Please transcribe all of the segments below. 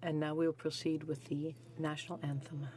And now we will proceed with the national anthem.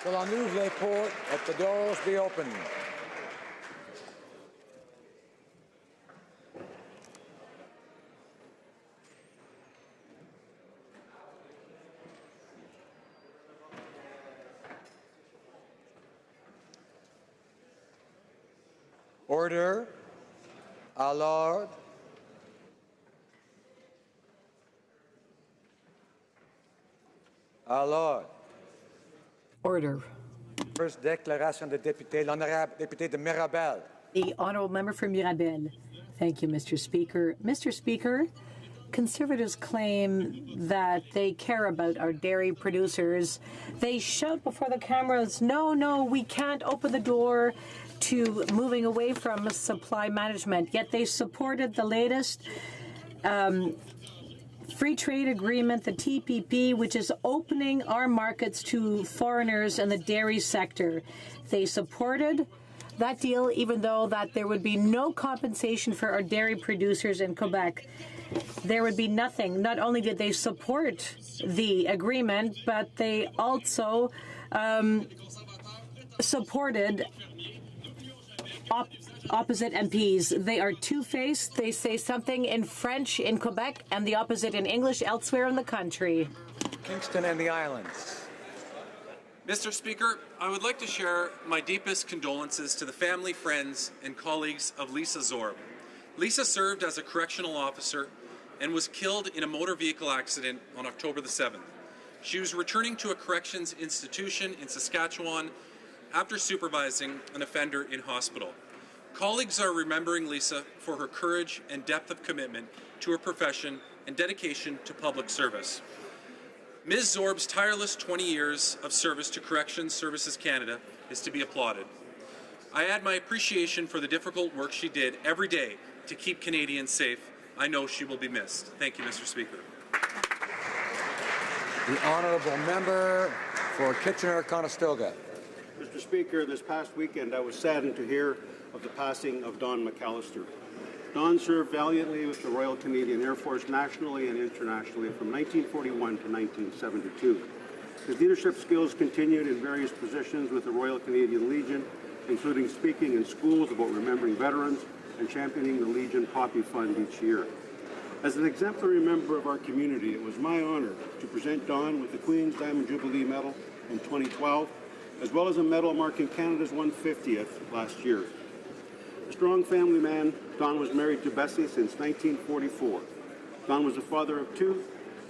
Will on nous les portes, let the doors be open. Order. Our Lord. Our Lord. Order. First déclaration de député, l'honorable député de Mirabel. The honourable member for Mirabel. Thank you, Mr. Speaker. Mr. Speaker, Conservatives claim that they care about our dairy producers. They shout before the cameras, no, no, we can't open the door to moving away from supply management. Yet they supported the latest free trade agreement, the TPP, which is opening our markets to foreigners in the dairy sector. They supported that deal, even though that there would be no compensation for our dairy producers in Quebec. There would be nothing. Not only did they support the agreement, but they also supported opposite MPs. They are two-faced. They say something in French in Quebec and the opposite in English elsewhere in the country. Kingston and the Islands. Mr. Speaker, I would like to share my deepest condolences to the family, friends, and colleagues of Lisa Zorb. Lisa served as a correctional officer and was killed in a motor vehicle accident on October the 7th. She was returning to a corrections institution in Saskatchewan after supervising an offender in hospital. Colleagues are remembering Lisa for her courage and depth of commitment to her profession and dedication to public service. Ms. Zorb's tireless 20 years of service to Corrections Services Canada is to be applauded. I add my appreciation for the difficult work she did every day to keep Canadians safe. I know she will be missed. Thank you, Mr. Speaker. The honourable member for Kitchener-Conestoga. Mr. Speaker, this past weekend I was saddened to hear of the passing of Don McAllister. Don served valiantly with the Royal Canadian Air Force nationally and internationally from 1941 to 1972. His leadership skills continued in various positions with the Royal Canadian Legion, including speaking in schools about remembering veterans and championing the Legion Poppy Fund each year. As an exemplary member of our community, it was my honour to present Don with the Queen's Diamond Jubilee Medal in 2012, as well as a medal marking Canada's 150th last year. A strong family man, Don was married to Bessie since 1944. Don was a father of two,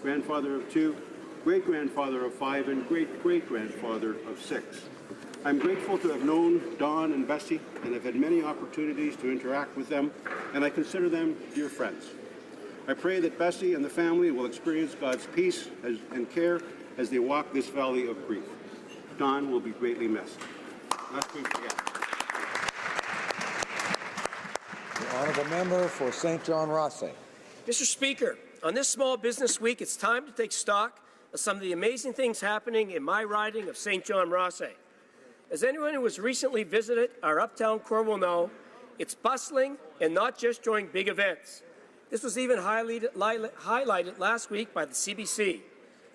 grandfather of two, great-grandfather of five, and great-great-grandfather of six. I'm grateful to have known Don and Bessie and have had many opportunities to interact with them, and I consider them dear friends. I pray that Bessie and the family will experience God's peace and care as they walk this valley of grief. Don will be greatly missed. Lest we forget. The honourable member for St. John Rothsay. Mr. Speaker, on this Small Business Week, it's time to take stock of some of the amazing things happening in my riding of St. John Rothsay. As anyone who has recently visited our uptown core will know, it's bustling and not just during big events. This was even highlighted last week by the CBC.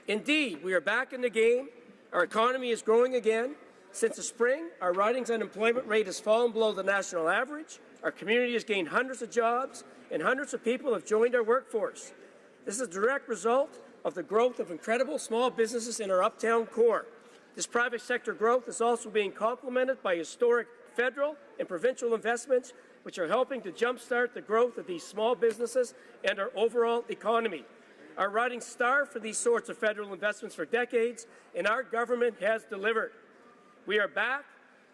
Indeed, we are back in the game. Our economy is growing again. Since the spring, our riding's unemployment rate has fallen below the national average, our community has gained hundreds of jobs, and hundreds of people have joined our workforce. This is a direct result of the growth of incredible small businesses in our uptown core. This private sector growth is also being complemented by historic federal and provincial investments, which are helping to jumpstart the growth of these small businesses and our overall economy. Our riding starved for these sorts of federal investments for decades, and our government has delivered. We are back,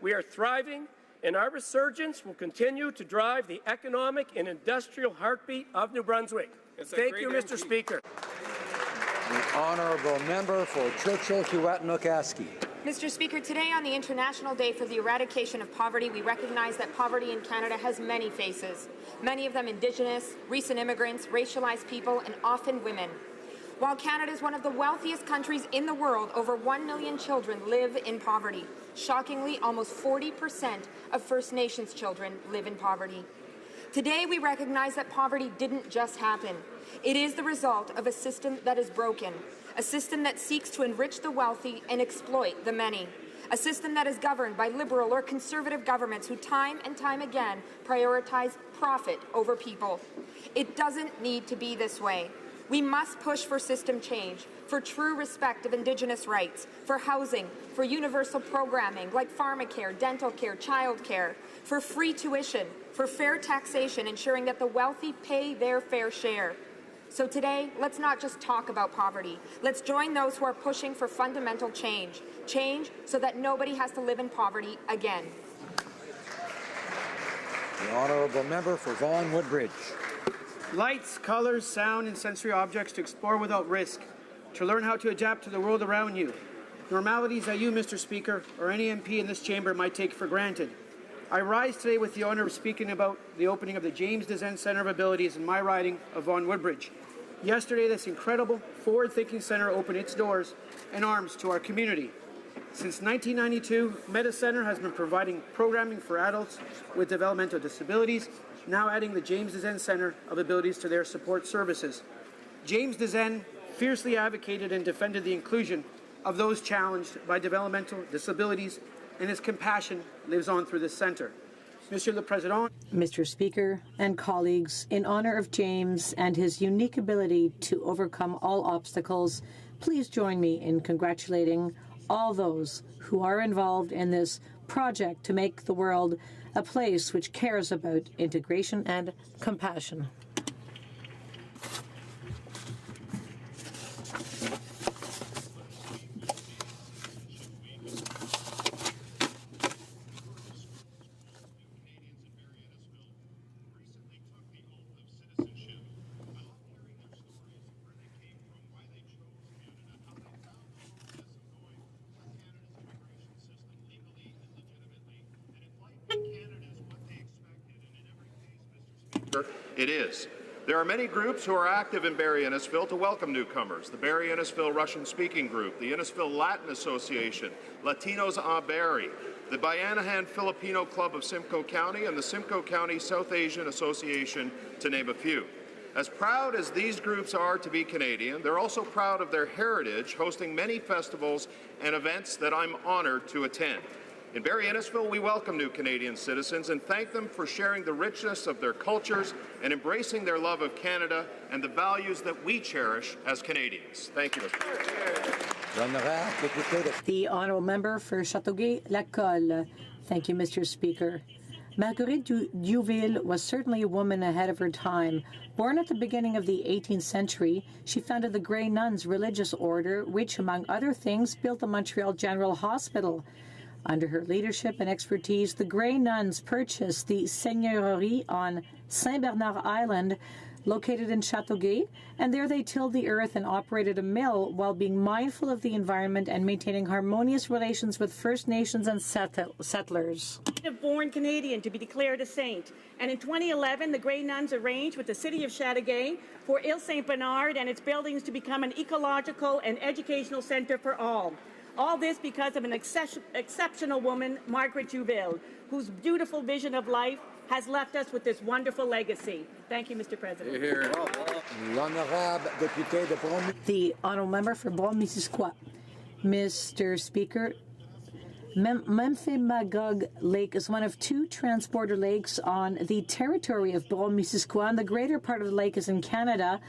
we are thriving, and our resurgence will continue to drive the economic and industrial heartbeat of New Brunswick. Thank you, Mr. Speaker. The honourable member for Churchill-Kiewit-Nookaski. Mr. Speaker, today on the International Day for the Eradication of Poverty, we recognize that poverty in Canada has many faces, many of them Indigenous, recent immigrants, racialized people, and often women. While Canada is one of the wealthiest countries in the world, over 1 million children live in poverty. Shockingly, almost 40% of First Nations children live in poverty. Today, we recognize that poverty didn't just happen. It is the result of a system that is broken, a system that seeks to enrich the wealthy and exploit the many, a system that is governed by liberal or conservative governments who time and time again prioritize profit over people. It doesn't need to be this way. We must push for system change, for true respect of Indigenous rights, for housing, for universal programming like pharmacare, dental care, child care, for free tuition, for fair taxation, ensuring that the wealthy pay their fair share. So today, let's not just talk about poverty. Let's join those who are pushing for fundamental change. Change so that nobody has to live in poverty again. The honourable member for Vaughan Woodbridge. Lights, colors, sound, and sensory objects to explore without risk, to learn how to adapt to the world around you. Normalities that you, Mr. Speaker, or any MP in this chamber might take for granted. I rise today with the honour of speaking about the opening of the James Dezen Centre of Abilities in my riding of Vaughan Woodbridge. Yesterday, this incredible, forward-thinking centre opened its doors and arms to our community. Since 1992, Meta Centre has been providing programming for adults with developmental disabilities, now adding the James Dezen Centre of Abilities to their support services. James Dezen fiercely advocated and defended the inclusion of those challenged by developmental disabilities, and his compassion lives on through this centre. Monsieur le Président. Mr. Speaker and colleagues, in honor of James and his unique ability to overcome all obstacles, please join me in congratulating all those who are involved in this project to make the world a place which cares about integration and compassion. It is. There are many groups who are active in Barrie Innisfil to welcome newcomers. The Barrie Innisfil Russian-speaking group, the Innisfil Latin Association, Latinos a Barrie, the Bayanihan Filipino Club of Simcoe County, and the Simcoe County South Asian Association, to name a few. As proud as these groups are to be Canadian, they're also proud of their heritage, hosting many festivals and events that I'm honored to attend. In Barrie Innisfil, we welcome new Canadian citizens and thank them for sharing the richness of their cultures and embracing their love of Canada and the values that we cherish as Canadians. Thank you, Mr. Speaker. The honourable member for Châteauguay-Lacolle. Thank you, Mr. Speaker. Marguerite Duville was certainly a woman ahead of her time. Born at the beginning of the 18th century, she founded the Grey Nuns religious order, which, among other things, built the Montreal General Hospital. Under her leadership and expertise, the Grey Nuns purchased the Seigneurie on Saint-Bernard Island, located in Châteauguay, and there they tilled the earth and operated a mill while being mindful of the environment and maintaining harmonious relations with First Nations and settlers. A born Canadian to be declared a saint, and in 2011, the Grey Nuns arranged with the City of Châteauguay for Ile Saint-Bernard and its buildings to become an ecological and educational centre for all. All this because of an exceptional woman, Margaret Duville, whose beautiful vision of life has left us with this wonderful legacy. Thank you, Mr. President. The honourable member for Brown-Missisquoi. Mr. Speaker, Memphremagog Lake is one of two transborder lakes on the territory of Brome-Missisquoi. The greater part of the lake is in Canada,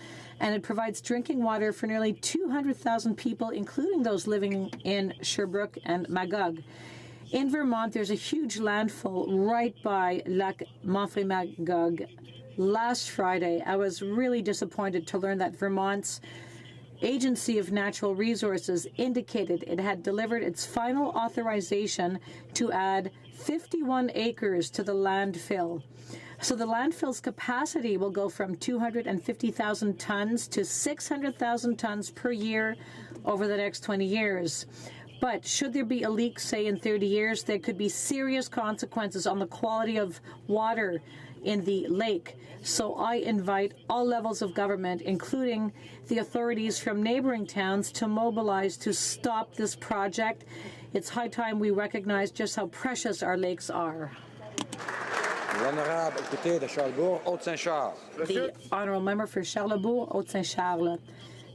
and it provides drinking water for nearly 200,000 people, including those living in Sherbrooke and Magog. In Vermont, there's a huge landfill right by Lac Memphremagog. Last Friday, I was really disappointed to learn that Vermont's Agency of Natural Resources indicated it had delivered its final authorization to add 51 acres to the landfill. So the landfill's capacity will go from 250,000 tons to 600,000 tons per year over the next 20 years. But should there be a leak, say, in 30 years, there could be serious consequences on the quality of water in the lake. So I invite all levels of government, including the authorities from neighboring towns, to mobilize to stop this project. It's high time we recognize just how precious our lakes are. L'honorable député de Charlebourg, Haute-Saint-Charles. The honourable member for Charlebourg, Haute-Saint-Charles.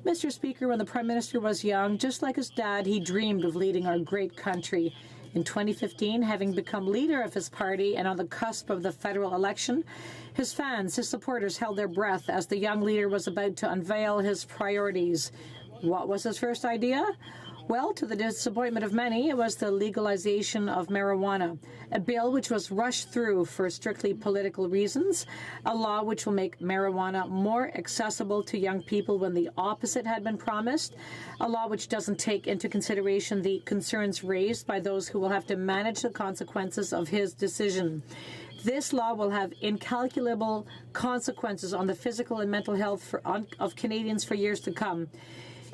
Mr. Speaker, when the Prime Minister was young, just like his dad, he dreamed of leading our great country. In 2015, having become leader of his party and on the cusp of the federal election, his fans, his supporters held their breath as the young leader was about to unveil his priorities. What was his first idea? Well, to the disappointment of many, it was the legalization of marijuana, a bill which was rushed through for strictly political reasons, a law which will make marijuana more accessible to young people when the opposite had been promised, a law which doesn't take into consideration the concerns raised by those who will have to manage the consequences of his decision. This law will have incalculable consequences on the physical and mental health of Canadians for years to come.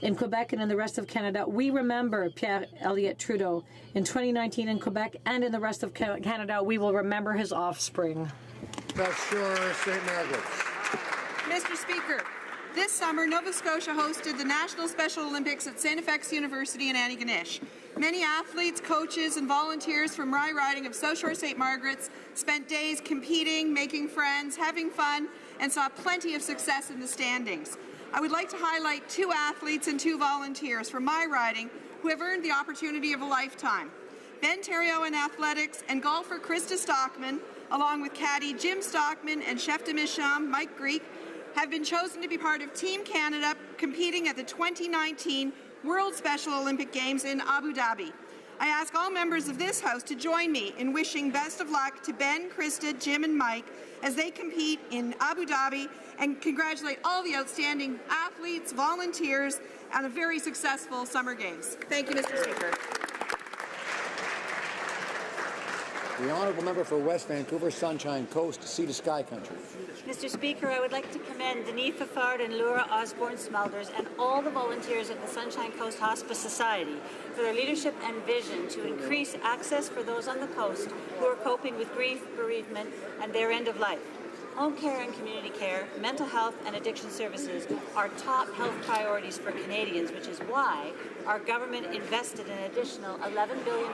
In Quebec and in the rest of Canada, we remember Pierre Elliott Trudeau. In 2019 in Quebec and in the rest of Canada, we will remember his offspring. That's sure St. Margaret's. Mr. Speaker, this summer, Nova Scotia hosted the National Special Olympics at St. FX University in Antigonish. Many athletes, coaches, and volunteers from my riding of South Shore St. Margaret's spent days competing, making friends, having fun, and saw plenty of success in the standings. I would like to highlight two athletes and two volunteers from my riding who have earned the opportunity of a lifetime. Ben Theriault in athletics and golfer Krista Stockman, along with caddy Jim Stockman and chef de mission Mike Greek, have been chosen to be part of Team Canada competing at the 2019 World Special Olympic Games in Abu Dhabi. I ask all members of this House to join me in wishing best of luck to Ben, Krista, Jim, and Mike as they compete in Abu Dhabi, and congratulate all the outstanding athletes, volunteers, on a very successful Summer Games. Thank you, Mr. Speaker. The honourable member for West Vancouver, Sunshine Coast, Sea to Sky Country. Mr. Speaker, I would like to commend Denis Fafard and Laura Osborne Smulders and all the volunteers at the Sunshine Coast Hospice Society for their leadership and vision to increase access for those on the coast who are coping with grief, bereavement, and their end of life. Home care and community care, mental health and addiction services are top health priorities for Canadians, which is why our government invested an additional $11 billion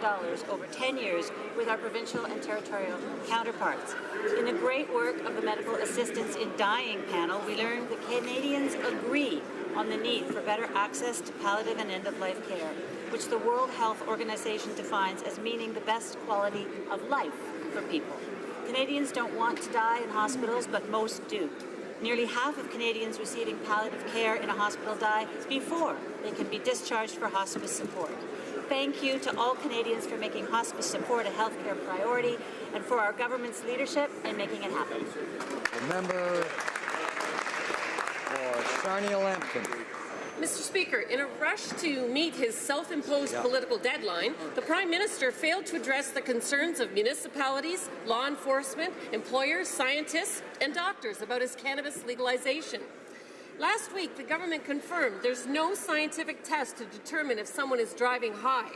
over 10 years with our provincial and territorial counterparts. In the great work of the Medical Assistance in Dying panel, we learned that Canadians agree on the need for better access to palliative and end-of-life care, which the World Health Organization defines as meaning the best quality of life for people. Canadians don't want to die in hospitals, but most do. Nearly half of Canadians receiving palliative care in a hospital die before they can be discharged for hospice support. Thank you to all Canadians for making hospice support a healthcare priority and for our government's leadership in making it happen. The member for Sarnia-Lambton. Mr. Speaker, in a rush to meet his self-imposed political deadline, the Prime Minister failed to address the concerns of municipalities, law enforcement, employers, scientists, and doctors about his cannabis legalization. Last week, the government confirmed there's no scientific test to determine if someone is driving high.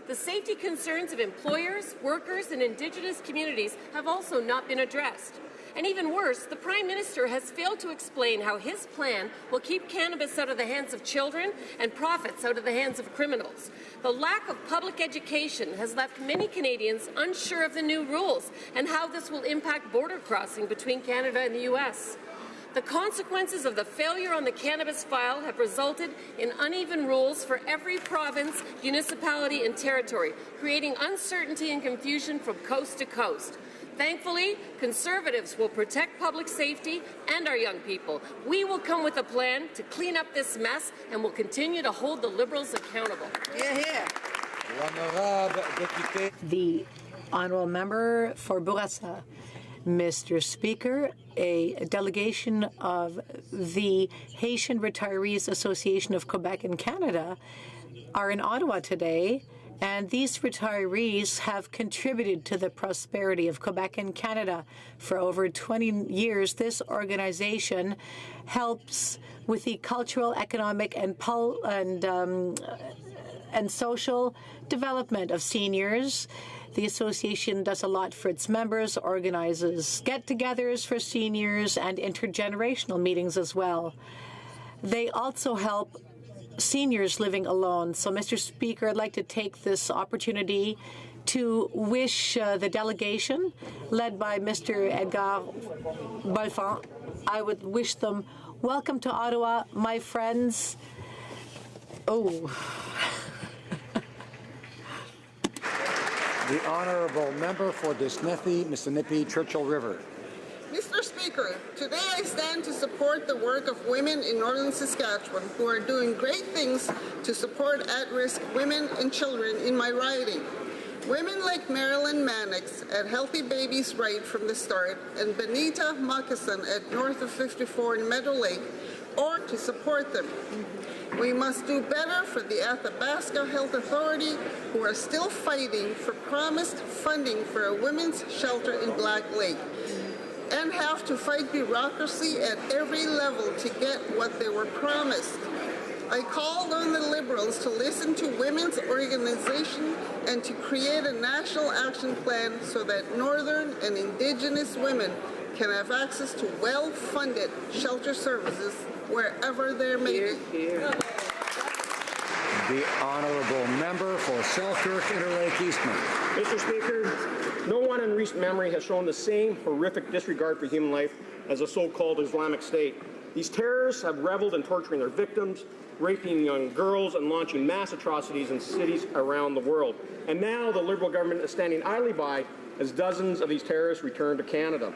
The safety concerns of employers, workers, and Indigenous communities have also not been addressed. And even worse, the Prime Minister has failed to explain how his plan will keep cannabis out of the hands of children and profits out of the hands of criminals. The lack of public education has left many Canadians unsure of the new rules and how this will impact border crossing between Canada and the U.S. The consequences of the failure on the cannabis file have resulted in uneven rules for every province, municipality, and territory, creating uncertainty and confusion from coast to coast. Thankfully, Conservatives will protect public safety and our young people. We will come with a plan to clean up this mess and will continue to hold the Liberals accountable. The honourable member for Bourassa. Mr. Speaker, a delegation of the Haitian Retirees Association of Quebec and Canada are in Ottawa today, and these retirees have contributed to the prosperity of Quebec and Canada. For over 20 years, this organization helps with the cultural, economic, and social development of seniors. The association does a lot for its members, organizes get-togethers for seniors and intergenerational meetings as well. They also help seniors living alone. So, Mr. Speaker, I'd like to take this opportunity to wish the delegation led by Mr. Edgar Bolfan, I would wish them welcome to Ottawa, my friends. The honourable member for Disnethi, Churchill River. Mr. Speaker, today I stand to support the work of women in northern Saskatchewan who are doing great things to support at-risk women and children in my riding. Women like Marilyn Mannix at Healthy Babies Right from the Start and Benita Moccasin at North of 54 in Meadow Lake, or to support them. We must do better for the Athabasca Health Authority, who are still fighting for promised funding for a women's shelter in Black Lake, and have to fight bureaucracy at every level to get what they were promised. I called on the Liberals to listen to women's organization and to create a national action plan so that Northern and Indigenous women can have access to well-funded shelter services wherever there may be. The honourable member for Selkirk Interlake Eastman. Mr. Speaker, no one in recent memory has shown the same horrific disregard for human life as the so-called Islamic State. These terrorists have reveled in torturing their victims, raping young girls, and launching mass atrocities in cities around the world. And now the Liberal government is standing idly by as dozens of these terrorists return to Canada.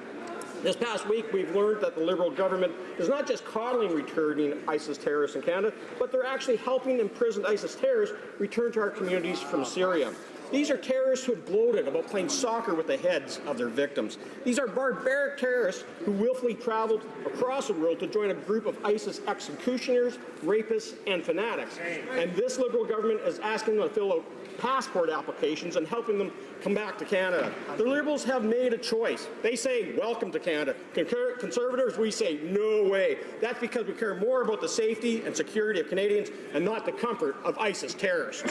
This past week, we've learned that the Liberal government is not just coddling returning ISIS terrorists in Canada, but they're actually helping imprisoned ISIS terrorists return to our communities from Syria. These are terrorists who have gloated about playing soccer with the heads of their victims. These are barbaric terrorists who willfully traveled across the world to join a group of ISIS executioners, rapists, and fanatics. And this Liberal government is asking them to fill out passport applications and helping them come back to Canada. The Liberals have made a choice. They say, welcome to Canada. Conservatives, we say, no way. That's because we care more about the safety and security of Canadians and not the comfort of ISIS terrorists.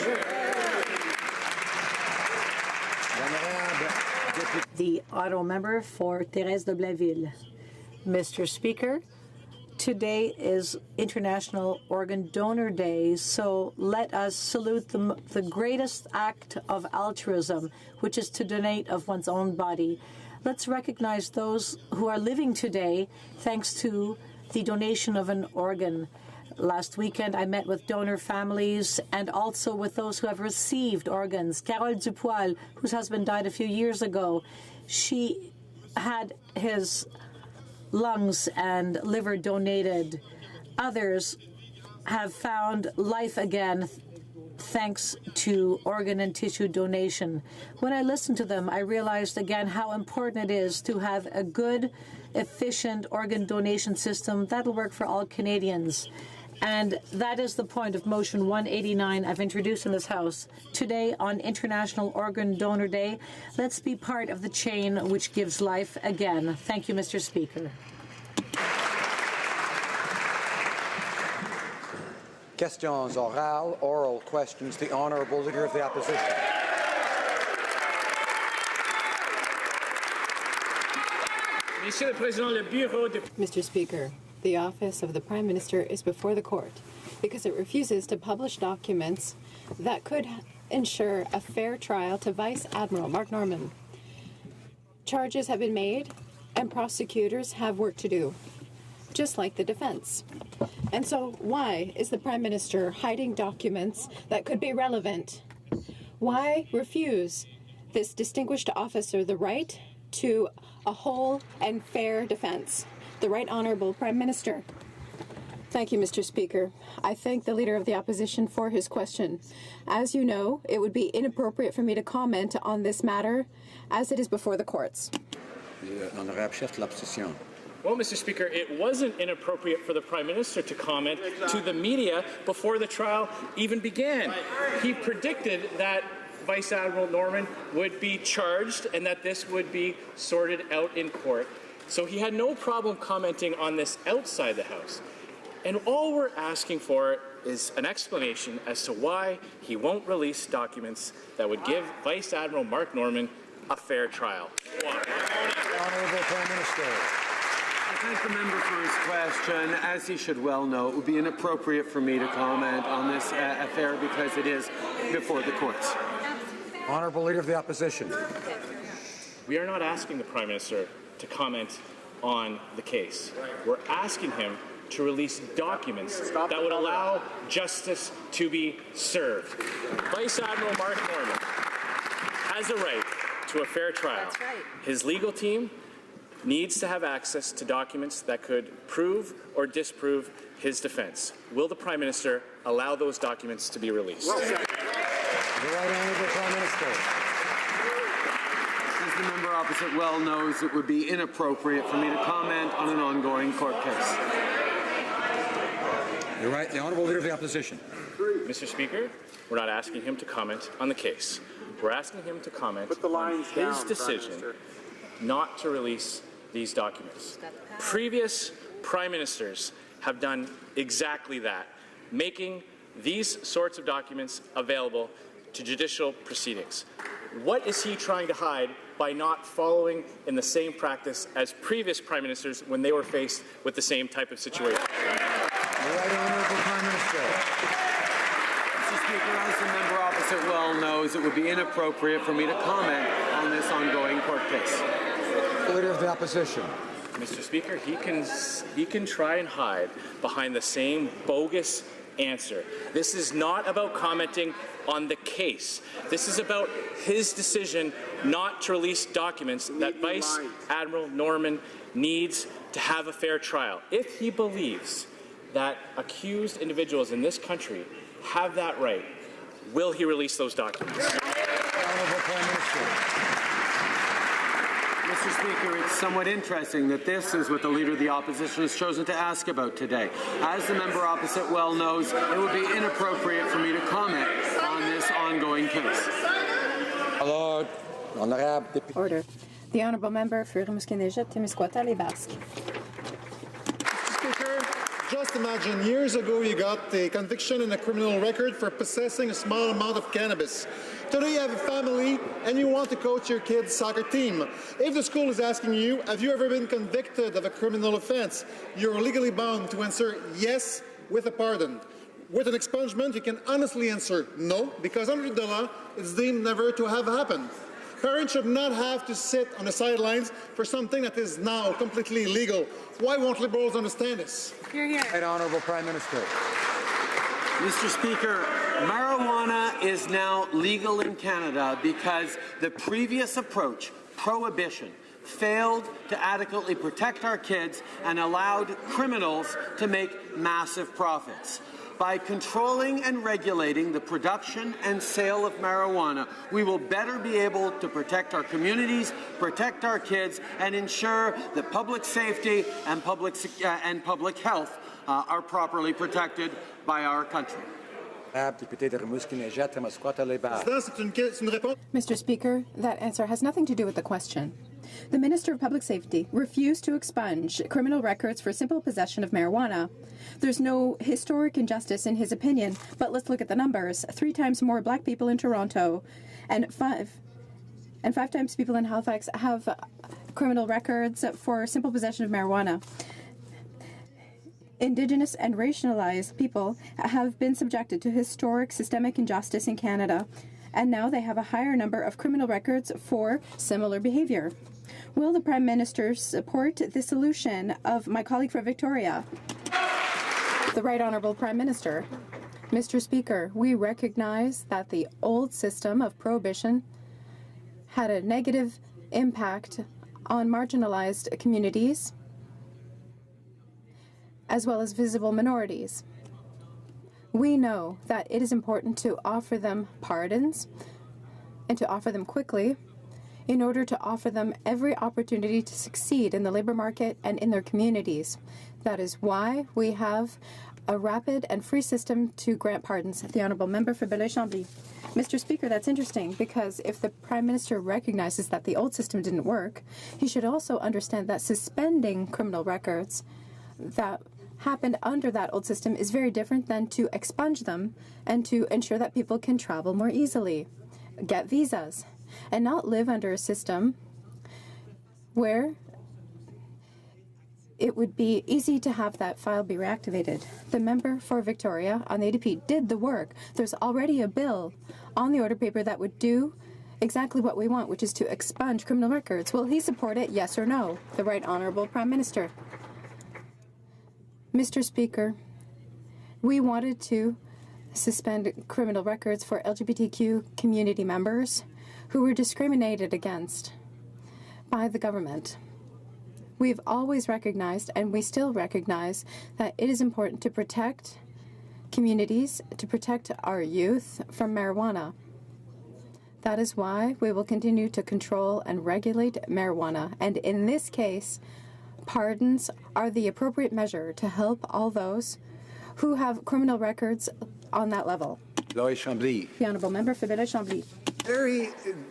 The honourable member for Thérèse de Blainville. Mr. Speaker, today is International Organ Donor Day, so let us salute the greatest act of altruism, which is to donate of one's own body. Let's recognize those who are living today thanks to the donation of an organ. Last weekend, I met with donor families and also with those who have received organs. Carole Dupoil, whose husband died a few years ago, she had his lungs and liver donated. Others have found life again thanks to organ and tissue donation. When I listened to them, I realized again how important it is to have a good, efficient organ donation system that'll work for all Canadians. And that is the point of Motion 189 I've introduced in this House. Today, on International Organ Donor Day, let's be part of the chain which gives life again. Thank you, Mr. Speaker. Questions orales, oral questions. The Honourable Leader of the Opposition. Mr. Speaker, the office of the Prime Minister is before the court because it refuses to publish documents that could ensure a fair trial to Vice Admiral Mark Norman. Charges have been made and prosecutors have work to do. just like the defense. And so why is the Prime Minister hiding documents that could be relevant? Why refuse this distinguished officer the right to a whole and fair defense? The Right Honourable Prime Minister. Thank you, Mr. Speaker. I thank the Leader of the Opposition for his question. As you know, it would be inappropriate for me to comment on this matter as it is before the courts. Well, Mr. Speaker, it wasn't inappropriate for the Prime Minister to comment to the media before the trial even began. He predicted that Vice Admiral Norman would be charged and that this would be sorted out in court. So he had no problem commenting on this outside the House. And all we're asking for is an explanation as to why he won't release documents that would give Vice Admiral Mark Norman a fair trial. Honourable Prime Minister. I thank the member for his question. As he should well know, it would be inappropriate for me to comment on this affair because it is before the courts. Honourable Leader of the Opposition. We are not asking the Prime Minister to comment on the case. We're asking him to release documents that would allow justice to be served. Vice Admiral Mark Norman has a right to a fair trial. That's right. His legal team needs to have access to documents that could prove or disprove his defense. Will the Prime Minister allow those documents to be released? The Right Honourable Prime Minister. As the member opposite well knows, it would be inappropriate for me to comment on an ongoing court case. You're right. The Honourable Leader of the Opposition. Mr. Speaker, we're not asking him to comment on the case. We're asking him to comment on his decision not to release these documents. Previous Prime Ministers have done exactly that, making these sorts of documents available to judicial proceedings. What is he trying to hide by not following in the same practice as previous Prime Ministers when they were faced with the same type of situation? The Right Honourable Prime Minister. Mr. Speaker, as the member opposite well knows, it would be inappropriate for me to comment on this ongoing court case. The Leader of the Opposition. Mr. Speaker, he can try and hide behind the same bogus answer. This is not about commenting on the case. This is about his decision not to release documents that Vice Admiral Norman needs to have a fair trial. If he believes that accused individuals in this country have that right, will he release those documents? Honourable Prime Minister. Mr. Speaker, it's somewhat interesting that this is what the Leader of the Opposition has chosen to ask about today. As the member opposite well knows, it would be inappropriate for me to comment on this ongoing case. Order. The Honourable Member for Rimouski-Neigette, Témiscouata, Les Basques. Speaker, just imagine years ago you got a conviction and a criminal record for possessing a small amount of cannabis. Today you have a family and you want to coach your kid's soccer team. If the school is asking you, have you ever been convicted of a criminal offense? You're legally bound to answer yes with a pardon. With an expungement, you can honestly answer no, because under the law, it's deemed never to have happened. Parents should not have to sit on the sidelines for something that is now completely illegal. Why won't Liberals understand this? Hear, hear. Right Honourable Prime Minister. Mr. Speaker, marijuana is now legal in Canada because the previous approach, prohibition, failed to adequately protect our kids and allowed criminals to make massive profits. By controlling and regulating the production and sale of marijuana, we will better be able to protect our communities, protect our kids, and ensure that public safety and public health are properly protected by our country. Mr. Speaker, that answer has nothing to do with the question. The Minister of Public Safety refused to expunge criminal records for simple possession of marijuana. There's no historic injustice in his opinion, but let's look at the numbers. 3 times more black people in Toronto and 5 times people in Halifax have criminal records for simple possession of marijuana. Indigenous and racialized people have been subjected to historic systemic injustice in Canada, and now they have a higher number of criminal records for similar behavior. Will the Prime Minister support the solution of my colleague for Victoria? The Right Honourable Prime Minister. Mr. Speaker, we recognize that the old system of prohibition had a negative impact on marginalized communities as well as visible minorities. We know that it is important to offer them pardons and to offer them quickly in order to offer them every opportunity to succeed in the labor market and in their communities. That is why we have a rapid and free system to grant pardons. The Honourable Member for Belleuil-Chambly. Mr. Speaker, that's interesting because if the Prime Minister recognizes that the old system didn't work, he should also understand that suspending criminal records that happened under that old system is very different than to expunge them and to ensure that people can travel more easily, get visas, and not live under a system where it would be easy to have that file be reactivated. The member for Victoria on the ADP did the work. There's already a bill on the order paper that would do exactly what we want, which is to expunge criminal records. Will he support it, yes or no? The Right Honourable Prime Minister. Mr. Speaker, we wanted to suspend criminal records for LGBTQ community members who were discriminated against by the government. We've always recognized, and we still recognize, that it is important to protect communities, to protect our youth from marijuana. That is why we will continue to control and regulate marijuana. And in this case, pardons are the appropriate measure to help all those who have criminal records on that level. Belleuil-Chambly. The Honourable Member for Belleuil-Chambly.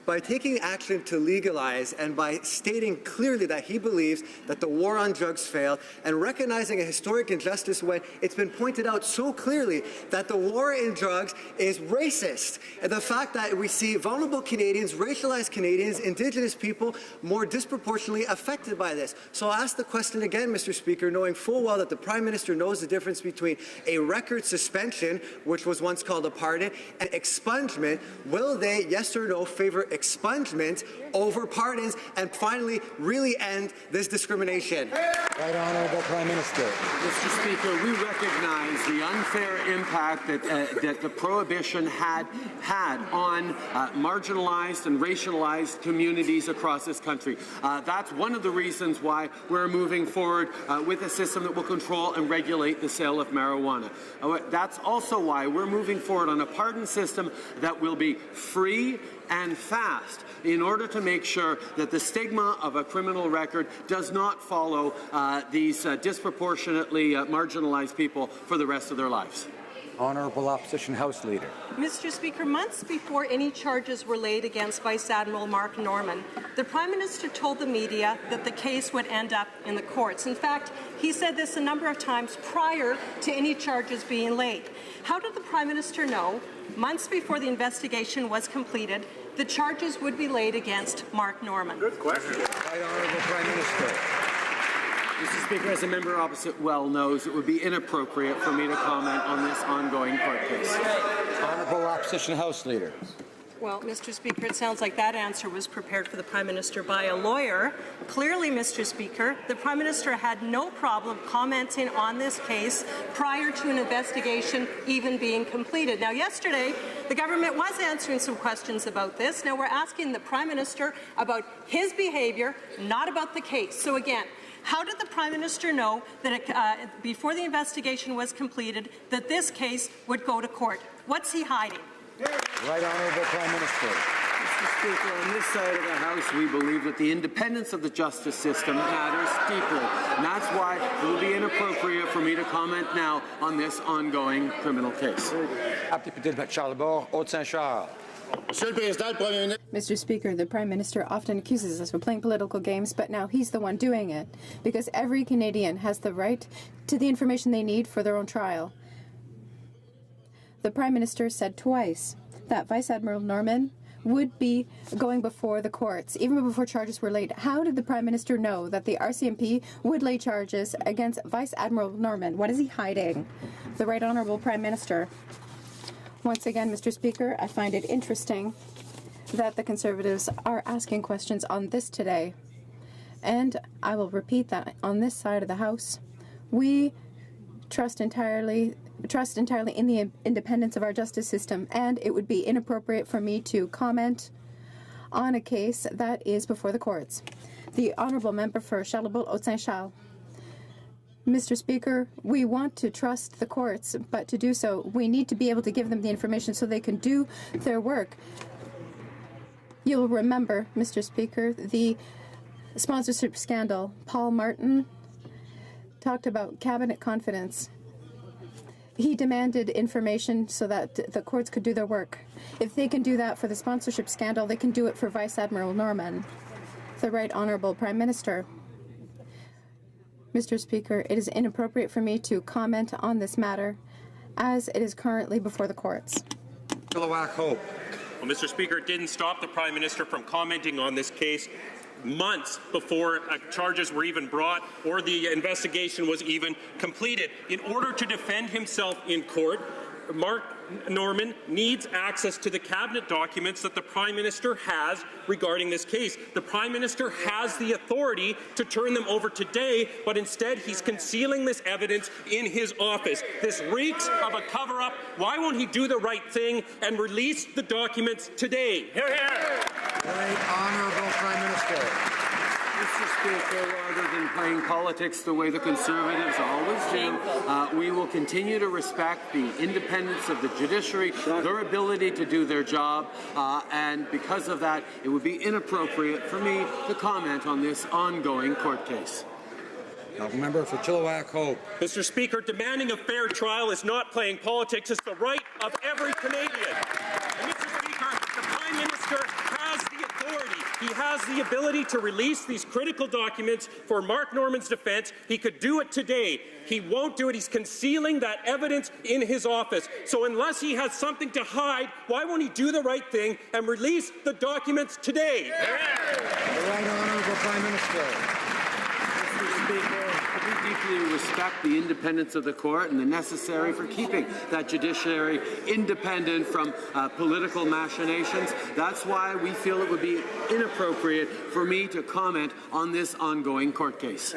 By taking action to legalize and by stating clearly that he believes that the war on drugs failed and recognizing a historic injustice when it's been pointed out so clearly that the war in drugs is racist. And the fact that we see vulnerable Canadians, racialized Canadians, Indigenous people more disproportionately affected by this. So I'll ask the question again, Mr. Speaker, knowing full well that the Prime Minister knows the difference between a record suspension, which was once called a pardon, and expungement. Will they, yes or no, favor expungement over pardons and finally really end this discrimination? Right Honourable Prime Minister. Mr. Speaker, we recognize the unfair impact that the prohibition had on marginalized and racialized communities across this country. That's one of the reasons why we're moving forward with a system that will control and regulate the sale of marijuana. That's also why we're moving forward on a pardon system that will be free and fast in order to make sure that the stigma of a criminal record does not follow these disproportionately marginalized people for the rest of their lives. Honourable Opposition House Leader. Mr. Speaker, months before any charges were laid against Vice Admiral Mark Norman, the Prime Minister told the media that the case would end up in the courts. In fact, he said this a number of times prior to any charges being laid. How did the Prime Minister know, months before the investigation was completed, the charges would be laid against Mark Norman? Good question. Right Honourable Prime Minister. Mr. Speaker, as the member opposite well knows, it would be inappropriate for me to comment on this ongoing court case. Honourable Opposition House Leader. Well, Mr. Speaker, it sounds like that answer was prepared for the Prime Minister by a lawyer. Clearly, Mr. Speaker, the Prime Minister had no problem commenting on this case prior to an investigation even being completed. Now, yesterday, the government was answering some questions about this. Now, we're asking the Prime Minister about his behaviour, not about the case. So again, how did the Prime Minister know that before the investigation was completed that this case would go to court? What's he hiding? Right Honourable Prime Minister. Mr. Speaker, on this side of the House, we believe that the independence of the justice system matters deeply. And that's why it will be inappropriate for me to comment now on this ongoing criminal case. Mr. Speaker, the Prime Minister often accuses us of playing political games, but now he's the one doing it, because every Canadian has the right to the information they need for their own trial. The Prime Minister said twice that Vice Admiral Norman would be going before the courts, even before charges were laid. How did the Prime Minister know that the RCMP would lay charges against Vice Admiral Norman? What is he hiding? The Right Honourable Prime Minister. Once again, Mr. Speaker, I find it interesting that the Conservatives are asking questions on this today. And I will repeat that on this side of the House, we trust entirely in the independence of our justice system, and it would be inappropriate for me to comment on a case that is before the courts. The Honourable Member for Charlebourg-Haute-Saint-Charles. Mr. Speaker, we want to trust the courts, but to do so, we need to be able to give them the information so they can do their work. You'll remember, Mr. Speaker, the sponsorship scandal. Paul Martin talked about cabinet confidence. He demanded information so that the courts could do their work. If they can do that for the sponsorship scandal, they can do it for Vice Admiral Norman, the Right Honourable Prime Minister. Mr. Speaker, it is inappropriate for me to comment on this matter as it is currently before the courts. Chilliwack Hope. Well, Mr. Speaker, it didn't stop the Prime Minister from commenting on this case months before charges were even brought or the investigation was even completed. In order to defend himself in court, Mark Norman needs access to the cabinet documents that the Prime Minister has regarding this case. The Prime Minister has the authority to turn them over today, but instead he's concealing this evidence in his office. This reeks of a cover-up. Why won't he do the right thing and release the documents today? Hear, hear. Right Honourable Prime Minister. Mr. Speaker, rather than playing politics the way the Conservatives always do, we will continue to respect the independence of the judiciary, their ability to do their job, and because of that, it would be inappropriate for me to comment on this ongoing court case. Member for Chilliwack Hope. Mr. Speaker, demanding a fair trial is not playing politics. It's the right of every Canadian. And Mr. Speaker, the Prime Minister has the authority. He has the ability to release these critical documents for Mark Norman's defense. He could do it today. He won't do it. He's concealing that evidence in his office. So unless he has something to hide, why won't he do the right thing and release the documents today? The Right Honourable Prime Minister. Mr. Speaker, we deeply respect the independence of the court and the necessary for keeping that judiciary independent from political machinations. That's why we feel it would be inappropriate for me to comment on this ongoing court case.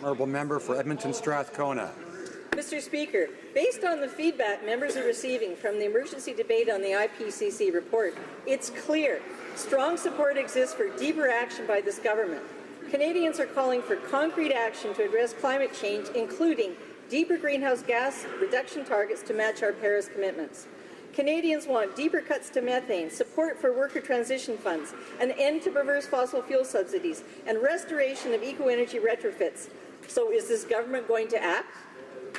Honourable Member for Edmonton Strathcona. Mr. Speaker, based on the feedback members are receiving from the emergency debate on the IPCC report, it's clear strong support exists for deeper action by this government. Canadians are calling for concrete action to address climate change, including deeper greenhouse gas reduction targets to match our Paris commitments. Canadians want deeper cuts to methane, support for worker transition funds, an end to perverse fossil fuel subsidies, and restoration of eco-energy retrofits. So is this government going to act?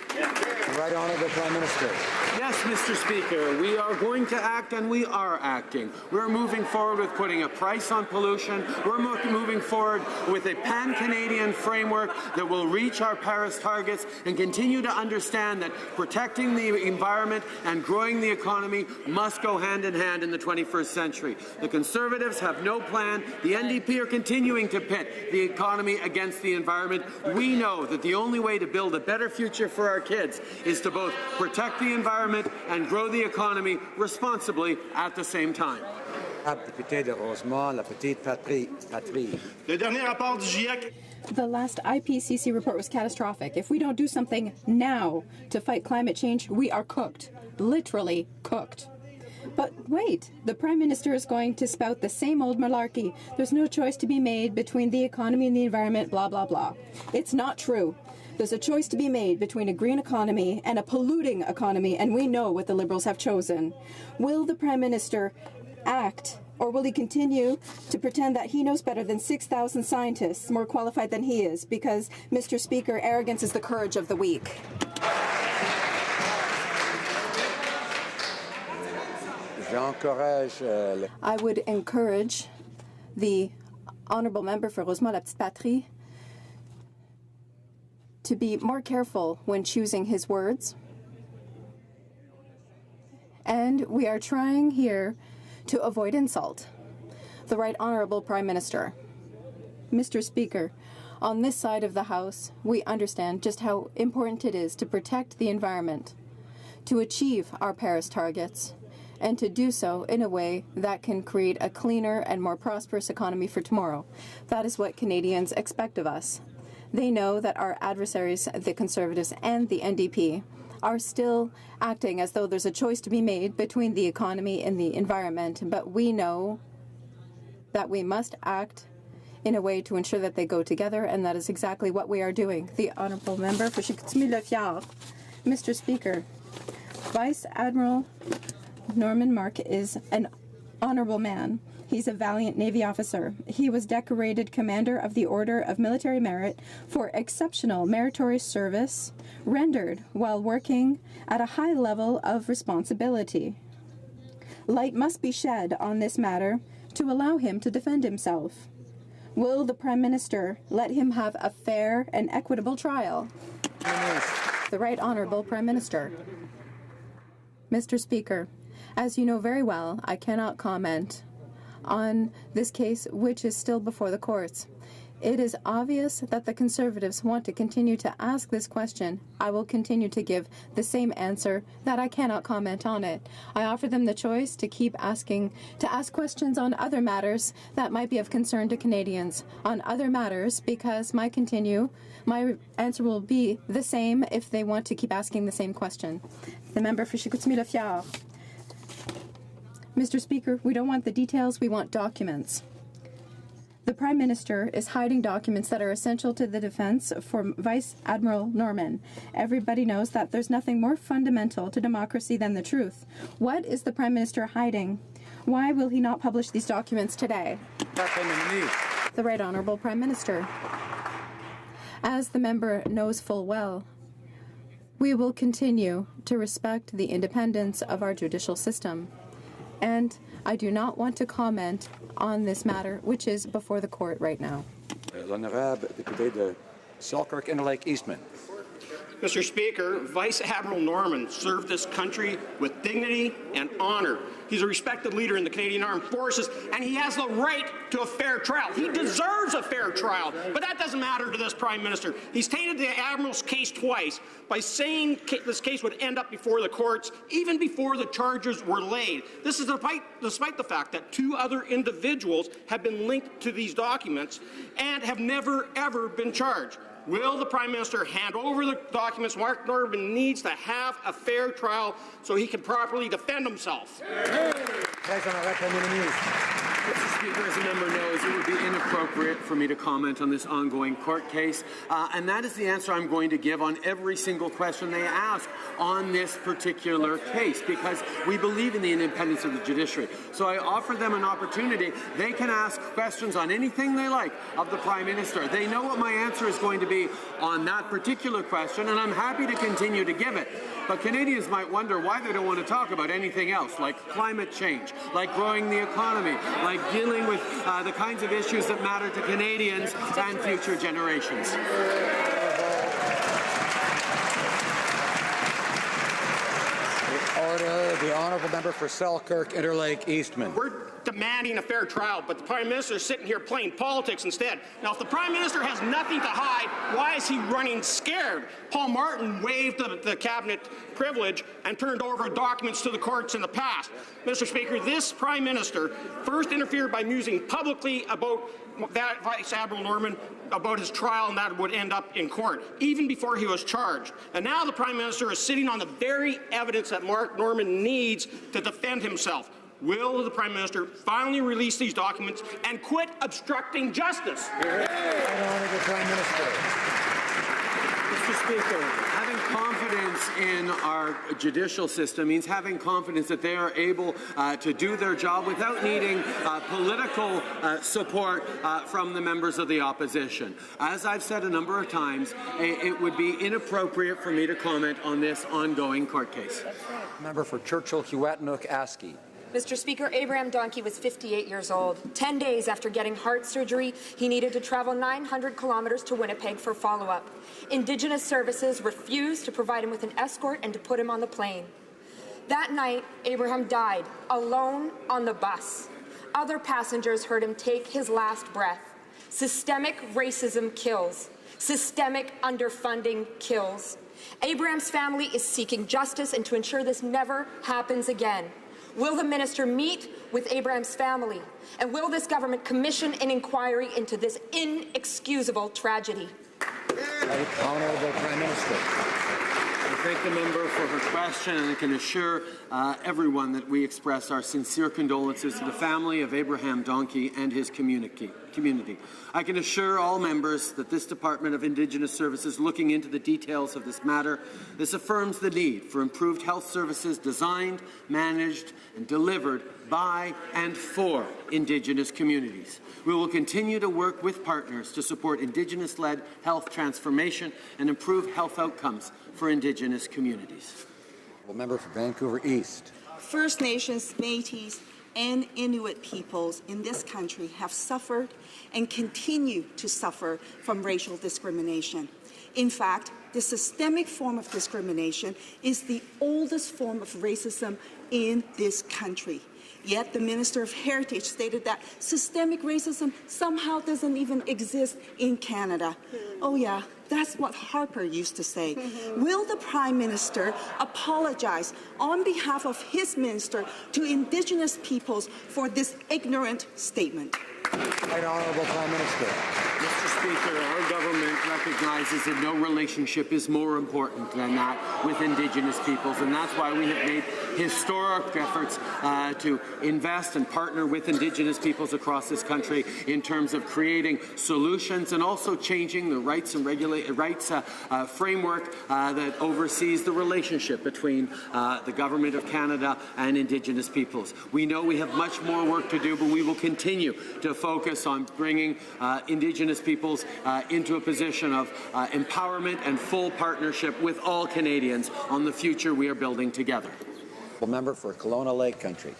The Right Honourable Prime Minister. Yes, Mr. Speaker, we are going to act and we are acting. We're moving forward with putting a price on pollution. We're moving forward with a pan-Canadian framework that will reach our Paris targets and continue to understand that protecting the environment and growing the economy must go hand in hand in the 21st century. The Conservatives have no plan. The NDP are continuing to pit the economy against the environment. We know that the only way to build a better future for our kids is to both protect the environment and grow the economy responsibly at the same time. Député de Rosemont, la petite patrie. Le dernier rapport du GIEC. The last IPCC report was catastrophic. If we don't do something now to fight climate change, we are cooked. Literally cooked. But wait, the Prime Minister is going to spout the same old malarkey. There's no choice to be made between the economy and the environment, blah, blah, blah. It's not true. There's a choice to be made between a green economy and a polluting economy, and we know what the Liberals have chosen. Will the Prime Minister act, or will he continue to pretend that he knows better than 6,000 scientists more qualified than he is? Because, Mr. Speaker, arrogance is the courage of the weak. I would encourage the Honourable Member for Rosemont-la-Petite-Patrie to be more careful when choosing his words. And we are trying here to avoid insult. The Right Honourable Prime Minister. Mr. Speaker, on this side of the House, we understand just how important it is to protect the environment, to achieve our Paris targets, and to do so in a way that can create a cleaner and more prosperous economy for tomorrow. That is what Canadians expect of us. They know that our adversaries, the Conservatives and the NDP, are still acting as though there's a choice to be made between the economy and the environment, but we know that we must act in a way to ensure that they go together, and that is exactly what we are doing. The Honourable Member for Chicoutimi-Le-Fjord. Mr. Speaker, Vice Admiral Norman Mark is an honourable man. He's a valiant Navy officer. He was decorated Commander of the Order of Military Merit for exceptional meritorious service rendered while working at a high level of responsibility. Light must be shed on this matter to allow him to defend himself. Will the Prime Minister let him have a fair and equitable trial? The Right Honourable Prime Minister. Mr. Speaker, as you know very well, I cannot comment on this case, which is still before the courts. It is obvious that the Conservatives want to continue to ask this question. I will continue to give the same answer, that I cannot comment on it. I offer them the choice to ask questions on other matters that might be of concern to Canadians. On other matters, because my answer will be the same if they want to keep asking the same question. The member for Chicoutimi-Le-Fjord. Mr. Speaker, we don't want the details, we want documents. The Prime Minister is hiding documents that are essential to the defense for Vice Admiral Norman. Everybody knows that there's nothing more fundamental to democracy than the truth. What is the Prime Minister hiding? Why will he not publish these documents today? The Right Honourable Prime Minister. As the member knows full well, we will continue to respect the independence of our judicial system. And I do not want to comment on this matter, which is before the court right now. L'honorable député de Selkirk Interlake Eastman. Mr. Speaker, Vice Admiral Norman served this country with dignity and honor. He's a respected leader in the Canadian Armed Forces, and he has the right to a fair trial. He deserves a fair trial, but that doesn't matter to this Prime Minister. He's tainted the Admiral's case twice by saying this case would end up before the courts, even before the charges were laid. This is despite the fact that two other individuals have been linked to these documents and have never, ever been charged. Will the Prime Minister hand over the documents? Mark Norman needs to have a fair trial so he can properly defend himself. Mr. Speaker, as a member knows, it would be inappropriate for me to comment on this ongoing court case, and that is the answer I'm going to give on every single question they ask on this particular case, because we believe in the independence of the judiciary. So I offer them an opportunity. They can ask questions on anything they like of the Prime Minister. They know what my answer is going to be on that particular question, and I'm happy to continue to give it. But Canadians might wonder why they don't want to talk about anything else, like climate change, like growing the economy, like dealing with the kinds of issues that matter to Canadians and future generations. Order. The Honourable Member for Selkirk Interlake Eastman. We're demanding a fair trial, but the Prime Minister is sitting here playing politics instead. Now, if the Prime Minister has nothing to hide, why is he running scared? Paul Martin waived the cabinet privilege and turned over documents to the courts in the past. Mr. Speaker, this Prime Minister first interfered by musing publicly about that Vice Admiral Norman about his trial, and that would end up in court, even before he was charged. And now the Prime Minister is sitting on the very evidence that Mark Norman needs to defend himself. Will the Prime Minister finally release these documents and quit obstructing justice? Honourable Prime Minister. Mr. Speaker, having confidence in our judicial system means having confidence that they are able to do their job without needing political support from the members of the opposition. As I've said a number of times, it would be inappropriate for me to comment on this ongoing court case. Member for Churchill-Huatanook-Askey. Mr. Speaker, Abraham Donkey was 58 years old. 10 days after getting heart surgery, he needed to travel 900 kilometers to Winnipeg for follow-up. Indigenous services refused to provide him with an escort and to put him on the plane. That night, Abraham died, alone on the bus. Other passengers heard him take his last breath. Systemic racism kills. Systemic underfunding kills. Abraham's family is seeking justice and to ensure this never happens again. Will the minister meet with Abraham's family? And will this government commission an inquiry into this inexcusable tragedy? Right, Honourable Prime Minister. I thank the member for her question, and I can assure everyone that we express our sincere condolences to the family of Abraham Donkey and his community. I can assure all members that this Department of Indigenous Services is looking into the details of this matter. This affirms the need for improved health services designed, managed, and delivered by and for Indigenous communities. We will continue to work with partners to support Indigenous-led health transformation and improve health outcomes for Indigenous communities. Member for Vancouver East. First Nations, Métis, and Inuit peoples in this country have suffered and continue to suffer from racial discrimination. In fact, the systemic form of discrimination is the oldest form of racism in this country. Yet the Minister of Heritage stated that systemic racism somehow doesn't even exist in Canada. Oh yeah, that's what Harper used to say. Will the Prime Minister apologize on behalf of his minister to Indigenous peoples for this ignorant statement? Right Honourable Prime Minister. Mr. Speaker, our government recognizes that no relationship is more important than that with Indigenous peoples, and that's why we have made historic efforts to invest and partner with Indigenous peoples across this country in terms of creating solutions and also changing the rights and framework that oversees the relationship between the Government of Canada and Indigenous peoples. We know we have much more work to do, but we will continue to focus on bringing Indigenous peoples into a position of empowerment and full partnership with all Canadians on the future we are building together. Member for Kelowna Lake Country.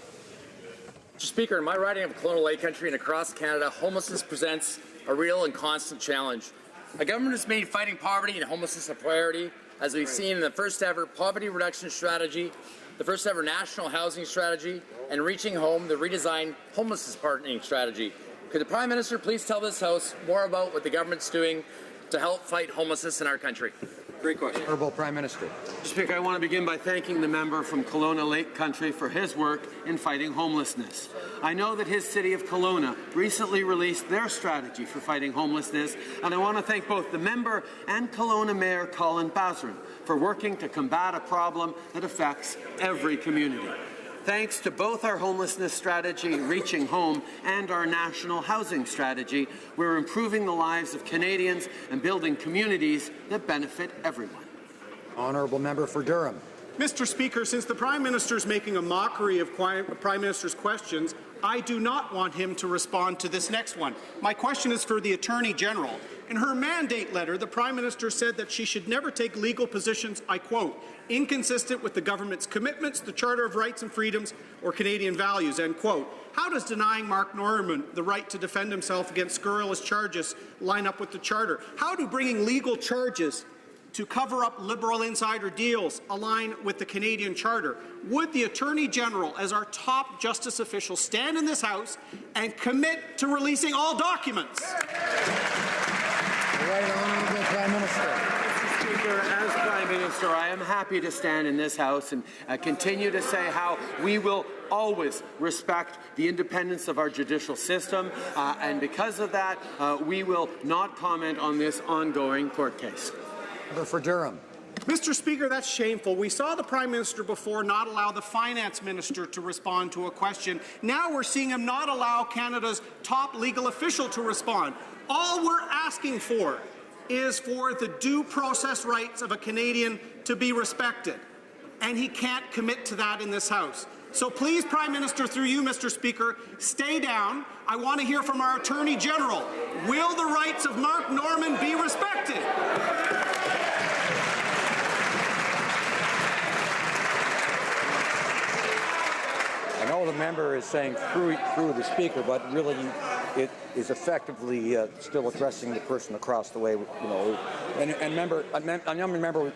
Mr. Speaker, in my riding of Kelowna Lake Country and across Canada, homelessness presents a real and constant challenge. Our government has made fighting poverty and homelessness a priority, as we've seen in the first ever poverty reduction strategy, the first ever national housing strategy, and Reaching Home, the redesigned homelessness partnering strategy. Could the Prime Minister please tell this House more about what the government's doing to help fight homelessness in our country? Great question. Honourable Prime Minister. Mr. Speaker, I want to begin by thanking the member from Kelowna Lake Country for his work in fighting homelessness. I know that his city of Kelowna recently released their strategy for fighting homelessness, and I want to thank both the member and Kelowna Mayor Colin Basran for working to combat a problem that affects every community. Thanks to both our homelessness strategy, Reaching Home, and our national housing strategy, we're improving the lives of Canadians and building communities that benefit everyone. Honourable Member for Durham. Mr. Speaker, since the Prime Minister is making a mockery of Prime Minister's questions, I do not want him to respond to this next one. My question is for the Attorney General. In her mandate letter, the Prime Minister said that she should never take legal positions, I quote, inconsistent with the government's commitments, the Charter of Rights and Freedoms, or Canadian values, end quote. How does denying Mark Norman the right to defend himself against scurrilous charges line up with the Charter? How do bringing legal charges to cover up Liberal insider deals align with the Canadian Charter? Would the Attorney General, as our top justice official, stand in this House and commit to releasing all documents? Right Honourable Prime Minister. Mr. Speaker, as Prime Minister, I am happy to stand in this House and continue to say how we will always respect the independence of our judicial system, and because of that, we will not comment on this ongoing court case. For Durham. Mr. Speaker, that's shameful. We saw the Prime Minister before not allow the Finance Minister to respond to a question. Now we're seeing him not allow Canada's top legal official to respond. All we're asking for is for the due process rights of a Canadian to be respected, and he can't commit to that in this House. So please, Prime Minister, through you, Mr. Speaker, stay down. I want to hear from our Attorney General. Will the rights of Mark Norman be respected? I know the member is saying through the Speaker, but really it is effectively still addressing the person across the way, you know. And a member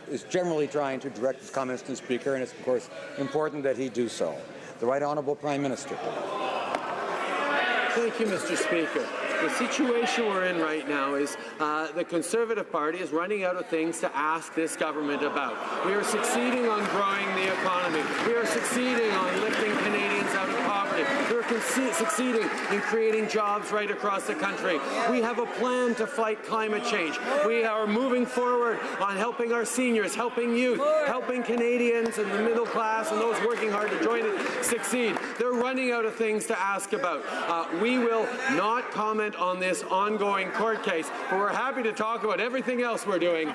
is generally trying to direct his comments to the Speaker, and it's, of course, important that he do so. The Right Honourable Prime Minister. Thank you, Mr. Speaker. The situation we're in right now is the Conservative Party is running out of things to ask this government about. We are succeeding on growing the economy. We are succeeding on lifting Canadians out of poverty. We are succeeding in creating jobs right across the country. We have a plan to fight climate change. We are moving forward on helping our seniors, helping youth, helping Canadians and the middle class and those working hard to join it succeed. They're running out of things to ask about. We will not comment on this ongoing court case, but we're happy to talk about everything else we're doing.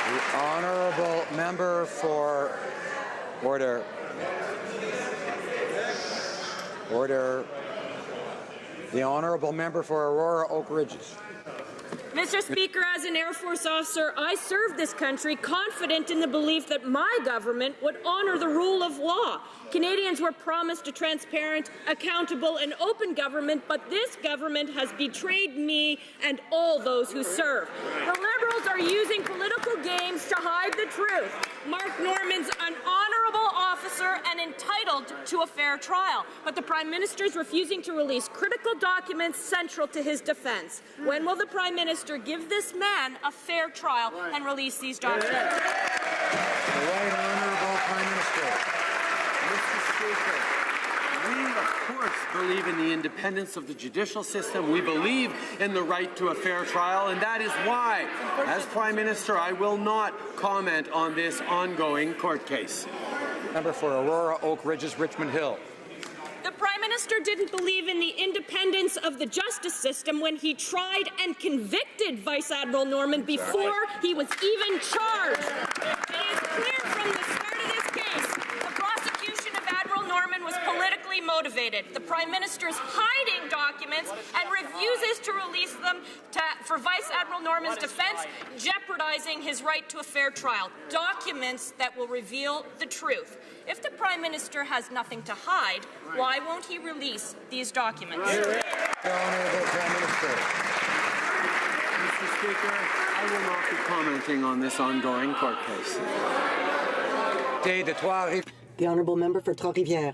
The honourable member for order. Order. The honourable member for Aurora Oak Ridges. Mr. Speaker, as an Air Force officer, I served this country confident in the belief that my government would honour the rule of law. Canadians were promised a transparent, accountable and open government, but this government has betrayed me and all those who serve. The Liberals are using political games to hide the truth. Mark Norman's an honourable officer and entitled to a fair trial, but the Prime Minister is refusing to release critical documents central to his defence. When will the Prime Minister give this man a fair trial and release these documents? The Right Honourable Prime Minister. Mr. Speaker, we of course believe in the independence of the judicial system. We believe in the right to a fair trial, and that is why, as Prime Minister, I will not comment on this ongoing court case. Member for Aurora Oak Ridges, Richmond Hill. The Prime Minister didn't believe in the independence of the justice system when he tried and convicted Vice Admiral Norman before he was even charged. It is clear from the start of this case the prosecution of Admiral Norman was politically motivated. The Prime Minister is hiding documents and refuses to release them for Vice Admiral Norman's defense, jeopardizing his right to a fair trial. Documents that will reveal the truth. If the Prime Minister has nothing to hide, why won't he release these documents? The Honourable Prime Minister. Mr. Speaker, I will not be commenting on this ongoing court case. The Honourable Member for Trois-Rivières.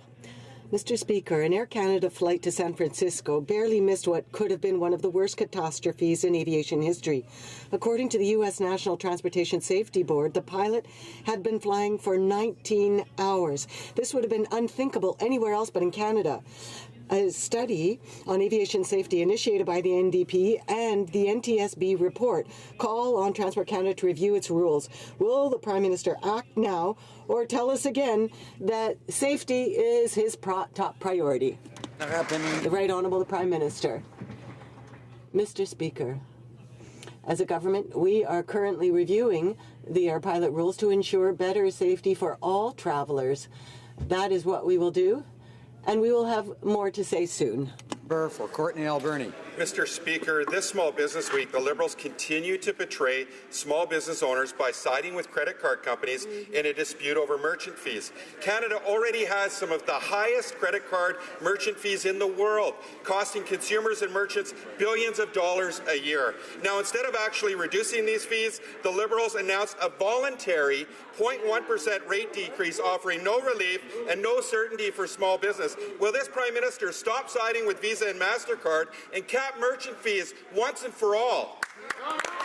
Mr. Speaker, an Air Canada flight to San Francisco barely missed what could have been one of the worst catastrophes in aviation history. According to the U.S. National Transportation Safety Board, the pilot had been flying for 19 hours. This would have been unthinkable anywhere else but in Canada. A study on aviation safety initiated by the NDP and the NTSB report call on Transport Canada to review its rules. Will the Prime Minister act now or tell us again that safety is his top priority? The Right Honourable the Prime Minister. Mr. Speaker, as a government, we are currently reviewing the air pilot rules to ensure better safety for all travellers. That is what we will do. And we will have more to say soon. For Courtney Alberni. Mr. Speaker, this Small Business Week, the Liberals continue to betray small business owners by siding with credit card companies in a dispute over merchant fees. Canada already has some of the highest credit card merchant fees in the world, costing consumers and merchants billions of dollars a year. Now, instead of actually reducing these fees, the Liberals announced a voluntary 0.1% rate decrease, offering no relief and no certainty for small business. Will this Prime Minister stop siding with Visa and MasterCard and cap merchant fees once and for all?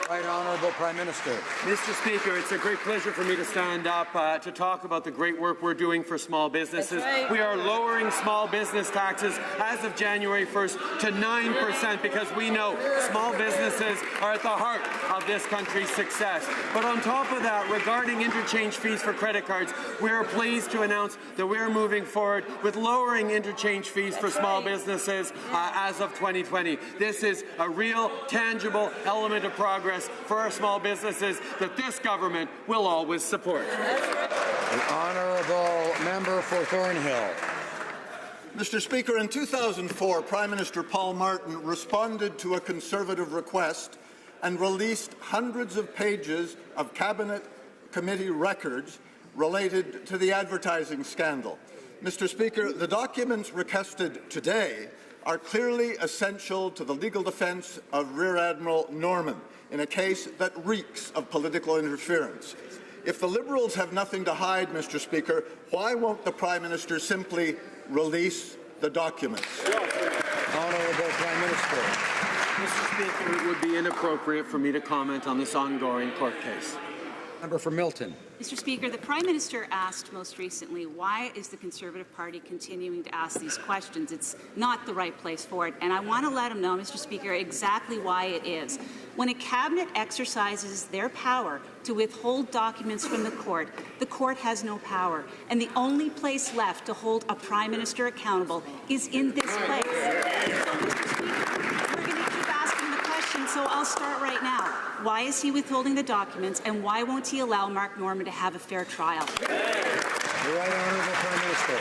Right Honourable Prime Minister. Mr. Speaker, it's a great pleasure for me to stand up to talk about the great work we're doing for small businesses. Right. We are lowering small business taxes as of January 1st to 9% because we know small businesses are at the heart of this country's success. But on top of that, regarding interchange fees for credit cards, we are pleased to announce that we are moving forward with lowering interchange fees for small businesses as of 2020. This is a real, tangible element of progress for our small businesses that this government will always support. The Honourable Member for Thornhill. Mr. Speaker, in 2004, Prime Minister Paul Martin responded to a Conservative request and released hundreds of pages of Cabinet Committee records related to the advertising scandal. Mr. Speaker, the documents requested today are clearly essential to the legal defence of Rear Admiral Norman in a case that reeks of political interference. If the Liberals have nothing to hide, Mr. Speaker, why won't the Prime Minister simply release the documents? Honourable Prime Minister. Mr. Speaker, it would be inappropriate for me to comment on this ongoing court case. Member for Milton. Mr. Speaker, the Prime Minister asked most recently, why is the Conservative Party continuing to ask these questions? It's not the right place for it. And I want to let him know, Mr. Speaker, exactly why it is. When a cabinet exercises their power to withhold documents from the court has no power. And the only place left to hold a Prime Minister accountable is in this place. So, Mr. Speaker, we're going to keep asking the question, so I'll start right now. Why is he withholding the documents, and why won't he allow Mark Norman to have a fair trial? The right honourable Prime Minister.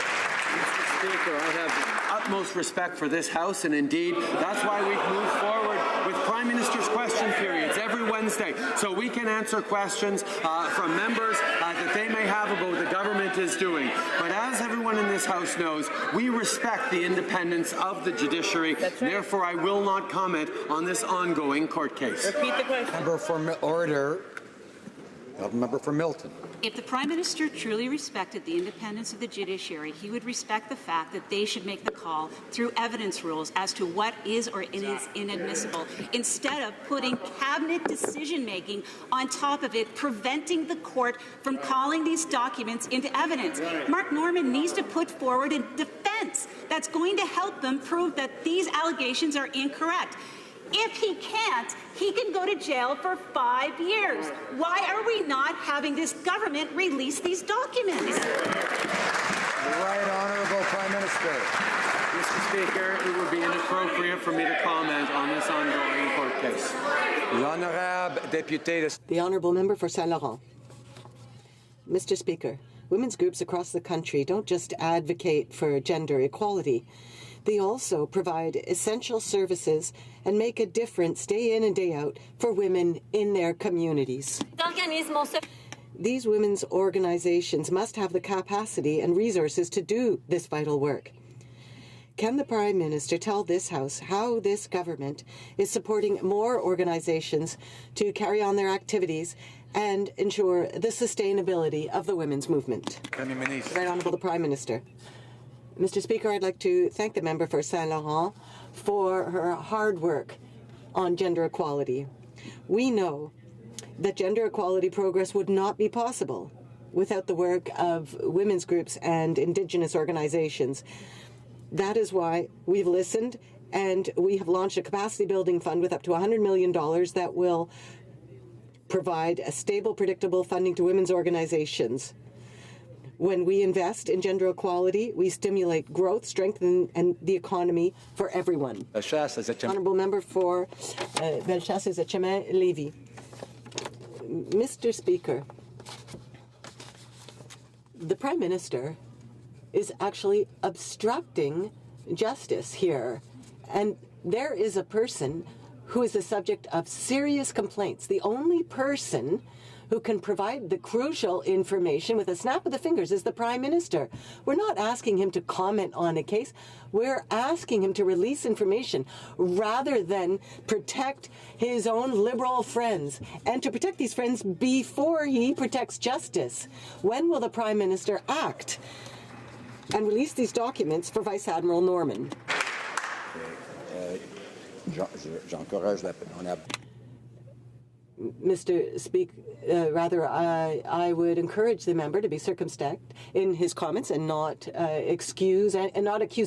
Mr. Speaker, I have utmost respect for this House, and indeed, that's why we've moved forward with Prime Minister's question periods every Wednesday, so we can answer questions from members that they may have about what the government is doing. But as everyone in this House knows, we respect the independence of the judiciary. Therefore, I will not comment on this ongoing court case. Repeat the question. Member for Order. Member for Milton. If the Prime Minister truly respected the independence of the judiciary, he would respect the fact that they should make the call through evidence rules as to what is or is inadmissible, instead of putting cabinet decision-making on top of it, preventing the court from calling these documents into evidence. Mark Norman needs to put forward a defense that's going to help them prove that these allegations are incorrect. If he can't, he can go to jail for 5 years. Why are we not having this government release these documents? The right honourable Prime Minister. Mr. Speaker, it would be inappropriate for me to comment on this ongoing court case. L'honorable député. The honourable member for Saint-Laurent. Mr. Speaker, women's groups across the country don't just advocate for gender equality. They also provide essential services and make a difference day in and day out for women in their communities. These women's organizations must have the capacity and resources to do this vital work. Can the Prime Minister tell this House how this government is supporting more organizations to carry on their activities and ensure the sustainability of the women's movement? Right Honourable the Prime Minister. Mr. Speaker, I'd like to thank the member for Saint-Laurent for her hard work on gender equality. We know that gender equality progress would not be possible without the work of women's groups and Indigenous organizations. That is why we've listened and we have launched a capacity building fund with up to $100 million that will provide a stable, predictable funding to women's organizations. When we invest in gender equality, we stimulate growth, strengthen and the economy for everyone. Honourable member for Bellechasse-Etchemin-Lévis. Mr. Speaker, the Prime Minister is actually obstructing justice here. And there is a person who is the subject of serious complaints. The only person who can provide the crucial information with a snap of the fingers is the Prime Minister. We're not asking him to comment on a case. We're asking him to release information rather than protect his own Liberal friends and to protect these friends before he protects justice. When will the Prime Minister act and release these documents for Vice Admiral Norman? Mr. Speaker, I would encourage the member to be circumspect in his comments and not accuse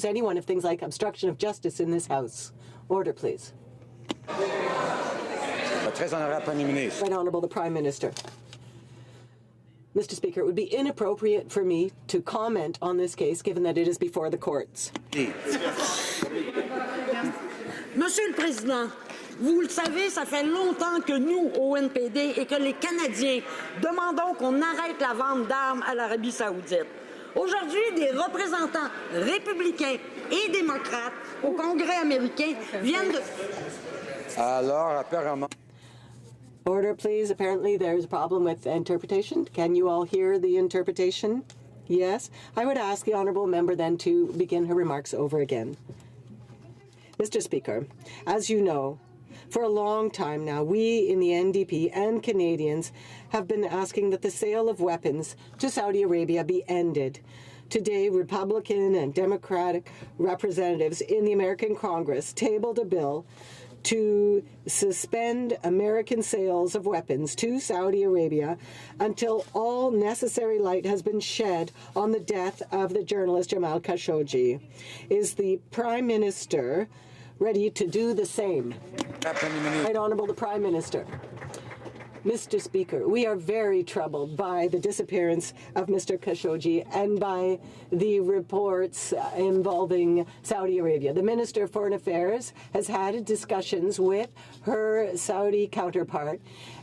anyone of things like obstruction of justice in this House. Order, please. Très honorable Premier Ministre. Right Honourable the Prime Minister. Mr. Speaker, it would be inappropriate for me to comment on this case given that it is before the courts. Monsieur le Président, vous le savez, ça fait longtemps que nous, au NPD, et que les Canadiens demandons qu'on arrête la vente d'armes à l'Arabie saoudite. Aujourd'hui, des représentants républicains et démocrates au Congrès américain viennent de... Alors, apparemment... Order, please. Apparently there's a problem with interpretation. Can you all hear the interpretation? Yes? I would ask the honourable member then to begin her remarks over again. Mr. Speaker, as you know, For a long time now, we in the NDP and Canadians have been asking that the sale of weapons to Saudi Arabia be ended. Today, Republican and Democratic representatives in the American Congress tabled a bill to suspend American sales of weapons to Saudi Arabia until all necessary light has been shed on the death of the journalist Jamal Khashoggi. Is the Prime Minister ready to do the same? Right Honourable the Prime Minister. Mr. Speaker, we are very troubled by the disappearance of Mr. Khashoggi and by the reports involving Saudi Arabia. The Minister of Foreign Affairs has had discussions with her Saudi counterpart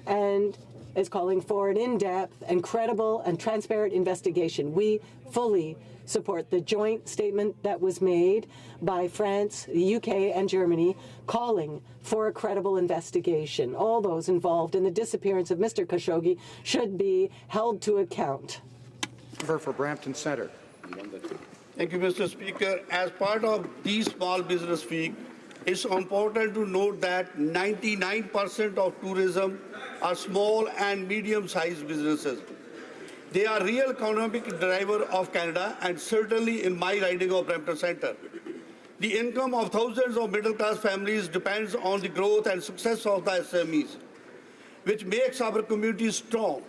and is calling for an in-depth and credible and transparent investigation. We fully support the joint statement that was made by France, the UK, and Germany calling for a credible investigation. All those involved in the disappearance of Mr. Khashoggi should be held to account. Member for Brampton Centre. Thank you, Mr. Speaker. As part of the Small Business Week, it's important to note that 99% of tourism are small and medium-sized businesses. They are real economic driver of Canada and certainly in my riding of Brampton Centre. The income of thousands of middle-class families depends on the growth and success of the SMEs, which makes our community strong.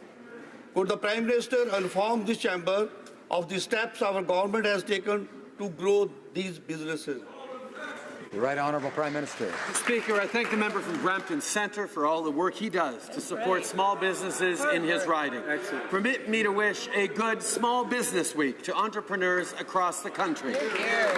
Could the Prime Minister inform this chamber of the steps our government has taken to grow these businesses? The Right Honourable Prime Minister. Speaker, I thank the member from Brampton Centre for all the work he does to support small businesses in his riding. Permit me to wish a good Small Business Week to entrepreneurs across the country.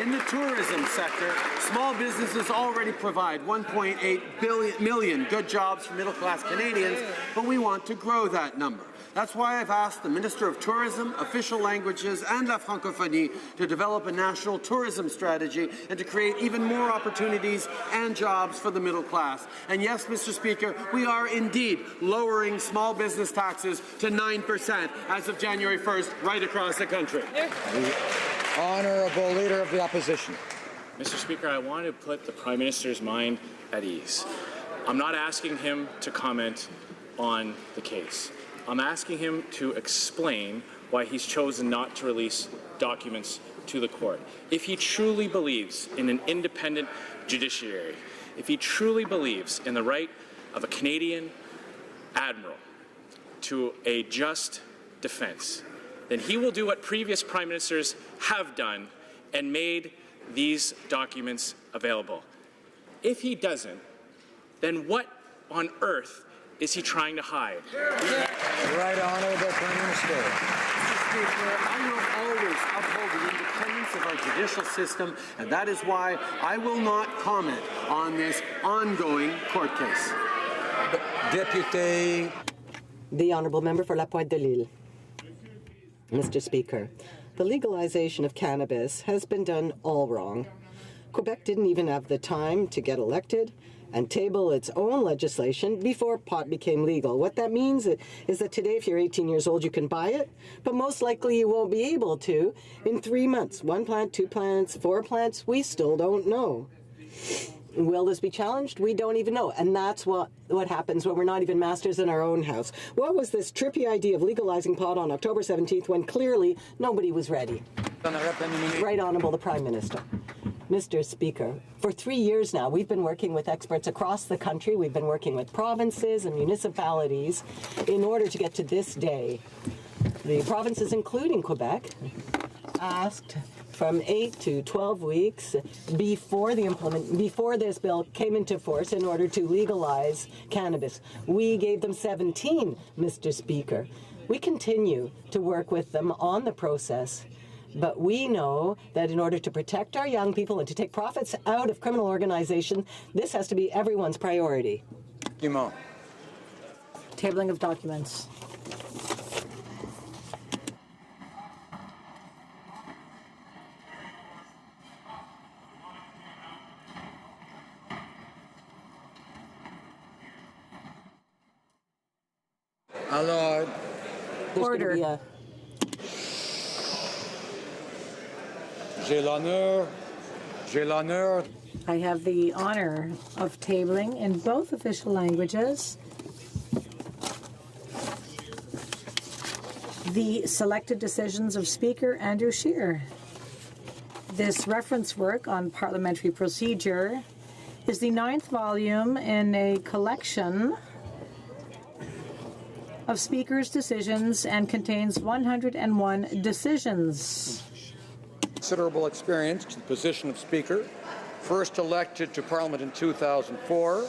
In the tourism sector, small businesses already provide 1.8 million good jobs for middle-class Canadians, but we want to grow that number. That's why I've asked the Minister of Tourism, Official Languages and La Francophonie to develop a national tourism strategy and to create even more opportunities and jobs for the middle class. And yes, Mr. Speaker, we are indeed lowering small business taxes to 9% as of January 1st right across the country. The Honourable Leader of the Opposition. Mr. Speaker, I want to put the Prime Minister's mind at ease. I'm not asking him to comment on the case. I'm asking him to explain why he's chosen not to release documents to the court. If he truly believes in an independent judiciary, if he truly believes in the right of a Canadian admiral to a just defense, then he will do what previous prime ministers have done and made these documents available. If he doesn't, then what on earth is he trying to hide? Right Honourable Prime Minister. Mr. Speaker, I will always uphold the independence of our judicial system, and that is why I will not comment on this ongoing court case. Deputy. The Honourable Member for La Pointe-de-Lille. Mr. Speaker, the legalization of cannabis has been done all wrong. Quebec didn't even have the time to get elected and table its own legislation before pot became legal. What that means is that today, if you're 18 years old, you can buy it, but most likely you won't be able to in 3 months. 1 plant, 2 plants, 4 plants, we still don't know. Will this be challenged? We don't even know. And that's what happens when we're not even masters in our own house. What was this trippy idea of legalizing pot on October 17th when clearly nobody was ready? Right Honourable the Prime Minister. Mr. Speaker, for 3 years now, we've been working with experts across the country. We've been working with provinces and municipalities in order to get to this day. The provinces, including Quebec, asked from 8 to 12 weeks before this bill came into force in order to legalize cannabis. We gave them 17, Mr. Speaker. We continue to work with them on the process. But we know that in order to protect our young people and to take profits out of criminal organizations, this has to be everyone's priority. Dumont. Tabling of documents. Alors, Order. J'ai l'honneur I have the honor of tabling in both official languages the selected decisions of Speaker Andrew Scheer. This reference work on parliamentary procedure is the 9th volume in a collection of Speaker's decisions and contains 101 decisions. Considerable experience to the position of Speaker. First elected to Parliament in 2004,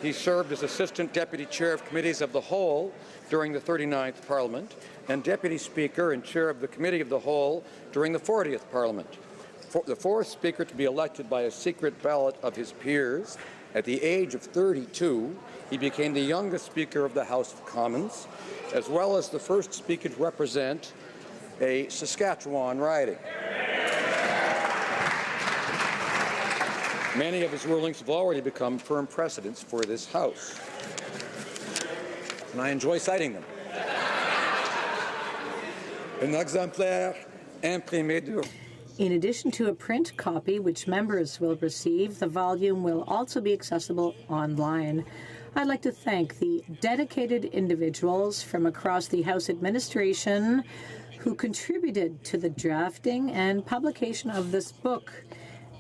he served as Assistant Deputy Chair of Committees of the Whole during the 39th Parliament and Deputy Speaker and Chair of the Committee of the Whole during the 40th Parliament. The fourth Speaker to be elected by a secret ballot of his peers. At the age of 32, he became the youngest Speaker of the House of Commons, as well as the first Speaker to represent a Saskatchewan riding. Many of his rulings have already become firm precedents for this House, and I enjoy citing them. Un exemplaire imprimé de. In addition to a print copy, which members will receive, the volume will also be accessible online. I'd like to thank the dedicated individuals from across the House administration who contributed to the drafting and publication of this book.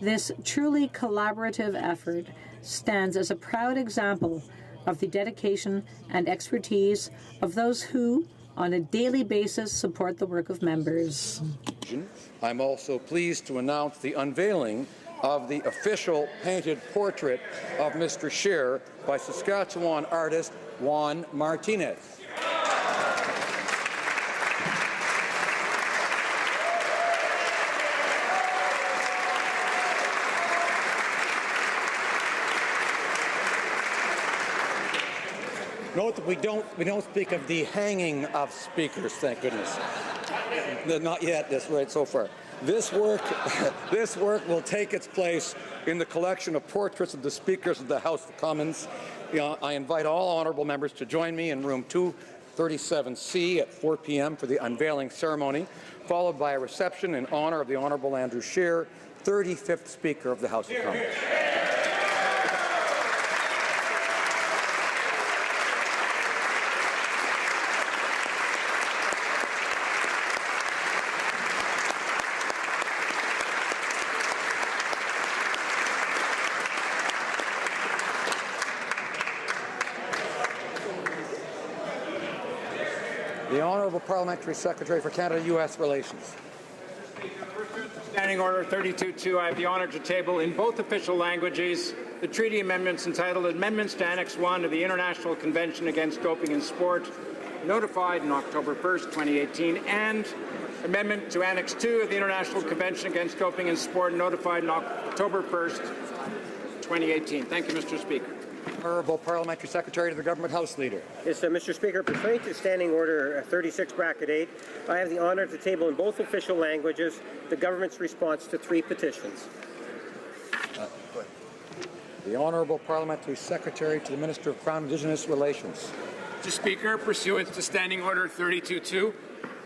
This truly collaborative effort stands as a proud example of the dedication and expertise of those who, on a daily basis, support the work of members. I'm also pleased to announce the unveiling of the official painted portrait of Mr. Scheer by Saskatchewan artist Juan Martinez. Note that we don't speak of the hanging of speakers, thank goodness. Not yet, that's right so far. This work will take its place in the collection of portraits of the Speakers of the House of Commons. I invite all honourable members to join me in room 237C at 4 p.m. for the unveiling ceremony, followed by a reception in honour of the Honourable Andrew Scheer, 35th Speaker of the House of Commons. The Honourable Parliamentary Secretary for Canada-U.S. Relations. Standing Order 32-2, I have the honour to table in both official languages the treaty amendments entitled Amendments to Annex 1 of the International Convention Against Doping in Sport, notified on October 1st, 2018, and Amendment to Annex 2 of the International Convention Against Doping in Sport, notified on October 1st, 2018. Thank you, Mr. Speaker. Honourable Parliamentary Secretary to the Government House Leader. Yes, Mr. Speaker, pursuant to Standing Order 36(8), I have the honour to table in both official languages the government's response to 3 petitions. The Honourable Parliamentary Secretary to the Minister of Crown Indigenous Relations. Mr. Speaker, pursuant to Standing Order 32-2,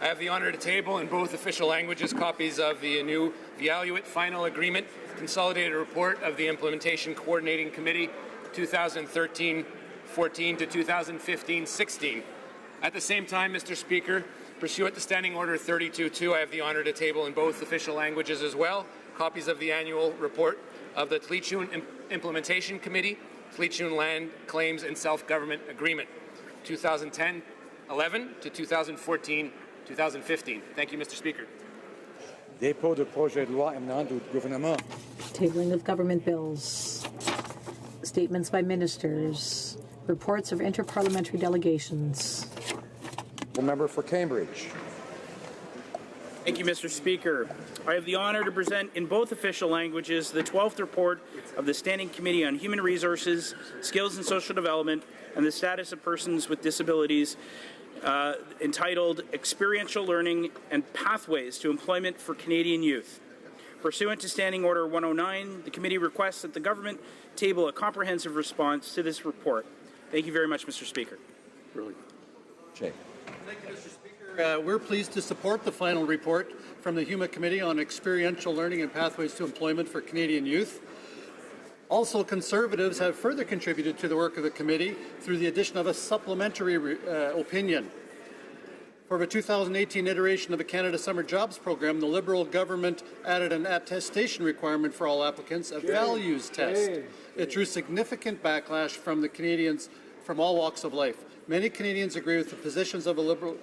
I have the honour to table in both official languages copies of the new Iqaluit Final Agreement, Consolidated Report of the Implementation Coordinating Committee 2013-14 to 2015-16. At the same time, Mr. Speaker, pursuant to Standing Order 32-2, I have the honour to table in both official languages as well copies of the annual report of the Tlichun Implementation Committee, Tlichun Land Claims and Self-Government Agreement, 2010-11 to 2014-2015. Thank you, Mr. Speaker. Dépôt de projet de loi émanant du gouvernement. Tabling of government bills. Statements by ministers. Reports of interparliamentary delegations. The member for Cambridge. Thank you, Mr. Speaker. I have the honour to present in both official languages the 12th report of the Standing Committee on Human Resources, Skills and Social Development, and the Status of Persons with Disabilities, entitled Experiential Learning and Pathways to Employment for Canadian Youth. Pursuant to Standing Order 109, the committee requests that the government table a comprehensive response to this report. Thank you very much, Mr. Speaker. Really? Jay. Thank you, Mr. Speaker. We're pleased to support the final report from the HUMA Committee on Experiential Learning and Pathways to Employment for Canadian Youth. Also, Conservatives have further contributed to the work of the committee through the addition of a supplementary opinion. For the 2018 iteration of the Canada Summer Jobs Program, the Liberal government added an attestation requirement for all applicants, a values test. It drew significant backlash from the Canadians from all walks of life. Many Canadians agree with the positions of the Liberal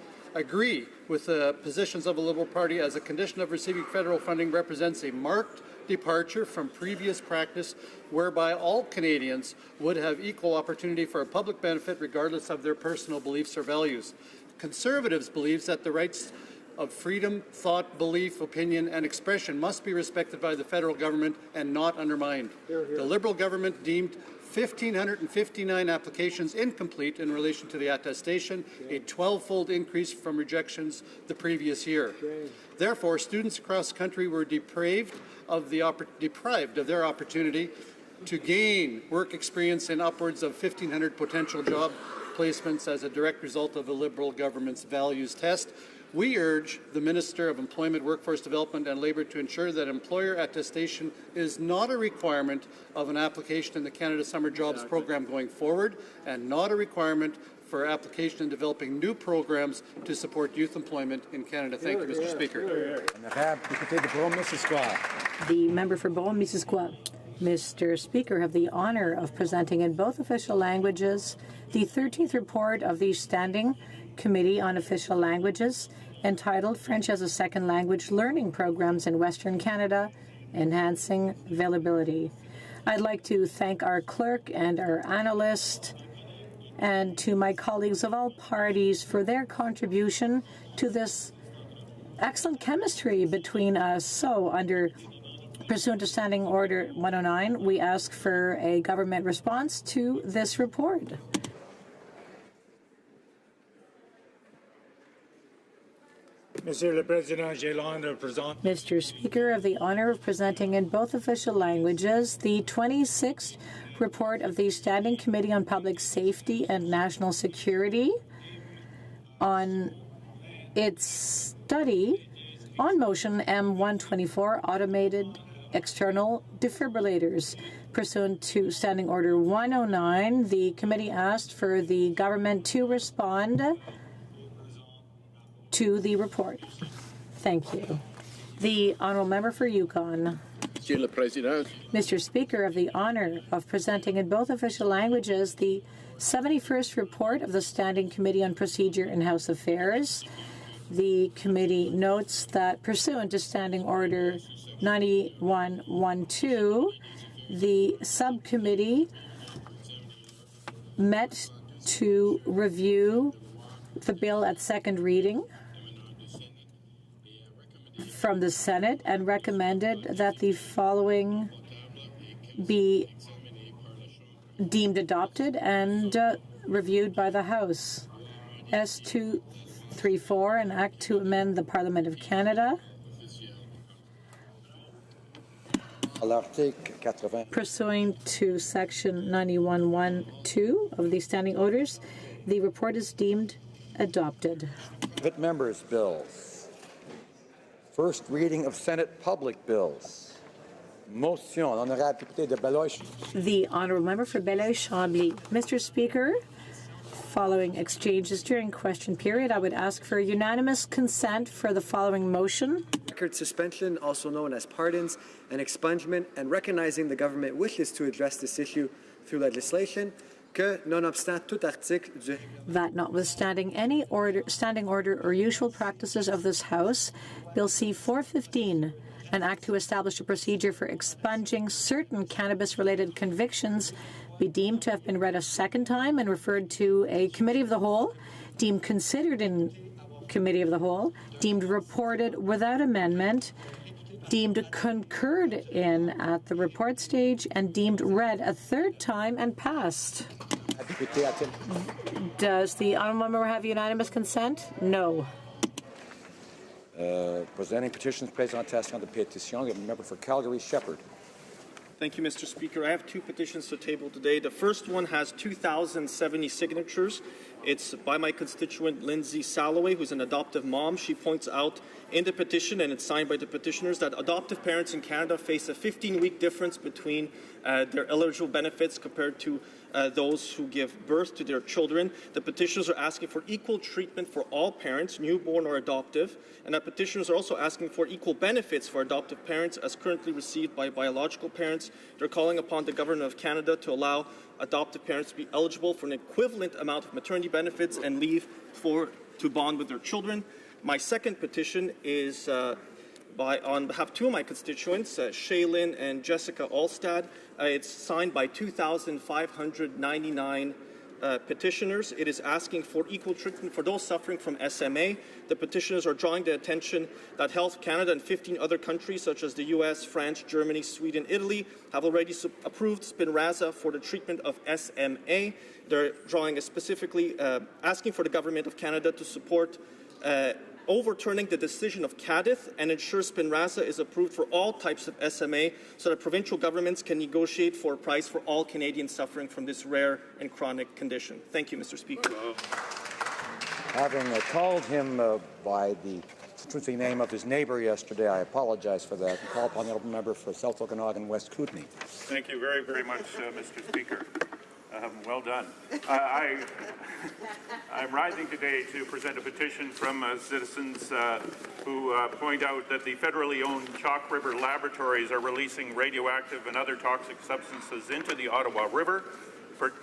Party as a condition of receiving federal funding represents a marked departure from previous practice whereby all Canadians would have equal opportunity for a public benefit regardless of their personal beliefs or values. Conservatives believe that the rights of freedom, thought, belief, opinion, and expression must be respected by the federal government and not undermined. The Liberal government deemed 1,559 applications incomplete in relation to the attestation, a 12-fold increase from rejections the previous year. Therefore, students across the country were deprived of their opportunity to gain work experience in upwards of 1,500 potential job placements as a direct result of the Liberal government's values test. We urge the Minister of Employment, Workforce Development and Labour to ensure that employer attestation is not a requirement of an application in the Canada Summer Jobs Program going forward and not a requirement for application in developing new programs to support youth employment in Canada. Thank you, Mr. Speaker. The member for Broome-Missisquoi. Mr. Speaker, I have the honour of presenting in both official languages the 13th report of the Standing Committee on Official Languages entitled French as a Second Language Learning Programs in Western Canada, Enhancing Availability. I'd like to thank our clerk and our analyst and to my colleagues of all parties for their contribution to this excellent chemistry between us. So, pursuant to Standing Order 109, we ask for a government response to this report. Mr. Speaker, I have the honour of presenting in both official languages the 26th report of the Standing Committee on Public Safety and National Security on its study on motion M124, Automated External Defibrillators. Pursuant to Standing Order 109, the committee asked for the government to respond to the report. Thank you. The honourable member for Yukon. Mr. Speaker, I have the honour of presenting in both official languages the 71st report of the Standing Committee on Procedure and House Affairs. The committee notes that pursuant to Standing Order 9112, the subcommittee met to review the bill at second reading from the Senate and recommended that the following be deemed adopted and reviewed by the House. S234, an act to amend the Parliament of Canada. Pursuant to Section 9112 of the Standing Orders, the report is deemed adopted. Private members' bills. First reading of Senate public bills. Motion, honorable député de Beloeil. The honourable member for Beloeil-Chambly. Mr. Speaker, following exchanges during question period, I would ask for unanimous consent for the following motion. Record suspension, also known as pardons and expungement, and recognizing the government wishes to address this issue through legislation. Que, nonobstant tout article du... That notwithstanding any standing order or usual practices of this House, Bill C-415, an act to establish a procedure for expunging certain cannabis-related convictions, be deemed to have been read a second time and referred to a committee of the whole, deemed considered in committee of the whole, deemed reported without amendment, deemed concurred in at the report stage, and deemed read a third time and passed. Does the honourable member have unanimous consent? No. Presenting petitions, présentation de pétitions. The member for Calgary Shepherd. Thank you, Mr. Speaker. I have two petitions to table today. The first one has 2,070 signatures. It's by my constituent Lindsay Salloway, who's an adoptive mom. She points out in the petition, and it's signed by the petitioners, that adoptive parents in Canada face a 15-week difference between their eligible benefits compared to those who give birth to their children. The petitioners are asking for equal treatment for all parents, newborn or adoptive, and the petitioners are also asking for equal benefits for adoptive parents as currently received by biological parents. They're calling upon the Government of Canada to allow adoptive parents to be eligible for an equivalent amount of maternity benefits and leave to bond with their children. My second petition is on behalf of two of my constituents, Shaylin and Jessica Alstad. It's signed by 2,599 petitioners. It is asking for equal treatment for those suffering from SMA. The petitioners are drawing the attention that Health Canada and 15 other countries, such as the US, France, Germany, Sweden, Italy, have already approved Spinraza for the treatment of SMA. They're drawing specifically asking for the Government of Canada to support overturning the decision of CADTH and ensure Spinraza is approved for all types of SMA so that provincial governments can negotiate for a price for all Canadians suffering from this rare and chronic condition. Thank you, Mr. Speaker. Having called him by the constituency name of his neighbour yesterday, I apologize for that. Call upon the honourable member for South Okanagan West Kootenay. Thank you very, very much, Mr. Speaker. Well done. I'm rising today to present a petition from citizens who point out that the federally owned Chalk River laboratories are releasing radioactive and other toxic substances into the Ottawa River,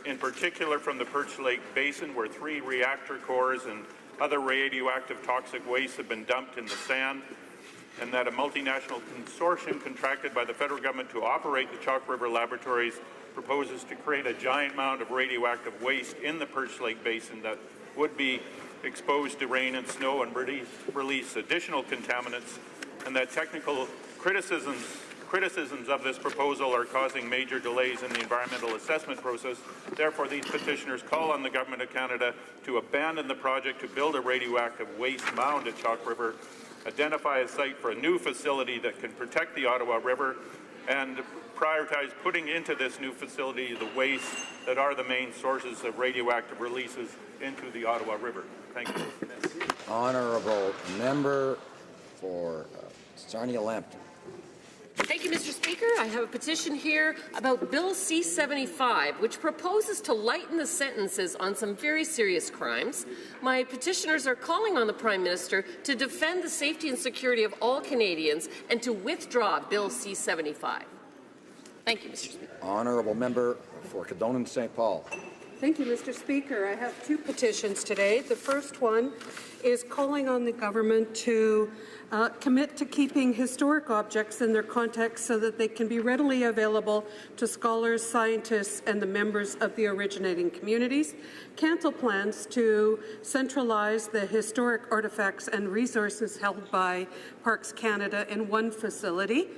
in particular from the Perch Lake Basin, where 3 reactor cores and other radioactive toxic waste have been dumped in the sand, and that a multinational consortium contracted by the federal government to operate the Chalk River laboratories proposes to create a giant mound of radioactive waste in the Perch Lake Basin that would be exposed to rain and snow and release additional contaminants, and that technical criticisms of this proposal are causing major delays in the environmental assessment process. Therefore, these petitioners call on the Government of Canada to abandon the project to build a radioactive waste mound at Chalk River, identify a site for a new facility that can protect the Ottawa River, and prioritize putting into this new facility the waste that are the main sources of radioactive releases into the Ottawa River. Thank you. Honourable member for Sarnia-Lambton. Thank you, Mr. Speaker. I have a petition here about Bill C-75, which proposes to lighten the sentences on some very serious crimes. My petitioners are calling on the Prime Minister to defend the safety and security of all Canadians and to withdraw Bill C-75. Thank you, Mr. Speaker. Honourable member for Kildonan St. Paul. Thank you, Mr. Speaker. I have 2 petitions today. The first one is calling on the government to commit to keeping historic objects in their context so that they can be readily available to scholars, scientists, and the members of the originating communities. Cancel plans to centralize the historic artifacts and resources held by Parks Canada in one facility.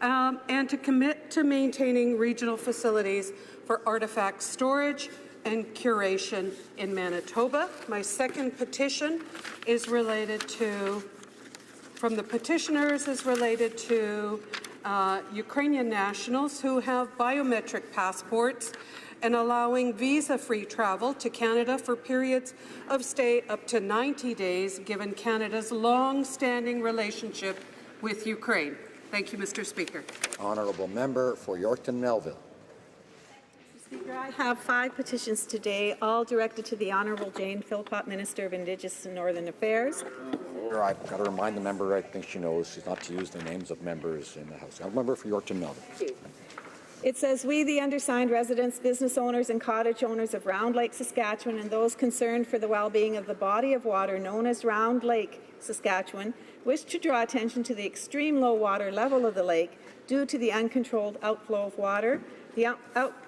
And to commit to maintaining regional facilities for artifact storage and curation in Manitoba. My second petition is related to, from the petitioners, is related to Ukrainian nationals who have biometric passports and allowing visa-free travel to Canada for periods of stay up to 90 days, given Canada's long-standing relationship with Ukraine. Thank you, Mr. Speaker. Honourable member for Yorkton Melville. Speaker, I have 5 petitions today, all directed to the Honourable Jane Philpott, Minister of Indigenous and Northern Affairs. I've got to remind the member, I think she knows, she's not to use the names of members in the House. Honourable member for Yorkton Melville. It says, we, the undersigned residents, business owners and cottage owners of Round Lake, Saskatchewan, and those concerned for the well-being of the body of water known as Round Lake, Saskatchewan, wish to draw attention to the extreme low water level of the lake due to the uncontrolled outflow of water. The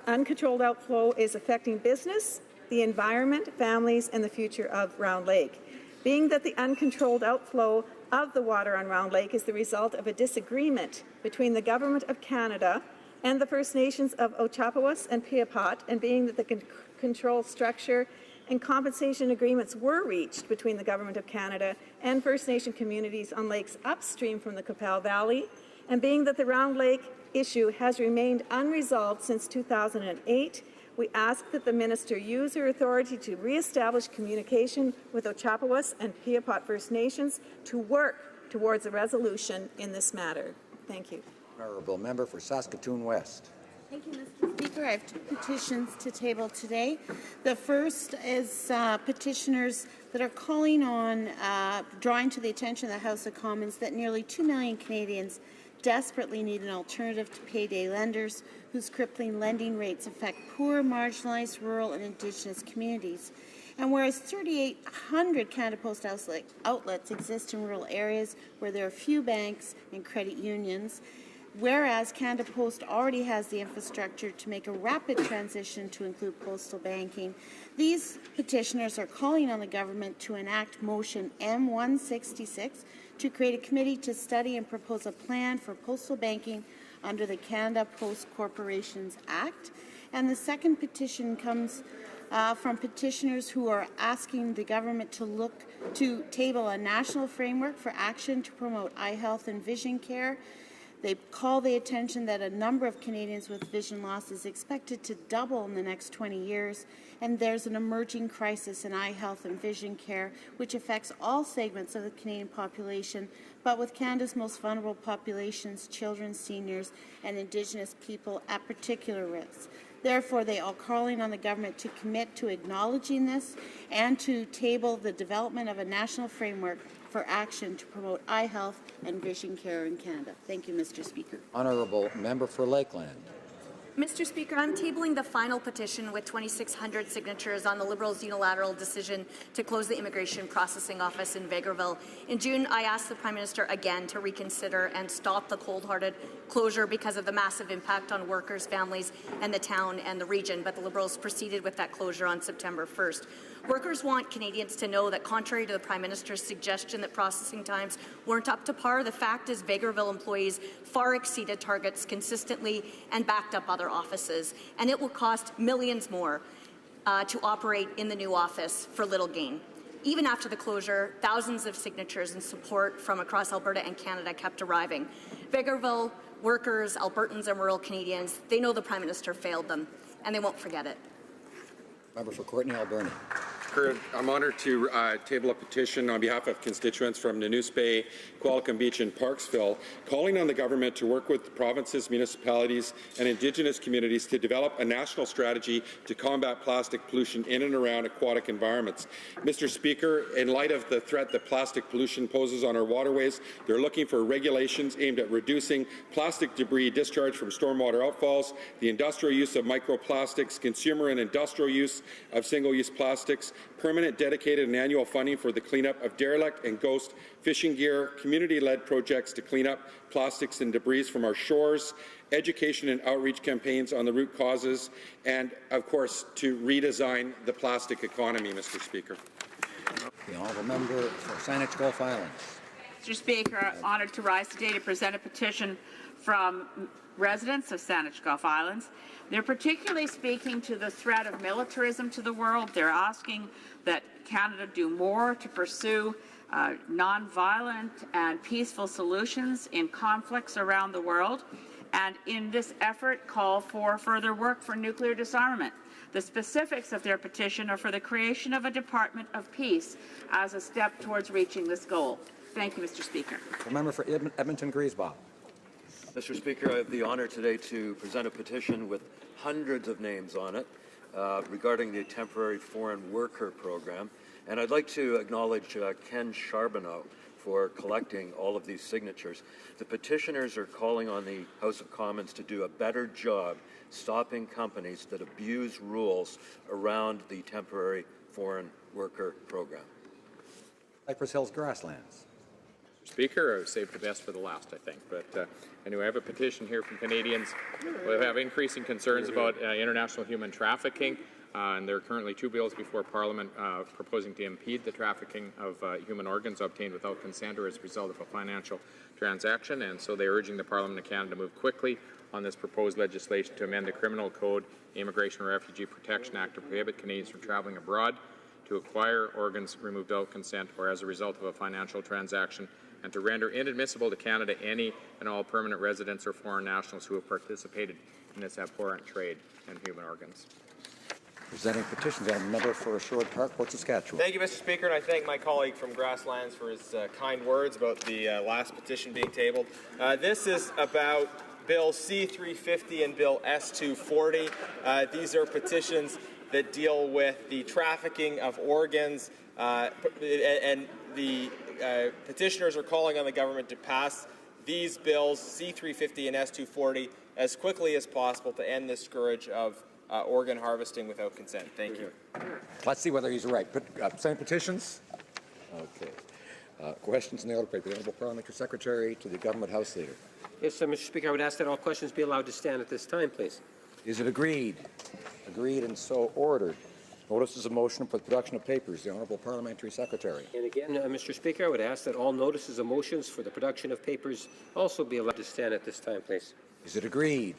uncontrolled outflow is affecting business, the environment, families, and the future of Round Lake. Being that the uncontrolled outflow of the water on Round Lake is the result of a disagreement between the Government of Canada and the First Nations of Ochapowas and Piapat, and being that the control structure and compensation agreements were reached between the Government of Canada and First Nation communities on lakes upstream from the Qu'Appelle Valley, and being that the Round Lake issue has remained unresolved since 2008, We ask that the minister use her authority to re-establish communication with Ochapowas and Piapot First Nations to work towards a resolution in this matter. Thank you. Honourable member for Saskatoon West. Thank you, Mr. Speaker. I have two petitions to table today. The first is petitioners that are calling on, drawing to the attention of the House of Commons that nearly 2 million Canadians desperately need an alternative to payday lenders whose crippling lending rates affect poor, marginalized, rural and Indigenous communities. And whereas 3,800 Canada Post outlets exist in rural areas where there are few banks and credit unions, whereas Canada Post already has the infrastructure to make a rapid transition to include postal banking, these petitioners are calling on the government to enact Motion M166 to create a committee to study and propose a plan for postal banking under the Canada Post Corporations Act. And the second petition comes from petitioners who are asking the government to table a national framework for action to promote eye health and vision care. They call the attention that a number of Canadians with vision loss is expected to double in the next 20 years, and there's an emerging crisis in eye health and vision care, which affects all segments of the Canadian population, but with Canada's most vulnerable populations, children, seniors, and Indigenous people at particular risk. Therefore, they are calling on the government to commit to acknowledging this and to table the development of a national framework for action to promote eye health and vision care in Canada. Thank you, Mr. Speaker. Honourable member for Lakeland. Mr. Speaker, I'm tabling the final petition with 2,600 signatures on the Liberals' unilateral decision to close the Immigration Processing Office in Vegreville. In June, I asked the Prime Minister again to reconsider and stop the cold-hearted closure because of the massive impact on workers, families, and the town and the region, but the Liberals proceeded with that closure on September 1st. Workers want Canadians to know that contrary to the Prime Minister's suggestion that processing times weren't up to par, the fact is Vegreville employees far exceeded targets consistently and backed up other offices, and it will cost millions more to operate in the new office for little gain. Even after the closure, thousands of signatures and support from across Alberta and Canada kept arriving. Vegreville workers, Albertans and rural Canadians, they know the Prime Minister failed them, and they won't forget it. Member for Courtenay Alberni. I'm honoured to table a petition on behalf of constituents from Nanoose Bay, Qualicum Beach and Parksville, calling on the government to work with the provinces, municipalities and Indigenous communities to develop a national strategy to combat plastic pollution in and around aquatic environments. Mr. Speaker, in light of the threat that plastic pollution poses on our waterways, they're looking for regulations aimed at reducing plastic debris discharged from stormwater outfalls, the industrial use of microplastics, consumer and industrial use of single-use plastics, permanent, dedicated and annual funding for the cleanup of derelict and ghost fishing gear, community-led projects to clean up plastics and debris from our shores, education and outreach campaigns on the root causes, and, of course, to redesign the plastic economy, Mr. Speaker. The honourable member for Saanich Gulf Islands. Mr. Speaker, I'm honoured to rise today to present a petition from residents of Saanich Gulf Islands. They're particularly speaking to the threat of militarism to the world. They're asking that Canada do more to pursue non-violent and peaceful solutions in conflicts around the world, and in this effort call for further work for nuclear disarmament. The specifics of their petition are for the creation of a Department of Peace as a step towards reaching this goal. Thank you, Mr. Speaker. The member for Edmonton-Griesbach. Mr. Speaker, I have the honour today to present a petition with hundreds of names on it regarding the temporary foreign worker program. And I'd like to acknowledge Ken Charbonneau for collecting all of these signatures. The petitioners are calling on the House of Commons to do a better job stopping companies that abuse rules around the temporary foreign worker program. Cypress Hills Grasslands. Speaker, I saved the best for the last, I think. But anyway, I have a petition here from Canadians who have increasing concerns about international human trafficking. And there are currently two bills before Parliament proposing to impede the trafficking of human organs obtained without consent or as a result of a financial transaction. And so they're urging the Parliament of Canada to move quickly on this proposed legislation to amend the Criminal Code, Immigration and Refugee Protection Act to prohibit Canadians from travelling abroad to acquire organs removed without consent or as a result of a financial transaction, and to render inadmissible to Canada any and all permanent residents or foreign nationals who have participated in this abhorrent trade in human organs. Presenting petitions, the member for Sherwood Park, Port Saskatchewan. Thank you, Mr. Speaker, and I thank my colleague from Grasslands for his kind words about the last petition being tabled. This is about Bill C-350 and Bill S-240. These are petitions that deal with the trafficking of organs, and the petitioners are calling on the government to pass these bills, C-350 and S-240, as quickly as possible to end this scourge of organ harvesting without consent. Thank you. Let's see whether he's right. Senate petitions? Okay. Questions in the order. The Honourable Parliamentary Secretary to the Government House Leader. Yes, Mr. Speaker, I would ask that all questions be allowed to stand at this time, please. Is it agreed? Agreed and so ordered. Notices of motion for the production of papers. The Honourable Parliamentary Secretary. And again, Mr. Speaker, I would ask that all notices of motions for the production of papers also be allowed to stand at this time, please. Is it agreed?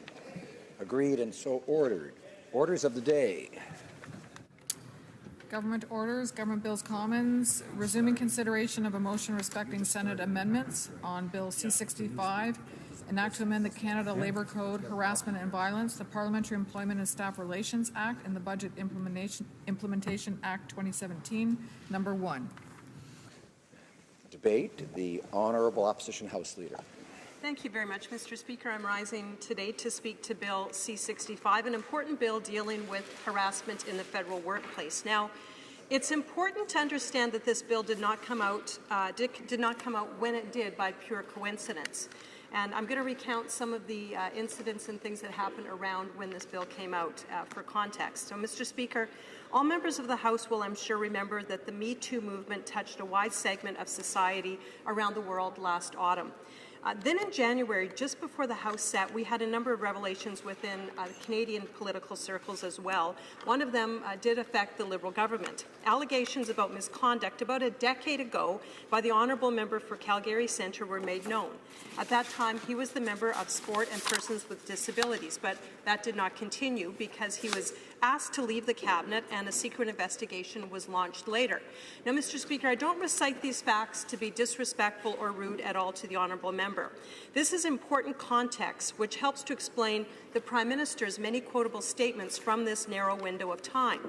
Agreed and so ordered. Orders of the day. Government orders, Government Bills Commons, resuming consideration of a motion respecting Senate amendments on Bill C-65, an act to amend the Canada Labour Code, Harassment and Violence, the Parliamentary Employment and Staff Relations Act, and the Budget Implementation Act 2017, number 1. Debate. The Honourable Opposition House Leader. Thank you very much, Mr. Speaker. I'm rising today to speak to Bill C-65, an important bill dealing with harassment in the federal workplace. Now, it's important to understand that this bill did not come out when it did by pure coincidence. And I'm going to recount some of the incidents and things that happened around when this bill came out for context. So, Mr. Speaker, all members of the House will, I'm sure, remember that the Me Too movement touched a wide segment of society around the world last autumn. Then in January, just before the House sat, we had a number of revelations within Canadian political circles as well. One of them did affect the Liberal government. Allegations about misconduct about a decade ago by the Honourable Member for Calgary Centre were made known. At that time, he was the member of Sport and Persons with Disabilities, but that did not continue because he was asked to leave the Cabinet and a secret investigation was launched later. Now, Mr. Speaker, I don't recite these facts to be disrespectful or rude at all to the Honourable Member. This is important context which helps to explain the Prime Minister's many quotable statements from this narrow window of time.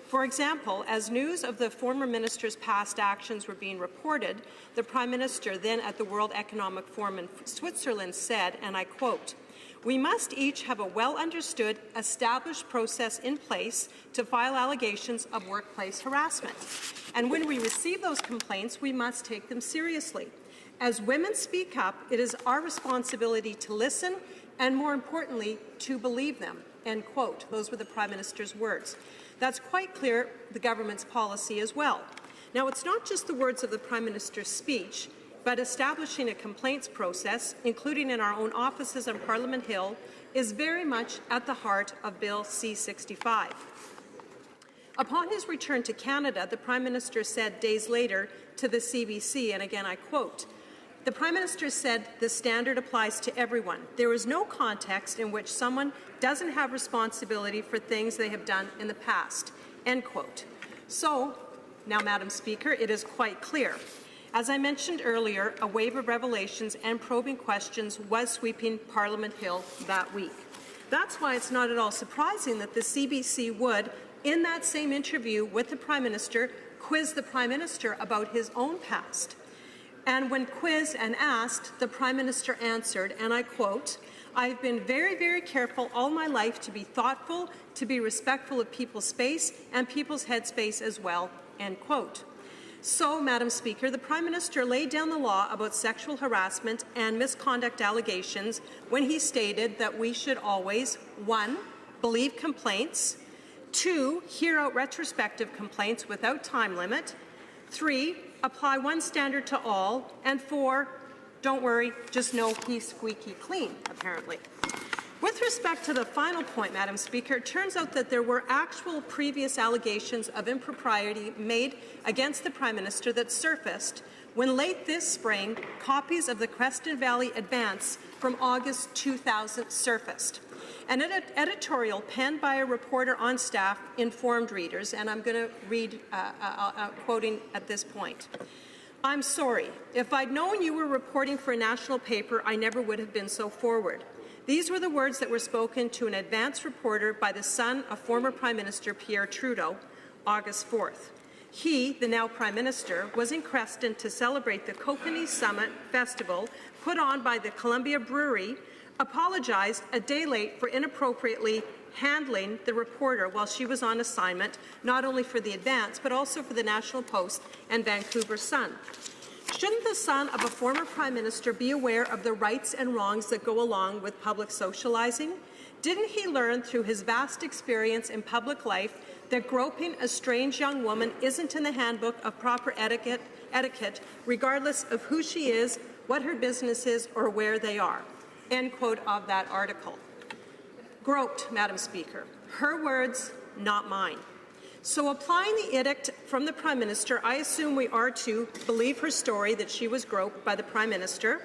For example, as news of the former minister's past actions were being reported, the Prime Minister, then at the World Economic Forum in Switzerland, said, and I quote, "We must each have a well-understood, established process in place to file allegations of workplace harassment. And when we receive those complaints, we must take them seriously. As women speak up, it is our responsibility to listen and, more importantly, to believe them." End quote. Those were the Prime Minister's words. That's quite clear the government's policy as well. Now, it's not just the words of the Prime Minister's speech, but establishing a complaints process, including in our own offices on Parliament Hill, is very much at the heart of Bill C-65. Upon his return to Canada, the Prime Minister said days later to the CBC, and again I quote, "The Prime Minister said the standard applies to everyone. There is no context in which someone doesn't have responsibility for things they have done in the past." End quote. So, now, Madam Speaker, it is quite clear. As I mentioned earlier, a wave of revelations and probing questions was sweeping Parliament Hill that week. That's why it's not at all surprising that the CBC would, in that same interview with the Prime Minister, quiz the Prime Minister about his own past. And when quizzed and asked, the Prime Minister answered, and I quote, "I've been very, very careful all my life to be thoughtful, to be respectful of people's space and people's headspace as well." End quote. So, Madam Speaker, the Prime Minister laid down the law about sexual harassment and misconduct allegations when he stated that we should always, 1, believe complaints, 2, hear out retrospective complaints without time limit, 3, apply one standard to all, and 4, don't worry, just know he's squeaky clean, apparently. With respect to the final point, Madam Speaker, it turns out that there were actual previous allegations of impropriety made against the Prime Minister that surfaced when late this spring, copies of the Creston Valley Advance from August 2000 surfaced. An editorial penned by a reporter on staff informed readers, and I'm going to read, quoting at this point. "I'm sorry. If I'd known you were reporting for a national paper, I never would have been so forward. These were the words that were spoken to an advance reporter by the son of former Prime Minister Pierre Trudeau, August 4th. He, the now Prime Minister, was in Creston to celebrate the Kokanee Summit Festival put on by the Columbia Brewery, apologized a day late for inappropriately handling the reporter while she was on assignment, not only for the Advance, but also for the National Post and Vancouver Sun. Shouldn't the son of a former Prime Minister be aware of the rights and wrongs that go along with public socializing? Didn't he learn through his vast experience in public life that groping a strange young woman isn't in the handbook of proper etiquette, regardless of who she is, what her business is, or where they are? End quote of that article. Groped, Madam Speaker. Her words, not mine. So applying the edict from the Prime Minister, I assume we are to believe her story that she was groped by the Prime Minister,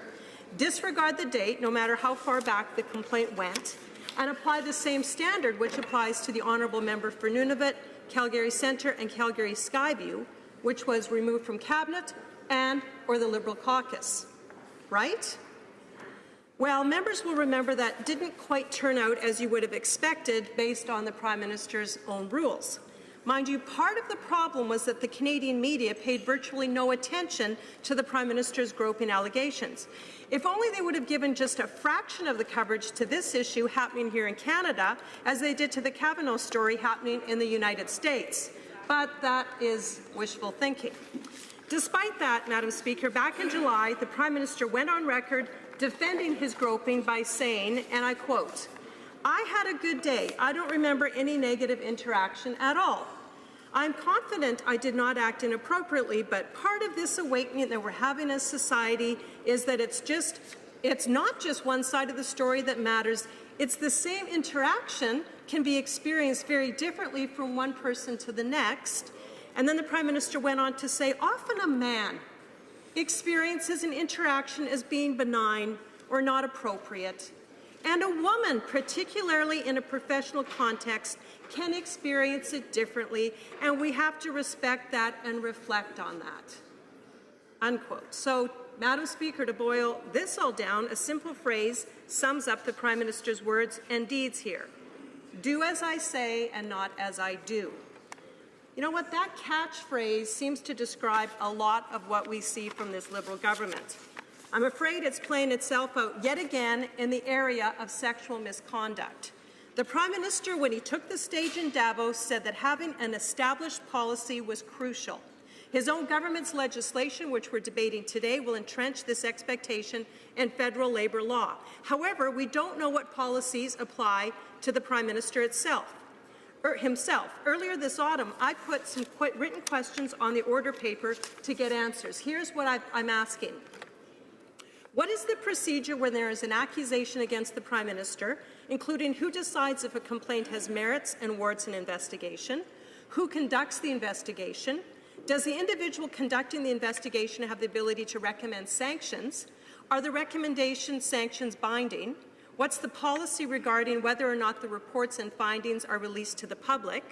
disregard the date, no matter how far back the complaint went, and apply the same standard which applies to the Honourable Member for Nunavut, Calgary Centre and Calgary Skyview, which was removed from Cabinet and or the Liberal caucus. Right? Well, members will remember that didn't quite turn out as you would have expected based on the Prime Minister's own rules. Mind you, part of the problem was that the Canadian media paid virtually no attention to the Prime Minister's groping allegations. If only they would have given just a fraction of the coverage to this issue happening here in Canada as they did to the Kavanaugh story happening in the United States. But that is wishful thinking. Despite that, Madam Speaker, back in July, the Prime Minister went on record defending his groping by saying, and I quote, "I had a good day. I don't remember any negative interaction at all. I'm confident I did not act inappropriately, but part of this awakening that we're having as society is that it's not just one side of the story that matters. It's the same interaction can be experienced very differently from one person to the next." And then the Prime Minister went on to say, often a man experiences an interaction as being benign or not appropriate. And a woman, particularly in a professional context, can experience it differently, and we have to respect that and reflect on that. Unquote. So, Madam Speaker, to boil this all down, a simple phrase sums up the Prime Minister's words and deeds here. Do as I say and not as I do. You know what? That catchphrase seems to describe a lot of what we see from this Liberal government. I'm afraid it's playing itself out yet again in the area of sexual misconduct. The Prime Minister, when he took the stage in Davos, said that having an established policy was crucial. His own government's legislation, which we're debating today, will entrench this expectation in federal labour law. However, we don't know what policies apply to the Prime Minister himself. Earlier this autumn, I put some written questions on the order paper to get answers. Here's what I'm asking. What is the procedure when there is an accusation against the Prime Minister, including who decides if a complaint has merits and warrants an investigation? Who conducts the investigation? Does the individual conducting the investigation have the ability to recommend sanctions? Are the recommendation sanctions binding? What's the policy regarding whether or not the reports and findings are released to the public?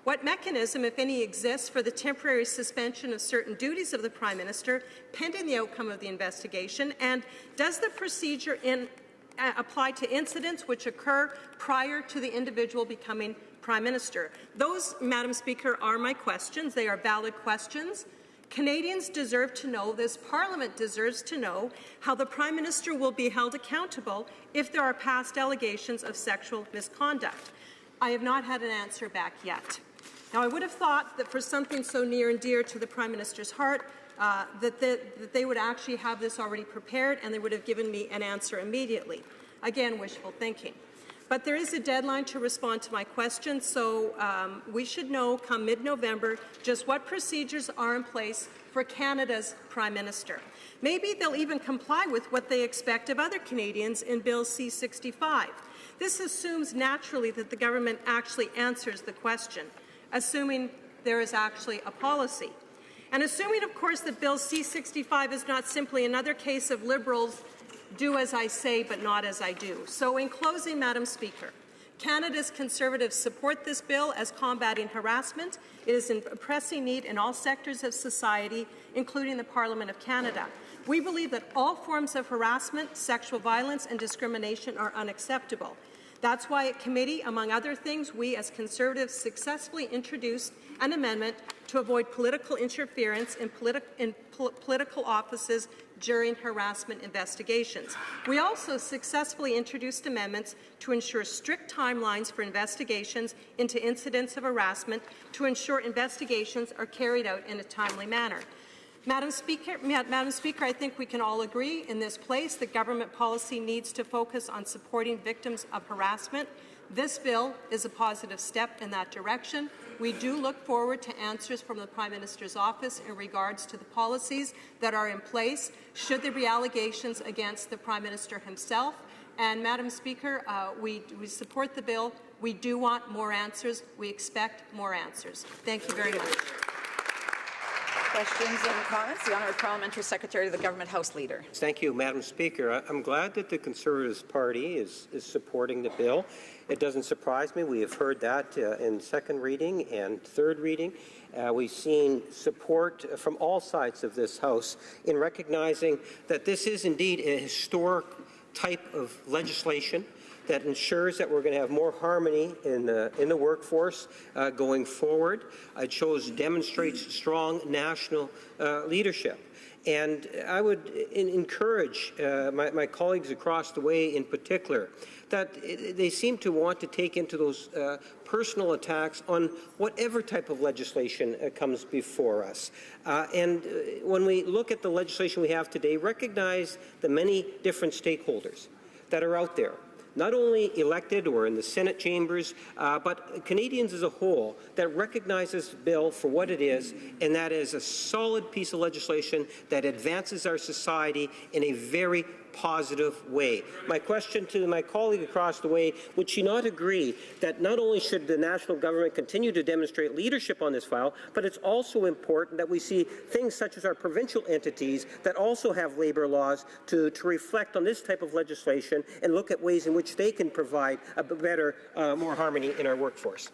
What mechanism, if any, exists for the temporary suspension of certain duties of the Prime Minister pending the outcome of the investigation? And does the procedure apply to incidents which occur prior to the individual becoming Prime Minister? Those, Madam Speaker, are my questions. They are valid questions. Canadians deserve to know, this Parliament deserves to know, how the Prime Minister will be held accountable if there are past allegations of sexual misconduct. I have not had an answer back yet. Now, I would have thought that for something so near and dear to the Prime Minister's heart, that they would actually have this already prepared and they would have given me an answer immediately. Again, wishful thinking. But there is a deadline to respond to my questions, so we should know come mid-November just what procedures are in place for Canada's Prime Minister. Maybe they'll even comply with what they expect of other Canadians in Bill C-65. This assumes naturally that the government actually answers the question, assuming there is actually a policy. And assuming, of course, that Bill C-65 is not simply another case of Liberals do as I say but not as I do. So in closing, Madam Speaker, Canada's Conservatives support this bill as combating harassment. It is a pressing need in all sectors of society, including the Parliament of Canada. We believe that all forms of harassment, sexual violence and discrimination are unacceptable. That's why at committee, among other things, we as Conservatives successfully introduced an amendment to avoid political interference in political offices during harassment investigations. We also successfully introduced amendments to ensure strict timelines for investigations into incidents of harassment to ensure investigations are carried out in a timely manner. Madam Speaker, I think we can all agree in this place that government policy needs to focus on supporting victims of harassment. This bill is a positive step in that direction. We do look forward to answers from the Prime Minister's office in regards to the policies that are in place should there be allegations against the Prime Minister himself. And Madam Speaker, we support the bill. We do want more answers. We expect more answers. Thank you very much. Questions and comments? The Honourable Parliamentary Secretary to the Government House Leader. Thank you, Madam Speaker. I'm glad that the Conservatives Party is supporting the bill. It doesn't surprise me. We have heard that in second reading and third reading. We've seen support from all sides of this House in recognizing that this is indeed a historic type of legislation that ensures that we're going to have more harmony in the workforce going forward. It demonstrates strong national leadership. And I would encourage my colleagues across the way in particular that they seem to want to take into those personal attacks on whatever type of legislation comes before us. And when we look at the legislation we have today, recognize the many different stakeholders that are out there, not only elected or in the Senate chambers, but Canadians as a whole, that recognize this bill for what it is, and that is a solid piece of legislation that advances our society in a very positive way. My question to my colleague across the way, would she not agree that not only should the national government continue to demonstrate leadership on this file, but it's also important that we see things such as our provincial entities that also have labour laws to reflect on this type of legislation and look at ways in which they can provide a better, more harmony in our workforce?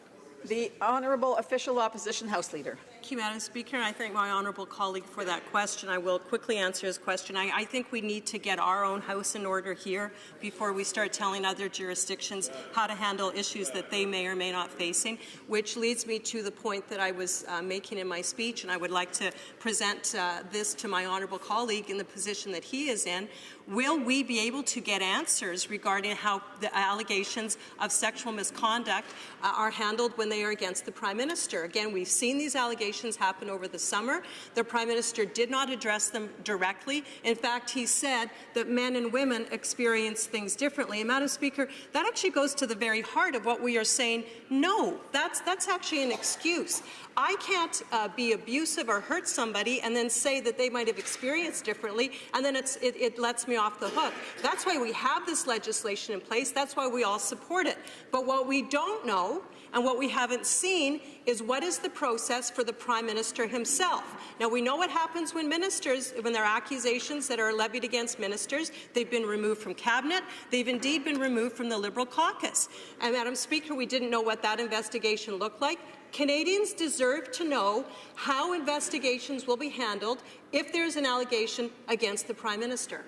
The Honourable Official Opposition House Leader. Thank you, Madam Speaker. I thank my honourable colleague for that question. I will quickly answer his question. I think we need to get our own house in order here before we start telling other jurisdictions how to handle issues that they may or may not facing, which leads me to the point that I was making in my speech, and I would like to present this to my honourable colleague in the position that he is in. Will we be able to get answers regarding how the allegations of sexual misconduct are handled when they are against the Prime Minister? Again, we've seen these allegations happen over the summer. The Prime Minister did not address them directly. In fact, he said that men and women experience things differently. And Madam Speaker, that actually goes to the very heart of what we are saying. No, that's actually an excuse. I can't be abusive or hurt somebody and then say that they might have experienced differently, and then it lets me off the hook. That's why we have this legislation in place. That's why we all support it. But what we don't know and what we haven't seen is what is the process for the Prime Minister himself. Now, we know what happens when there are accusations that are levied against ministers. They've been removed from Cabinet. They've indeed been removed from the Liberal caucus. And, Madam Speaker, we didn't know what that investigation looked like. Canadians deserve to know how investigations will be handled if there is an allegation against the Prime Minister.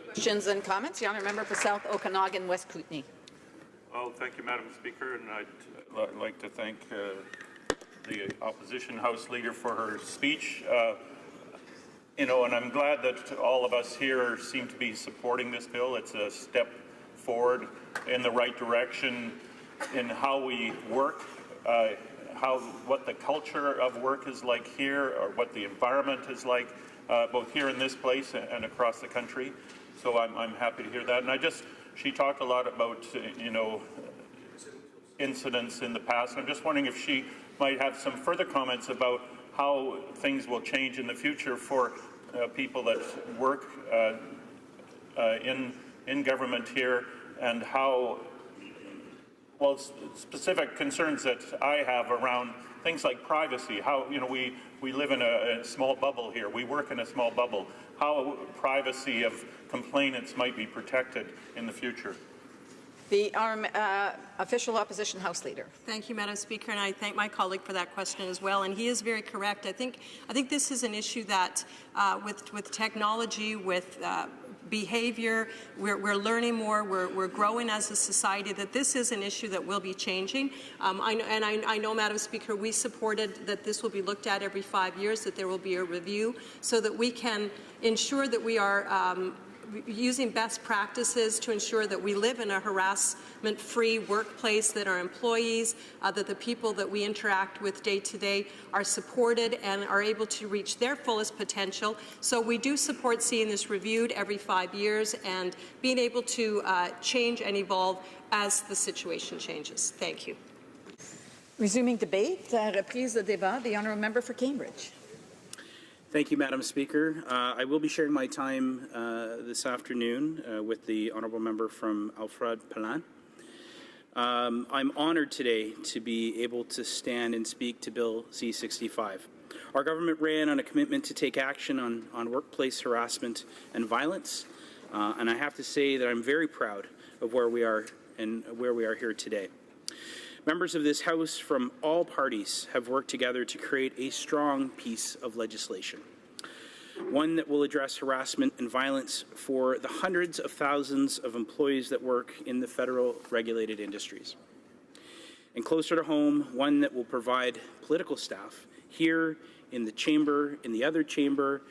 Questions and comments? The Honourable Member for South Okanagan, West Kootenay. Well, thank you, Madam Speaker, and I'd like to thank the Opposition House Leader for her speech. And I'm glad that all of us here seem to be supporting this bill. It's a step forward in the right direction in how we work, what the culture of work is like here, or what the environment is like, both here in this place and across the country. So I'm happy to hear that. And she talked a lot about, incidents in the past. I'm just wondering if she might have some further comments about how things will change in the future for people that work in government here, and how, well, specific concerns that I have around things like privacy, how, we live in a small bubble here, we work in a small bubble, how privacy of complainants might be protected in the future. The official opposition House Leader. Thank you, Madam Speaker, and I thank my colleague for that question as well. And he is very correct. I think this is an issue that, with technology, with behavior, we're learning more. We're growing as a society. That this is an issue that will be changing. I know, Madam Speaker, we supported that this will be looked at every 5 years. That there will be a review, so that we can ensure that we are using best practices to ensure that we live in a harassment-free workplace, that our employees, that the people that we interact with day to day are supported and are able to reach their fullest potential. So we do support seeing this reviewed every 5 years and being able to change and evolve as the situation changes. Thank you. Resuming debate, reprise de débat, the honourable member for Cambridge. Thank you, Madam Speaker. I will be sharing my time this afternoon with the honourable member from Alfred-Pellan. I'm honoured today to be able to stand and speak to Bill C-65. Our government ran on a commitment to take action on workplace harassment and violence, and I have to say that I'm very proud of where we are and where we are here today. Members of this House from all parties have worked together to create a strong piece of legislation, one that will address harassment and violence for the hundreds of thousands of employees that work in the federal regulated industries. And closer to home, one that will provide political staff here in the chamber, in the other chamber,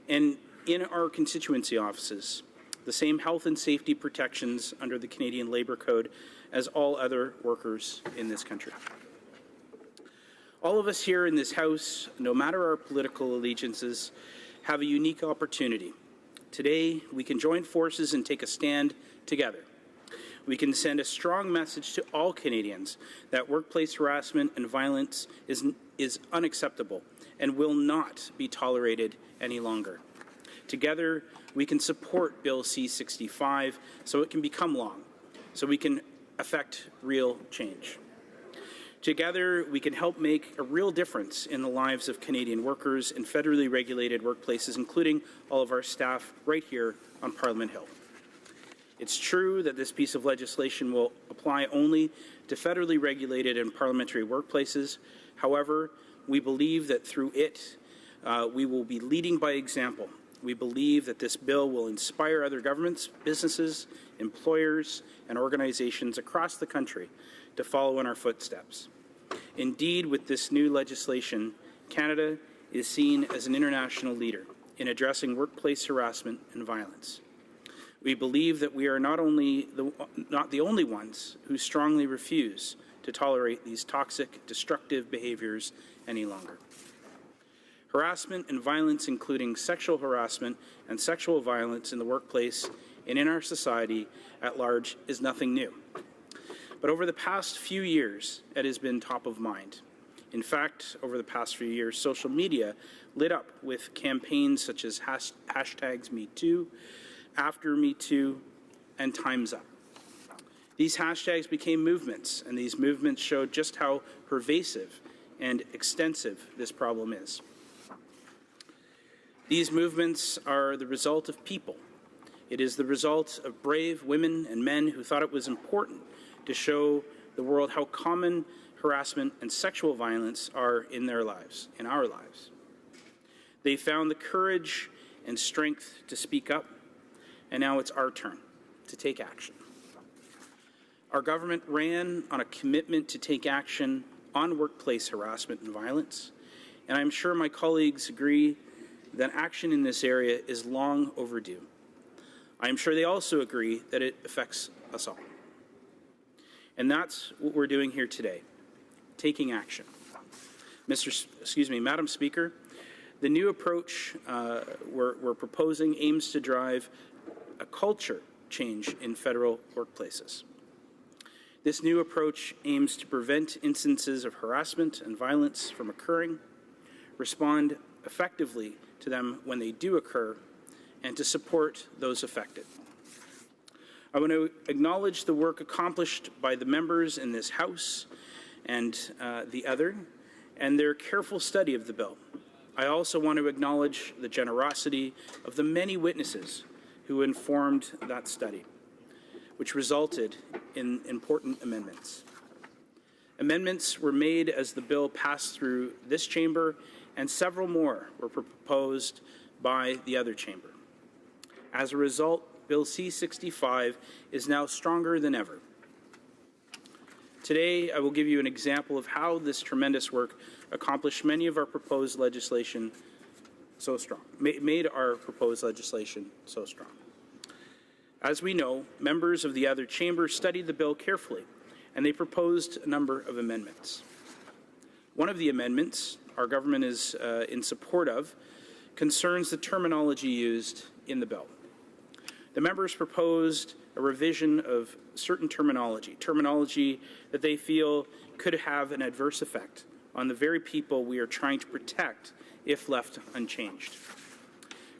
and in our constituency offices, the same health and safety protections under the Canadian Labour Code as all other workers in this country. All of us here in this House, no matter our political allegiances, have a unique opportunity. Today, we can join forces and take a stand together. We can send a strong message to all Canadians that workplace harassment and violence is unacceptable and will not be tolerated any longer. Together, we can support Bill C-65 so it can become law, so we can affect real change. Together, we can help make a real difference in the lives of Canadian workers in federally regulated workplaces, including all of our staff right here on Parliament Hill. It's true that this piece of legislation will apply only to federally regulated and parliamentary workplaces. However, we believe that through it, we will be leading by example. We believe that this bill will inspire other governments, businesses, employers, and organizations across the country to follow in our footsteps. Indeed, with this new legislation, Canada is seen as an international leader in addressing workplace harassment and violence. We believe that we are not the only ones who strongly refuse to tolerate these toxic, destructive behaviors any longer. Harassment and violence, including sexual harassment and sexual violence in the workplace and in our society at large, is nothing new. But over the past few years, it has been top of mind. In fact, over the past few years, social media lit up with campaigns such as hashtags #MeToo, After #MeToo, and Time's Up. These hashtags became movements, and these movements showed just how pervasive and extensive this problem is. These movements are the result of people. It is the result of brave women and men who thought it was important to show the world how common harassment and sexual violence are in their lives, in our lives. They found the courage and strength to speak up, and now it's our turn to take action. Our government ran on a commitment to take action on workplace harassment and violence, and I'm sure my colleagues agree that action in this area is long overdue. I'm sure they also agree that it affects us all. And that's what we're doing here today, taking action. Madam Speaker, the new approach we're proposing aims to drive a culture change in federal workplaces. This new approach aims to prevent instances of harassment and violence from occurring, respond effectively to them when they do occur, and to support those affected. I want to acknowledge the work accomplished by the members in this House and the other, and their careful study of the bill. I also want to acknowledge the generosity of the many witnesses who informed that study. which resulted in important amendments. Amendments were made as the bill passed through this chamber, and several more were proposed by the other chamber. As a result, Bill C-65 is now stronger than ever. Today, I will give you an example of how this tremendous work accomplished many of our proposed legislation so strong, made our proposed legislation so strong. As we know, members of the other chamber studied the bill carefully, and they proposed a number of amendments. One of the amendments our government is in support of concerns the terminology used in the bill. The members proposed a revision of certain terminology that they feel could have an adverse effect on the very people we are trying to protect if left unchanged.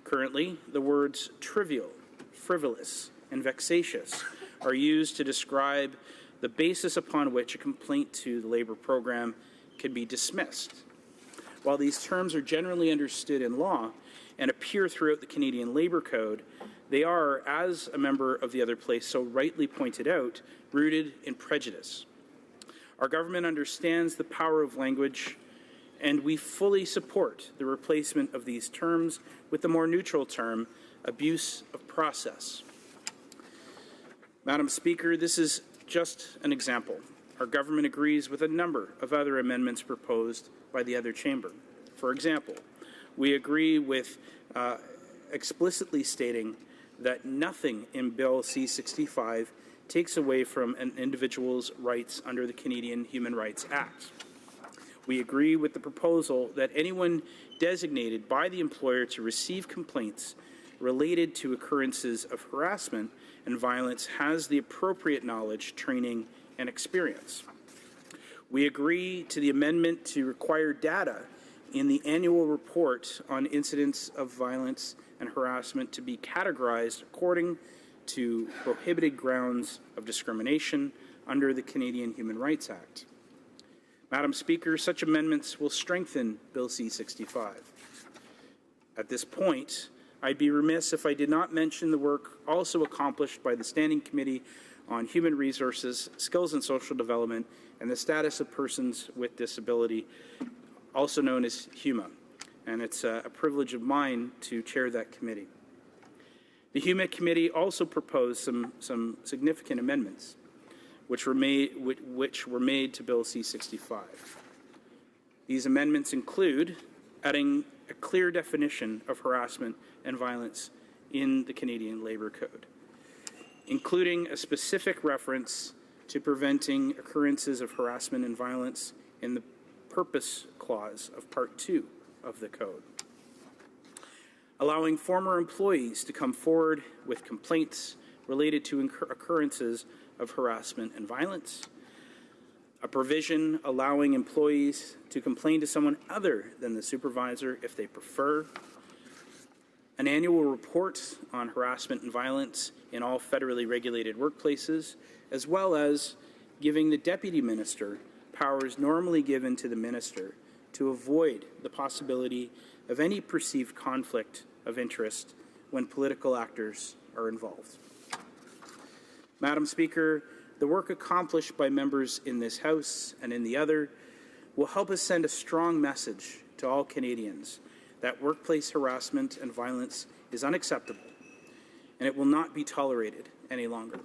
Currently, the words trivial, frivolous, and vexatious are used to describe the basis upon which a complaint to the Labour program can be dismissed. While these terms are generally understood in law and appear throughout the Canadian Labour Code, they are, as a member of the other place so rightly pointed out, rooted in prejudice. Our government understands the power of language, and we fully support the replacement of these terms with the more neutral term, abuse of process. Madam Speaker, this is just an example. Our government agrees with a number of other amendments proposed by the other chamber. For example, we agree with explicitly stating that nothing in Bill C-65 takes away from an individual's rights under the Canadian Human Rights Act. We agree with the proposal that anyone designated by the employer to receive complaints related to occurrences of harassment and violence has the appropriate knowledge, training, and experience. We agree to the amendment to require data in the annual report on incidents of violence and harassment to be categorized according to prohibited grounds of discrimination under the Canadian Human Rights Act. Madam Speaker, such amendments will strengthen Bill C-65. At this point, I'd be remiss if I did not mention the work also accomplished by the Standing Committee on Human Resources, Skills and Social Development, and the Status of Persons with Disability, also known as HUMA. And it's a privilege of mine to chair that committee. The HUMA committee also proposed some significant amendments which were made to Bill C-65. These amendments include adding a clear definition of harassment and violence in the Canadian Labour Code, including a specific reference to preventing occurrences of harassment and violence in the Purpose Clause of Part 2 of the Code, allowing former employees to come forward with complaints related to occurrences of harassment and violence, a provision allowing employees to complain to someone other than the supervisor if they prefer, an annual report on harassment and violence in all federally regulated workplaces, as well as giving the Deputy Minister powers normally given to the Minister to avoid the possibility of any perceived conflict of interest when political actors are involved. Madam Speaker, the work accomplished by members in this House and in the other will help us send a strong message to all Canadians that workplace harassment and violence is unacceptable and it will not be tolerated any longer.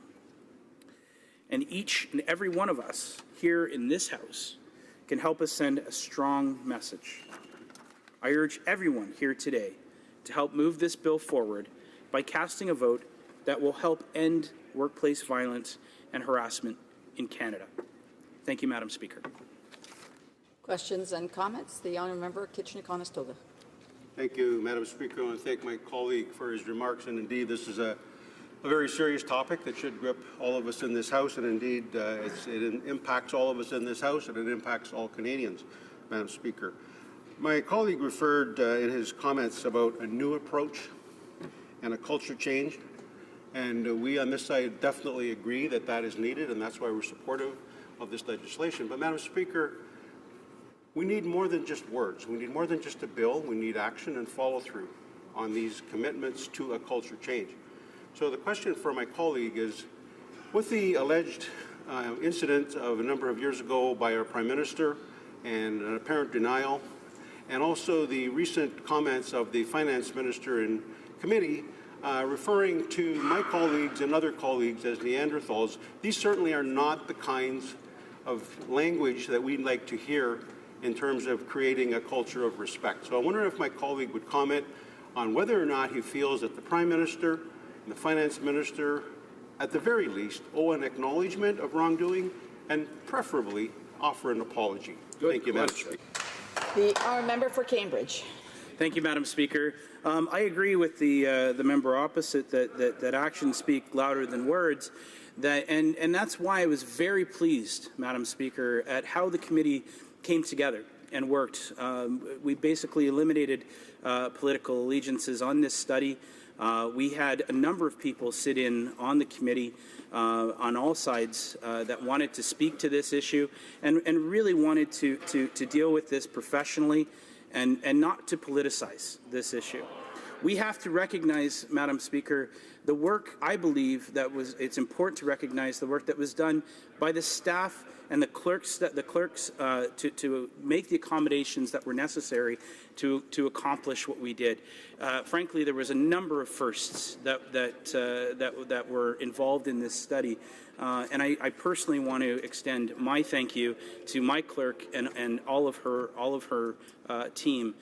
And each and every one of us here in this House can help us send a strong message. I urge everyone here today to help move this bill forward by casting a vote that will help end workplace violence and harassment in Canada. Thank you, Madam Speaker. Questions and comments? The honourable member, Kitchener-Conestoga. Thank you, Madam Speaker. I want to thank my colleague for his remarks. And indeed, this is a very serious topic that should grip all of us in this House. And indeed, it impacts all of us in this House, and it impacts all Canadians, Madam Speaker. My colleague referred in his comments about a new approach and a culture change. And we on this side definitely agree that that is needed, and that's why we're supportive of this legislation. But, Madam Speaker, we need more than just words. We need more than just a bill. We need action and follow-through on these commitments to a culture change. So the question for my colleague is, With the alleged incident of a number of years ago by our Prime Minister and an apparent denial, and also the recent comments of the Finance Minister in committee referring to my colleagues and other colleagues as Neanderthals, these certainly are not the kinds of language that we'd like to hear in terms of creating a culture of respect. So I wonder if my colleague would comment on whether or not he feels that the Prime Minister and the Finance Minister, at the very least, owe an acknowledgement of wrongdoing and preferably offer an apology. Thank you, Madam Speaker. The honourable member for Cambridge. Thank you, Madam Speaker. I agree with the member opposite that actions speak louder than words. And that's why I was very pleased, Madam Speaker, at how the committee came together and worked. We basically eliminated political allegiances on this study. We had a number of people sit in on the committee on all sides that wanted to speak to this issue and really wanted to deal with this professionally and not to politicize this issue. We have to recognize, Madam Speaker, the work, I believe, it's important to recognize the work that was done by the staff and the clerks to make the accommodations that were necessary to accomplish what we did. Frankly, there was a number of firsts that were involved in this study. And I personally want to extend my thank you to my clerk and all of her team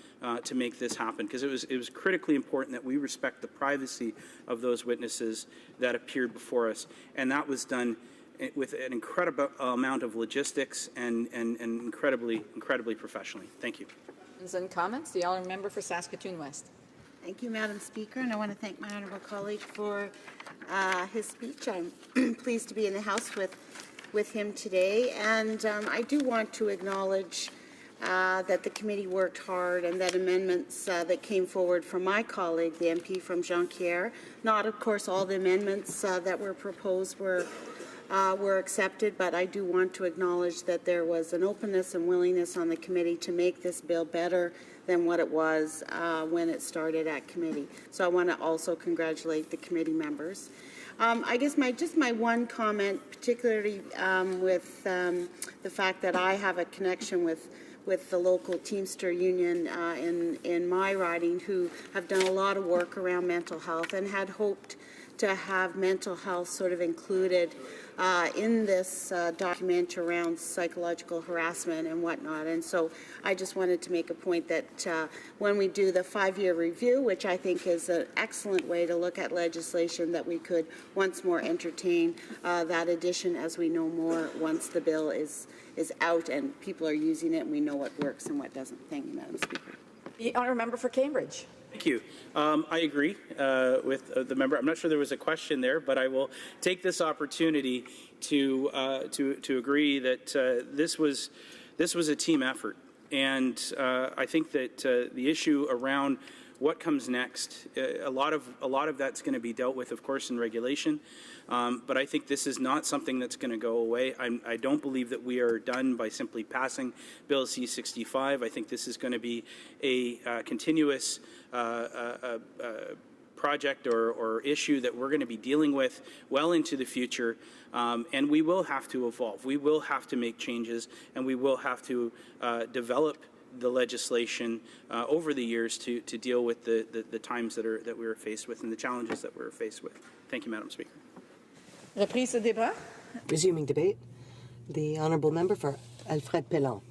to make this happen, because it was critically important that we respect the privacy of those witnesses that appeared before us, and that was done with an incredible amount of logistics and incredibly professionally. Thank you. And comments. The honourable member for Saskatoon West. Thank you, Madam Speaker, and I want to thank my honourable colleague for his speech. I'm pleased to be in the House with him today, and I do want to acknowledge that the committee worked hard and that amendments that came forward from my colleague, the MP from Jonquière, not, of course, all the amendments that were proposed were accepted, but I do want to acknowledge that there was an openness and willingness on the committee to make this bill better than what it was when it started at committee. So I want to also congratulate the committee members. I guess my one comment, particularly with the fact that I have a connection with the local Teamster Union in my riding, who have done a lot of work around mental health and had hoped to have mental health sort of included in this document around psychological harassment and whatnot. And so I just wanted to make a point that when we do the 5-year review, which I think is an excellent way to look at legislation, that we could once more entertain that addition as we know more once the bill is out and people are using it and we know what works and what doesn't. Thank you, Madam Speaker. The honourable member for Cambridge. Thank you. I agree with the member. I'm not sure there was a question there, but I will take this opportunity to agree that this was a team effort, and I think that the issue around what comes next, a lot of that's going to be dealt with, of course, in regulation. But I think this is not something that's going to go away. I don't believe that we are done by simply passing Bill C-65. I think this is going to be a continuous project or issue that we're going to be dealing with well into the future, and we will have to evolve. We will have to make changes, and we will have to develop the legislation over the years to deal with the times that we were faced with and the challenges that we were faced with. Thank you, Madam Speaker. Reprise de débat. Resuming debate, the honourable member for Alfred Pellan.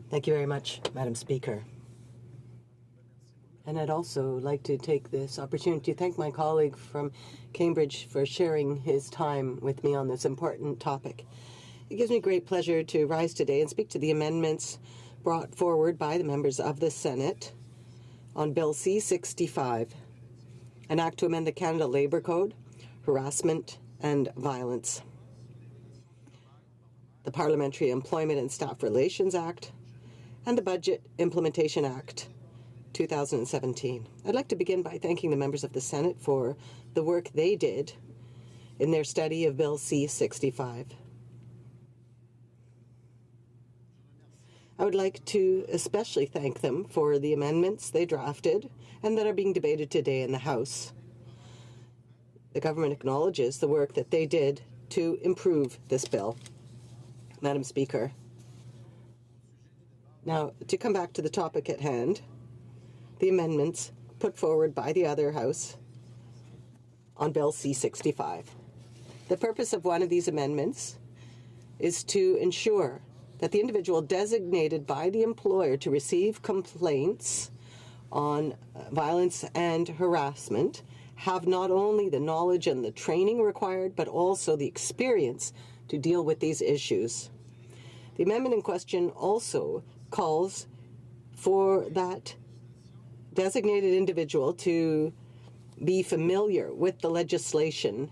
Thank you very much, Madam Speaker. And I'd also like to take this opportunity to thank my colleague from Cambridge for sharing his time with me on this important topic. It gives me great pleasure to rise today and speak to the amendments brought forward by the members of the Senate on Bill C-65, an act to amend the Canada Labour Code, harassment and violence, the Parliamentary Employment and Staff Relations Act, and the Budget Implementation Act 2017. I'd like to begin by thanking the members of the Senate for the work they did in their study of Bill C-65. I would like to especially thank them for the amendments they drafted and that are being debated today in the House. The government acknowledges the work that they did to improve this bill. Madam Speaker. Now, to come back to the topic at hand, the amendments put forward by the other House on Bill C-65. The purpose of one of these amendments is to ensure that the individual designated by the employer to receive complaints on violence and harassment have not only the knowledge and the training required, but also the experience to deal with these issues. The amendment in question also calls for that designated individual to be familiar with the legislation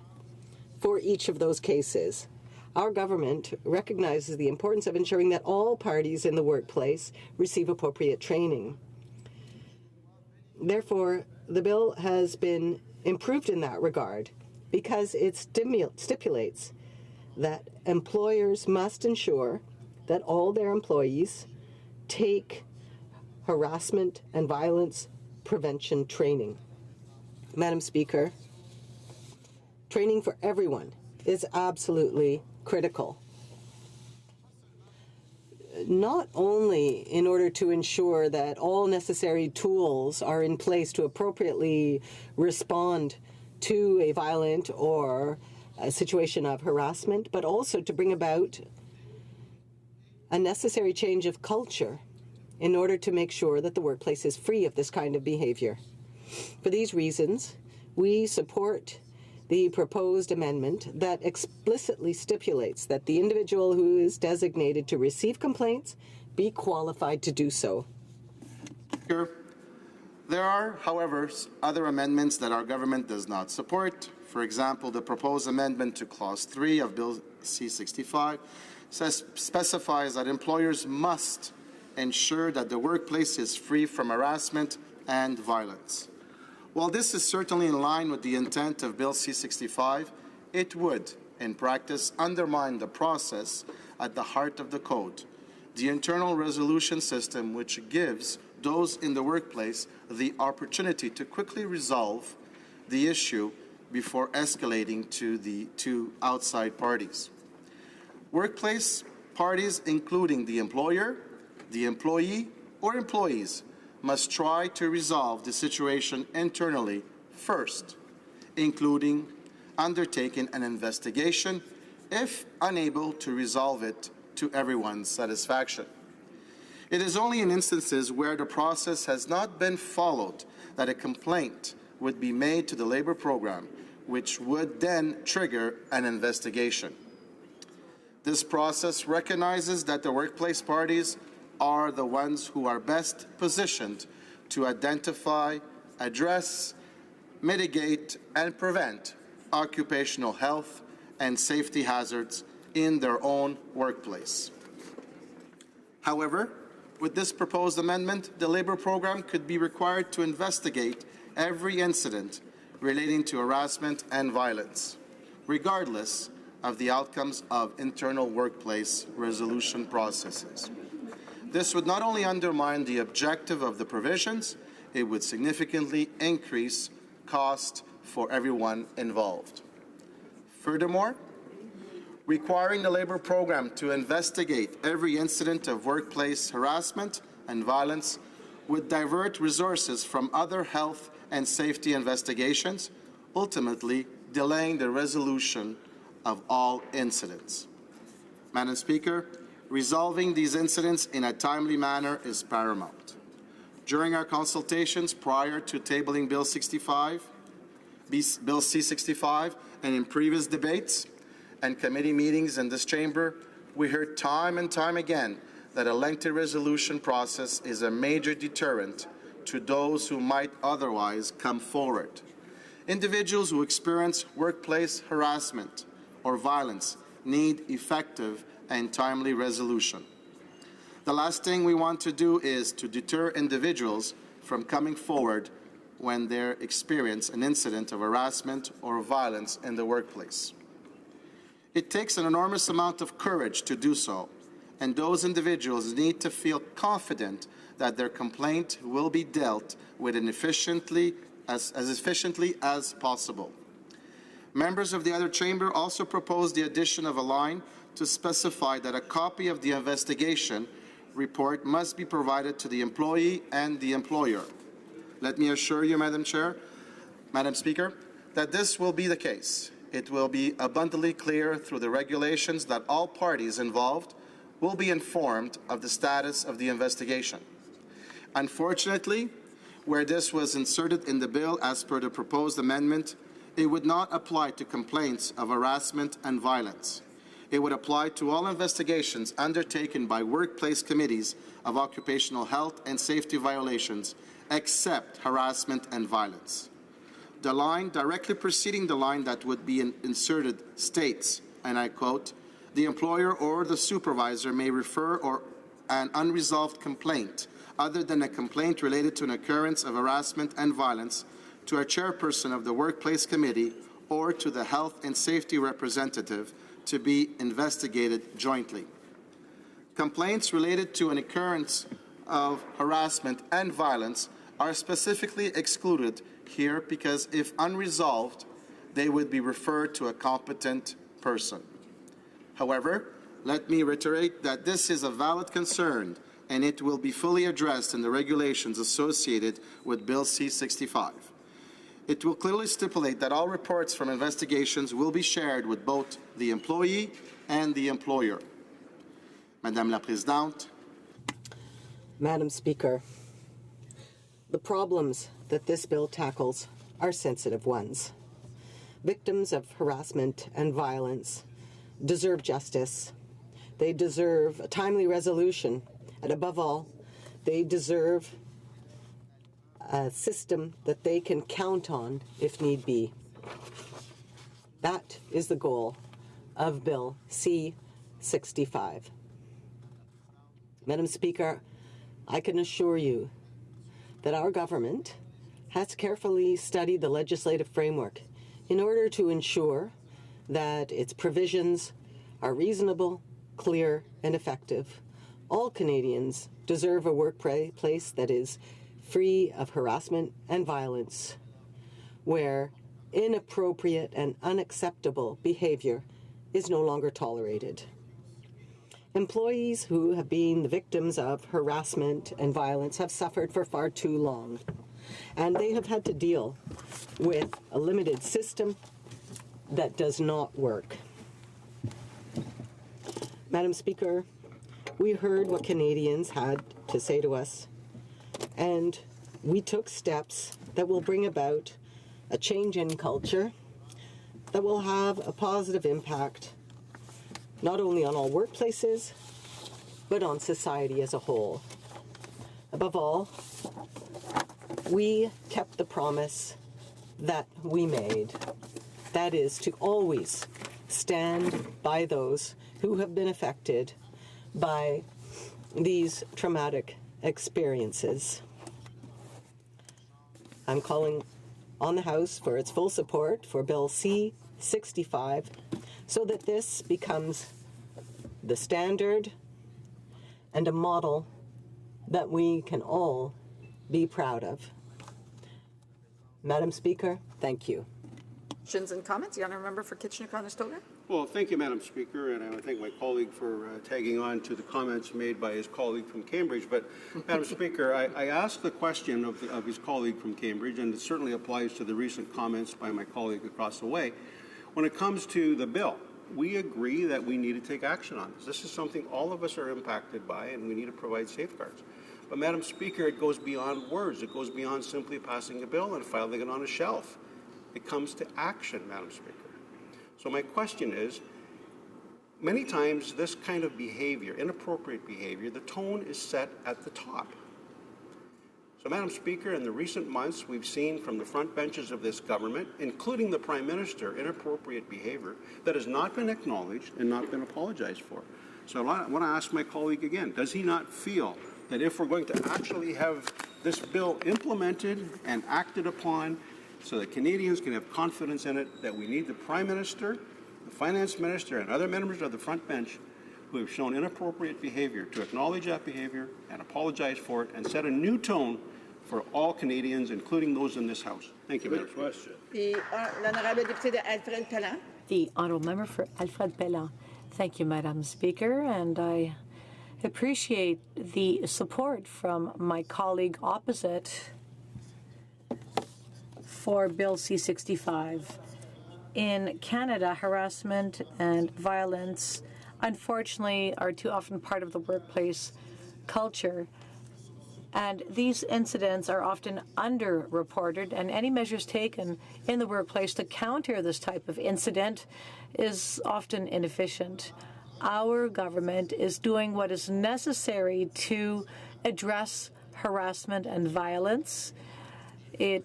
for each of those cases. Our government recognizes the importance of ensuring that all parties in the workplace receive appropriate training. Therefore, the bill has been improved in that regard because it stipulates that employers must ensure that all their employees take harassment and violence prevention training. Madam Speaker, training for everyone is absolutely critical. Not only in order to ensure that all necessary tools are in place to appropriately respond to a violent or a situation of harassment, but also to bring about a necessary change of culture in order to make sure that the workplace is free of this kind of behavior. For these reasons, we support the proposed amendment that explicitly stipulates that the individual who is designated to receive complaints be qualified to do so. There are, however, other amendments that our government does not support. For example, the proposed amendment to Clause 3 of Bill C-65 specifies that employers must ensure that the workplace is free from harassment and violence. While this is certainly in line with the intent of Bill C-65, it would, in practice, undermine the process at the heart of the code, the internal resolution system which gives those in the workplace the opportunity to quickly resolve the issue before escalating to outside parties. Workplace parties, including the employer, the employee, or employees, must try to resolve the situation internally first, including undertaking an investigation if unable to resolve it to everyone's satisfaction. It is only in instances where the process has not been followed that a complaint would be made to the labor program, which would then trigger an investigation. This process recognizes that the workplace parties are the ones who are best positioned to identify, address, mitigate, and prevent occupational health and safety hazards in their own workplace. However, with this proposed amendment, the labor program could be required to investigate every incident relating to harassment and violence, regardless of the outcomes of internal workplace resolution processes. This would not only undermine the objective of the provisions, it would significantly increase cost for everyone involved. Furthermore, requiring the labor program to investigate every incident of workplace harassment and violence would divert resources from other health and safety investigations, ultimately delaying the resolution of all incidents. Madam Speaker, resolving these incidents in a timely manner is paramount. During our consultations prior to tabling Bill C-65, and in previous debates and committee meetings in this chamber, we heard time and time again that a lengthy resolution process is a major deterrent to those who might otherwise come forward. Individuals who experience workplace harassment or violence need effective and timely resolution. The last thing we want to do is to deter individuals from coming forward when they experience an incident of harassment or violence in the workplace. It takes an enormous amount of courage to do so, and those individuals need to feel confident that their complaint will be dealt with as efficiently as possible. Members of the other chamber also proposed the addition of a line to specify that a copy of the investigation report must be provided to the employee and the employer. Let me assure you, Madam Speaker, that this will be the case. It will be abundantly clear through the regulations that all parties involved will be informed of the status of the investigation. Unfortunately, where this was inserted in the bill as per the proposed amendment, it would not apply to complaints of harassment and violence. It would apply to all investigations undertaken by workplace committees of occupational health and safety violations, except harassment and violence. The line directly preceding the line that would be inserted states, and I quote, "The employer or the supervisor may refer an unresolved complaint other than a complaint related to an occurrence of harassment and violence to a chairperson of the workplace committee or to the health and safety representative to be investigated jointly." Complaints related to an occurrence of harassment and violence are specifically excluded here because if unresolved, they would be referred to a competent person. However, let me reiterate that this is a valid concern and it will be fully addressed in the regulations associated with Bill C-65. It will clearly stipulate that all reports from investigations will be shared with both the employee and the employer. Madame la Présidente. Madam Speaker, the problems that this bill tackles are sensitive ones. Victims of harassment and violence deserve justice. They deserve a timely resolution. And above all, they deserve a system that they can count on if need be. That is the goal of Bill C-65. Madam Speaker, I can assure you that our government has carefully studied the legislative framework in order to ensure that its provisions are reasonable, clear, and effective. All Canadians deserve a workplace that is free of harassment and violence, where inappropriate and unacceptable behavior is no longer tolerated. Employees who have been the victims of harassment and violence have suffered for far too long, and they have had to deal with a limited system that does not work. Madam Speaker, we heard what Canadians had to say to us, and we took steps that will bring about a change in culture that will have a positive impact not only on all workplaces, but on society as a whole. Above all, we kept the promise that we made. That is to always stand by those who have been affected by these traumatic experiences. I'm calling on the House for its full support for Bill C-65 so that this becomes the standard and a model that we can all be proud of. Madam Speaker, thank you. Questions and comments? The honourable member for Kitchener-Conestoga. Well, thank you, Madam Speaker, and I thank my colleague for tagging on to the comments made by his colleague from Cambridge. But, Madam Speaker, I asked the question of his colleague from Cambridge, and it certainly applies to the recent comments by my colleague across the way. When it comes to the bill, we agree that we need to take action on this. This is something all of us are impacted by, and we need to provide safeguards. But, Madam Speaker, it goes beyond words. It goes beyond simply passing a bill and filing it on a shelf. It comes to action, Madam Speaker. So my question is, many times this kind of behavior, inappropriate behavior, the tone is set at the top. So, Madam Speaker, in the recent months, we've seen from the front benches of this government, including the Prime Minister, inappropriate behavior that has not been acknowledged and not been apologized for. So I want to ask my colleague again, does he not feel that if we're going to actually have this bill implemented and acted upon so that Canadians can have confidence in it, that we need the Prime Minister, the Finance Minister, and other members of the front bench who have shown inappropriate behavior to acknowledge that behavior and apologize for it and set a new tone for all Canadians, including those in this House. Thank you, Madam Speaker. L'honorable député de Alfred Pellan. The honourable member for Alfred Pellan. Thank you, Madam Speaker, and I appreciate the support from my colleague opposite for Bill C-65. In Canada, harassment and violence, unfortunately, are too often part of the workplace culture. And these incidents are often underreported, and any measures taken in the workplace to counter this type of incident is often inefficient. Our government is doing what is necessary to address harassment and violence in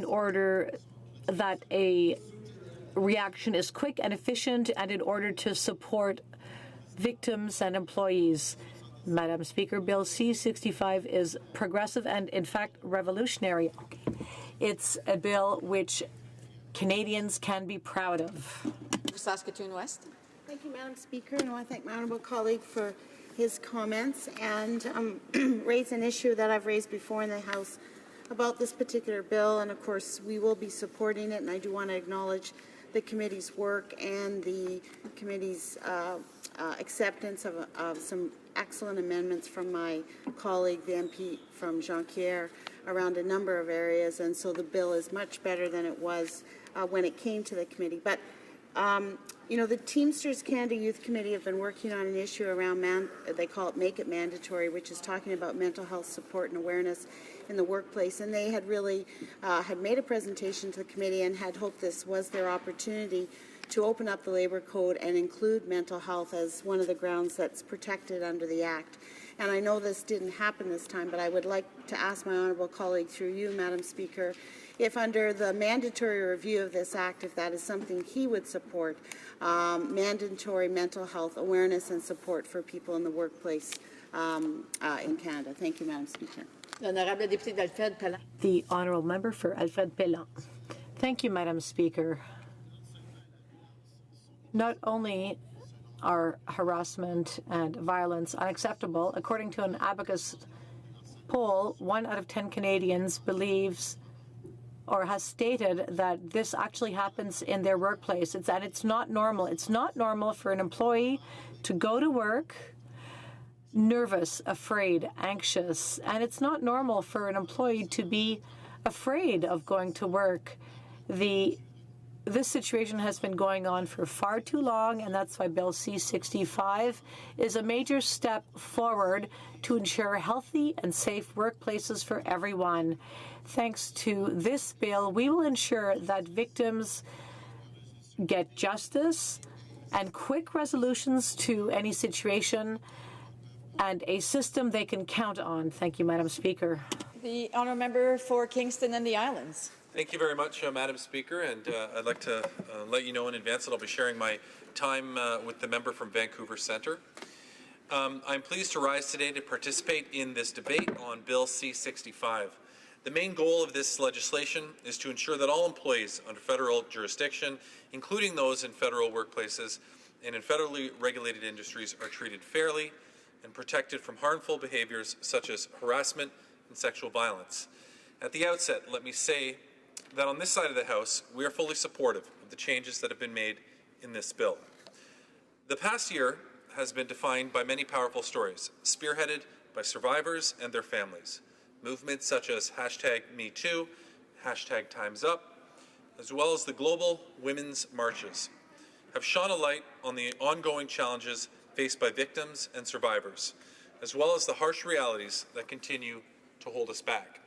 order that a reaction is quick and efficient, and in order to support victims and employees. Madam Speaker, Bill C-65 is progressive and, in fact, revolutionary. It's a bill which Canadians can be proud of. Saskatoon West. Thank you, Madam Speaker, and I want to thank my honourable colleague for his comments and raise an issue that I've raised before in the House about this particular bill, and of course we will be supporting it, and I do want to acknowledge the committee's work and the committee's acceptance of some excellent amendments from my colleague, the MP from Jonquière, around a number of areas, and so the bill is much better than it was when it came to the committee. But you know, the Teamsters Canada Youth Committee have been working on an issue around, they call it Make It Mandatory, which is talking about mental health support and awareness in the workplace. And they had really had made a presentation to the committee and had hoped this was their opportunity to open up the Labour Code and include mental health as one of the grounds that's protected under the Act. And I know this didn't happen this time, but I would like to ask my honourable colleague through you, Madam Speaker, if under the mandatory review of this Act, if that is something he would support, mandatory mental health awareness and support for people in the workplace in Canada. Thank you, Madam Speaker. L'honorable député d'Alfred Pellan. The honourable member for Alfred Pellan. Thank you, Madam Speaker. Not only are harassment and violence unacceptable, according to an Abacus poll, 1 out of 10 Canadians believes or has stated that this actually happens in their workplace. And it's not normal. It's not normal for an employee to go to work nervous, afraid, anxious, and it's not normal for an employee to be afraid of going to work. This situation has been going on for far too long, and that's why Bill C-65 is a major step forward to ensure healthy and safe workplaces for everyone. Thanks to this bill, we will ensure that victims get justice and quick resolutions to any situation and a system they can count on. Thank you, Madam Speaker. The honourable member for Kingston and the Islands. Thank you very much, Madam Speaker, and I'd like to let you know in advance that I'll be sharing my time with the member from Vancouver Centre. I'm pleased to rise today to participate in this debate on Bill C-65. The main goal of this legislation is to ensure that all employees under federal jurisdiction, including those in federal workplaces and in federally regulated industries, are treated fairly and protected from harmful behaviors such as harassment and sexual violence. At the outset, let me say that on this side of the House, we are fully supportive of the changes that have been made in this bill. The past year has been defined by many powerful stories, spearheaded by survivors and their families. Movements such as #MeToo, #TimesUp, as well as the global women's marches, have shone a light on the ongoing challenges faced by victims and survivors, as well as the harsh realities that continue to hold us back.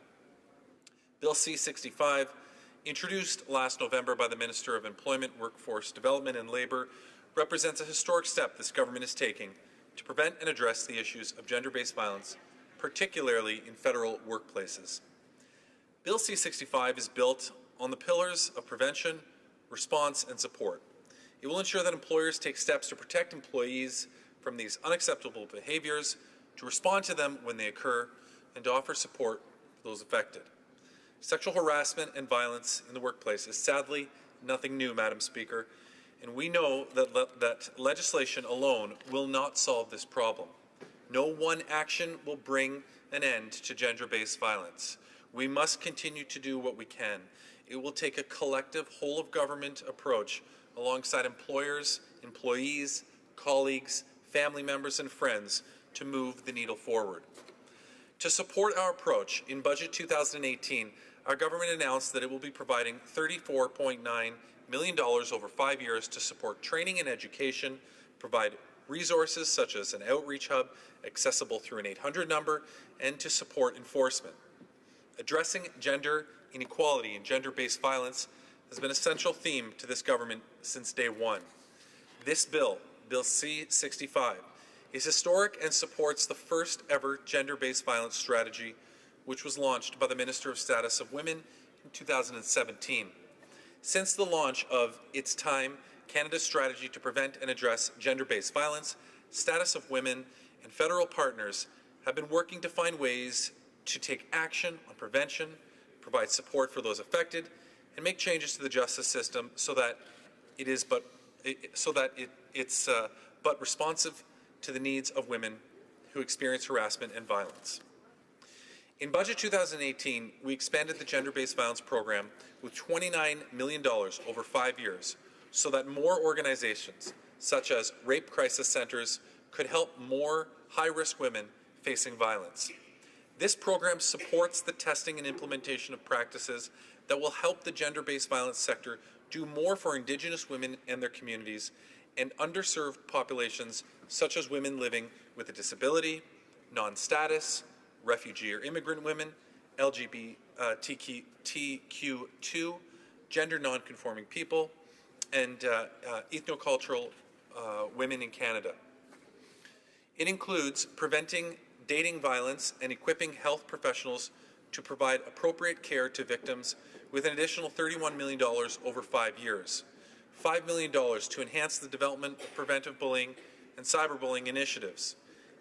Bill C-65, introduced last November by the Minister of Employment, Workforce Development and Labour, represents a historic step this government is taking to prevent and address the issues of gender-based violence, particularly in federal workplaces. Bill C-65 is built on the pillars of prevention, response, and support. It will ensure that employers take steps to protect employees from these unacceptable behaviors, to respond to them when they occur, and to offer support for those affected. Sexual harassment and violence in the workplace is sadly nothing new, Madam Speaker, and we know that legislation alone will not solve this problem. No one action will bring an end to gender-based violence. We must continue to do what we can. It will take a collective whole-of-government approach alongside employers, employees, colleagues, family members, and friends to move the needle forward. To support our approach, in Budget 2018, our government announced that it will be providing $34.9 million over 5 years to support training and education, provide resources such as an outreach hub accessible through an 800 number, and to support enforcement. Addressing gender inequality and gender-based violence has been a central theme to this government since day one. This bill, Bill C-65, is historic and supports the first ever gender-based violence strategy, which was launched by the Minister of Status of Women in 2017. Since the launch of It's Time, Canada's strategy to prevent and address gender-based violence, Status of Women and federal partners have been working to find ways to take action on prevention, provide support for those affected, and make changes to the justice system so that it's responsive to the needs of women who experience harassment and violence. In Budget 2018, we expanded the gender-based violence program with $29 million over 5 years so that more organizations, such as rape crisis centers, could help more high-risk women facing violence. This program supports the testing and implementation of practices that will help the gender-based violence sector do more for Indigenous women and their communities and underserved populations such as women living with a disability, non-status, refugee or immigrant women, LGBTQ2, gender non-conforming people, and ethnocultural women in Canada. It includes preventing dating violence and equipping health professionals to provide appropriate care to victims with an additional $31 million over 5 years. $5 million to enhance the development of preventive bullying and cyberbullying initiatives,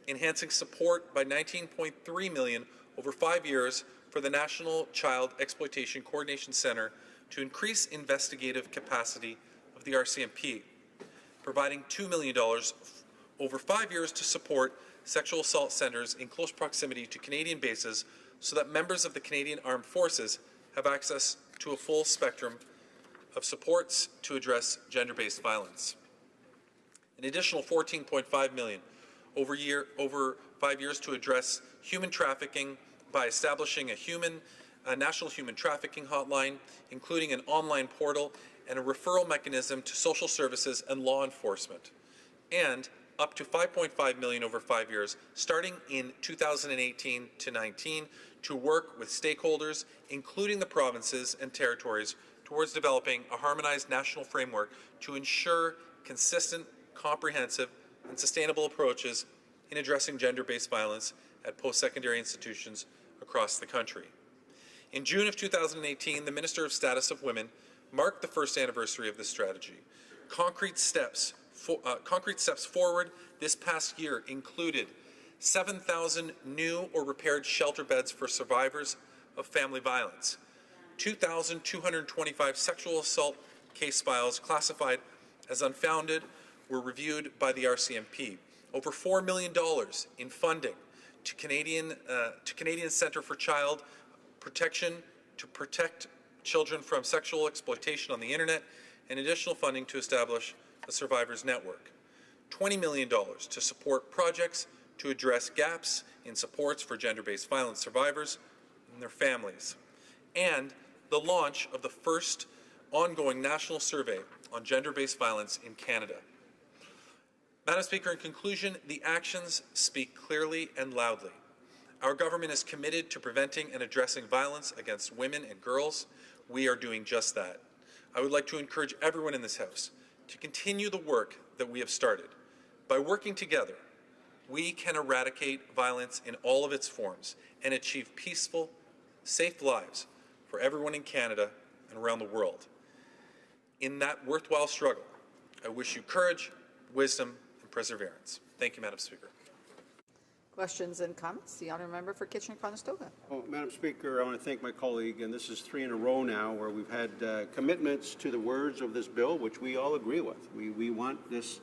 enhancing support by $19.3 million over 5 years for the National Child Exploitation Coordination Centre to increase investigative capacity of the RCMP, providing $2 million over 5 years to support sexual assault centres in close proximity to Canadian bases so that members of the Canadian Armed Forces have access to a full spectrum of supports to address gender-based violence. An additional $14.5 million over 5 years to address human trafficking by establishing a national human trafficking hotline, including an online portal and a referral mechanism to social services and law enforcement, and up to $5.5 million over 5 years, starting in 2018 to 19, to work with stakeholders, including the provinces and territories, towards developing a harmonized national framework to ensure consistent, comprehensive, and sustainable approaches in addressing gender-based violence at post-secondary institutions across the country. In June of 2018, the Minister of Status of Women marked the first anniversary of this strategy. Concrete steps forward this past year included 7,000 new or repaired shelter beds for survivors of family violence, 2,225 sexual assault case files classified as unfounded were reviewed by the RCMP, over $4 million in funding to Canadian Centre for Child Protection to protect children from sexual exploitation on the internet, and additional funding to establish a survivors network. $20 million to support projects to address gaps in supports for gender-based violence survivors and their families, and the launch of the first ongoing national survey on gender-based violence in Canada. Madam Speaker, in conclusion, the actions speak clearly and loudly. Our government is committed to preventing and addressing violence against women and girls. We are doing just that. I would like to encourage everyone in this House to continue the work that we have started. By working together, we can eradicate violence in all of its forms and achieve peaceful, safe lives for everyone in Canada and around the world. In that worthwhile struggle, I wish you courage, wisdom, and perseverance. Thank you, Madam Speaker. Questions and comments? The honourable member for Kitchener-Conestoga. Well, Madam Speaker, I want to thank my colleague, and this is 3 in a row now where we've had commitments to the words of this bill, which we all agree with. We want this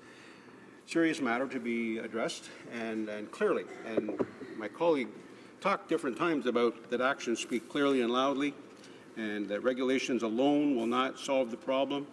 serious matter to be addressed and clearly. And my colleague talked different times about that actions speak clearly and loudly, and that regulations alone will not solve the problem.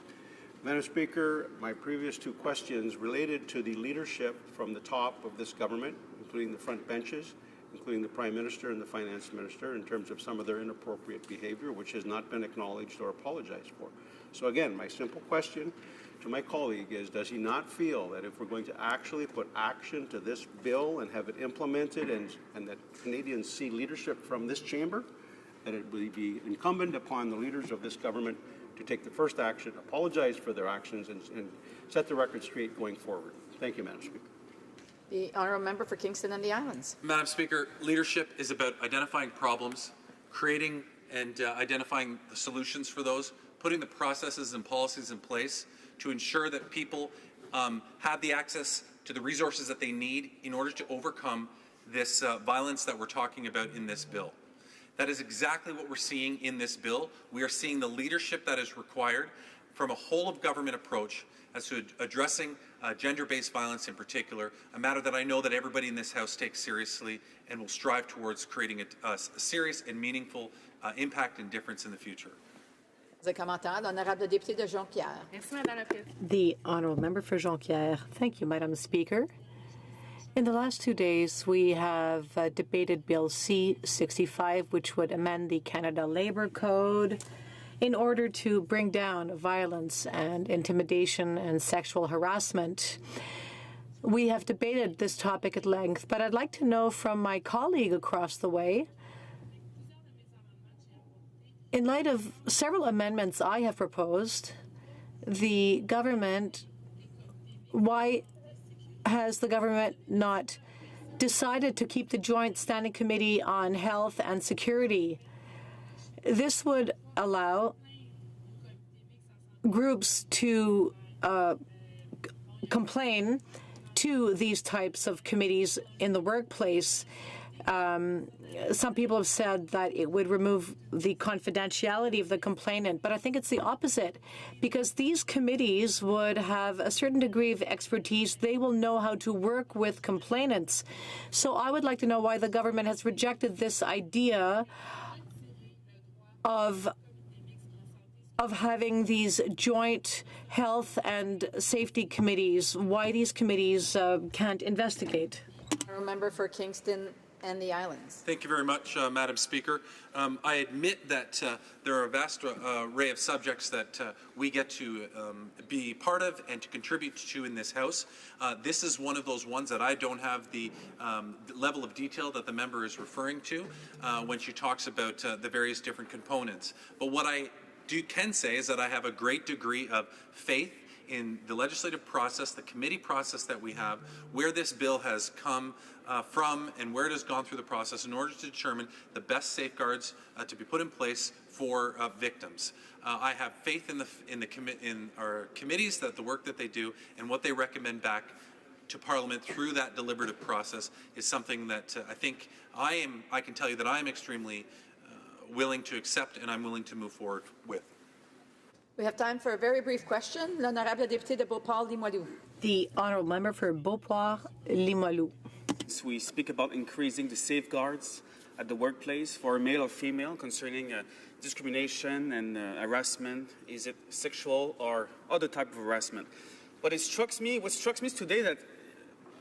Madam Speaker, my previous two questions related to the leadership from the top of this government, including the front benches, including the Prime Minister and the Finance Minister, in terms of some of their inappropriate behavior, which has not been acknowledged or apologized for. So again, my simple question to my colleague is, does he not feel that if we're going to actually put action to this bill and have it implemented and that Canadians see leadership from this chamber, that it will be incumbent upon the leaders of this government to take the first action, apologize for their actions, and set the record straight going forward? Thank you, Madam Speaker. The honourable member for Kingston and the Islands. Madam Speaker, leadership is about identifying problems, creating and identifying the solutions for those, putting the processes and policies in place to ensure that people have the access to the resources that they need in order to overcome this violence that we're talking about in this bill. That is exactly what we're seeing in this bill. We are seeing the leadership that is required from a whole-of-government approach as to addressing gender-based violence in particular, a matter that I know that everybody in this House takes seriously and will strive towards creating a serious and meaningful impact and difference in the future. The honourable député de Jonquière. Merci, Madame la Présidente. The honourable member for Jonquière. Thank you, Madam Speaker. In the last 2 days, we have debated Bill C-65, which would amend the Canada Labour Code in order to bring down violence and intimidation and sexual harassment. We have debated this topic at length, but I'd like to know from my colleague across the way, in light of several amendments I have proposed, why has the government not decided to keep the Joint Standing Committee on Health and Security? This would allow groups to complain to these types of committees in the workplace. Some people have said that it would remove the confidentiality of the complainant, but I think it's the opposite, because these committees would have a certain degree of expertise. They will know how to work with complainants. So I would like to know why the government has rejected this idea of having these joint health and safety committees, why these committees can't investigate. Honourable member for Kingston and the Islands. Thank you very much, Madam Speaker. I admit that there are a vast array of subjects that we get to be part of and to contribute to in this House. This is one of those ones that I don't have the level of detail that the member is referring to when she talks about the various different components. But what I can say is that I have a great degree of faith in the legislative process, the committee process that we have, where this bill has come from and where it has gone through the process in order to determine the best safeguards to be put in place for victims. I have faith in our committees, that the work that they do and what they recommend back to Parliament through that deliberative process is something that I think I can tell you that I am extremely willing to accept and I'm willing to move forward with. We have time for a very brief question. L'honorable député de Beauport-Limoilou. The honourable member for Beauport-Limoilou. We speak about increasing the safeguards at the workplace for male or female concerning discrimination and harassment. Is it sexual or other type of harassment? But what strikes me is today that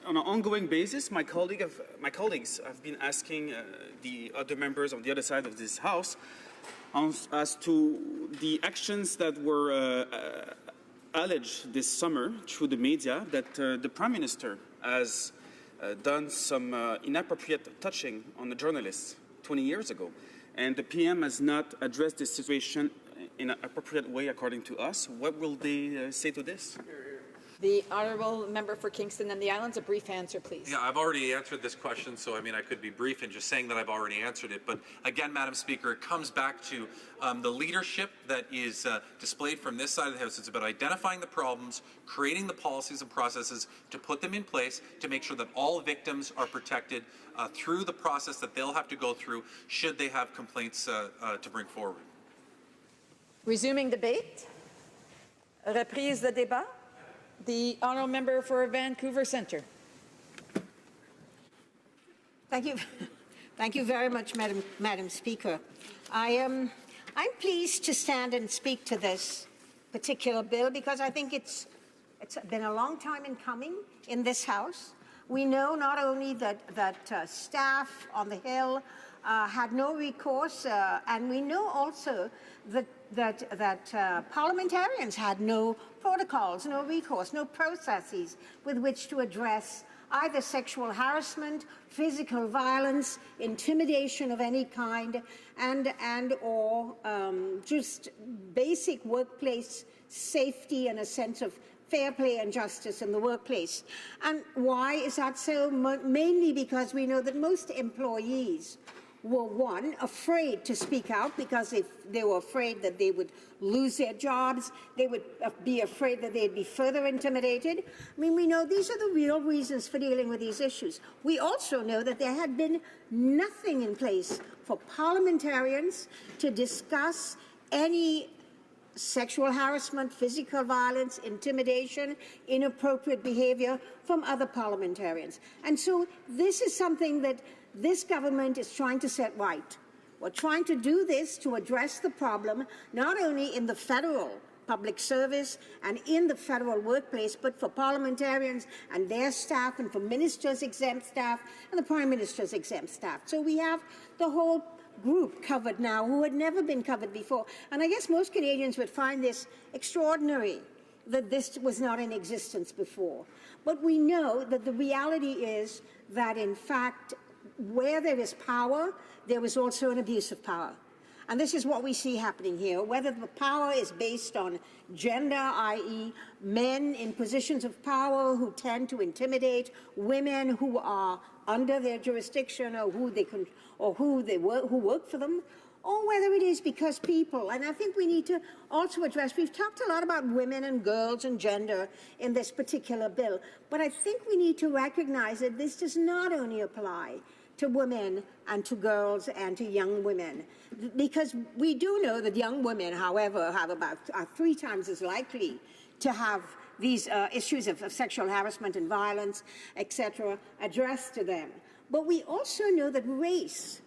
on an ongoing basis, my colleagues have been asking the other members on the other side of this House as to the actions that were alleged this summer through the media that the Prime Minister has done some inappropriate touching on a journalist 20 years ago. And the PM has not addressed this situation in an appropriate way, according to us. What will they say to this? The honourable member for Kingston and the Islands, a brief answer, please. Yeah, I've already answered this question, so I mean I could be brief in just saying that I've already answered it. But again, Madam Speaker, it comes back to the leadership that is displayed from this side of the House. It's about identifying the problems, creating the policies and processes to put them in place to make sure that all victims are protected through the process that they'll have to go through should they have complaints to bring forward. Resuming debate. Reprise de débat. The honourable member for Vancouver Centre. Thank you Thank you very much, Madam Speaker. I'm pleased to stand and speak to this particular bill because I think it's been a long time in coming in this House. We know not only that staff on the Hill had no recourse, and we know also that parliamentarians had no protocols, no recourse, no processes with which to address either sexual harassment, physical violence, intimidation of any kind, or just basic workplace safety and a sense of fair play and justice in the workplace. And why is that so? Mainly because we know that most employees were, one, afraid to speak out because they were afraid that they would lose their jobs, they would be afraid that they'd be further intimidated. I mean, we know these are the real reasons for dealing with these issues. We also know that there had been nothing in place for parliamentarians to discuss any sexual harassment, physical violence, intimidation, inappropriate behavior from other parliamentarians. And so this is something that this government is trying to set right. We're trying to do this to address the problem, not only in the federal public service and in the federal workplace, but for parliamentarians and their staff, and for ministers' exempt staff and the Prime Minister's exempt staff. So we have the whole group covered now who had never been covered before. And I guess most Canadians would find this extraordinary, that this was not in existence before. But we know that the reality is that, in fact, where there is power, there is also an abuse of power. And this is what we see happening here. Whether the power is based on gender, i.e. men in positions of power who tend to intimidate women who are under their jurisdiction or who work for them, or whether it is because people, and I think we need to also address, we've talked a lot about women and girls and gender in this particular bill, but I think we need to recognize that this does not only apply to women and to girls and to young women, because we do know that young women, however, are 3 times as likely to have these issues of sexual harassment and violence, etc., addressed to them. But we also know that race,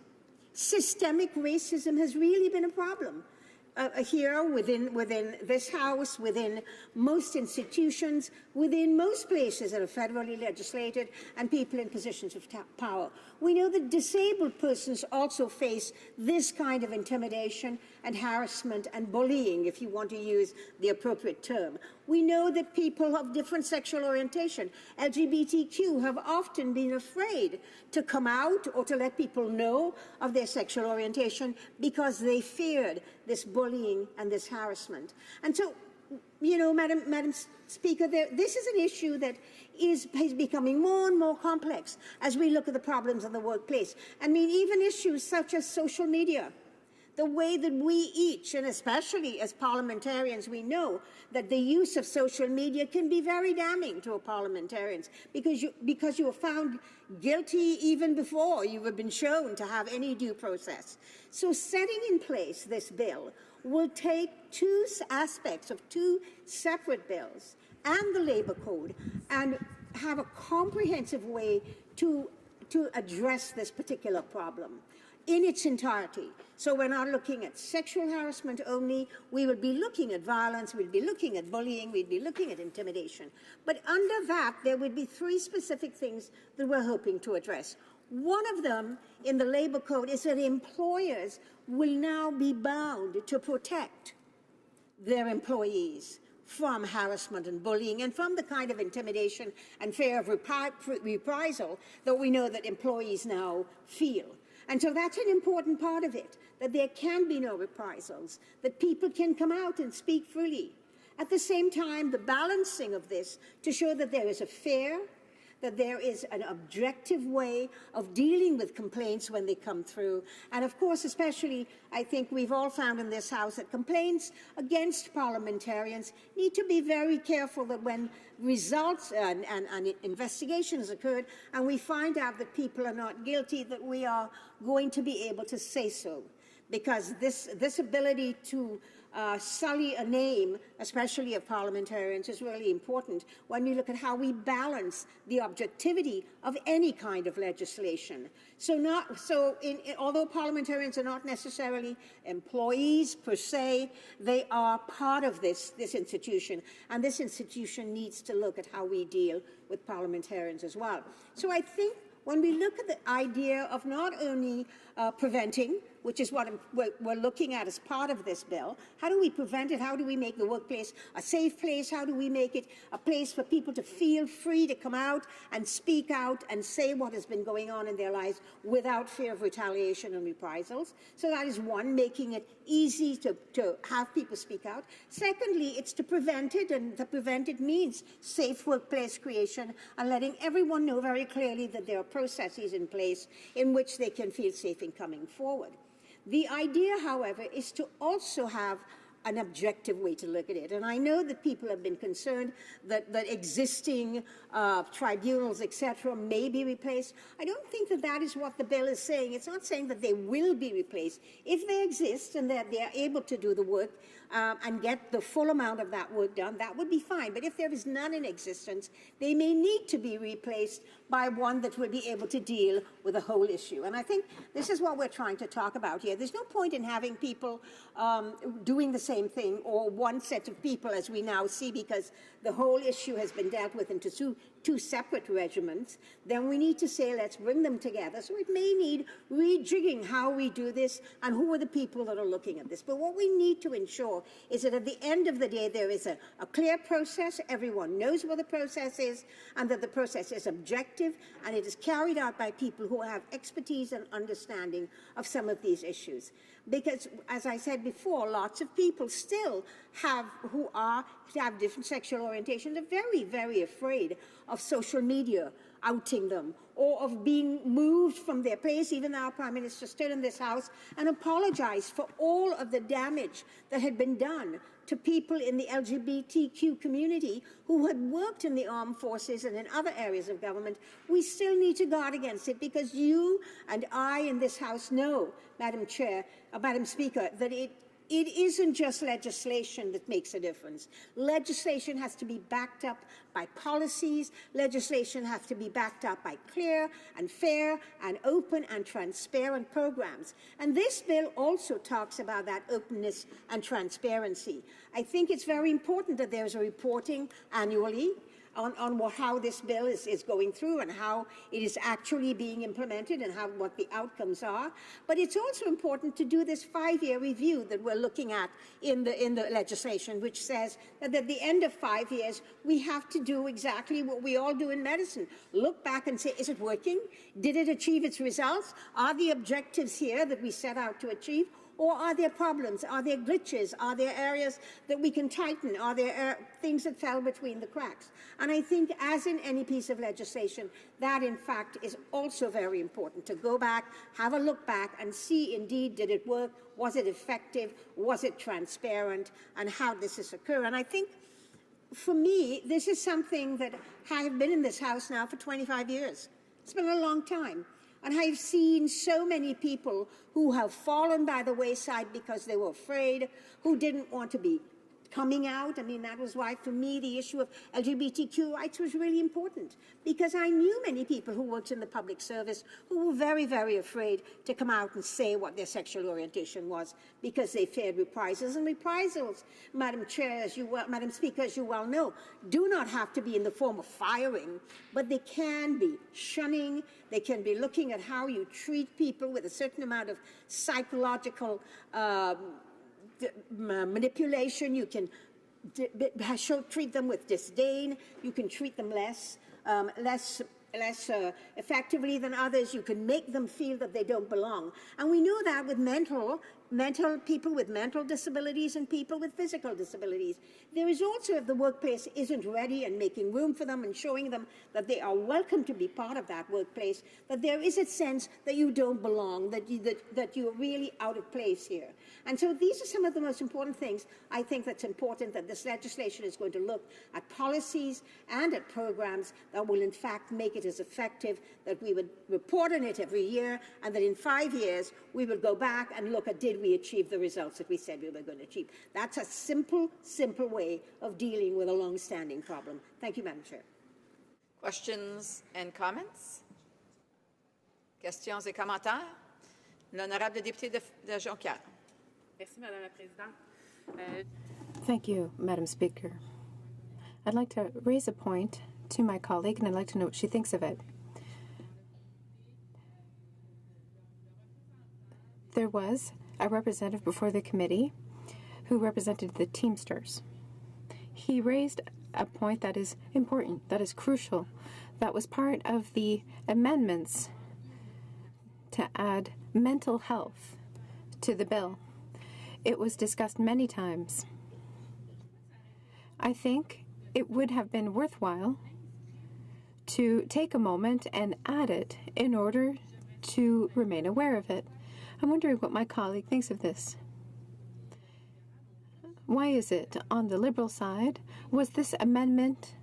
systemic racism, has really been a problem here within this House, within most institutions, within most places that are federally legislated, and people in positions of power. We know that disabled persons also face this kind of intimidation and harassment and bullying, if you want to use the appropriate term. We know that people of different sexual orientation, LGBTQ, have often been afraid to come out or to let people know of their sexual orientation because they feared this bullying and this harassment. And so, you know, Madam Speaker, this is an issue that is becoming more and more complex as we look at the problems in the workplace. I mean, even issues such as social media. The way that we each, and especially as parliamentarians, we know that the use of social media can be very damning to parliamentarians because you are found guilty even before you have been shown to have any due process. So setting in place this bill will take 2 aspects of 2 separate bills and the Labour Code and have a comprehensive way to address this particular problem in its entirety. So we're not looking at sexual harassment only, we will be looking at violence, we'll be looking at bullying, we'll be looking at intimidation. But under that, there would be 3 specific things that we're hoping to address. One of them in the Labour Code is that employers will now be bound to protect their employees from harassment and bullying and from the kind of intimidation and fear of reprisal that we know that employees now feel. And so that's an important part of it, that there can be no reprisals, that people can come out and speak freely. At the same time, the balancing of this to show that there is a fair, that there is an objective way of dealing with complaints when they come through. And of course, especially, I think we've all found in this House that complaints against parliamentarians need to be very careful that when results and investigations occurred and we find out that people are not guilty, that we are going to be able to say so. Because this ability to sully a name, especially of parliamentarians, is really important when we look at how we balance the objectivity of any kind of legislation. Although parliamentarians are not necessarily employees per se, they are part of this institution, and this institution needs to look at how we deal with parliamentarians as well. So I think when we look at the idea of not only preventing, which is what we're looking at as part of this bill, how do we prevent it? How do we make the workplace a safe place? How do we make it a place for people to feel free to come out and speak out and say what has been going on in their lives without fear of retaliation and reprisals? So that is one, making it easy to have people speak out. Secondly, it's to prevent it, and to prevent it means safe workplace creation and letting everyone know very clearly that there are processes in place in which they can feel safe in coming forward. The idea, however, is to also have an objective way to look at it. And I know that people have been concerned that existing tribunals, etc., may be replaced. I don't think that that is what the bill is saying. It's not saying that they will be replaced. If they exist and that they are able to do the work and get the full amount of that work done, that would be fine. But if there is none in existence, they may need to be replaced by one that will be able to deal with the whole issue. And I think this is what we're trying to talk about here. There's no point in having people doing the same thing, or one set of people as we now see, because the whole issue has been dealt with into two separate regiments. Then we need to say, let's bring them together. So it may need rejigging how we do this and who are the people that are looking at this. But what we need to ensure is that at the end of the day, there is a clear process, everyone knows what the process is, and that the process is objective, and it is carried out by people who have expertise and understanding of some of these issues. Because, as I said before, lots of people still have different sexual orientations, are very, very afraid of social media outing them, or of being moved from their place. Even our Prime Minister stood in this House and apologized for all of the damage that had been done to people in the LGBTQ community who had worked in the armed forces and in other areas of government. We still need to guard against it, because you and I in this House know, Madam Speaker, that it isn't just legislation that makes a difference. Legislation has to be backed up by policies. Legislation has to be backed up by clear and fair and open and transparent programs. And this bill also talks about that openness and transparency. I think it's very important that there's a reporting annually on how this bill is going through and how it is actually being implemented and what the outcomes are. But it's also important to do this 5-year review that we're looking at in the legislation, which says that at the end of 5 years, we have to do exactly what we all do in medicine. Look back and say, is it working? Did it achieve its results? Are the objectives here that we set out to achieve? Or are there problems? Are there glitches? Are there areas that we can tighten? Are there things that fell between the cracks? And I think, as in any piece of legislation, that in fact is also very important, to go back, have a look back and see, indeed, did it work? Was it effective? Was it transparent? And how does this occur? And I think, for me, this is something that I have been in this House now for 25 years. It's been a long time. And I've seen so many people who have fallen by the wayside because they were afraid, who didn't want to be coming out. I mean, that was why, for me, the issue of LGBTQ rights was really important, because I knew many people who worked in the public service who were very, very afraid to come out and say what their sexual orientation was, because they feared reprisals. And reprisals, Madam Speaker, as you well know, do not have to be in the form of firing, but they can be shunning. They can be looking at how you treat people with a certain amount of psychological manipulation. You can treat them with disdain. You can treat them less effectively than others. You can make them feel that they don't belong. And we know that with people with mental disabilities and people with physical disabilities. There is also, if the workplace isn't ready and making room for them and showing them that they are welcome to be part of that workplace, that there is a sense that you don't belong, that you're really out of place here. And so these are some of the most important things I think that's important, that this legislation is going to look at policies and at programs that will in fact make it as effective, that we would report on it every year, and that in 5 years we would go back and look at, did did we achieve the results that we said we were going to achieve? That's a simple, simple way of dealing with a long-standing problem. Thank you, Madam Chair. Questions and comments? Questions et commentaires? L'honorable député de Jonquière. Merci, Madame la Présidente. Thank you, Madam Speaker. I'd like to raise a point to my colleague, and I'd like to know what she thinks of it. There was a representative before the committee who represented the Teamsters. He raised a point that is important, that is crucial, that was part of the amendments to add mental health to the bill. It was discussed many times. I think it would have been worthwhile to take a moment and add it in order to remain aware of it. I'm wondering what my colleague thinks of this. Why is it, on the Liberal side, was this amendment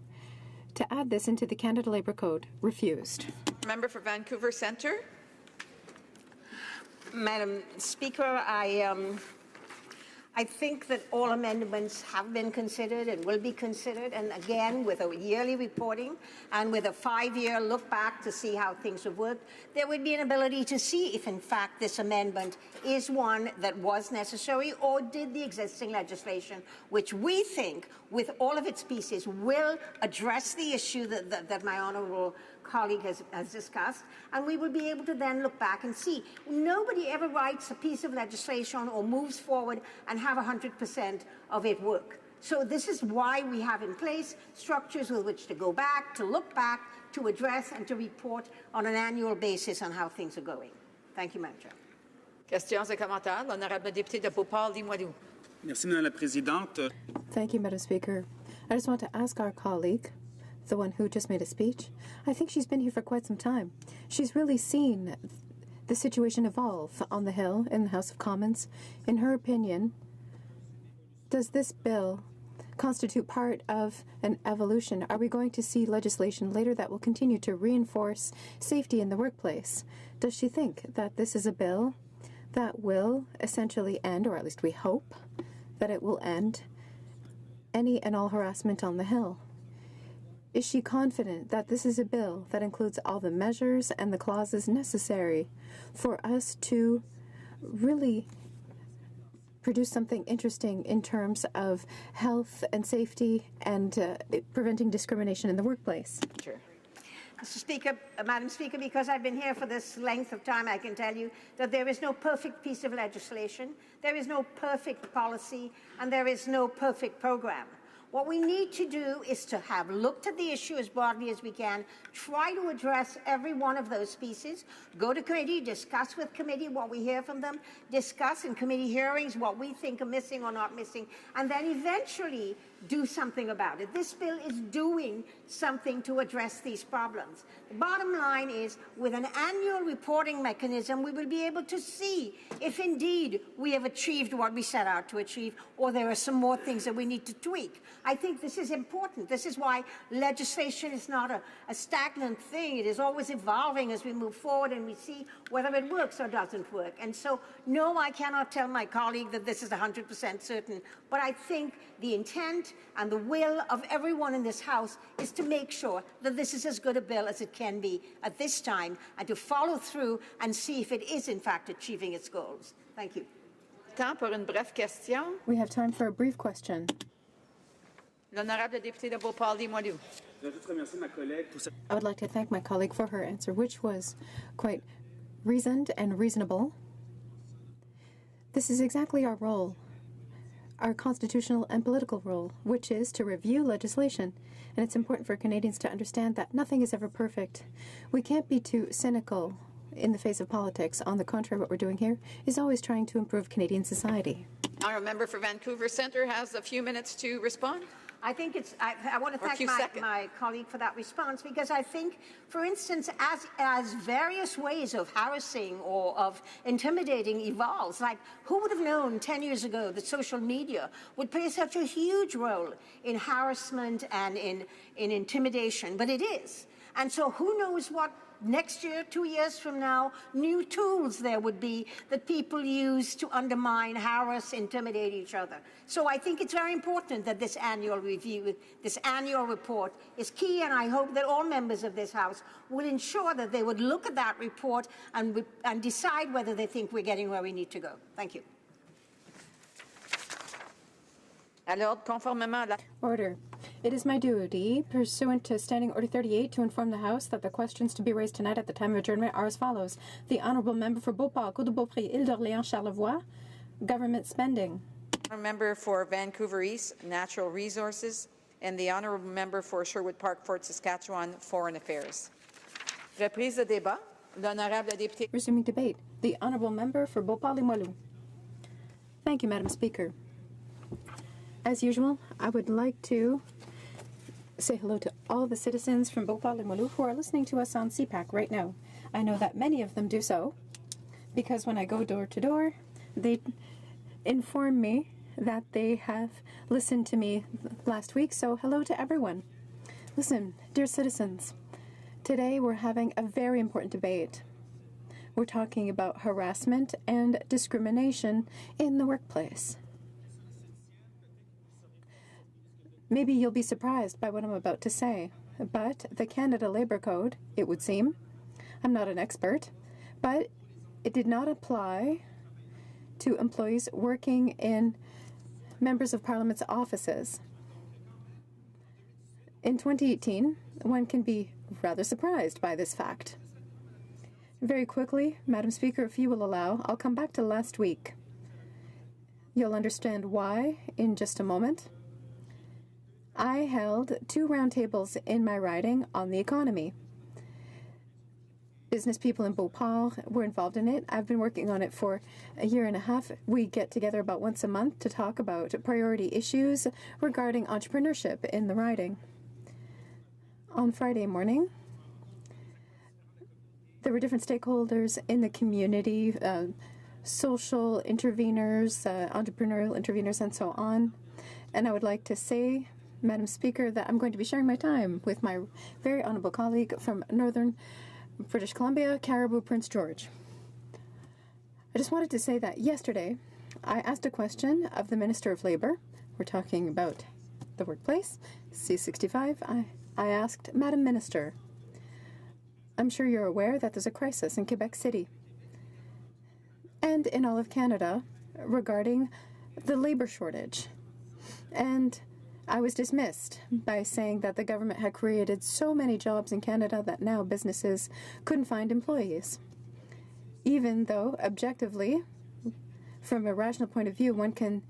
to add this into the Canada Labour Code refused? Member for Vancouver Centre. Madam Speaker, I think that all amendments have been considered and will be considered, and again, with a yearly reporting and with a 5-year look back to see how things have worked, there would be an ability to see if, in fact, this amendment is one that was necessary or did the existing legislation, which we think, with all of its pieces, will address the issue that my honourable colleague has discussed, and we will be able to then look back and see. Nobody ever writes a piece of legislation or moves forward and have 100% of it work. So this is why we have in place structures with which to go back, to look back, to address and to report on an annual basis on how things are going. Thank you, Madam Chair. Questions et commentaires. L'honorable député de Beauport-Limoilou. Merci, Madame la Présidente. Thank you, Madam Speaker. I just want to ask our colleague, the one who just made a speech, I think she's been here for quite some time. She's really seen the situation evolve on the Hill in the House of Commons. In her opinion, does this bill constitute part of an evolution? Are we going to see legislation later that will continue to reinforce safety in the workplace? Does she think that this is a bill that will essentially end, or at least we hope that it will end, any and all harassment on the Hill? Is she confident that this is a bill that includes all the measures and the clauses necessary for us to really produce something interesting in terms of health and safety and preventing discrimination in the workplace? Sure. Mr. Speaker, Madam Speaker, because I've been here for this length of time, I can tell you that there is no perfect piece of legislation, there is no perfect policy, and there is no perfect program. What we need to do is to have looked at the issue as broadly as we can, try to address every one of those pieces, go to committee, discuss with committee what we hear from them, discuss in committee hearings what we think are missing or not missing, and then eventually do something about it. This bill is doing something to address these problems. The bottom line is, with an annual reporting mechanism, we will be able to see if indeed we have achieved what we set out to achieve, or there are some more things that we need to tweak. I think this is important. This is why legislation is not a stagnant thing. It is always evolving as we move forward and we see whether it works or doesn't work. And so, no, I cannot tell my colleague that this is 100% certain, but I think the intent and the will of everyone in this House is to make sure that this is as good a bill as it can be at this time, and to follow through and see if it is in fact achieving its goals. Thank you. Temps pour une brève question. We have time for a brief question. L'honorable député de Beauport-Limoilou. I would like to thank my colleague for her answer, which was quite reasoned and reasonable. This is exactly our role, our constitutional and political role, which is to review legislation. And it's important for Canadians to understand that nothing is ever perfect. We can't be too cynical in the face of politics. On the contrary, what we're doing here is always trying to improve Canadian society. Our member for Vancouver Centre has a few minutes to respond. I think it's, I want to thank my colleague for that response, because I think, for instance, as various ways of harassing or of intimidating evolves, like who would have known 10 years ago that social media would play such a huge role in harassment and in intimidation, but it is. And so who knows what next year, 2 years from now, new tools there would be that people use to undermine, harass, intimidate each other. So I think it's very important that this annual review, this annual report is key, and I hope that all members of this House will ensure that they would look at that report and decide whether they think we're getting where we need to go. Thank you. Order. It is my duty, pursuant to Standing Order 38, to inform the House that the questions to be raised tonight at the time of adjournment are as follows. The Honourable Member for Beauport, Côte-de-Beaupré, Île-d'Orléans, Charlevoix, government spending. Member for Vancouver East, Natural Resources, and the Honourable Member for Sherwood Park, Fort Saskatchewan, Foreign Affairs. Reprise de débat. L'honorable député. Resuming debate. The Honourable Member for Beauport-Limoilou. Thank you, Madam Speaker. As usual, I would like to say hello to all the citizens from Beauport-Limoilou who are listening to us on CPAC right now. I know that many of them do so because when I go door to door, they inform me that they have listened to me last week, so hello to everyone. Listen, dear citizens, today we're having a very important debate. We're talking about harassment and discrimination in the workplace. Maybe you'll be surprised by what I'm about to say, but the Canada Labour Code, it would seem, I'm not an expert, but it did not apply to employees working in members of Parliament's offices. In 2018, one can be rather surprised by this fact. Very quickly, Madam Speaker, if you will allow, I'll come back to last week. You'll understand why in just a moment. I held 2 roundtables in my riding on the economy. Business people in Beauport were involved in it. I've been working on it for a year and a half. We get together about once a month to talk about priority issues regarding entrepreneurship in the riding. On Friday morning, there were different stakeholders in the community, social interveners, entrepreneurial interveners, and so on. And I would like to say, Madam Speaker, that I'm going to be sharing my time with my very honourable colleague from Northern British Columbia, Cariboo, Prince George. I just wanted to say that yesterday I asked a question of the Minister of Labour. We're talking about the workplace, C65. I asked, Madam Minister, I'm sure you're aware that there's a crisis in Quebec City and in all of Canada regarding the labour shortage. And I was dismissed by saying that the government had created so many jobs in Canada that now businesses couldn't find employees. Even though, objectively, from a rational point of view, one can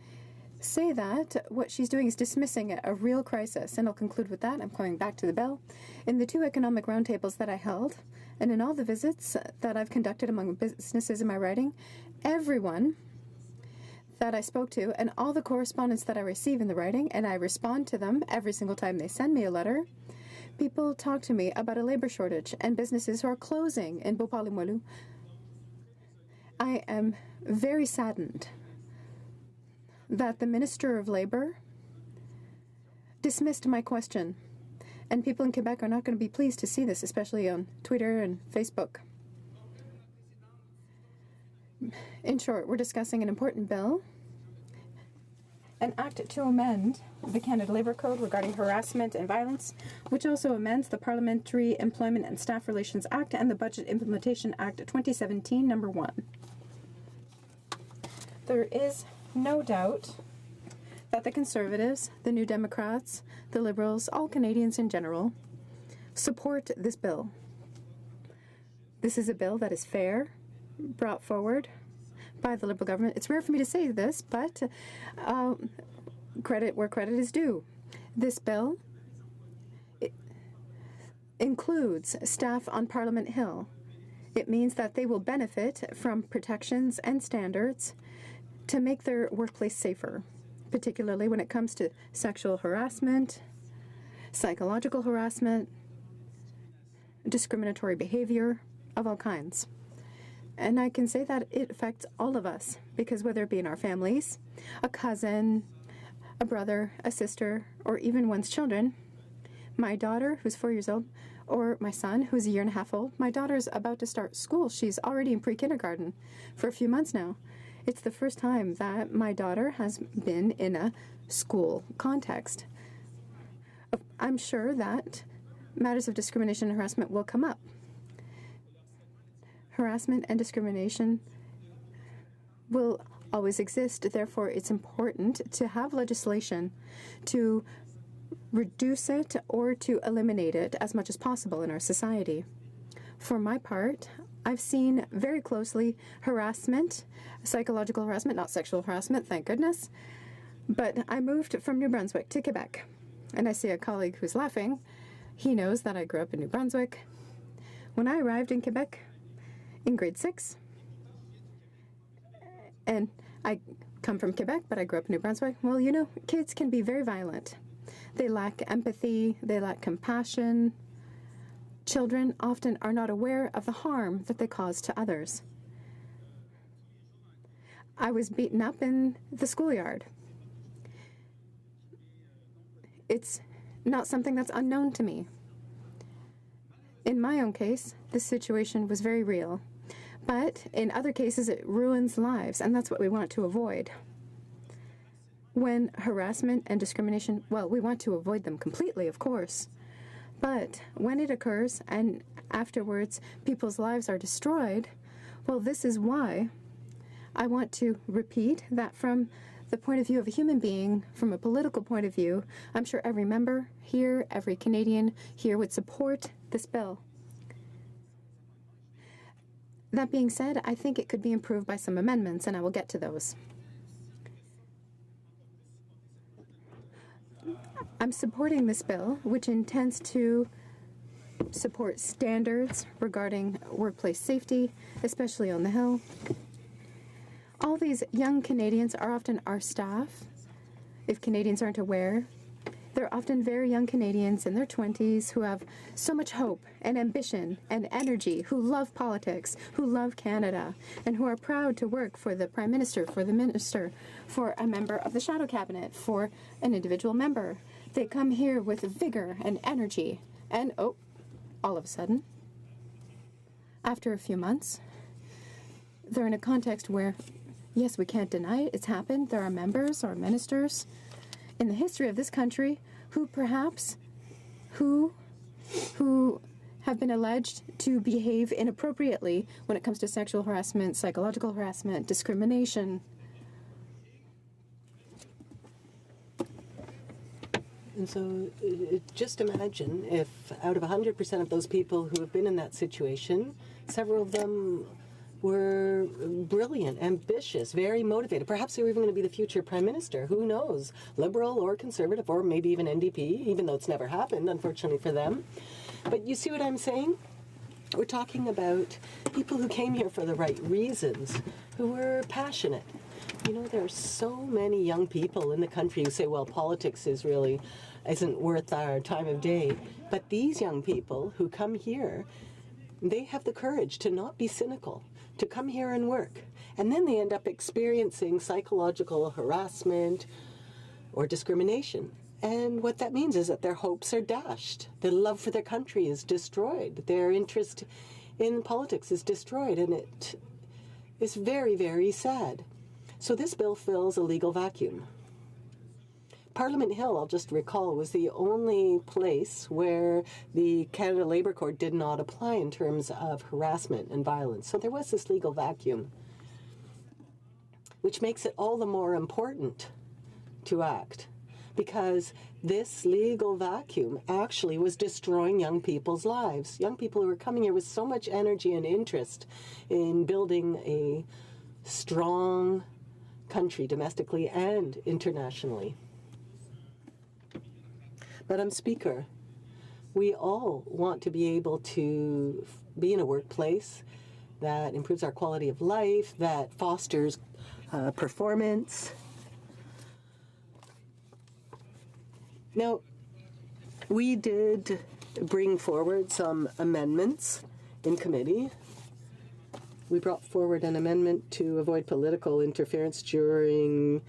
say that what she's doing is dismissing a real crisis. And I'll conclude with that. I'm going back to the bell. In the 2 economic roundtables that I held, and in all the visits that I've conducted among businesses in my riding, everyone that I spoke to and all the correspondence that I receive in the writing, and I respond to them every single time they send me a letter, people talk to me about a labour shortage and businesses who are closing in Beauport-Limoilou. I am very saddened that the Minister of Labour dismissed my question, and people in Quebec are not going to be pleased to see this, especially on Twitter and Facebook. In short, we're discussing an important bill, an act to amend the Canada Labour Code regarding harassment and violence, which also amends the Parliamentary Employment and Staff Relations Act and the Budget Implementation Act 2017, number 1. There is no doubt that the Conservatives, the New Democrats, the Liberals, all Canadians in general, support this bill. This is a bill that is fair, brought forward by the Liberal government. It's rare for me to say this, but credit where credit is due. This bill includes staff on Parliament Hill. It means that they will benefit from protections and standards to make their workplace safer, particularly when it comes to sexual harassment, psychological harassment, discriminatory behavior of all kinds. And I can say that it affects all of us, because whether it be in our families, a cousin, a brother, a sister, or even one's children, My daughter, who's 4 years old, or my son, who's a year and a half old. My daughter's about to start school. She's already in pre-kindergarten for a few months now. It's the first time that my daughter has been in a school context. I'm sure that matters of discrimination and harassment will come up. Harassment and discrimination will always exist. Therefore, it's important to have legislation to reduce it or to eliminate it as much as possible in our society. For my part, I've seen very closely harassment, psychological harassment, not sexual harassment, thank goodness. But I moved from New Brunswick to Quebec, and I see a colleague who's laughing. He knows that I grew up in New Brunswick. When I arrived in Quebec in grade 6, and I come from Quebec, but I grew up in New Brunswick, well, you know, kids can be very violent. They lack empathy, they lack compassion. Children often are not aware of the harm that they cause to others. I was beaten up in the schoolyard. It's not something that's unknown to me. In my own case, this situation was very real. But in other cases, it ruins lives, and that's what we want to avoid. When harassment and discrimination, well, we want to avoid them completely, of course. But when it occurs and afterwards people's lives are destroyed, well, this is why I want to repeat that from the point of view of a human being, from a political point of view, I'm sure every member here, every Canadian here would support this bill. That being said, I think it could be improved by some amendments, and I will get to those. I'm supporting this bill, which intends to support standards regarding workplace safety, especially on the Hill. All these young Canadians are often our staff. If Canadians aren't aware, they're often very young Canadians in their 20s who have so much hope and ambition and energy, who love politics, who love Canada, and who are proud to work for the Prime Minister, for the Minister, for a member of the Shadow Cabinet, for an individual member. They come here with vigor and energy, and all of a sudden, after a few months, they're in a context where, yes, we can't deny it, it's happened. There are members or ministers in the history of this country who perhaps who have been alleged to behave inappropriately when it comes to sexual harassment, psychological harassment, discrimination. And so just imagine if out of 100% of those people who have been in that situation, several of them were brilliant, ambitious, very motivated. Perhaps they were even going to be the future Prime Minister. Who knows? Liberal or Conservative or maybe even NDP, even though it's never happened, unfortunately for them. But you see what I'm saying? We're talking about people who came here for the right reasons, who were passionate. You know, there are so many young people in the country who say, well, politics isn't worth our time of day. But these young people who come here, they have the courage to not be cynical, to come here and work. And then they end up experiencing psychological harassment or discrimination. And what that means is that their hopes are dashed. Their love for their country is destroyed. Their interest in politics is destroyed. And it is very, very sad. So this bill fills a legal vacuum. Parliament Hill, I'll just recall, was the only place where the Canada Labour Court did not apply in terms of harassment and violence. So there was this legal vacuum, which makes it all the more important to act, because this legal vacuum actually was destroying young people's lives. Young people who were coming here with so much energy and interest in building a strong country domestically and internationally. Madam Speaker, we all want to be able to be in a workplace that improves our quality of life, that fosters performance. Now, we did bring forward some amendments in committee. We brought forward an amendment to avoid political interference during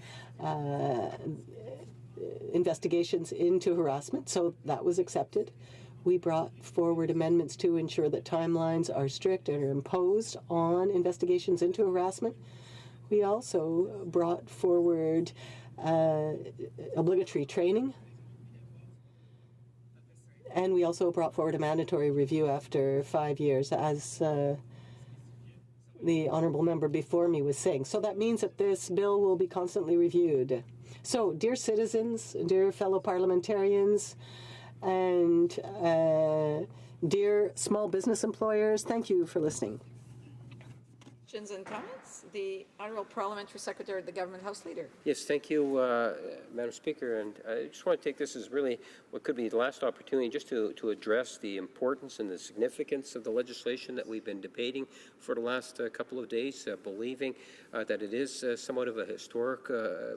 investigations into harassment, so that was accepted. We brought forward amendments to ensure that timelines are strict and are imposed on investigations into harassment. We also brought forward obligatory training, and we also brought forward a mandatory review after 5 years, as the honourable member before me was saying. So that means that this bill will be constantly reviewed. So, dear citizens, dear fellow parliamentarians, and dear small business employers, thank you for listening. Questions and comments? The Honourable Parliamentary Secretary of the Government House Leader. Yes, thank you, Madam Speaker. And I just want to take this as really what could be the last opportunity just to address the importance and the significance of the legislation that we've been debating for the last couple of days, believing that it is somewhat of a historic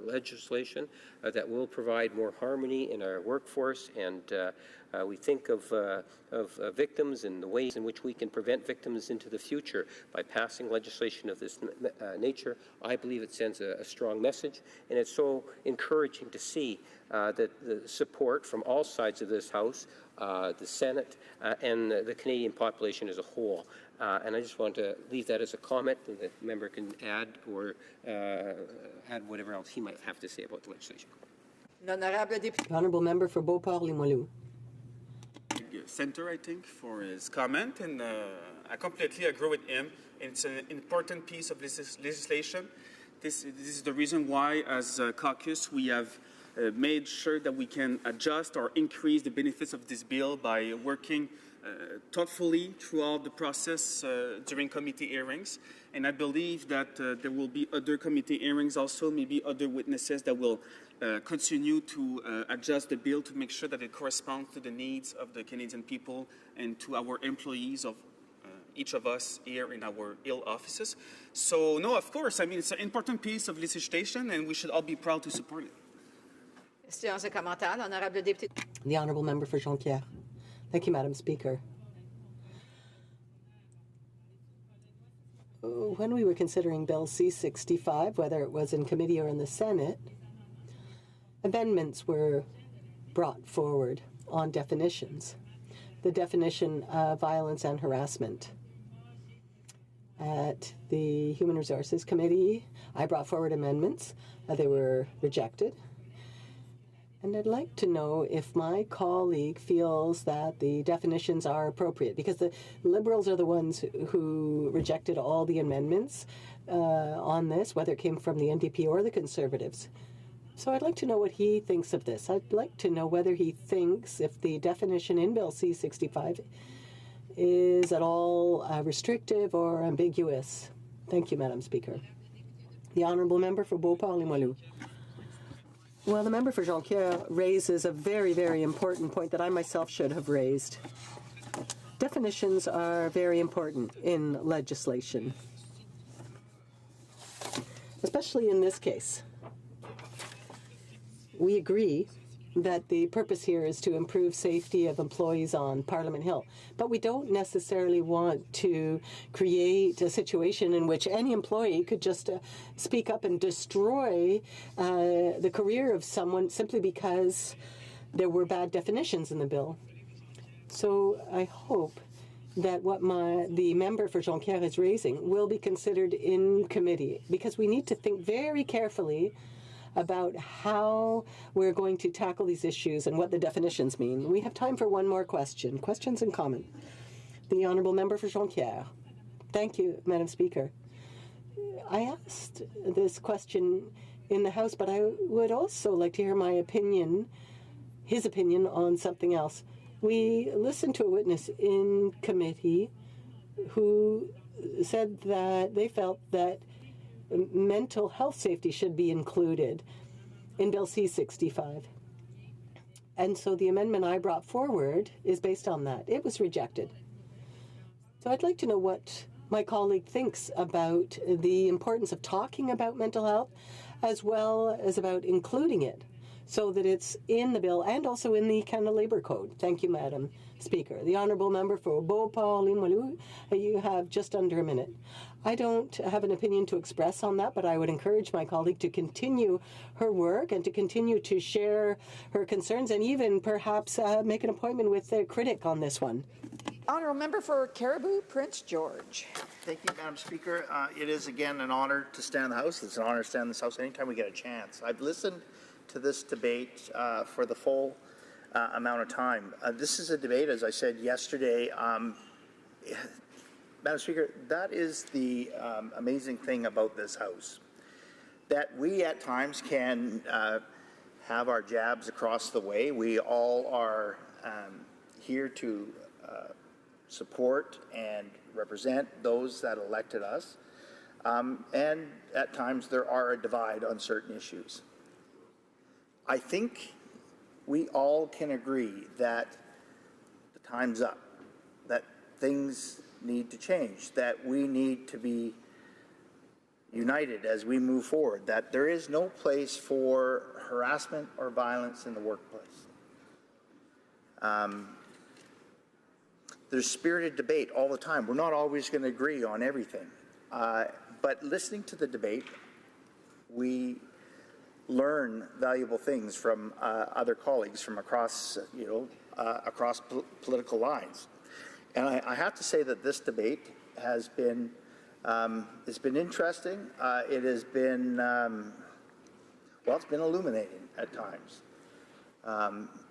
legislation that will provide more harmony in our workforce, and we think of victims and the ways in which we can prevent victims into the future by passing legislation of this nature. I believe it sends a strong message, and it's so encouraging to see that the support from all sides of this House, the Senate, and the Canadian population as a whole. And I just want to leave that as a comment, and the member can add or add whatever else he might have to say about the legislation. Honourable member for Beauport-Limoilou. Center, I think, for his comment, and I completely agree with him. It's an important piece of legislation. This is the reason why, as a caucus, we have made sure that we can adjust or increase the benefits of this bill by working thoughtfully throughout the process during committee hearings. And I believe that there will be other committee hearings also, maybe other witnesses that will continue to adjust the bill to make sure that it corresponds to the needs of the Canadian people and to our employees of each of us here in our Hill offices. So, no, of course, I mean, it's an important piece of legislation, and we should all be proud to support it. The Honourable Member for Jonquière. Thank you, Madam Speaker. When we were considering Bill C-65, whether it was in committee or in the Senate, amendments were brought forward on definitions. The definition of violence and harassment. At the Human Resources Committee, I brought forward amendments. They were rejected. And I'd like to know if my colleague feels that the definitions are appropriate, because the Liberals are the ones who rejected all the amendments on this, whether it came from the NDP or the Conservatives. So I'd like to know what he thinks of this. I'd like to know whether he thinks if the definition in Bill C-65 is at all restrictive or ambiguous. Thank you, Madam Speaker. The Honourable Member for Beauport-Limoilou. Well, the member for Jonquière raises a very, very important point that I myself should have raised. Definitions are very important in legislation, especially in this case. We agree that the purpose here is to improve safety of employees on Parliament Hill. But we don't necessarily want to create a situation in which any employee could just speak up and destroy the career of someone simply because there were bad definitions in the bill. So I hope that what the member for Jonquière is raising will be considered in committee, because we need to think very carefully about how we're going to tackle these issues and what the definitions mean. We have time for one more question. Questions and comment. The Honourable Member for Jonquière. Thank you, Madam Speaker. I asked this question in the House, but I would also like to hear my opinion, his opinion, on something else. We listened to a witness in committee who said that they felt that mental health safety should be included in Bill C-65. And so the amendment I brought forward is based on that. It was rejected. So I'd like to know what my colleague thinks about the importance of talking about mental health, as well as about including it. so that it's in the bill and also in the Canada Labour Code. Thank you, Madam Speaker. The Honourable Member for Beauport-Limoilou, you have just under a minute. I don't have an opinion to express on that, but I would encourage my colleague to continue her work and to continue to share her concerns and even perhaps make an appointment with the critic on this one. Honourable Member for Caribou, Prince George. Thank you, Madam Speaker. It is again an honor to stand in the House. It's an honor to stand in this House anytime we get a chance. I've listened to this debate for the full amount of time. This is a debate, as I said yesterday. Madam Speaker, that is the amazing thing about this House, that we at times can have our jabs across the way. We all are here to support and represent those that elected us. And at times there are a divide on certain issues. I think we all can agree that the time's up, that things need to change, that we need to be united as we move forward, that there is no place for harassment or violence in the workplace. There's spirited debate all the time. We're not always going to agree on everything. But listening to the debate, we learn valuable things from other colleagues from across, across political lines. And I have to say that this debate has been, it's been interesting. It has been, well, it's been illuminating at times.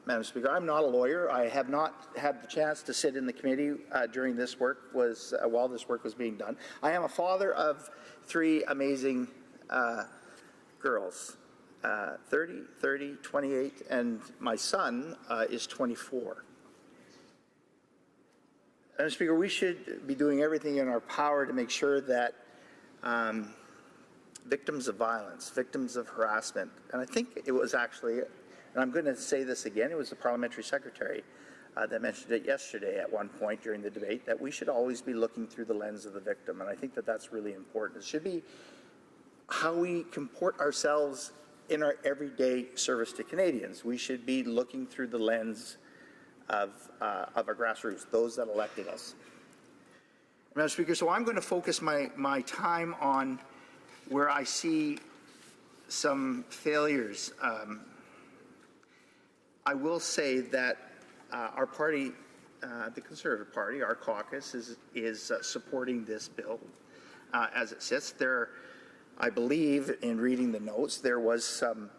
Madam Speaker, I'm not a lawyer. I have not had the chance to sit in the committee during this work while this work was being done. I am a father of 3 amazing girls, 30, 28, and my son is 24. Madam Speaker, we should be doing everything in our power to make sure that victims of violence, victims of harassment, and I think it was actually, and I'm going to say this again, it was the parliamentary secretary that mentioned it yesterday at one point during the debate, that we should always be looking through the lens of the victim, and I think that that's really important. It should be how we comport ourselves in our everyday service to Canadians. We should be looking through the lens of our grassroots, those that elected us. Madam Speaker, so I'm going to focus my time on where I see some failures. I will say that our party, the Conservative Party, our caucus, is supporting this bill as it sits. There, I believe, in reading the notes, there was some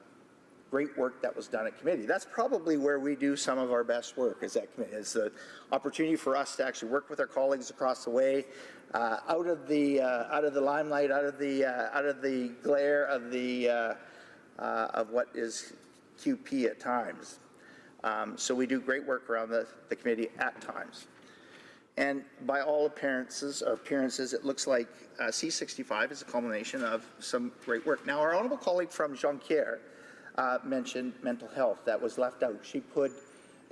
great work that was done at committee. That's probably where we do some of our best work, is at committee. It's the opportunity for us to actually work with our colleagues across the way, out of the limelight, out of the glare of what is QP at times. So we do great work around the committee at times. And by all appearances, it looks like C-65 is a culmination of some great work. Now, our honourable colleague from Jonquière mentioned mental health. That was left out. She put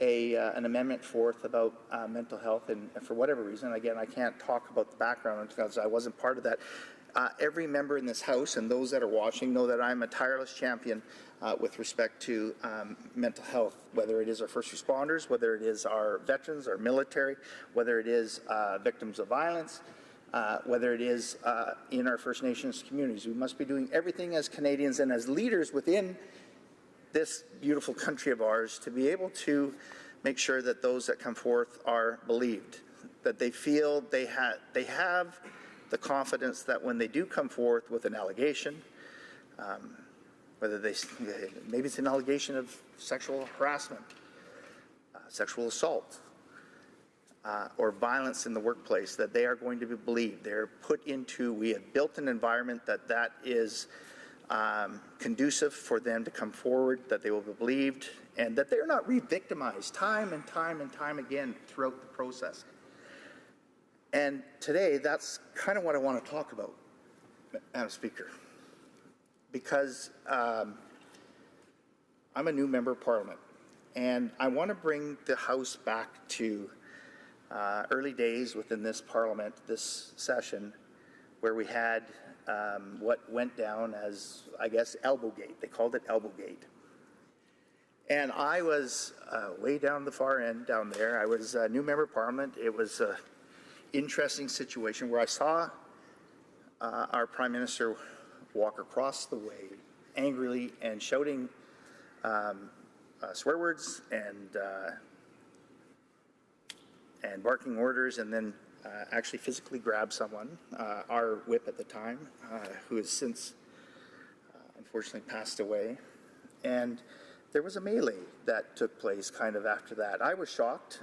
an amendment forth about mental health, and for whatever reason, again, I can't talk about the background because I wasn't part of that. Every member in this House and those that are watching know that I'm a tireless champion with respect to mental health, whether it is our first responders, whether it is our veterans, our military, whether it is victims of violence, whether it is in our First Nations communities. We must be doing everything as Canadians and as leaders within this beautiful country of ours to be able to make sure that those that come forth are believed, that they feel they have the confidence that when they do come forth with an allegation, whether maybe it's an allegation of sexual harassment, sexual assault, or violence in the workplace, that they are going to be believed. They're put into, we have built an environment that is conducive for them to come forward, that they will be believed, and that they're not re-victimized time and time and time again throughout the process. And today, that's kind of what I want to talk about, Madam Speaker, because I'm a new member of Parliament, and I want to bring the House back to early days within this Parliament, this session, where we had what went down as, I guess, Elbowgate. They called it Elbowgate. And I was way down the far end down there. I was a new member of parliament. It was an interesting situation where I saw our Prime Minister walk across the way angrily and shouting swear words and barking orders, and then actually physically grab someone, our whip at the time, who has since unfortunately passed away. And there was a melee that took place kind of after that. I was shocked.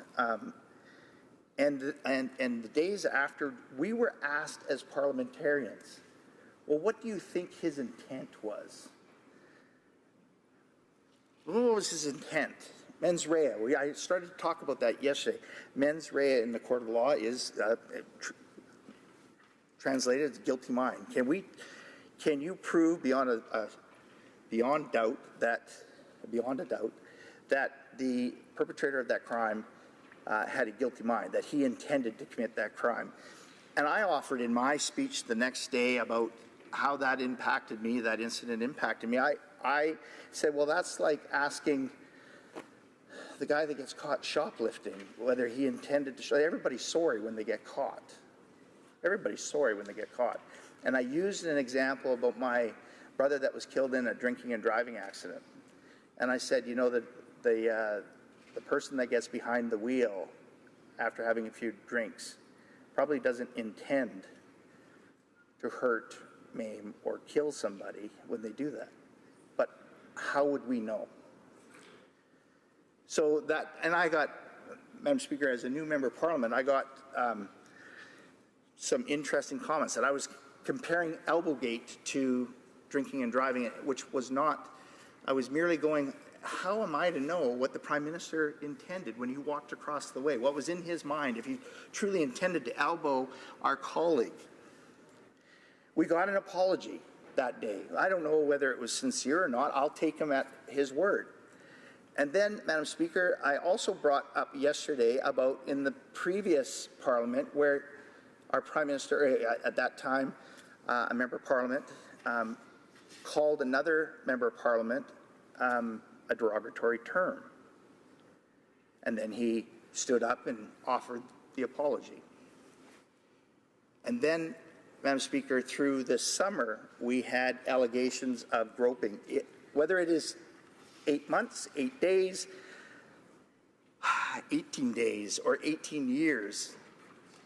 And the days after, we were asked as parliamentarians, well, what do you think his intent was? What was his intent? Mens rea. I started to talk about that yesterday. Mens rea in the court of law is translated as guilty mind. Can you prove beyond a doubt that the perpetrator of that crime had a guilty mind, that he intended to commit that crime? And I offered in my speech the next day about how that impacted me, that incident impacted me. I said, well, that's like asking the guy that gets caught shoplifting whether he intended to. Everybody's sorry when they get caught. Everybody's sorry when they get caught. And I used an example about my brother that was killed in a drinking and driving accident. And I said, you know, the person that gets behind the wheel after having a few drinks probably doesn't intend to hurt, maim, or kill somebody when they do that. But how would we know? So that, and I got, Madam Speaker, as a new member of Parliament, I got some interesting comments that I was comparing Elbowgate to drinking and driving, which was not, I was merely going, how am I to know what the Prime Minister intended when he walked across the way? What was in his mind if he truly intended to elbow our colleague? We got an apology that day. I don't know whether it was sincere or not. I'll take him at his word. And then, Madam Speaker, I also brought up yesterday about in the previous Parliament where our Prime Minister, at that time, a member of Parliament, called another member of Parliament a derogatory term. And then he stood up and offered the apology. And then, Madam Speaker, through this summer, we had allegations of groping. Whether it is 8 months, 8 days, 18 days, or 18 years,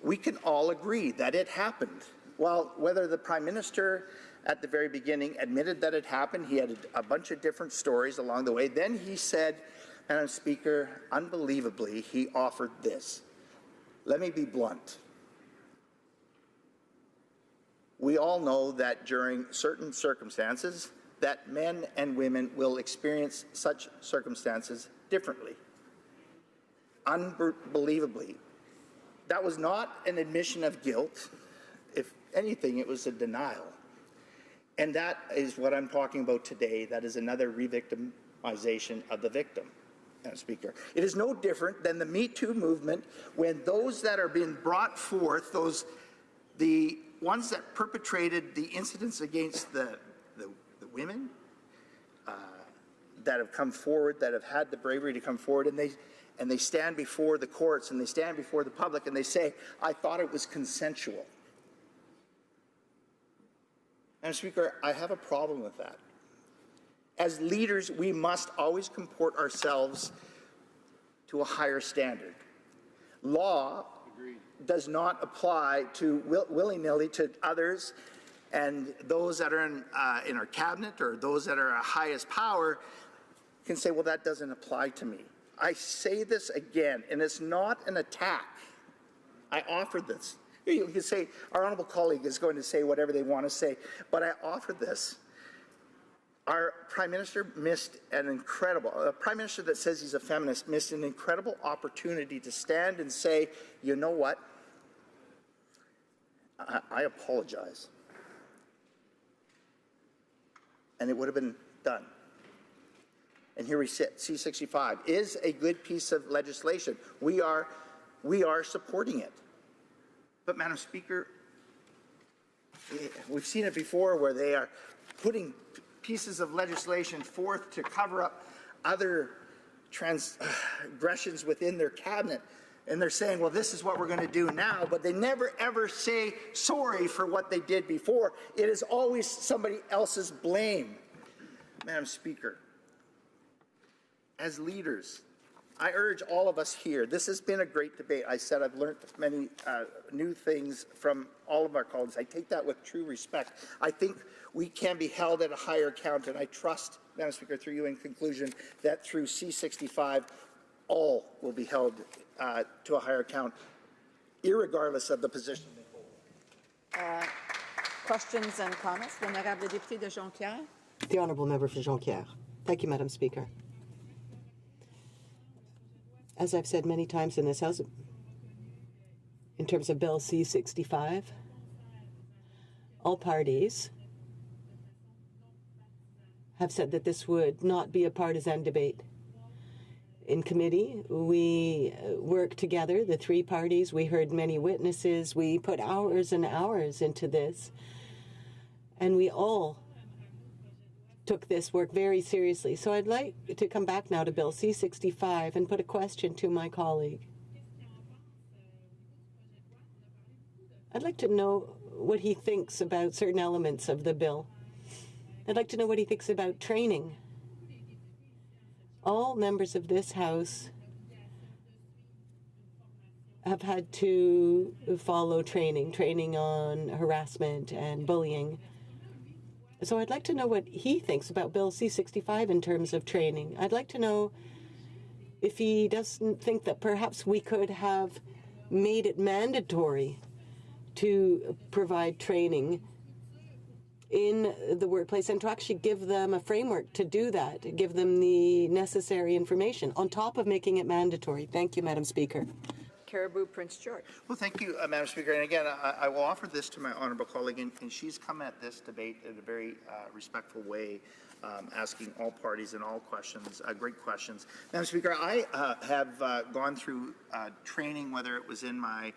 we can all agree that it happened. Well, whether the Prime Minister at the very beginning admitted that it happened, he had a bunch of different stories along the way. Then he said, Madam Speaker, unbelievably, he offered this. Let me be blunt. We all know that during certain circumstances, that men and women will experience such circumstances differently. Unbelievably. That was not an admission of guilt. If anything, it was a denial. And that is what I'm talking about today. That is another re-victimization of the victim, Madam Speaker. It is no different than the Me Too movement when those that are being brought forth, the ones that perpetrated the incidents against the women that have come forward, that have had the bravery to come forward, and they stand before the courts and they stand before the public and they say, I thought it was consensual. Madam Speaker, I have a problem with that. As leaders, we must always comport ourselves to a higher standard. Law does not apply to willy-nilly to others, and those that are in our cabinet or those that are our highest power can say, well, that doesn't apply to me. I say this again, and it's not an attack. I offer this. You can say, our honourable colleague is going to say whatever they want to say, but I offer this. Our Prime Minister missed a Prime Minister that says he's a feminist missed an incredible opportunity to stand and say, you know what? I apologize. And it would have been done. And here we sit. C-65 is a good piece of legislation. We are supporting it. But, Madam Speaker, we've seen it before where they are putting pieces of legislation forth to cover up other transgressions within their cabinet. And they're saying, well, this is what we're going to do now, but they never ever say sorry for what they did before. It is always somebody else's blame. Madam Speaker, as leaders, I urge all of us here, this has been a great debate. I said I've learned many new things from all of our colleagues. I take that with true respect. I think we can be held at a higher account, and I trust, Madam Speaker, through you in conclusion, that through C-65, all will be held to a higher account, irregardless of the position they hold. Questions and comments? L'honorable député de Jonquière. The honourable member for Jonquière. Thank you, Madam Speaker. As I've said many times in this House, in terms of Bill C-65, all parties have said that this would not be a partisan debate. In committee, we worked together, the three parties. We heard many witnesses. We put hours and hours into this. And we all took this work very seriously. So I'd like to come back now to Bill C-65 and put a question to my colleague. I'd like to know what he thinks about certain elements of the bill. I'd like to know what he thinks about training. All members of this House have had to follow training on harassment and bullying. So I'd like to know what he thinks about Bill C-65 in terms of training. I'd like to know if he doesn't think that perhaps we could have made it mandatory to provide training in the workplace and to actually give them a framework to do that, give them the necessary information on top of making it mandatory. Thank you, Madam Speaker. Caribou Prince George. Well, thank you, Madam Speaker. And again, I will offer this to my honourable colleague, and she's come at this debate in a very respectful way, asking all parties and all questions, great questions. Madam Speaker, I have gone through training, whether it was in my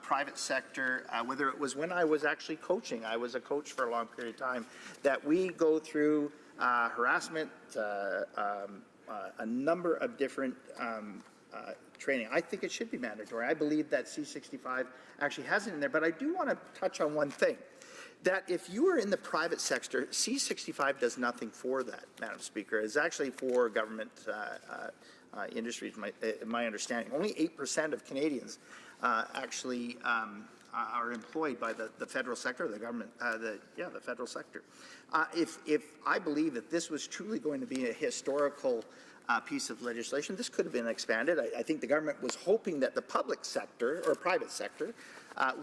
private sector, whether it was when I was actually coaching. I was a coach for a long period of time, that we go through harassment, a number of different training. I think it should be mandatory. I believe that C-65 actually has it in there, but I do want to touch on one thing, that if you are in the private sector, C-65 does nothing for that, Madam Speaker. It's actually for government industries, my understanding. Only 8% of Canadians actually are employed by the federal sector, the government, the federal sector. If I believe that this was truly going to be a historical piece of legislation, this could have been expanded. I think the government was hoping that the public sector or private sector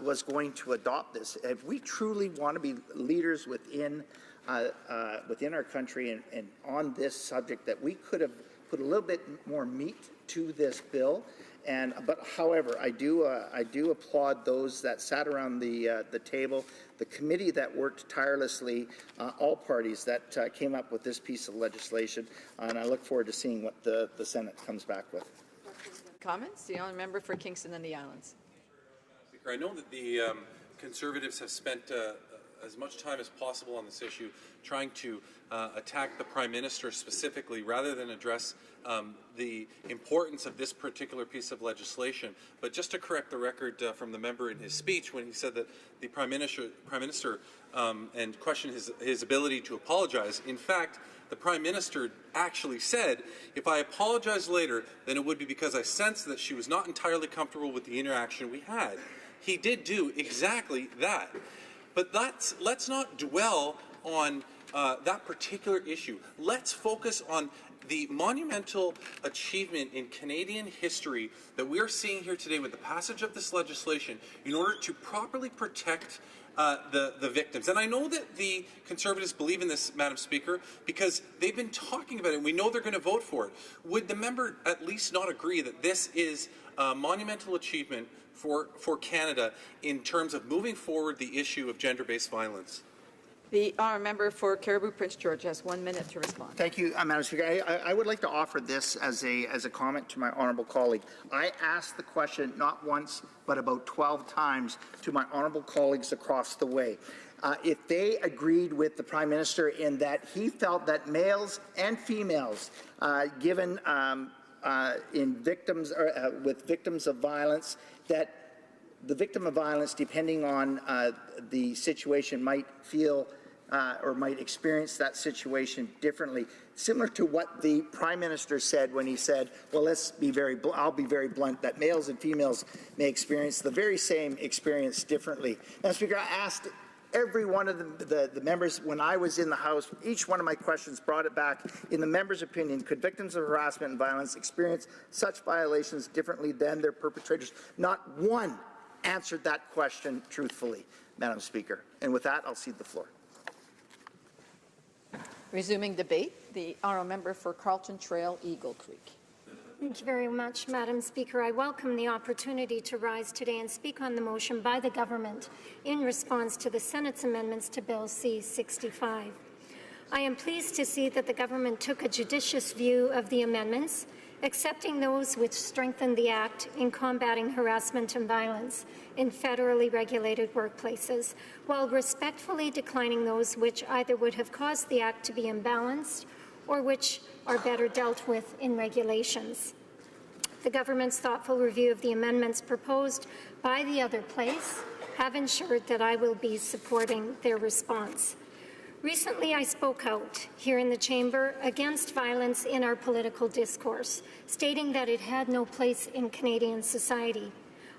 was going to adopt this. If we truly want to be leaders within our country and on this subject, that we could have put a little bit more meat to this bill. But however, I do applaud those that sat around the table, the committee that worked tirelessly, all parties that came up with this piece of legislation, and I look forward to seeing what the Senate comes back with. Comments? The honourable member for Kingston and the Islands. Speaker, I know that the Conservatives have spent as much time as possible on this issue trying to attack the Prime Minister specifically rather than address the importance of this particular piece of legislation. But just to correct the record from the member in his speech when he said that the Prime Minister and questioned his ability to apologize, in fact, the Prime Minister actually said, if I apologize later, then it would be because I sensed that she was not entirely comfortable with the interaction we had. He did do exactly that. But let's not dwell on that particular issue. Let's focus on the monumental achievement in Canadian history that we are seeing here today with the passage of this legislation in order to properly protect the victims. And I know that the Conservatives believe in this, Madam Speaker, because they've been talking about it and we know they're going to vote for it. Would the member at least not agree that this is a monumental achievement for Canada in terms of moving forward the issue of gender-based violence? The honourable member for Caribou Prince George has 1 minute to respond. Thank you, Madam Speaker. I would like to offer this as a comment to my honourable colleague. I asked the question not once, but about 12 times to my honourable colleagues across the way. If they agreed with the Prime Minister in that he felt that males and females, given in victims with victims of violence, that the victim of violence, depending on the situation, might feel or might experience that situation differently. Similar to what the Prime Minister said when he said, well, I'll be very blunt, that males and females may experience the very same experience differently. Now, Speaker, I asked every one of the members when I was in the House, each one of my questions brought it back. In the member's opinion, could victims of harassment and violence experience such violations differently than their perpetrators? Not one answered that question truthfully, Madam Speaker. And with that, I'll cede the floor. Resuming debate, the honourable member for Carlton Trail, Eagle Creek. Thank you very much, Madam Speaker. I welcome the opportunity to rise today and speak on the motion by the government in response to the Senate's amendments to Bill C-65. I am pleased to see that the government took a judicious view of the amendments, accepting those which strengthen the Act in combating harassment and violence in federally regulated workplaces, while respectfully declining those which either would have caused the Act to be imbalanced or which are better dealt with in regulations. The government's thoughtful review of the amendments proposed by the other place have ensured that I will be supporting their response. Recently, I spoke out here in the chamber against violence in our political discourse, stating that it had no place in Canadian society.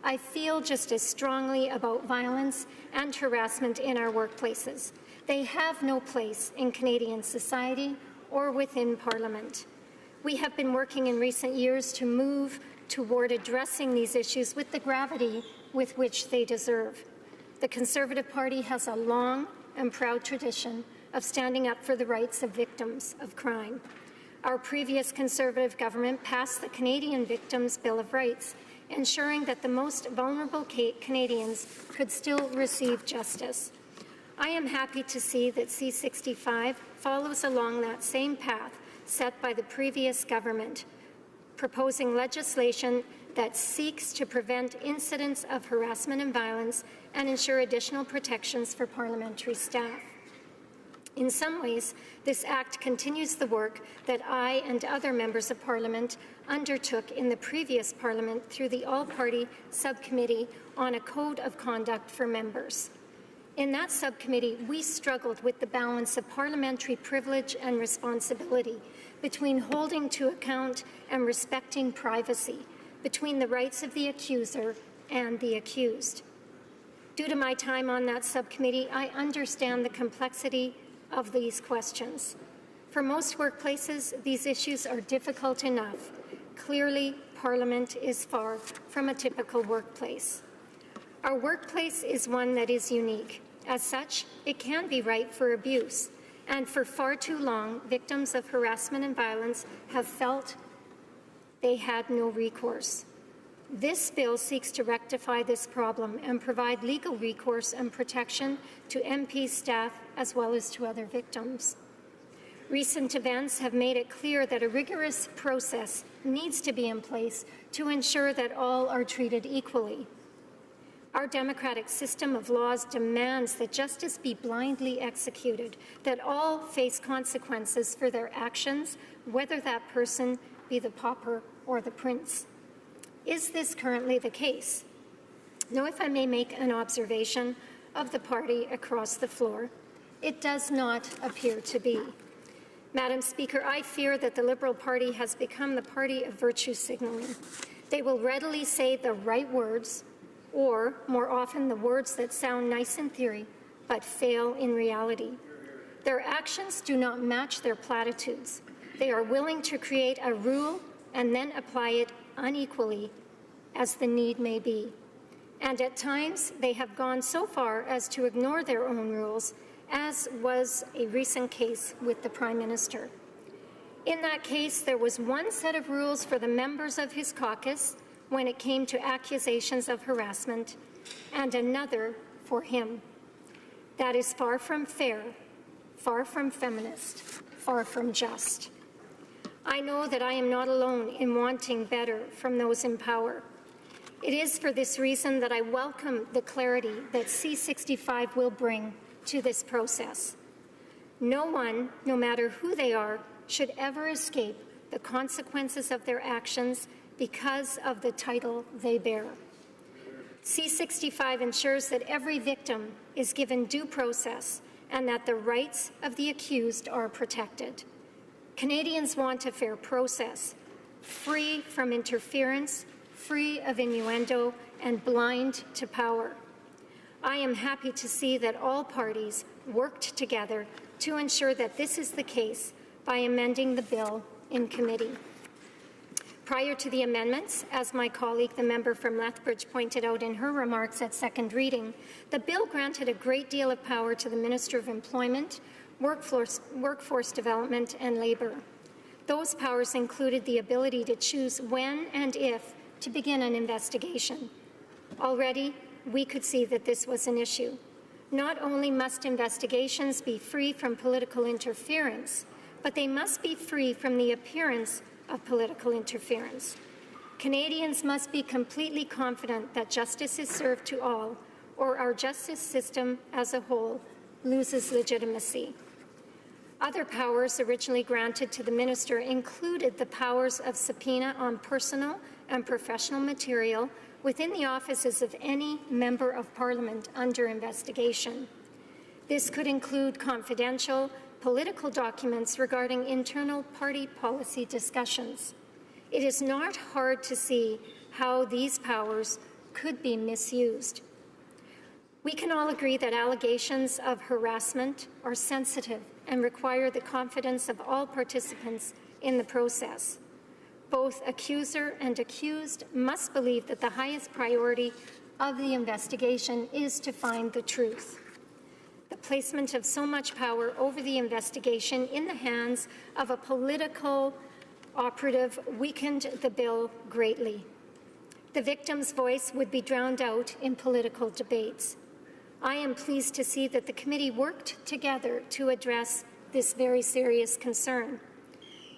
I feel just as strongly about violence and harassment in our workplaces. They have no place in Canadian society or within Parliament. We have been working in recent years to move toward addressing these issues with the gravity with which they deserve. The Conservative Party has a long and proud tradition of standing up for the rights of victims of crime. Our previous Conservative government passed the Canadian Victims' Bill of Rights, ensuring that the most vulnerable Canadians could still receive justice. I am happy to see that C-65 follows along that same path set by the previous government, proposing legislation that seeks to prevent incidents of harassment and violence and ensure additional protections for parliamentary staff. In some ways, this Act continues the work that I and other members of Parliament undertook in the previous Parliament through the All-Party Subcommittee on a Code of Conduct for Members. In that subcommittee, we struggled with the balance of parliamentary privilege and responsibility between holding to account and respecting privacy, between the rights of the accuser and the accused. Due to my time on that subcommittee, I understand the complexity of these questions. For most workplaces, these issues are difficult enough. Clearly, Parliament is far from a typical workplace. Our workplace is one that is unique. As such, it can be ripe for abuse, and for far too long, victims of harassment and violence have felt they had no recourse. This bill seeks to rectify this problem and provide legal recourse and protection to MP staff as well as to other victims. Recent events have made it clear that a rigorous process needs to be in place to ensure that all are treated equally. Our democratic system of laws demands that justice be blindly executed, that all face consequences for their actions, whether that person be the pauper or the prince. Is this currently the case? Now, if I may make an observation of the party across the floor, it does not appear to be. Madam Speaker, I fear that the Liberal Party has become the party of virtue signaling. They will readily say the right words, or, more often, the words that sound nice in theory, but fail in reality. Their actions do not match their platitudes. They are willing to create a rule and then apply it unequally as the need may be. And at times, they have gone so far as to ignore their own rules, as was a recent case with the Prime Minister. In that case, there was one set of rules for the members of his caucus when it came to accusations of harassment, and another for him. That is far from fair, far from feminist, far from just. I know that I am not alone in wanting better from those in power. It is for this reason that I welcome the clarity that C-65 will bring to this process. No one, no matter who they are, should ever escape the consequences of their actions because of the title they bear. C-65 ensures that every victim is given due process and that the rights of the accused are protected. Canadians want a fair process, free from interference, free of innuendo, and blind to power. I am happy to see that all parties worked together to ensure that this is the case by amending the bill in committee. Prior to the amendments, as my colleague, the member from Lethbridge, pointed out in her remarks at second reading, the bill granted a great deal of power to the Minister of Employment, Workforce Development and Labour. Those powers included the ability to choose when and if to begin an investigation. Already, we could see that this was an issue. Not only must investigations be free from political interference, but they must be free from the appearance of political interference. Canadians must be completely confident that justice is served to all, or our justice system as a whole loses legitimacy. Other powers originally granted to the minister included the powers of subpoena on personal and professional material within the offices of any member of Parliament under investigation. This could include confidential political documents regarding internal party policy discussions. It is not hard to see how these powers could be misused. We can all agree that allegations of harassment are sensitive and require the confidence of all participants in the process. Both accuser and accused must believe that the highest priority of the investigation is to find the truth. The placement of so much power over the investigation in the hands of a political operative weakened the bill greatly. The victim's voice would be drowned out in political debates. I am pleased to see that the committee worked together to address this very serious concern.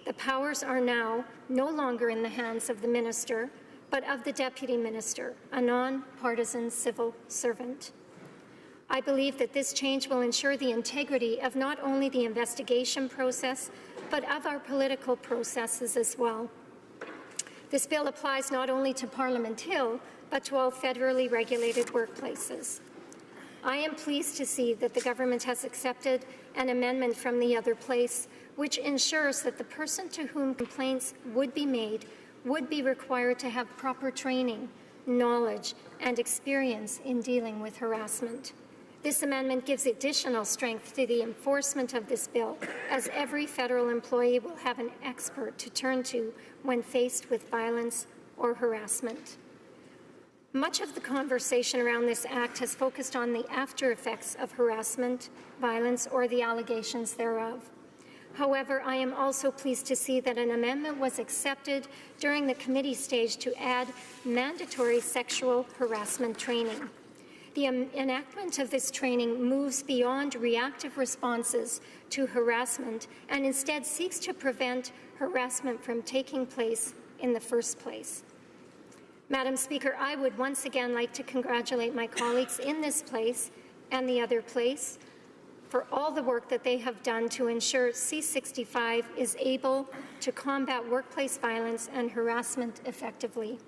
The powers are now no longer in the hands of the minister, but of the deputy minister, a non-partisan civil servant. I believe that this change will ensure the integrity of not only the investigation process, but of our political processes as well. This bill applies not only to Parliament Hill, but to all federally regulated workplaces. I am pleased to see that the government has accepted an amendment from the other place, which ensures that the person to whom complaints would be made would be required to have proper training, knowledge, and experience in dealing with harassment. This amendment gives additional strength to the enforcement of this bill, as every federal employee will have an expert to turn to when faced with violence or harassment. Much of the conversation around this act has focused on the after effects of harassment, violence, or the allegations thereof. However, I am also pleased to see that an amendment was accepted during the committee stage to add mandatory sexual harassment training. The enactment of this training moves beyond reactive responses to harassment and instead seeks to prevent harassment from taking place in the first place. Madam Speaker, I would once again like to congratulate my colleagues in this place and the other place for all the work that they have done to ensure C-65 is able to combat workplace violence and harassment effectively.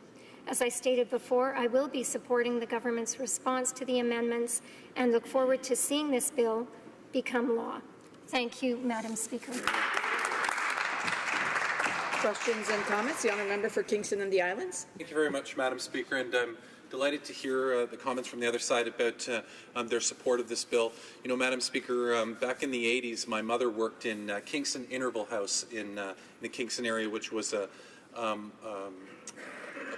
As I stated before, I will be supporting the government's response to the amendments and look forward to seeing this bill become law. Thank you, Madam Speaker. Questions and comments? The honourable member for Kingston and the Islands. Thank you very much, Madam Speaker, and I'm delighted to hear the comments from the other side about their support of this bill. You know, Madam Speaker, back in the 80s, my mother worked in Kingston Interval House in the Kingston area, which was a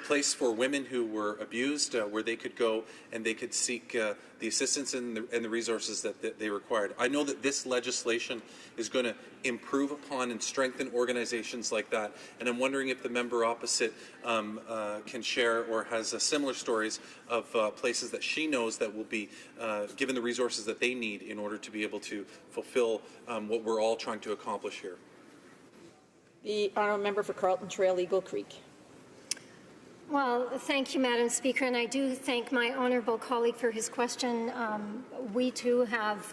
place for women who were abused, where they could go and they could seek the assistance and the resources that they required. I know that this legislation is going to improve upon and strengthen organizations like that, and I'm wondering if the member opposite can share or has similar stories of places that she knows that will be given the resources that they need in order to be able to fulfill what we're all trying to accomplish here. The honourable member for Carlton Trail, Eagle Creek. Well, thank you, Madam Speaker, and I do thank my honourable colleague for his question. We too have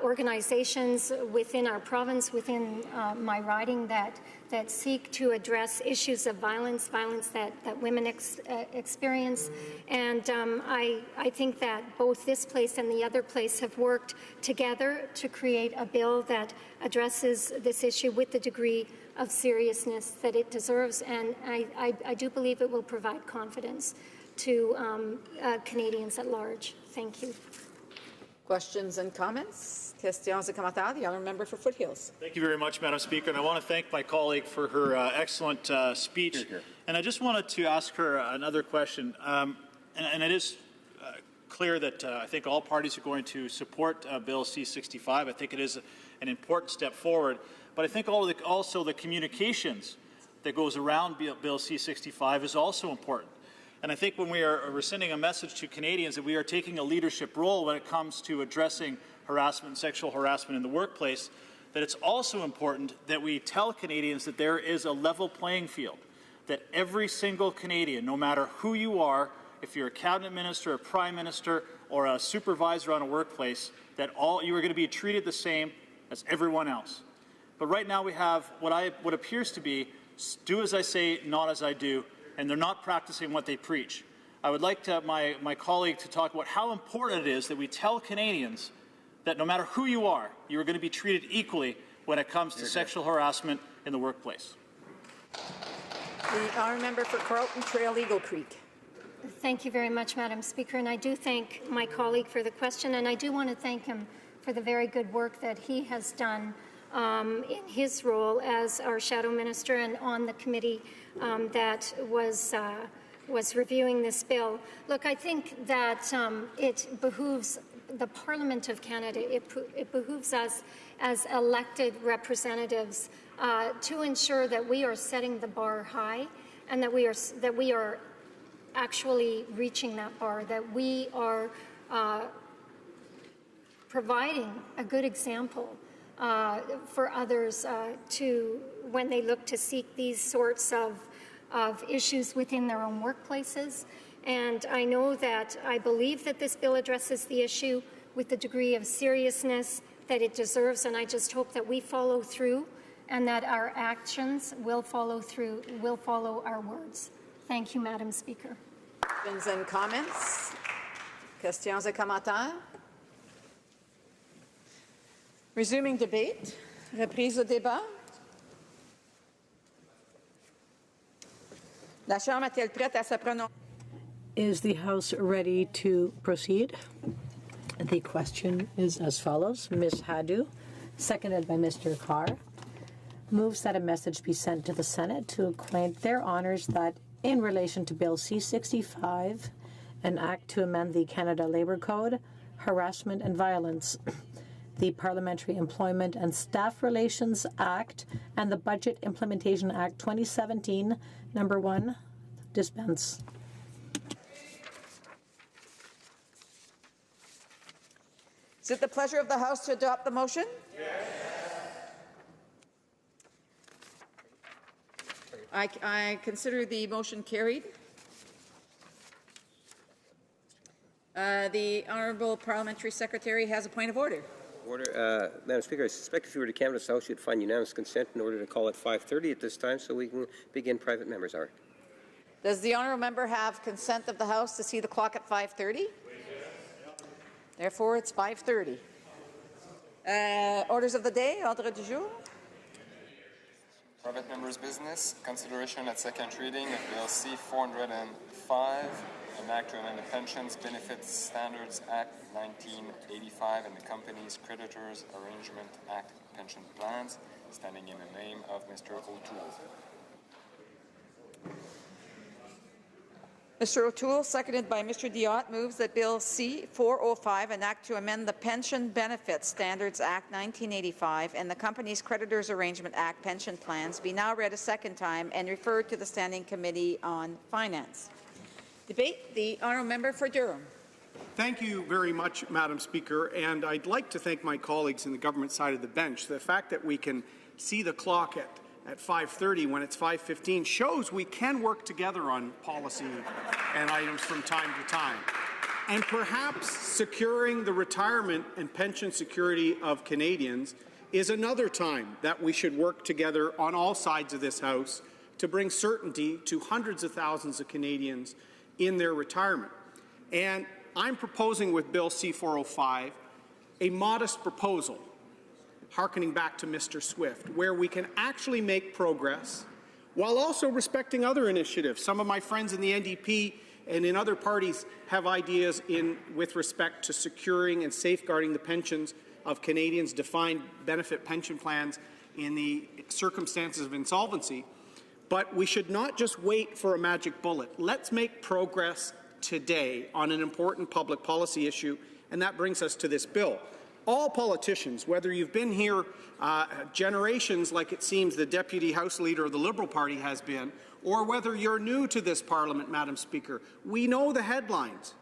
organizations within our province, within my riding, that seek to address issues of violence that women experience. And I think that both this place and the other place have worked together to create a bill that addresses this issue with the degree of seriousness that it deserves. And I do believe it will provide confidence to Canadians at large. Thank you. Questions and comments? Questions et commentaires. The honourable member for Foothills. Thank you very much, Madam Speaker. And I want to thank my colleague for her excellent speech. And I just wanted to ask her another question. And it is clear that I think all parties are going to support Bill C-65. I think it is an important step forward. But I think also the communications that goes around Bill C-65 is also important. And I think when we're sending a message to Canadians that we are taking a leadership role when it comes to addressing harassment and sexual harassment in the workplace, that it's also important that we tell Canadians that there is a level playing field, that every single Canadian, no matter who you are, if you're a cabinet minister, a prime minister, or a supervisor on a workplace, that you are going to be treated the same as everyone else. But right now we have what appears to be do as I say, not as I do, and they're not practicing what they preach. I would like my colleague to talk about how important it is that we tell Canadians that no matter who you are going to be treated equally when it comes to sexual harassment in the workplace. The honourable member for Carleton Trail Eagle Creek. Thank you very much, Madam Speaker, and I do thank my colleague for the question, and I do want to thank him for the very good work that he has done in his role as our shadow minister and on the committee that was reviewing this bill. Look, I think that it behooves the Parliament of Canada, it behooves us as elected representatives to ensure that we are setting the bar high and that we are actually reaching that bar, that we are providing a good example for others when they look to seek these sorts of issues within their own workplaces. And I believe that this bill addresses the issue with the degree of seriousness that it deserves, and I just hope that we follow through and that our actions will follow our words. Thank you, Madam Speaker. Questions and comments? Questions et commentaires? Resuming debate. Reprise au débat. La Chambre est-elle prête à se prononcer? Is the House ready to proceed? The question is as follows. Ms. Hadu, seconded by Mr. Carr, moves that a message be sent to the Senate to acquaint their honours that in relation to Bill C-65, an act to amend the Canada Labour Code, harassment and violence, the Parliamentary Employment and Staff Relations Act, and the Budget Implementation Act 2017, number 1, dispense. Is it the pleasure of the House to adopt the motion? Yes. I consider the motion carried. The Honourable Parliamentary Secretary has a point of order. Order, Madam Speaker, I suspect if you were to canvass the House, you'd find unanimous consent in order to call at 5:30 at this time so we can begin private members' hour. Does the honourable member have consent of the House to see the clock at 5:30? Therefore, it's 5:30. Orders of the day, ordre du jour. Private members' business, consideration at second reading of Bill C-405, an act to amend the Pensions Benefits Standards Act 1985 and the Company's Creditors Arrangement Act pension plans, standing in the name of Mr. O'Toole. Mr. O'Toole, seconded by Mr. Diot, moves that Bill C-405, an act to amend the Pension Benefits Standards Act 1985 and the Company's Creditors Arrangement Act pension plans, be now read a second time and referred to the Standing Committee on Finance. Debate. The honourable member for Durham. Thank you very much, Madam Speaker, and I'd like to thank my colleagues in the government side of the bench. The fact that we can see the clock at 5:30 when it's 5:15 shows we can work together on policy and items from time to time. And perhaps securing the retirement and pension security of Canadians is another time that we should work together on all sides of this House to bring certainty to hundreds of thousands of Canadians in their retirement. And I'm proposing with Bill C-405 a modest proposal, hearkening back to Mr. Swift, where we can actually make progress while also respecting other initiatives. Some of my friends in the NDP and in other parties have ideas with respect to securing and safeguarding the pensions of Canadians' defined benefit pension plans in the circumstances of insolvency. But we should not just wait for a magic bullet. Let's make progress today on an important public policy issue, and that brings us to this bill. All politicians, whether you've been here generations like it seems the Deputy House Leader of the Liberal Party has been, or whether you're new to this Parliament, Madam Speaker, we know the headlines.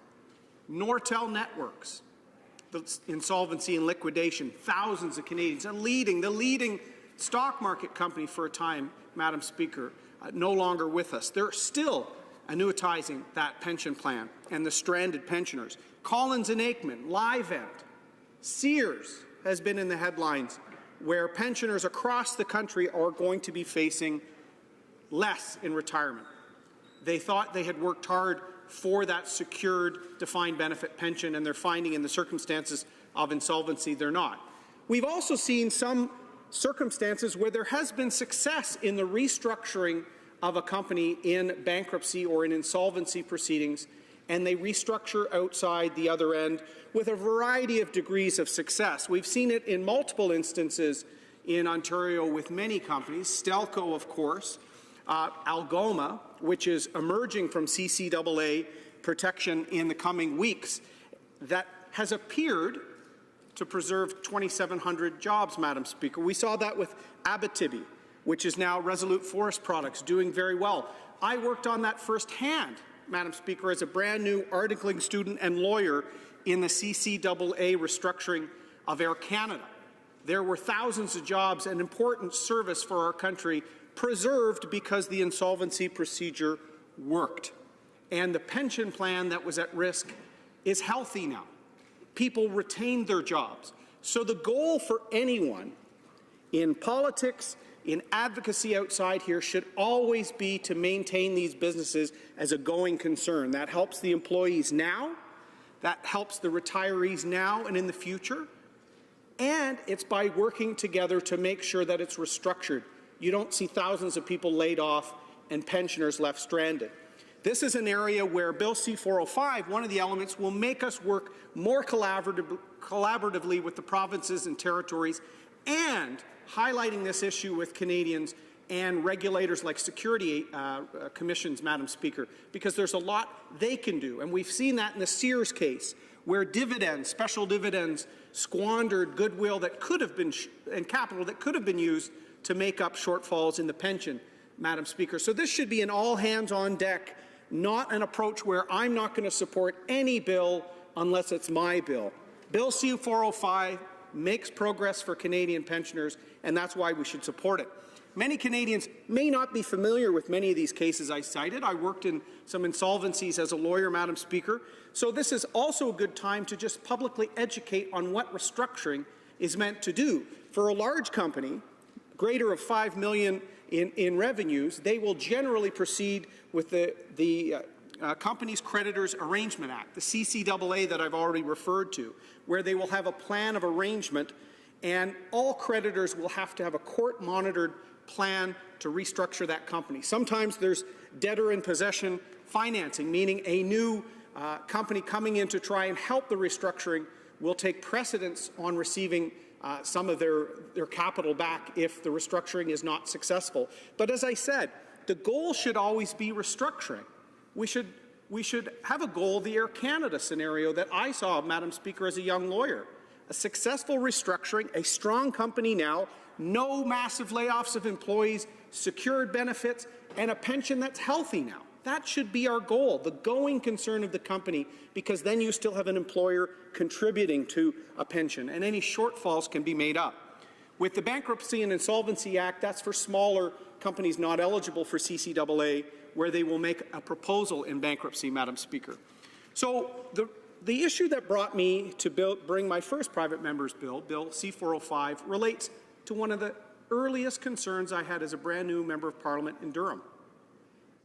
Nortel Networks, the insolvency and liquidation, thousands of Canadians, the leading stock market company for a time, Madam Speaker, no longer with us. They're still annuitizing that pension plan and the stranded pensioners. Collins and Aikman, Livent, Sears has been in the headlines where pensioners across the country are going to be facing less in retirement. They thought they had worked hard for that secured defined benefit pension, and they're finding in the circumstances of insolvency they're not. We've also seen some circumstances where there has been success in the restructuring of a company in bankruptcy or in insolvency proceedings, and they restructure outside the other end with a variety of degrees of success. We've seen it in multiple instances in Ontario with many companies, Stelco, of course, Algoma, which is emerging from CCAA protection in the coming weeks, that has appeared to preserve 2,700 jobs, Madam Speaker. We saw that with Abitibi, which is now Resolute Forest Products, doing very well. I worked on that firsthand, Madam Speaker, as a brand new articling student and lawyer in the CCAA restructuring of Air Canada. There were thousands of jobs and important service for our country preserved because the insolvency procedure worked. And the pension plan that was at risk is healthy now. People retained their jobs. So the goal for anyone in politics, in advocacy outside here, should always be to maintain these businesses as a going concern. That helps the employees now, that helps the retirees now and in the future, and it's by working together to make sure that it's restructured. You don't see thousands of people laid off and pensioners left stranded. This is an area where Bill C-405, one of the elements, will make us work more collaboratively with the provinces and territories, and highlighting this issue with Canadians and regulators like security commissions, Madam Speaker, because there's a lot they can do. And we've seen that in the Sears case, where dividends, special dividends, squandered goodwill that could have been and capital that could have been used to make up shortfalls in the pension, Madam Speaker. So this should be an all-hands-on-deck, not an approach where I'm not going to support any bill unless it's my bill. Bill C-405 makes progress for Canadian pensioners, and that's why we should support it. Many Canadians may not be familiar with many of these cases I cited. I worked in some insolvencies as a lawyer, Madam Speaker, so this is also a good time to just publicly educate on what restructuring is meant to do. For a large company, greater of $5 million in revenues, they will generally proceed with the Companies Creditors Arrangement Act, the CCAA that I've already referred to, where they will have a plan of arrangement, and all creditors will have to have a court-monitored plan to restructure that company. Sometimes there's debtor in possession financing, meaning a new company coming in to try and help the restructuring will take precedence on receiving some of their capital back if the restructuring is not successful. But as I said, the goal should always be restructuring. We should have a goal, the Air Canada scenario that I saw, Madam Speaker, as a young lawyer. A successful restructuring, a strong company now, no massive layoffs of employees, secured benefits, and a pension that's healthy now. That should be our goal, the going concern of the company, because then you still have an employer contributing to a pension, and any shortfalls can be made up. With the Bankruptcy and Insolvency Act, that's for smaller companies not eligible for CCAA, where they will make a proposal in bankruptcy, Madam Speaker. So the issue that brought me to bring my first private member's bill, Bill C-405, relates to one of the earliest concerns I had as a brand new member of Parliament in Durham.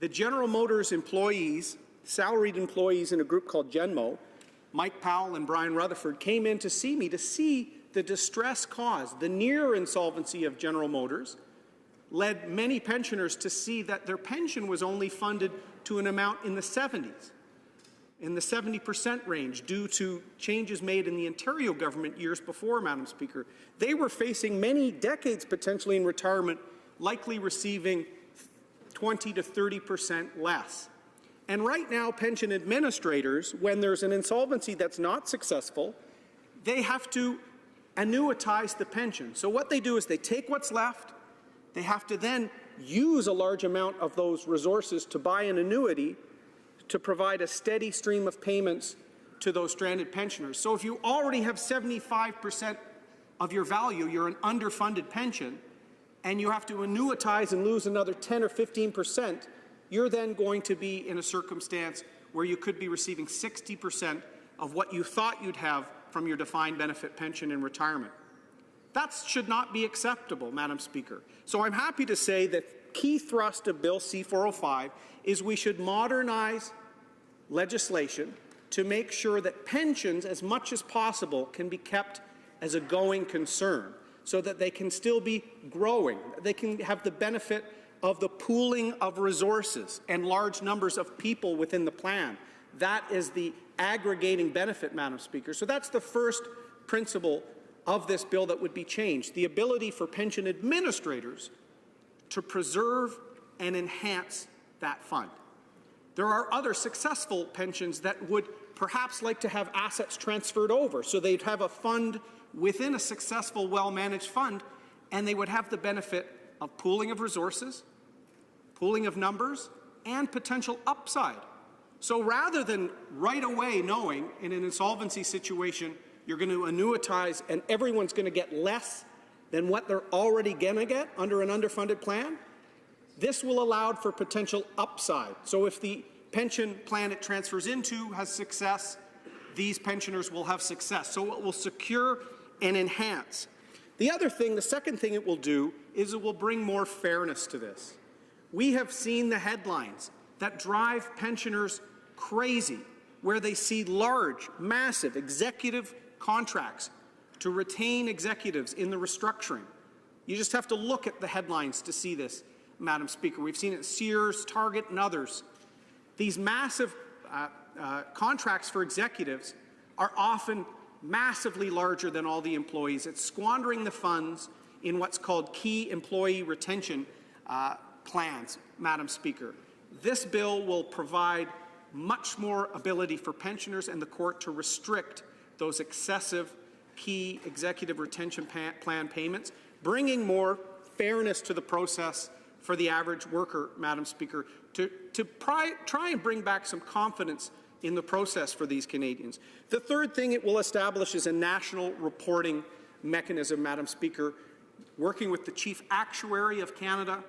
The General Motors employees, salaried employees in a group called Genmo, Mike Powell and Brian Rutherford, came in to see me to see the distress caused. The near insolvency of General Motors led many pensioners to see that their pension was only funded to an amount in the 70s, in the 70% range, due to changes made in the Ontario government years before, Madam Speaker. They were facing many decades potentially in retirement, likely receiving 20 to 30% less. And right now, pension administrators, when there's an insolvency that's not successful, they have to annuitize the pension. So what they do is they take what's left, they have to then use a large amount of those resources to buy an annuity to provide a steady stream of payments to those stranded pensioners. So if you already have 75% of your value, you're an underfunded pension, and you have to annuitize and lose another 10 or 15%, you're then going to be in a circumstance where you could be receiving 60% of what you thought you'd have from your defined benefit pension in retirement. That should not be acceptable, Madam Speaker. So I'm happy to say that key thrust of Bill C-405 is we should modernize legislation to make sure that pensions, as much as possible, can be kept as a going concern so that they can still be growing. They can have the benefit of the pooling of resources and large numbers of people within the plan. That is the aggregating benefit, Madam Speaker. So that's the first principle of this bill that would be changed, the ability for pension administrators to preserve and enhance that fund. There are other successful pensions that would perhaps like to have assets transferred over, so they'd have a fund within a successful, well-managed fund, and they would have the benefit of pooling of resources, pooling of numbers, and potential upside. So rather than right away knowing in an insolvency situation you're going to annuitize and everyone's going to get less than what they're already going to get under an underfunded plan, this will allow for potential upside. So if the pension plan it transfers into has success, these pensioners will have success. So it will secure and enhance. The other thing, the second thing it will do is it will bring more fairness to this. We have seen the headlines that drive pensioners crazy, where they see large, massive executive contracts to retain executives in the restructuring. You just have to look at the headlines to see this, Madam Speaker. We've seen it at Sears, Target, and others. These massive contracts for executives are often massively larger than all the employees. It's squandering the funds in what's called key employee retention plans, Madam Speaker. This bill will provide much more ability for pensioners and the court to restrict those excessive key executive retention plan payments, bringing more fairness to the process for the average worker, Madam Speaker, to try and bring back some confidence in the process for these Canadians. The third thing it will establish is a national reporting mechanism, Madam Speaker, working with the Chief Actuary of Canada,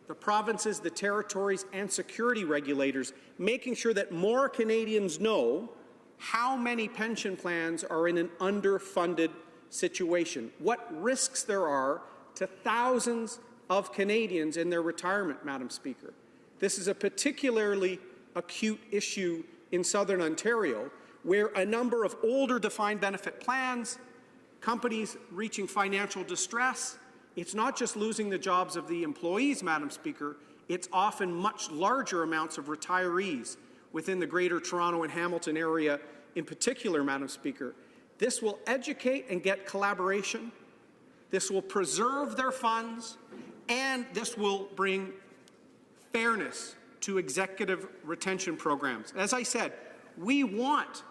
the provinces, the territories, and security regulators, making sure that more Canadians know how many pension plans are in an underfunded situation, what risks there are to thousands of Canadians in their retirement, Madam Speaker. This is a particularly acute issue in Southern Ontario, where a number of older defined benefit plans, companies reaching financial distress, it's not just losing the jobs of the employees, Madam Speaker, it's often much larger amounts of retirees within the Greater Toronto and Hamilton area in particular, Madam Speaker. This will educate and get collaboration. This will preserve their funds, and this will bring fairness to executive retention programs. As I said, we want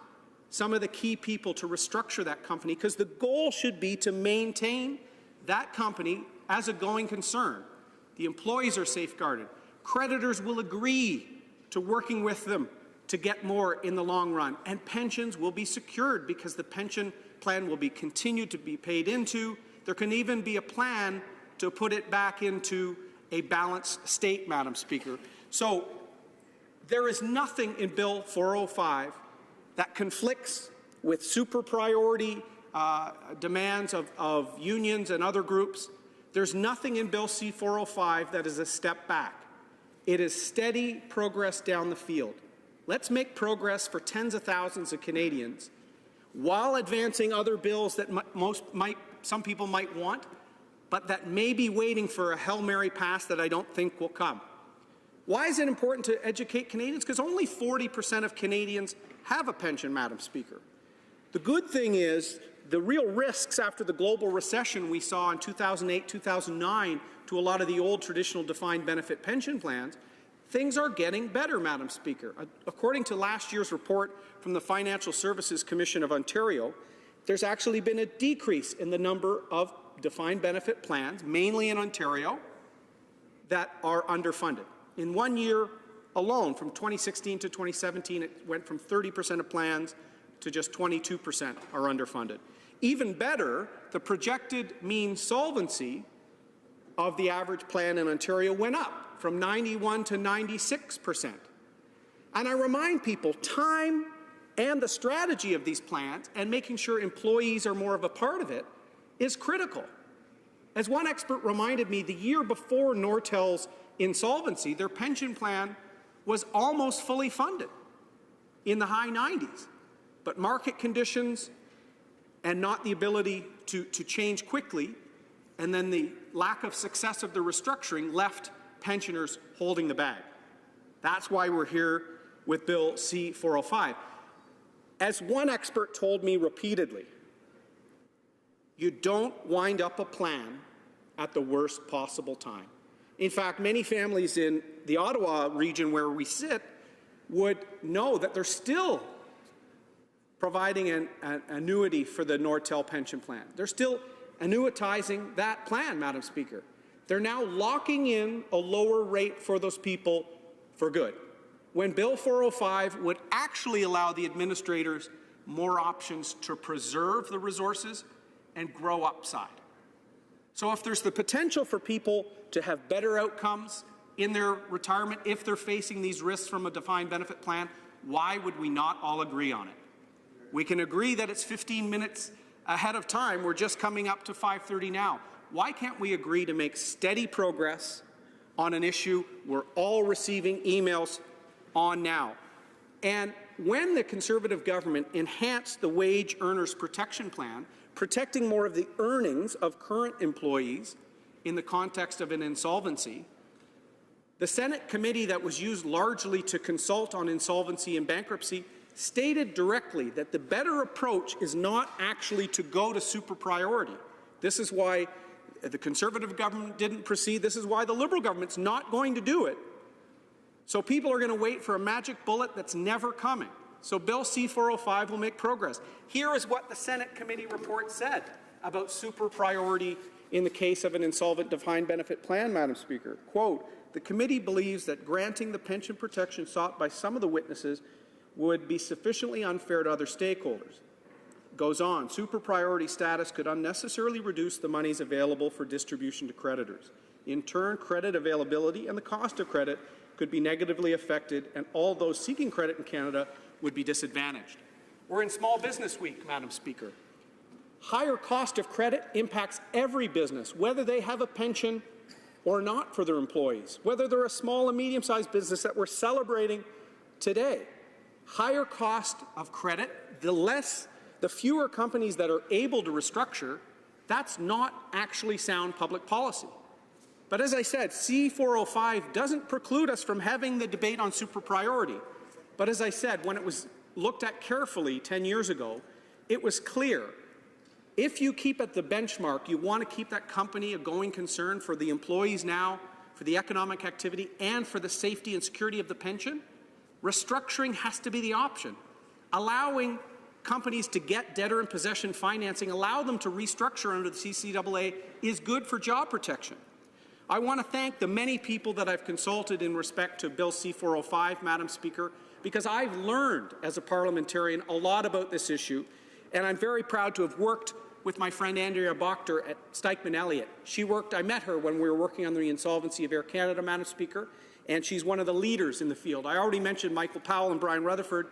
some of the key people to restructure that company because the goal should be to maintain that company as a going concern. The employees are safeguarded. Creditors will agree to working with them to get more in the long run, and pensions will be secured because the pension plan will be continued to be paid into. There can even be a plan to put it back into a balanced state, Madam Speaker. So there is nothing in Bill 405 that conflicts with super priority demands of unions and other groups. There's nothing in Bill C-405 that is a step back. It is steady progress down the field. Let's make progress for tens of thousands of Canadians while advancing other bills that some people might want, but that may be waiting for a Hail Mary pass that I don't think will come. Why is it important to educate Canadians? Because only 40% of Canadians have a pension, Madam Speaker. The good thing is the real risks after the global recession we saw in 2008, 2009 to a lot of the old traditional defined benefit pension plans, things are getting better, Madam Speaker. According to last year's report from the Financial Services Commission of Ontario, there's actually been a decrease in the number of defined benefit plans, mainly in Ontario, that are underfunded. In 1 year alone, from 2016 to 2017, it went from 30% of plans to just 22% are underfunded. Even better, the projected mean solvency of the average plan in Ontario went up from 91 to 96%. And I remind people, time and the strategy of these plans and making sure employees are more of a part of it is critical. As one expert reminded me, the year before Nortel's insolvency, their pension plan was almost fully funded in the high 90s. But market conditions and not the ability to change quickly, and then the lack of success of the restructuring left pensioners holding the bag. That's why we're here with Bill C-405. As one expert told me repeatedly, you don't wind up a plan at the worst possible time. In fact, many families in the Ottawa region where we sit would know that they're still providing an annuity for the Nortel pension plan. They're still annuitizing that plan, Madam Speaker. They're now locking in a lower rate for those people for good, when Bill 405 would actually allow the administrators more options to preserve the resources and grow upside. So if there's the potential for people to have better outcomes in their retirement if they're facing these risks from a defined benefit plan, why would we not all agree on it? We can agree that it's 15 minutes ahead of time. We're just coming up to 5:30 now. Why can't we agree to make steady progress on an issue we're all receiving emails on now? And when the Conservative government enhanced the Wage Earners Protection Plan, protecting more of the earnings of current employees in the context of an insolvency, the Senate committee that was used largely to consult on insolvency and bankruptcy stated directly that the better approach is not actually to go to super priority. This is why the Conservative government didn't proceed. This is why the Liberal government's not going to do it. So people are going to wait for a magic bullet that's never coming. So Bill C-405 will make progress. Here is what the Senate committee report said about super priority in the case of an insolvent defined benefit plan, Madam Speaker. Quote, the committee believes that granting the pension protection sought by some of the witnesses would be sufficiently unfair to other stakeholders. Goes on, super priority status could unnecessarily reduce the monies available for distribution to creditors. In turn, credit availability and the cost of credit could be negatively affected, and all those seeking credit in Canada would be disadvantaged. We're in Small Business Week, Madam Speaker. Higher cost of credit impacts every business, whether they have a pension or not for their employees, whether they're a small and medium-sized business that we're celebrating today. Higher cost of credit, the fewer companies that are able to restructure, that's not actually sound public policy. But as I said, C-405 doesn't preclude us from having the debate on super priority. But as I said, when it was looked at carefully 10 years ago, it was clear. If you keep at the benchmark, you want to keep that company a going concern for the employees now, for the economic activity, and for the safety and security of the pension, restructuring has to be the option. Allowing companies to get debtor-in-possession financing, allow them to restructure under the CCAA is good for job protection. I want to thank the many people that I've consulted in respect to Bill C-405, Madam Speaker, because I've learned as a parliamentarian a lot about this issue, and I'm very proud to have worked with my friend Andrea Bochter at Stikeman Elliott. I met her when we were working on the insolvency of Air Canada, Madam Speaker, and she's one of the leaders in the field. I already mentioned Michael Powell and Brian Rutherford.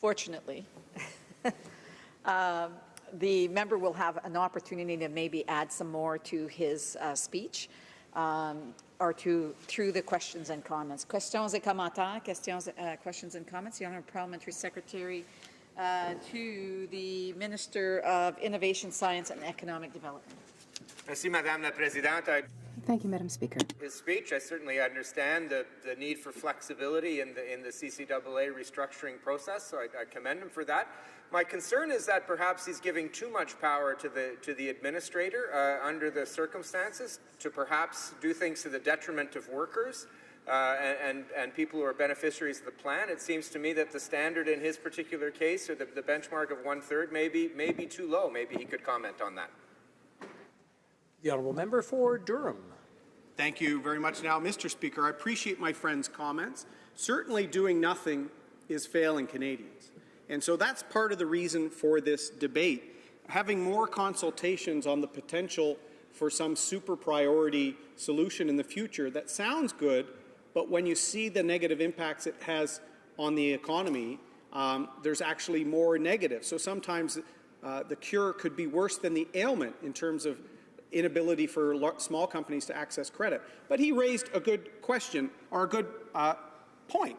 fortunately, the member will have an opportunity to maybe add some more to his speech or through the questions and comments. Questions et commentaires. Questions and comments. The Honourable Parliamentary Secretary to the Minister of Innovation, Science and Economic Development. Merci, Madame la Présidente. Thank you, Madam Speaker. His speech, I certainly understand the need for flexibility in the CCAA restructuring process, so I commend him for that. My concern is that perhaps he's giving too much power to the administrator under the circumstances to perhaps do things to the detriment of workers and people who are beneficiaries of the plan. It seems to me that the standard in his particular case, or the benchmark of 1/3, may be too low. Maybe he could comment on that. The honourable member for Durham. Thank you very much. Now, Mr. Speaker, I appreciate my friend's comments. Certainly doing nothing is failing Canadians. And so that's part of the reason for this debate. Having more consultations on the potential for some super priority solution in the future, that sounds good, but when you see the negative impacts it has on the economy, there's actually more negative. So sometimes the cure could be worse than the ailment in terms of inability for small companies to access credit. But he raised a good question, or a good point.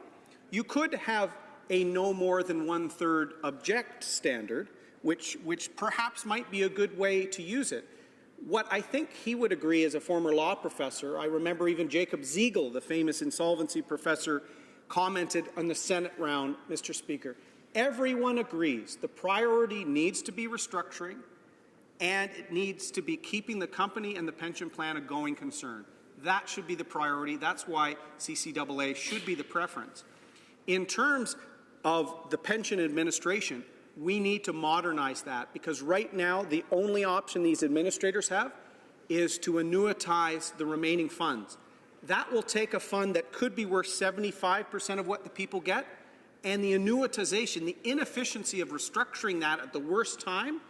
You could have a no more than 1/3 object standard, which perhaps might be a good way to use it. What I think he would agree as a former law professor, I remember even Jacob Ziegel, the famous insolvency professor, commented on the Senate round, Mr. Speaker. Everyone agrees the priority needs to be restructuring, and it needs to be keeping the company and the pension plan a going concern. That should be the priority. That's why CCAA should be the preference. In terms of the pension administration, we need to modernize that, because right now the only option these administrators have is to annuitize the remaining funds. That will take a fund that could be worth 75% of what the people get, and the annuitization, the inefficiency of restructuring that at the worst time,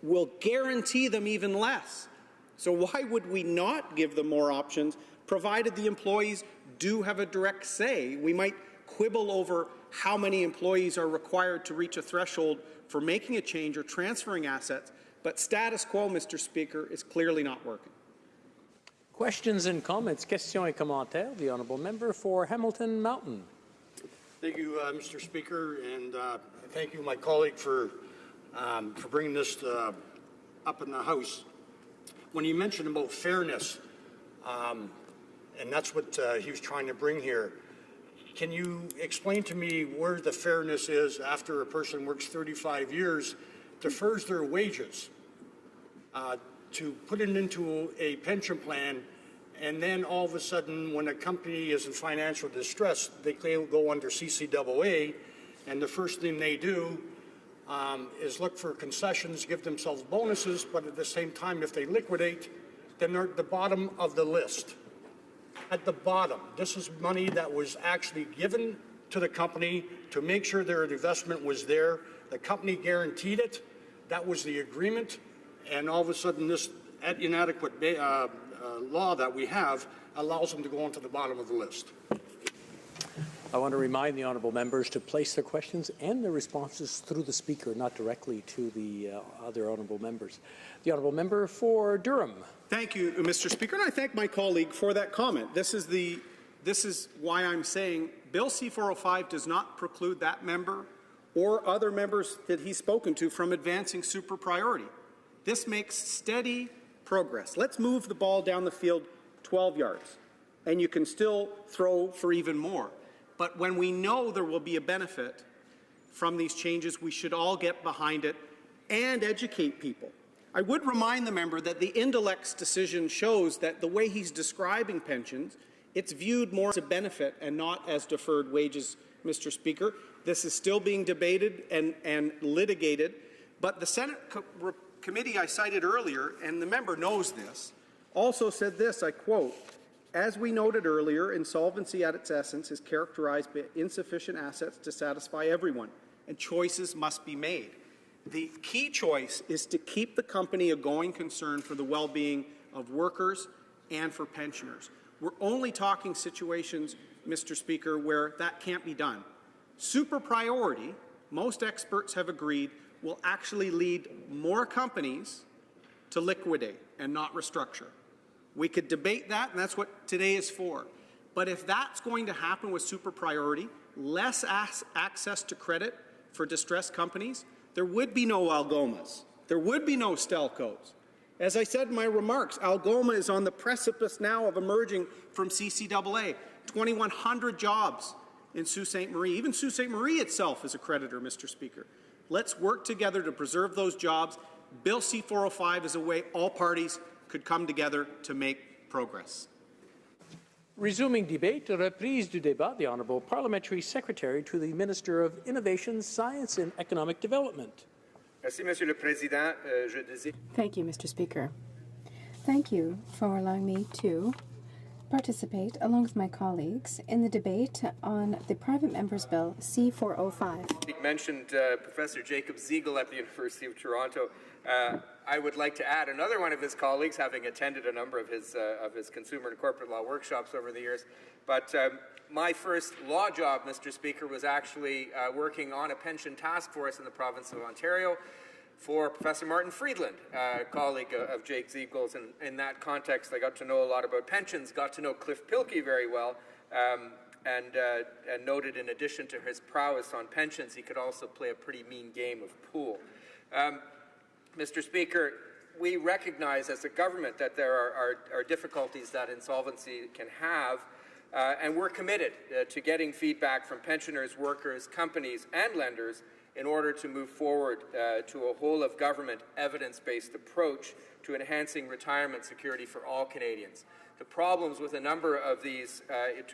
will guarantee them even less. So why would we not give them more options, provided the employees do have a direct say? We might quibble over how many employees are required to reach a threshold for making a change or transferring assets, but status quo, Mr. Speaker, is clearly not working. Questions and comments. Questions et commentaires. The honourable member for Hamilton Mountain. Thank you, Mr. Speaker, and thank you, my colleague, for bringing this up in the House. When you mentioned about fairness, and that's what he was trying to bring here, can you explain to me where the fairness is after a person works 35 years, defers their wages, to put it into a pension plan, and then all of a sudden when a company is in financial distress, they go under CCAA, and the first thing they do is look for concessions, give themselves bonuses, but at the same time, if they liquidate, then they're at the bottom of the list. At the bottom, this is money that was actually given to the company to make sure their investment was there. The company guaranteed it. That was the agreement. And all of a sudden, this inadequate law that we have allows them to go onto the bottom of the list. I want to remind the honourable members to place their questions and their responses through the Speaker, not directly to the other honourable members. The honourable member for Durham. Thank you, Mr. Speaker, and I thank my colleague for that comment. This is why I'm saying Bill C-405 does not preclude that member or other members that he's spoken to from advancing super priority. This makes steady progress. Let's move the ball down the field 12 yards, and you can still throw for even more. But when we know there will be a benefit from these changes, we should all get behind it and educate people. I would remind the member that the Indilex decision shows that the way he's describing pensions, it's viewed more as a benefit and not as deferred wages, Mr. Speaker. This is still being debated and litigated, but the Senate committee I cited earlier, and the member knows this, also said this, I quote, "As we noted earlier, insolvency at its essence is characterized by insufficient assets to satisfy everyone, and choices must be made. The key choice is to keep the company a going concern for the well-being of workers and for pensioners. We're only talking situations, Mr. Speaker, where that can't be done. Super priority most experts have agreed, will actually lead more companies to liquidate and not restructure. We could debate that, and that's what today is for. But if that's going to happen with super priority, less access to credit for distressed companies, there would be no Algomas. There would be no Stelcos. As I said in my remarks, Algoma is on the precipice now of emerging from CCAA. 2,100 jobs in Sault Ste. Marie. Even Sault Ste. Marie itself is a creditor, Mr. Speaker. Let's work together to preserve those jobs. Bill C-405 is a way all parties could come together to make progress. Resuming debate, reprise du débat, the Honourable Parliamentary Secretary to the Minister of Innovation, Science and Economic Development. Merci, Monsieur le Président. Thank you, Mr. Speaker. Thank you for allowing me to participate, along with my colleagues, in the debate on the Private Member's Bill C-405. You mentioned Professor Jacob Ziegel at the University of Toronto. I would like to add another one of his colleagues, having attended a number of his consumer and corporate law workshops over the years. But my first law job, Mr. Speaker, was actually working on a pension task force in the province of Ontario for Professor Martin Friedland, a colleague of Jake Ziegel's. And in that context, I got to know a lot about pensions, got to know Cliff Pilkey very well, and noted in addition to his prowess on pensions, he could also play a pretty mean game of pool. Mr. Speaker, we recognize as a government that there are difficulties that insolvency can have, and we're committed to getting feedback from pensioners, workers, companies, and lenders in order to move forward to a whole-of-government, evidence-based approach to enhancing retirement security for all Canadians. The problems with a number of these,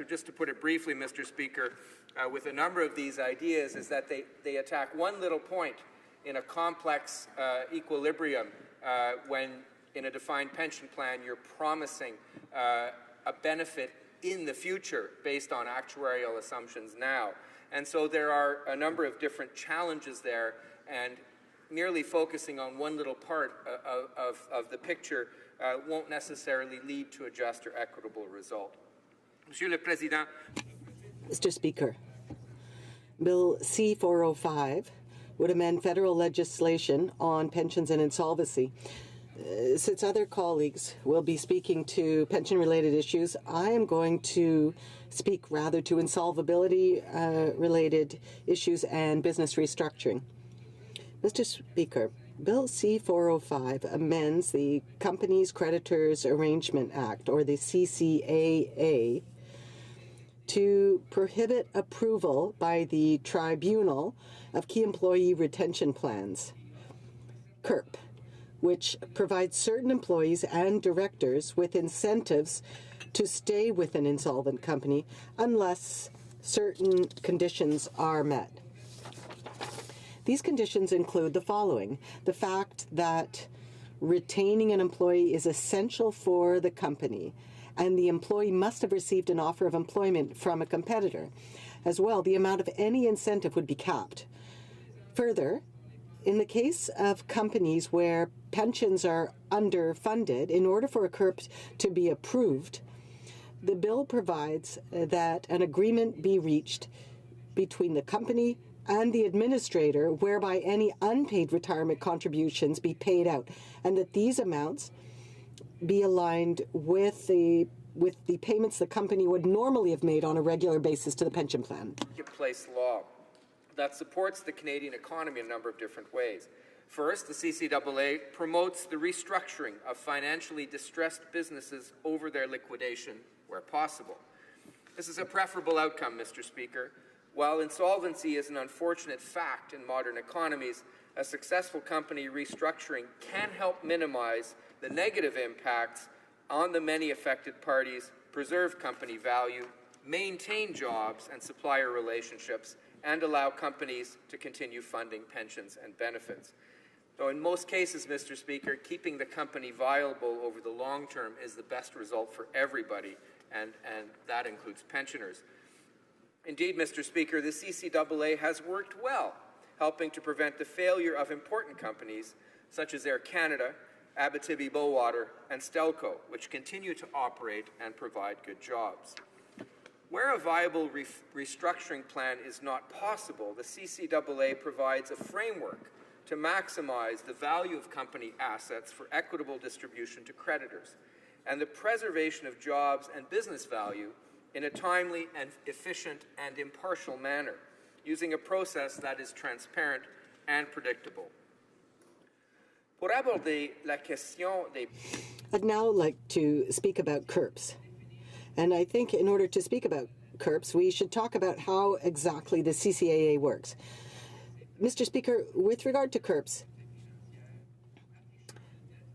just to put it briefly, Mr. Speaker, with a number of these ideas is that they attack one little point in a complex equilibrium when, in a defined pension plan, you're promising a benefit in the future based on actuarial assumptions now. And so there are a number of different challenges there, and merely focusing on one little part of the picture won't necessarily lead to a just or equitable result. Monsieur le Président. Mr. Speaker, Bill C-405 would amend federal legislation on pensions and insolvency. Since other colleagues will be speaking to pension-related issues, I am going to speak rather to insolvability-related issues and business restructuring. Mr. Speaker, Bill C-405 amends the Companies Creditors Arrangement Act, or the CCAA, to prohibit approval by the Tribunal of Key Employee Retention Plans, CERP, which provides certain employees and directors with incentives to stay with an insolvent company unless certain conditions are met. These conditions include the following: the fact that retaining an employee is essential for the company, and the employee must have received an offer of employment from a competitor. As well, the amount of any incentive would be capped. Further, in the case of companies where pensions are underfunded, in order for a CERP to be approved, the bill provides that an agreement be reached between the company and the administrator whereby any unpaid retirement contributions be paid out, and that these amounts be aligned with the payments the company would normally have made on a regular basis to the pension plan. Marketplace law that supports the Canadian economy in a number of different ways. First, the CCAA promotes the restructuring of financially distressed businesses over their liquidation where possible. This is a preferable outcome, Mr. Speaker. While insolvency is an unfortunate fact in modern economies, a successful company restructuring can help minimize the negative impacts on the many affected parties, preserve company value, maintain jobs and supplier relationships, and allow companies to continue funding pensions and benefits. Though in most cases, Mr. Speaker, keeping the company viable over the long term is the best result for everybody, and that includes pensioners. Indeed, Mr. Speaker, the CCAA has worked well, helping to prevent the failure of important companies such as Air Canada, Abitibi-Bowater, and Stelco, which continue to operate and provide good jobs. Where a viable restructuring plan is not possible, the CCAA provides a framework to maximize the value of company assets for equitable distribution to creditors and the preservation of jobs and business value in a timely and efficient and impartial manner, using a process that is transparent and predictable. Pour aborder la question des... I'd now like to speak about CURPS. And I think in order to speak about CURPS, we should talk about how exactly the CCAA works. Mr. Speaker, with regard to CURPS,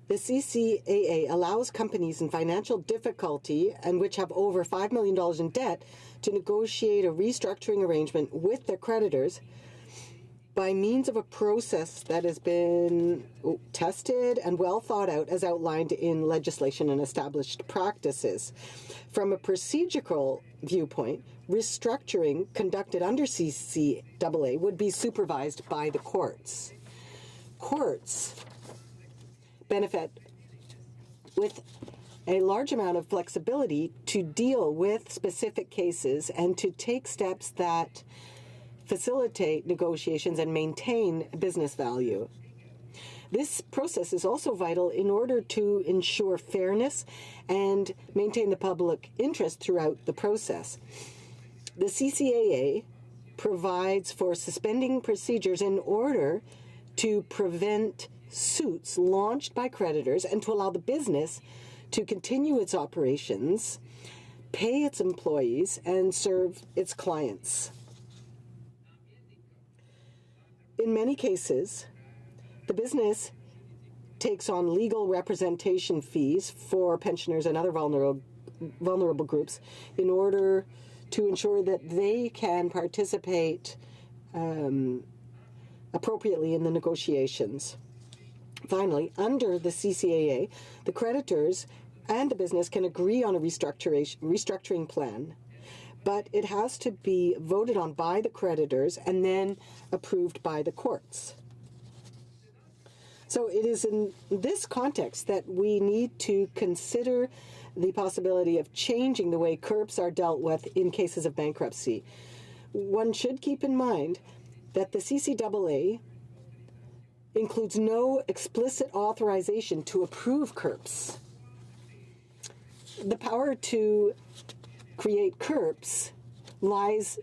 the CCAA allows companies in financial difficulty and which have over $5 million in debt to negotiate a restructuring arrangement with their creditors by means of a process that has been tested and well thought out as outlined in legislation and established practices. From a procedural viewpoint, restructuring conducted under CCAA would be supervised by the courts. Courts benefit with a large amount of flexibility to deal with specific cases and to take steps that facilitate negotiations and maintain business value. This process is also vital in order to ensure fairness and maintain the public interest throughout the process. The CCAA provides for suspending procedures in order to prevent suits launched by creditors and to allow the business to continue its operations, pay its employees, and serve its clients. In many cases, the business takes on legal representation fees for pensioners and other vulnerable groups in order to ensure that they can participate appropriately in the negotiations. Finally, under the CCAA, the creditors and the business can agree on a restructuring plan, but it has to be voted on by the creditors and then approved by the courts. So it is in this context that we need to consider the possibility of changing the way CURPS are dealt with in cases of bankruptcy. One should keep in mind that the CCAA includes no explicit authorization to approve CURPS. The power to create CURPS lies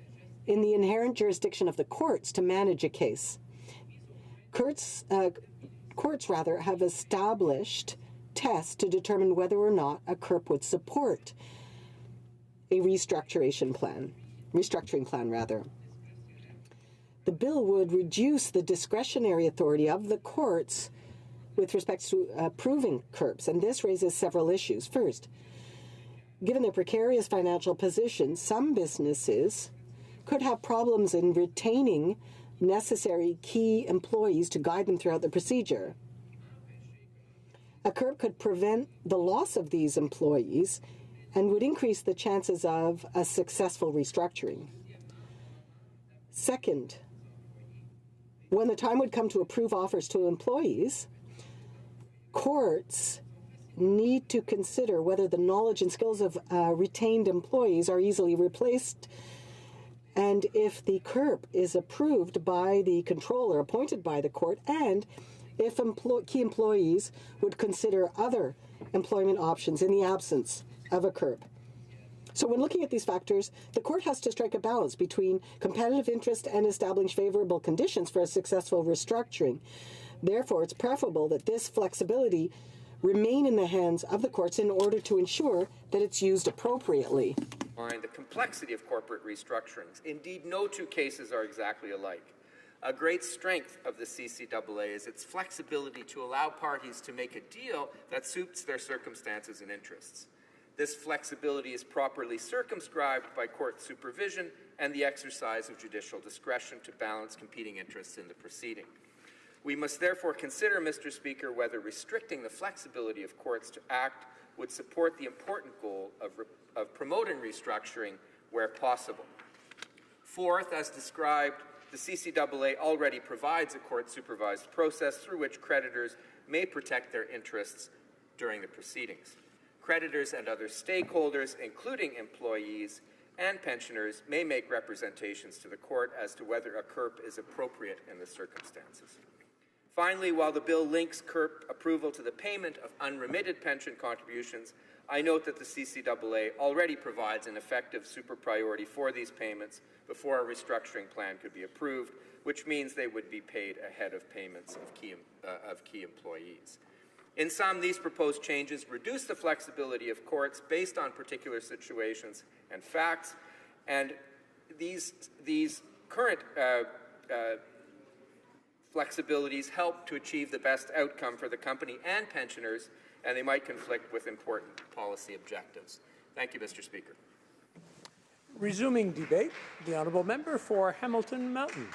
in the inherent jurisdiction of the courts to manage a case. Courts have established tests to determine whether or not a CURP would support a restructuring plan. The bill would reduce the discretionary authority of the courts with respect to approving CURPS, and this raises several issues. First, given their precarious financial position, some businesses could have problems in retaining necessary key employees to guide them throughout the procedure. A CURP could prevent the loss of these employees and would increase the chances of a successful restructuring. Second, when the time would come to approve offers to employees, courts need to consider whether the knowledge and skills of retained employees are easily replaced, and if the CURP is approved by the controller appointed by the court, and if key employees would consider other employment options in the absence of a CURP. So when looking at these factors, the court has to strike a balance between competitive interest and establish favorable conditions for a successful restructuring. Therefore, it's preferable that this flexibility remain in the hands of the courts in order to ensure that it's used appropriately. The complexity of corporate restructurings. Indeed, no two cases are exactly alike. A great strength of the CCAA is its flexibility to allow parties to make a deal that suits their circumstances and interests. This flexibility is properly circumscribed by court supervision and the exercise of judicial discretion to balance competing interests in the proceeding. We must therefore consider, Mr. Speaker, whether restricting the flexibility of courts to act would support the important goal of promoting restructuring where possible. Fourth, as described, the CCAA already provides a court-supervised process through which creditors may protect their interests during the proceedings. Creditors and other stakeholders, including employees, and pensioners may make representations to the court as to whether a CERP is appropriate in the circumstances. Finally, while the bill links CERP approval to the payment of unremitted pension contributions, I note that the CCAA already provides an effective super priority for these payments before a restructuring plan could be approved, which means they would be paid ahead of payments of key employees. In sum, these proposed changes reduce the flexibility of courts based on particular situations and facts, and these current flexibilities help to achieve the best outcome for the company and pensioners, and they might conflict with important policy objectives. Thank you, Mr. Speaker. Resuming debate, the honourable member for Hamilton Mountain.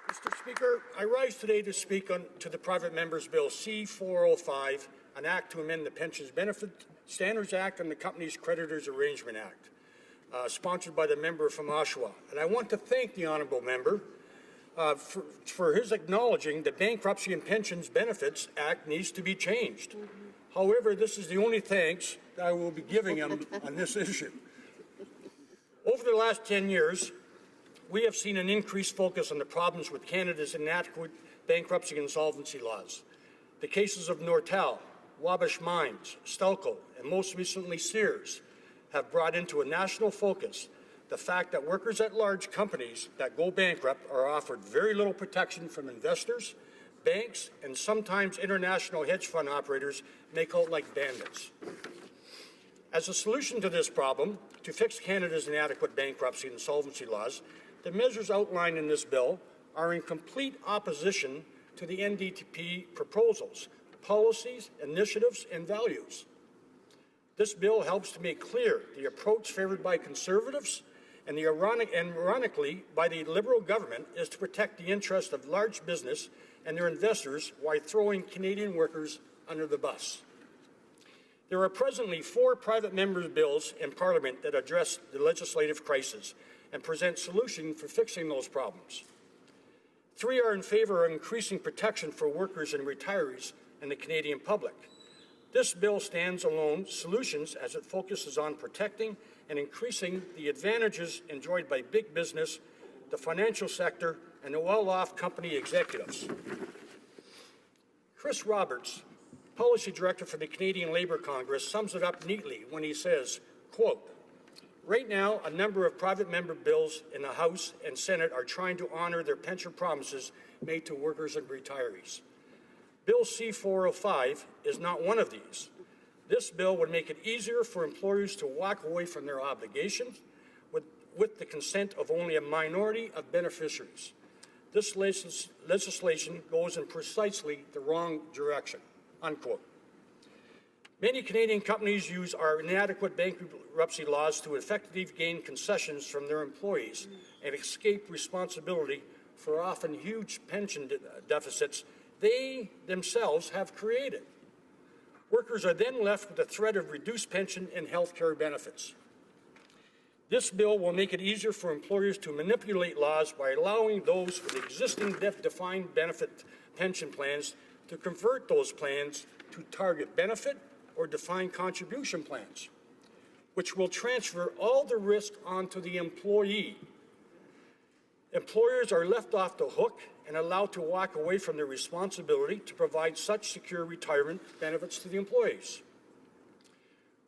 Mr. Speaker, I rise today to speak to the private member's bill C-405, an act to amend the Pensions Benefit Standards Act and the Company's Creditors Arrangement Act, sponsored by the member from Oshawa. And I want to thank the honourable member for his acknowledging the Bankruptcy and Pensions Benefits Act needs to be changed. However, this is the only thanks that I will be giving him on this issue. Over the last 10 years, we have seen an increased focus on the problems with Canada's inadequate bankruptcy and insolvency laws. The cases of Nortel, Wabash Mines, Stelco, and most recently Sears have brought into a national focus the fact that workers at large companies that go bankrupt are offered very little protection from investors, banks, and sometimes international hedge fund operators make out like bandits. As a solution to this problem, to fix Canada's inadequate bankruptcy and insolvency laws, the measures outlined in this bill are in complete opposition to the NDP proposals, policies, initiatives, and values. This bill helps to make clear the approach favored by Conservatives and ironically by the Liberal government is to protect the interests of large business and their investors while throwing Canadian workers under the bus. There are presently 4 private members' bills in Parliament that address the legislative crisis and present solutions for fixing those problems. 3 are in favour of increasing protection for workers and retirees and the Canadian public. This bill stands alone solutions as it focuses on protecting and increasing the advantages enjoyed by big business, the financial sector, and the well-off company executives. Chris Roberts, Policy Director for the Canadian Labour Congress, sums it up neatly when he says, quote, "Right now, a number of private member bills in the House and Senate are trying to honour their pension promises made to workers and retirees. Bill C-405 is not one of these. This bill would make it easier for employers to walk away from their obligations with the consent of only a minority of beneficiaries. This legislation goes in precisely the wrong direction," unquote. Many Canadian companies use our inadequate bankruptcy laws to effectively gain concessions from their employees and escape responsibility for often huge pension deficits they themselves have created. Workers are then left with the threat of reduced pension and health care benefits. This bill will make it easier for employers to manipulate laws by allowing those with existing defined benefit pension plans to convert those plans to target benefit or defined contribution plans, which will transfer all the risk onto the employee. Employers are left off the hook and allowed to walk away from their responsibility to provide such secure retirement benefits to the employees.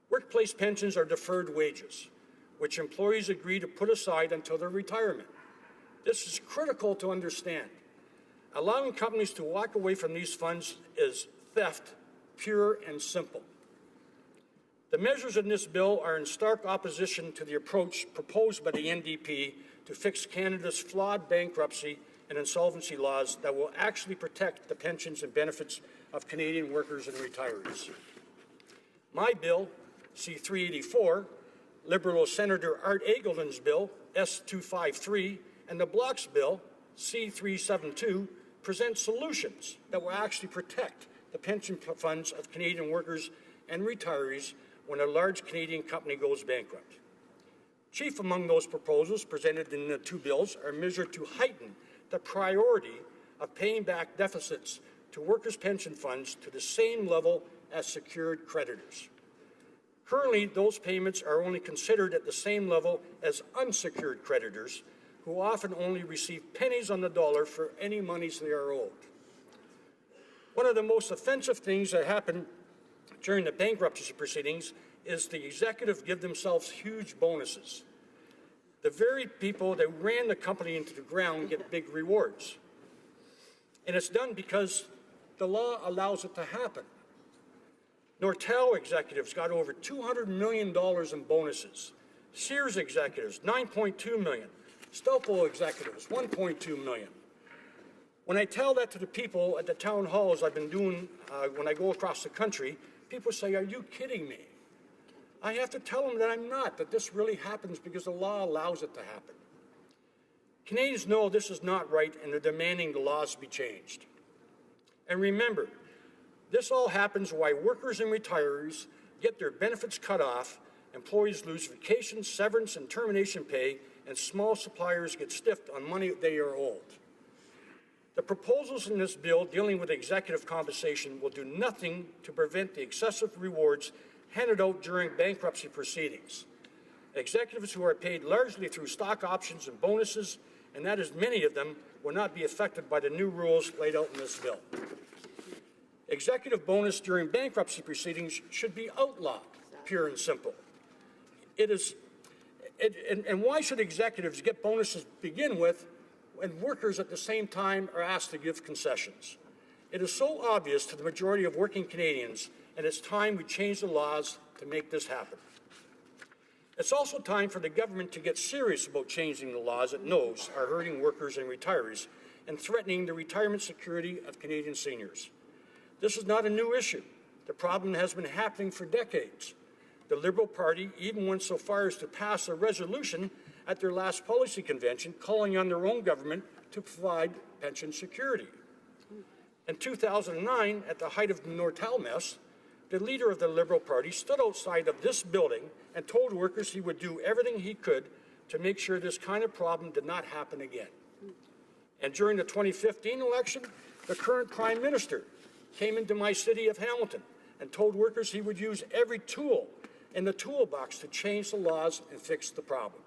Workplace pensions are deferred wages, which employees agree to put aside until their retirement. This is critical to understand. Allowing companies to walk away from these funds is theft, pure and simple. The measures in this bill are in stark opposition to the approach proposed by the NDP to fix Canada's flawed bankruptcy and insolvency laws that will actually protect the pensions and benefits of Canadian workers and retirees. My bill, C-384, Liberal Senator Art Eagleton's bill, S-253, and the Block's bill, C-372, present solutions that will actually protect the pension funds of Canadian workers and retirees when a large Canadian company goes bankrupt. Chief among those proposals presented in the 2 bills are measured to heighten the priority of paying back deficits to workers' pension funds to the same level as secured creditors. Currently, those payments are only considered at the same level as unsecured creditors, who often only receive pennies on the dollar for any monies they are owed. One of the most offensive things that happened during the bankruptcy proceedings is the executive give themselves huge bonuses. The very people that ran the company into the ground get big rewards. And it's done because the law allows it to happen. Nortel executives got over $200 million in bonuses. Sears executives, $9.2 million. Stelco executives, $1.2 million. When I tell that to the people at the town halls I've been doing when I go across the country, people say, "Are you kidding me?" I have to tell them that I'm not, that this really happens because the law allows it to happen. Canadians know this is not right, and they're demanding the laws be changed. And remember, this all happens while workers and retirees get their benefits cut off, employees lose vacation, severance, and termination pay, and small suppliers get stiffed on money they are owed. The proposals in this bill dealing with executive compensation will do nothing to prevent the excessive rewards handed out during bankruptcy proceedings. Executives who are paid largely through stock options and bonuses, and that is many of them, will not be affected by the new rules laid out in this bill. Executive bonus during bankruptcy proceedings should be outlawed, pure and simple. And why should executives get bonuses to begin with when workers at the same time are asked to give concessions? It is so obvious to the majority of working Canadians, and it's time we change the laws to make this happen. It's also time for the government to get serious about changing the laws it knows are hurting workers and retirees and threatening the retirement security of Canadian seniors. This is not a new issue. The problem has been happening for decades. The Liberal Party even went so far as to pass a resolution at their last policy convention calling on their own government to provide pension security. In 2009, at the height of the Nortel mess, the leader of the Liberal Party stood outside of this building and told workers he would do everything he could to make sure this kind of problem did not happen again. And during the 2015 election, the current Prime Minister came into my city of Hamilton and told workers he would use every tool in the toolbox to change the laws and fix the problem.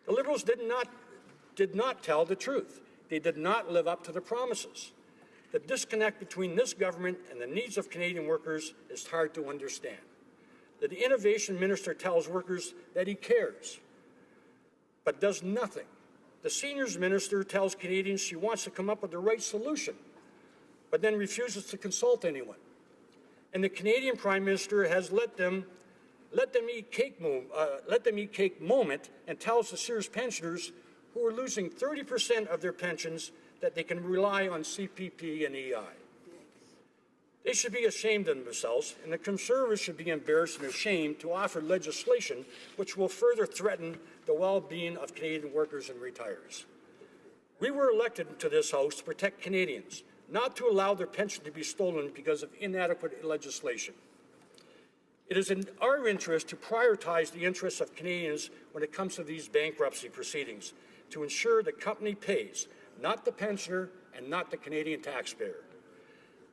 The Liberals did not tell the truth. They did not live up to the promises. The disconnect between this government and the needs of Canadian workers is hard to understand. The Innovation Minister tells workers that he cares, but does nothing. The Seniors Minister tells Canadians she wants to come up with the right solution, but then refuses to consult anyone. And the Canadian Prime Minister has let them eat cake moment and tells the Sears pensioners who are losing 30% of their pensions that they can rely on CPP and EI. They should be ashamed of themselves, and the Conservatives should be embarrassed and ashamed to offer legislation which will further threaten the well-being of Canadian workers and retirees. We were elected to this House to protect Canadians, not to allow their pension to be stolen because of inadequate legislation. It is in our interest to prioritize the interests of Canadians when it comes to these bankruptcy proceedings, to ensure the company pays, not the pensioner and not the Canadian taxpayer.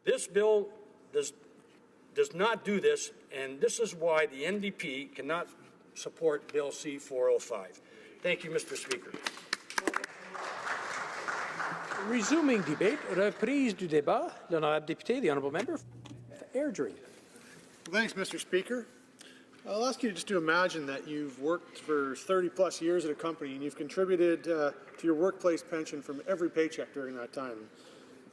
This bill does not do this, and this is why the NDP cannot support Bill C-405. Thank you, Mr. Speaker. Resuming debate, reprise du débat, l'honorable député, the honourable member, Airdrie. Thanks, Mr. Speaker. I'll ask you just to imagine that you've worked for 30-plus years at a company and you've contributed to your workplace pension from every paycheck during that time.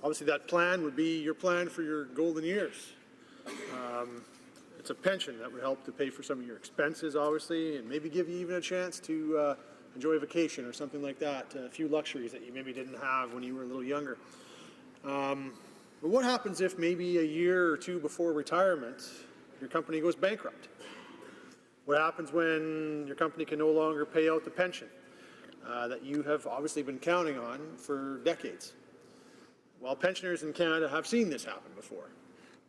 Obviously, that plan would be your plan for your golden years. It's a pension that would help to pay for some of your expenses, obviously, and maybe give you even a chance to enjoy a vacation or something like that, a few luxuries that you maybe didn't have when you were a little younger. But what happens if maybe a year or two before retirement, your company goes bankrupt? What happens when your company can no longer pay out the pension that you have obviously been counting on for decades? Well, pensioners in Canada have seen this happen before.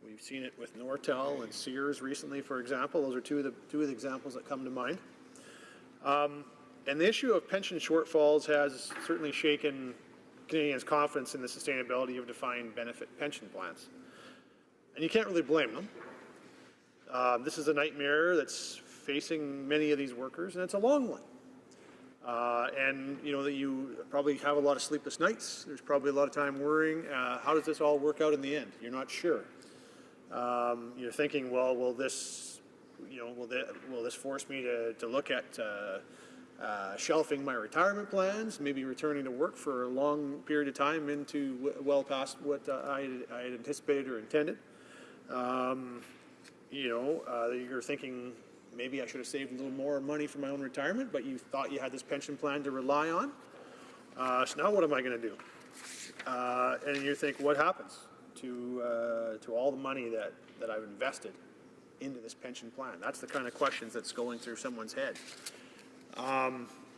We've seen it with Nortel and Sears recently, for example. Those are two of the examples that come to mind. And the issue of pension shortfalls has certainly shaken Canadians' confidence in the sustainability of defined benefit pension plans. And you can't really blame them. This is a nightmare that's facing many of these workers, and it's a long one. And you know that you probably have a lot of sleepless nights. There's probably a lot of time worrying, how does this all work out in the end? You're not sure. You're thinking, well, will this force me to look at shelving my retirement plans, maybe returning to work for a long period of time into well past what I had anticipated or intended. You're thinking, maybe I should have saved a little more money for my own retirement, but you thought you had this pension plan to rely on. So now what am I going to do? And you think, what happens to all the money that I've invested into this pension plan? That's the kind of questions that's going through someone's head.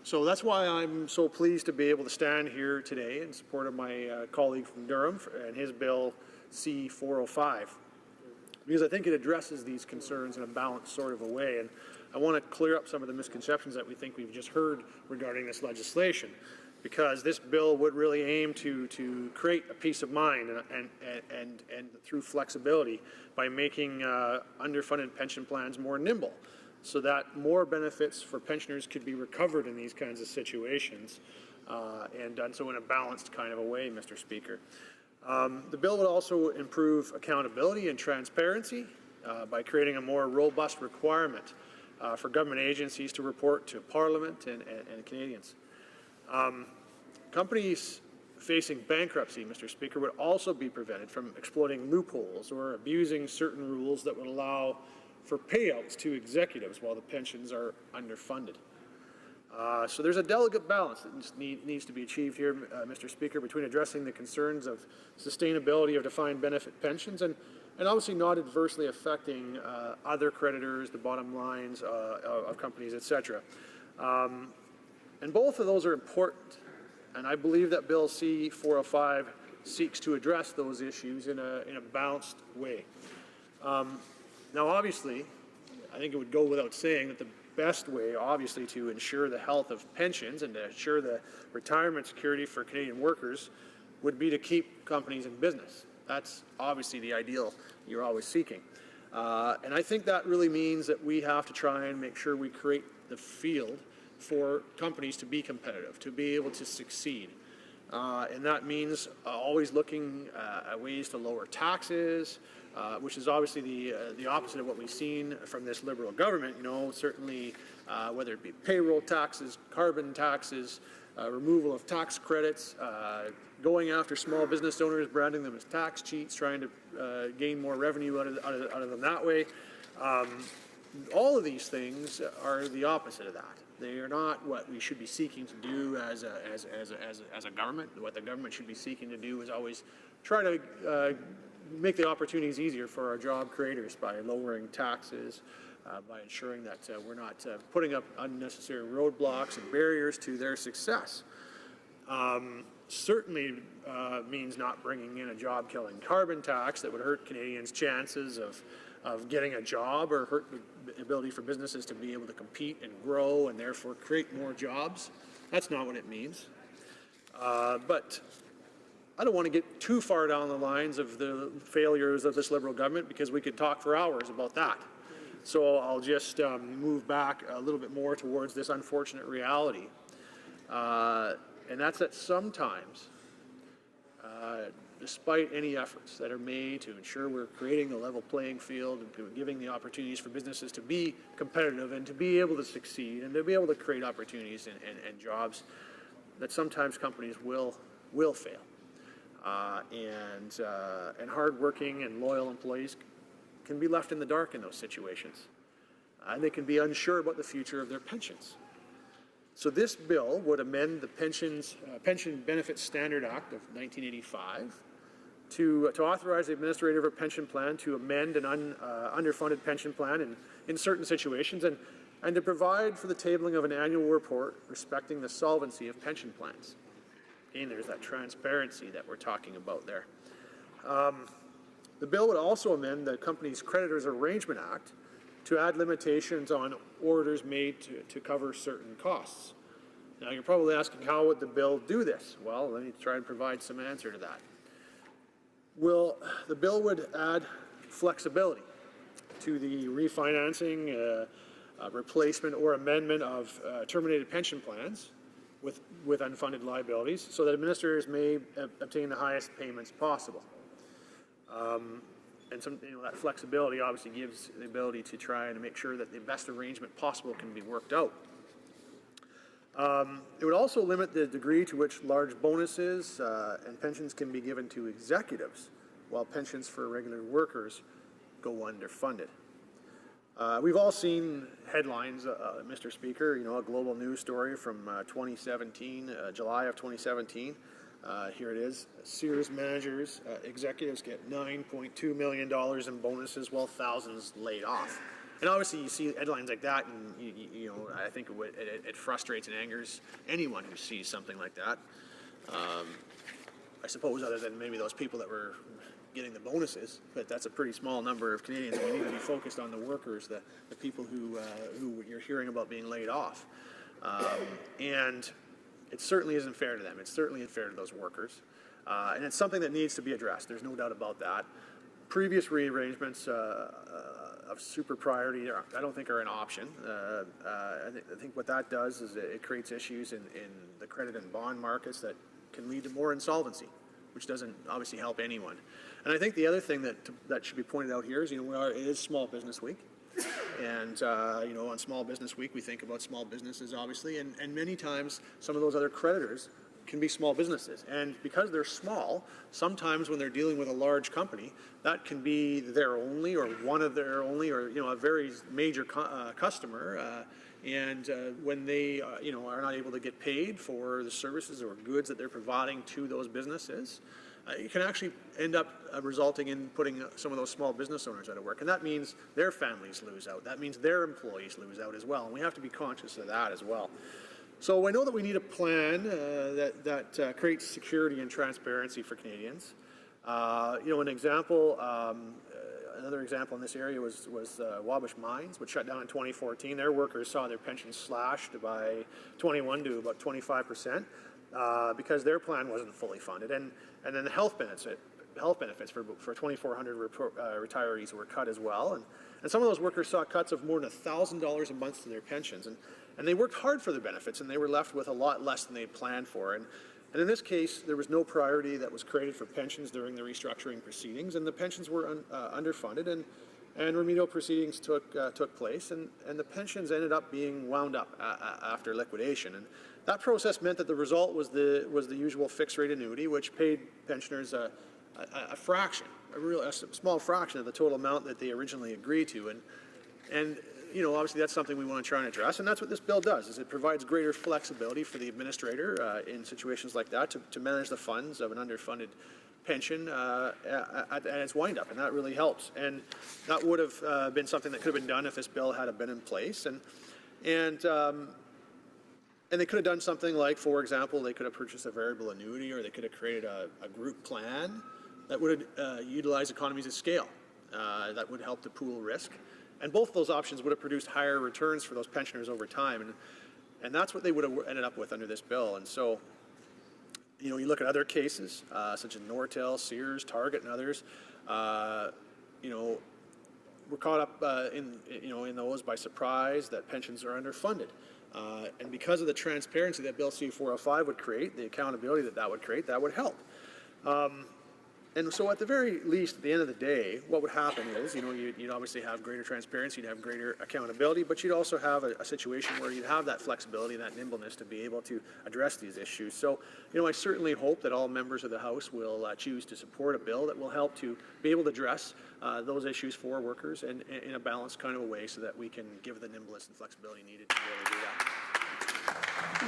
So that's why I'm so pleased to be able to stand here today in support of my colleague from Durham and his bill C-405. Because I think it addresses these concerns in a balanced sort of a way. And I want to clear up some of the misconceptions that we think we've just heard regarding this legislation, because this bill would really aim to create a peace of mind and through flexibility by making underfunded pension plans more nimble, so that more benefits for pensioners could be recovered in these kinds of situations, and done so in a balanced kind of a way, Mr. Speaker. The bill would also improve accountability and transparency by creating a more robust requirement for government agencies to report to Parliament and Canadians. Companies facing bankruptcy, Mr. Speaker, would also be prevented from exploiting loopholes or abusing certain rules that would allow for payouts to executives while the pensions are underfunded. So there's a delicate balance that needs to be achieved here, Mr. Speaker, between addressing the concerns of sustainability of defined benefit pensions and obviously not adversely affecting other creditors, the bottom lines of companies, etc. And both of those are important. And I believe that Bill C-405 seeks to address those issues in a balanced way. Now, obviously, I think it would go without saying that the best way, obviously, to ensure the health of pensions and to ensure the retirement security for Canadian workers would be to keep companies in business. That's obviously the ideal you're always seeking. And I think that really means that we have to try and make sure we create the field for companies to be competitive, to be able to succeed. And that means always looking at ways to lower taxes, which is obviously the opposite of what we've seen from this Liberal government. You know, certainly whether it be payroll taxes, carbon taxes, removal of tax credits, going after small business owners, branding them as tax cheats, trying to gain more revenue out of them that way. All of these things are the opposite of that. They are not what we should be seeking to do as a government. What the government should be seeking to do is always try to make the opportunities easier for our job creators by lowering taxes, by ensuring that we're not putting up unnecessary roadblocks and barriers to their success. Certainly means not bringing in a job-killing carbon tax that would hurt Canadians' chances of getting a job or hurt the ability for businesses to be able to compete and grow and therefore create more jobs. That's not what it means. But I don't want to get too far down the lines of the failures of this Liberal government, because we could talk for hours about that. So I'll just move back a little bit more towards this unfortunate reality. And that's that sometimes, despite any efforts that are made to ensure we're creating a level playing field and giving the opportunities for businesses to be competitive and to be able to succeed and to be able to create opportunities and jobs, that sometimes companies will fail. And hardworking and loyal employees can be left in the dark in those situations. And they can be unsure about the future of their pensions. So this bill would amend the Pension Benefits Standard Act of 1985 to authorize the administrator of a pension plan to amend an underfunded pension plan in certain situations and to provide for the tabling of an annual report respecting the solvency of pension plans. Again, there's that transparency that we're talking about there. The bill would also amend the Companies Creditors Arrangement Act to add limitations on orders made to cover certain costs. Now, you're probably asking, how would the bill do this? Well, let me try and provide some answer to that. The bill would add flexibility to the refinancing, replacement, or amendment of terminated pension plans with unfunded liabilities so that administrators may obtain the highest payments possible. And that flexibility obviously gives the ability to try and make sure that the best arrangement possible can be worked out. It would also limit the degree to which large bonuses and pensions can be given to executives, while pensions for regular workers go underfunded. We've all seen headlines, Mr. Speaker, a global news story from 2017, July of 2017. Here it is. Sears managers, executives get $9.2 million in bonuses while thousands laid off. And obviously you see headlines like that and, I think it frustrates and angers anyone who sees something like that. I suppose other than maybe those people that were getting the bonuses, but that's a pretty small number of Canadians. We need to be focused on the workers, the people who you're hearing about being laid off. And it certainly isn't fair to them. It certainly isn't fair to those workers. And it's something that needs to be addressed. There's no doubt about that. Previous rearrangements of super priority, I don't think are an option. I think what that does is it creates issues in the credit and bond markets that can lead to more insolvency, which doesn't obviously help anyone. And I think the other thing that should be pointed out here is, it is Small Business Week. And, on Small Business Week, we think about small businesses, obviously, and many times some of those other creditors can be small businesses. And because they're small, sometimes when they're dealing with a large company, that can be their only or one of their only or, a very major customer. And when they, are not able to get paid for the services or goods that they're providing to those businesses, it can actually end up resulting in putting some of those small business owners out of work. And that means their families lose out. That means their employees lose out as well. And we have to be conscious of that as well. So I know that we need a plan that creates security and transparency for Canadians. An example, another example in this area was Wabash Mines, which shut down in 2014. Their workers saw their pensions slashed by 21 to about 25%. Because their plan wasn't fully funded, and then the health benefits for 2,400 retirees were cut as well, and some of those workers saw cuts of more than $1,000 a month to their pensions, and they worked hard for their benefits, and they were left with a lot less than they had planned for, and in this case, there was no priority that was created for pensions during the restructuring proceedings, and the pensions were underfunded, and remedial proceedings took place, and the pensions ended up being wound up after liquidation. And that process meant that the result was the usual fixed rate annuity, which paid pensioners a fraction, a small fraction of the total amount that they originally agreed to. And obviously that's something we want to try and address, and that's what this bill does, is it provides greater flexibility for the administrator in situations like that to manage the funds of an underfunded pension at its wind-up, and that really helps. And that would have been something that could have been done if this bill had been in place. And they could have done something like, for example, they could have purchased a variable annuity, or they could have created a group plan that would utilize economies of scale that would help to pool risk. And both of those options would have produced higher returns for those pensioners over time. And that's what they would have ended up with under this bill. And so, you look at other cases, such as Nortel, Sears, Target, and others, we're caught up in those by surprise that pensions are underfunded. And because of the transparency that Bill C-405 would create, the accountability that would create, that would help. And so at the very least, at the end of the day, what would happen is, you'd obviously have greater transparency, you'd have greater accountability, but you'd also have a situation where you'd have that flexibility and that nimbleness to be able to address these issues. So, I certainly hope that all members of the House will choose to support a bill that will help to be able to address those issues for workers and in a balanced kind of a way so that we can give the nimbleness and flexibility needed to be able to do that.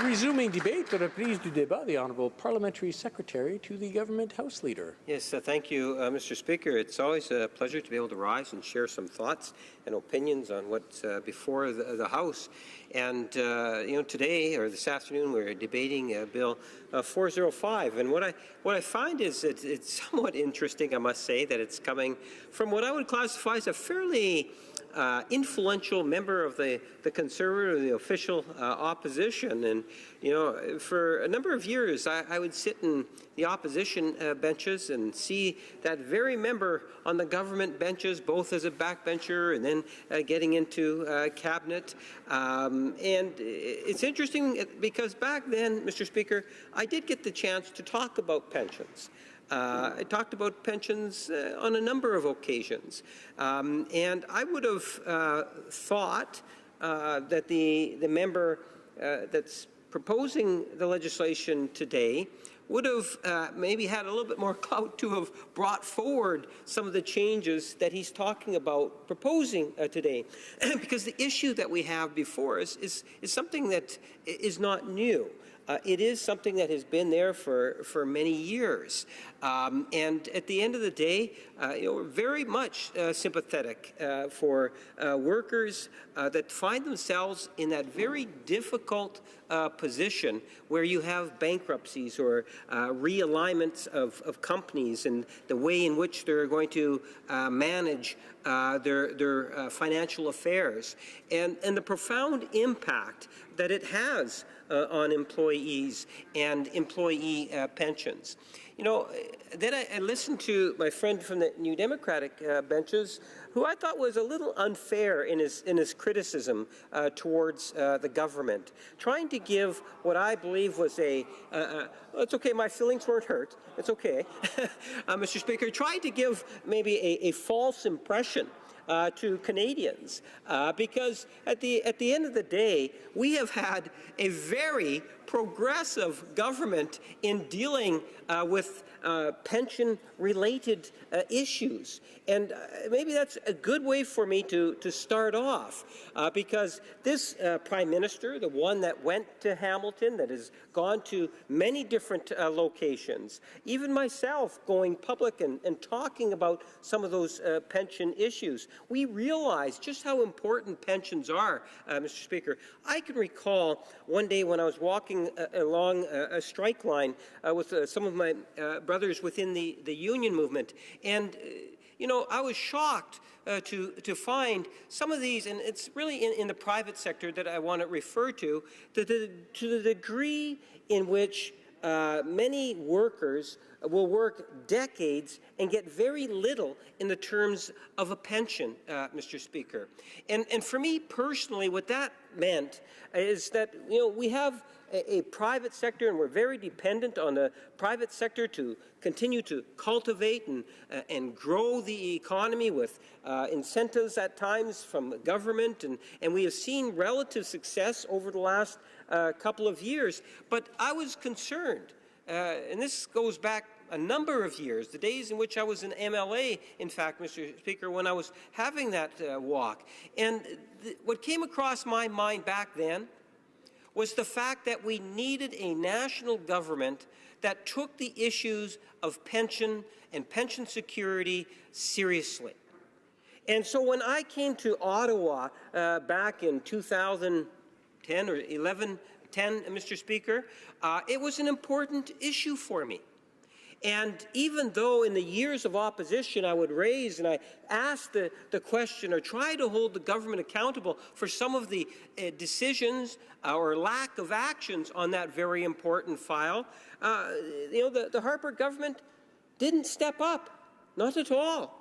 Resuming debate, the reprise du débat, the Honourable Parliamentary Secretary to the Government House Leader. Yes, thank you, Mr. Speaker. It's always a pleasure to be able to rise and share some thoughts and opinions on what's before the House. And, today or this afternoon we're debating Bill 405. And what I find is it's somewhat interesting, I must say, that it's coming from what I would classify as a fairly influential member of the Conservative, the official opposition. And You know, for a number of years, I would sit in the opposition benches and see that very member on the government benches, both as a backbencher and then getting into cabinet. And it's interesting because back then, Mr. Speaker, I did get the chance to talk about pensions. I talked about pensions on a number of occasions. And I would have thought that the member that's proposing the legislation today would have maybe had a little bit more clout to have brought forward some of the changes that he's talking about proposing today. Because the issue that we have before us is something that is not new. It is something that has been there for many years. And at the end of the day, we're very much sympathetic for workers that find themselves in that very difficult position where you have bankruptcies or realignments of companies and the way in which they're going to manage their financial affairs and the profound impact that it has on employees and employee pensions. You know, then I listened to my friend from the New Democratic benches, who I thought was a little unfair in his criticism towards the government, trying to give what I believe was it's okay, my feelings weren't hurt, it's okay, Mr. Speaker, trying to give maybe a false impression to Canadians, because at the end of the day, we have had a very progressive government in dealing with pension-related issues. And maybe that's a good way for me to start off, because this Prime Minister, the one that went to Hamilton, that has gone to many different locations, even myself going public and talking about some of those pension issues, we realize just how important pensions are, Mr. Speaker. I can recall one day when I was walking along a strike line with some of my brothers within the union movement, and you know, I was shocked to find some of these, and it's really in the private sector that I want to refer to the degree in which many workers will work decades and get very little in the terms of a pension, Mr. Speaker. And for me personally, what that meant is that, you know, we have a private sector, and we're very dependent on the private sector to continue to cultivate and grow the economy with incentives at times from the government, and we have seen relative success over the last couple of years. But I was concerned, and this goes back a number of years, the days in which I was an MLA, in fact, Mr. Speaker, when I was having that walk. And what came across my mind back then was the fact that we needed a national government that took the issues of pension and pension security seriously. And so when I came to Ottawa back in 2010 or 10, Mr. Speaker, it was an important issue for me. And even though in the years of opposition I would raise and I asked the question or try to hold the government accountable for some of the decisions or lack of actions on that very important file, you know, the Harper government didn't step up, not at all,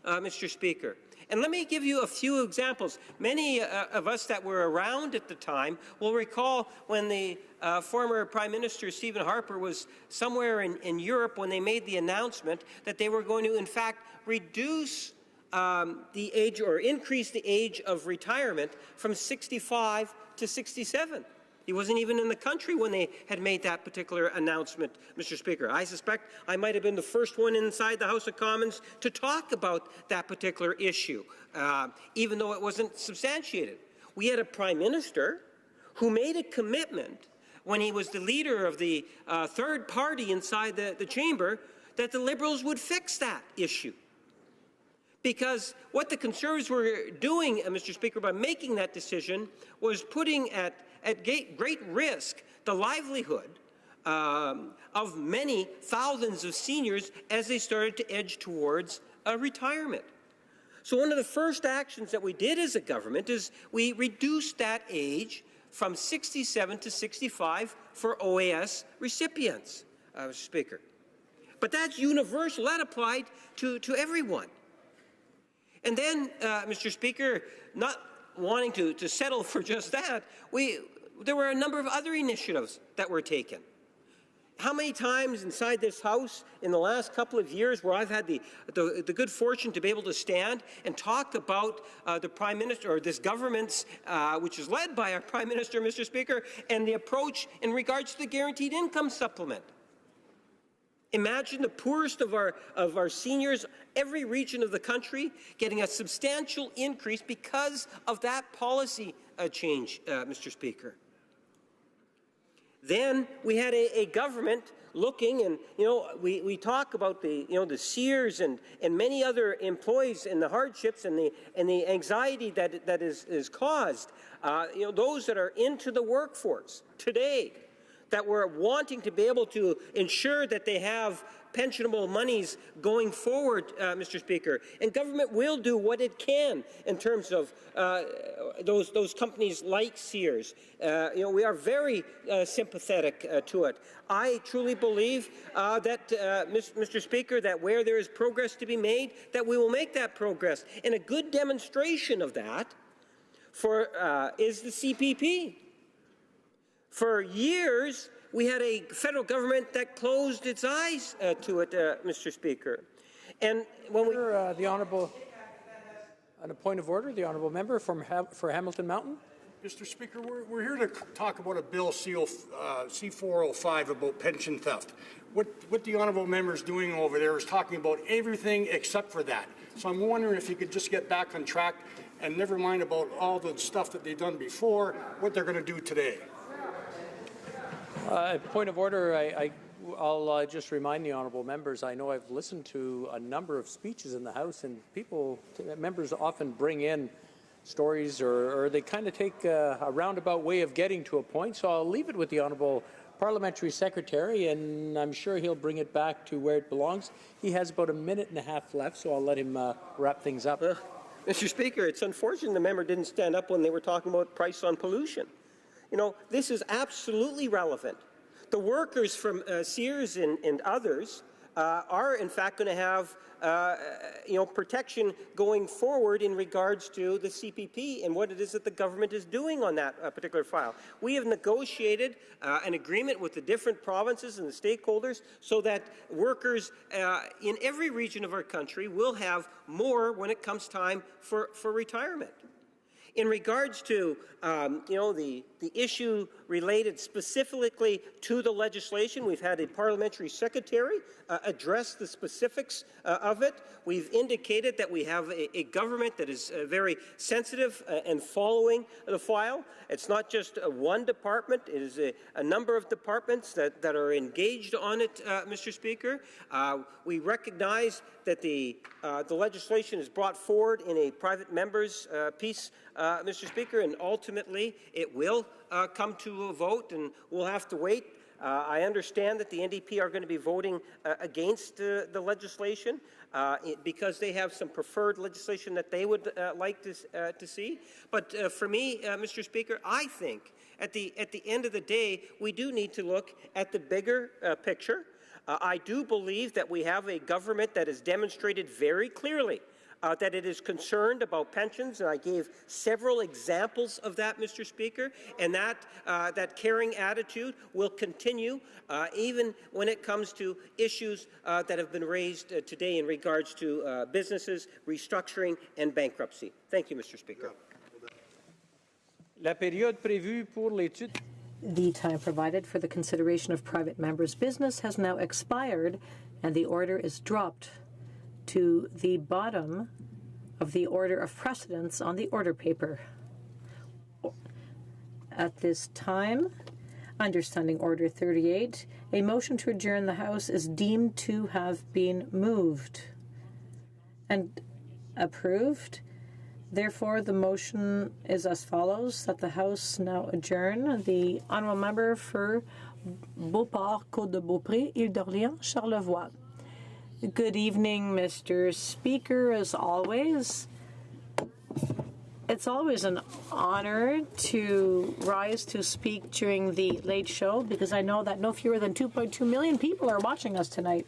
Mr. Speaker. And let me give you a few examples. Many of us that were around at the time will recall when the former Prime Minister Stephen Harper was somewhere in Europe when they made the announcement that they were going to, in fact, reduce the age or increase the age of retirement from 65 to 67. He wasn't even in the country when they had made that particular announcement, Mr. Speaker. I suspect I might have been the first one inside the House of Commons to talk about that particular issue, even though it wasn't substantiated. We had a Prime Minister who made a commitment when he was the leader of the third party inside the chamber that the Liberals would fix that issue. Because what the Conservatives were doing, Mr. Speaker, by making that decision was putting at great risk the livelihood of many thousands of seniors as they started to edge towards retirement. So one of the first actions that we did as a government is we reduced that age from 67 to 65 for OAS recipients, Mr. Speaker. But that's universal. That applied to everyone. And then, Mr. Speaker, not wanting to settle for just that, there were a number of other initiatives that were taken. How many times inside this House in the last couple of years where I've had the good fortune to be able to stand and talk about the Prime Minister, or this government's, which is led by our Prime Minister, Mr. Speaker, and the approach in regards to the guaranteed income supplement. Imagine the poorest of our seniors, every region of the country, getting a substantial increase because of that policy change, Mr. Speaker. Then we had a government looking, and we talk about the Sears and many other employees and the hardships and the anxiety that is caused. Those that are into the workforce today, that were wanting to be able to ensure that they have pensionable monies going forward, Mr. Speaker. And government will do what it can in terms of those companies like Sears. We are very sympathetic to it. I truly believe that, Mr. Speaker, that where there is progress to be made, that we will make that progress. And a good demonstration of that is the CPP. For years, we had a federal government that closed its eyes to it, Mr. Speaker. And when the honourable, on a point of order, the honourable member for Hamilton Mountain. Mr. Speaker, we're here to talk about a bill C405 about pension theft. What the honourable member is doing over there is talking about everything except for that. So I'm wondering if you could just get back on track and never mind about all the stuff that they've done before, what they're going to do today. Point of order, I'll just remind the honourable members, I know I've listened to a number of speeches in the House, and members often bring in stories or they kind of take a roundabout way of getting to a point, so I'll leave it with the honourable parliamentary secretary, and I'm sure he'll bring it back to where it belongs. He has about a minute and a half left, so I'll let him wrap things up. Mr. Speaker, it's unfortunate the member didn't stand up when they were talking about price on pollution. This is absolutely relevant. The workers from Sears and others are, in fact, going to have, protection going forward in regards to the CPP and what it is that the government is doing on that particular file. We have negotiated an agreement with the different provinces and the stakeholders so that workers in every region of our country will have more when it comes time for retirement. In regards to, the issue related specifically to the legislation, we've had a parliamentary secretary address the specifics of it. We've indicated that we have a government that is very sensitive and following the file. It's not just one department. It is a number of departments that are engaged on it, Mr. Speaker. We recognize that the legislation is brought forward in a private member's piece, Mr. Speaker, and ultimately it will come to a vote, and we'll have to wait. I understand that the NDP are going to be voting against the legislation because they have some preferred legislation that they would like to see. But for me, Mr. Speaker, I think at the end of the day, we do need to look at the bigger picture. I do believe that we have a government that has demonstrated very clearly that it is concerned about pensions, and I gave several examples of that, Mr. Speaker, and that caring attitude will continue even when it comes to issues that have been raised today in regards to businesses, restructuring, and bankruptcy. Thank you, Mr. Speaker. La période prévue pour l'étude. The time provided for the consideration of private members' business has now expired, and the order is dropped to the bottom of the order of precedence on the order paper. At this time, under Standing Order 38, a motion to adjourn the House is deemed to have been moved and approved. Therefore, the motion is as follows, that the House now adjourn. The honourable member for Beauport, Côte-de-Beaupré, Île-d'Orléans, Charlevoix. Good evening, Mr. Speaker, as always. It's always an honor to rise to speak during the Late Show because I know that no fewer than 2.2 million people are watching us tonight.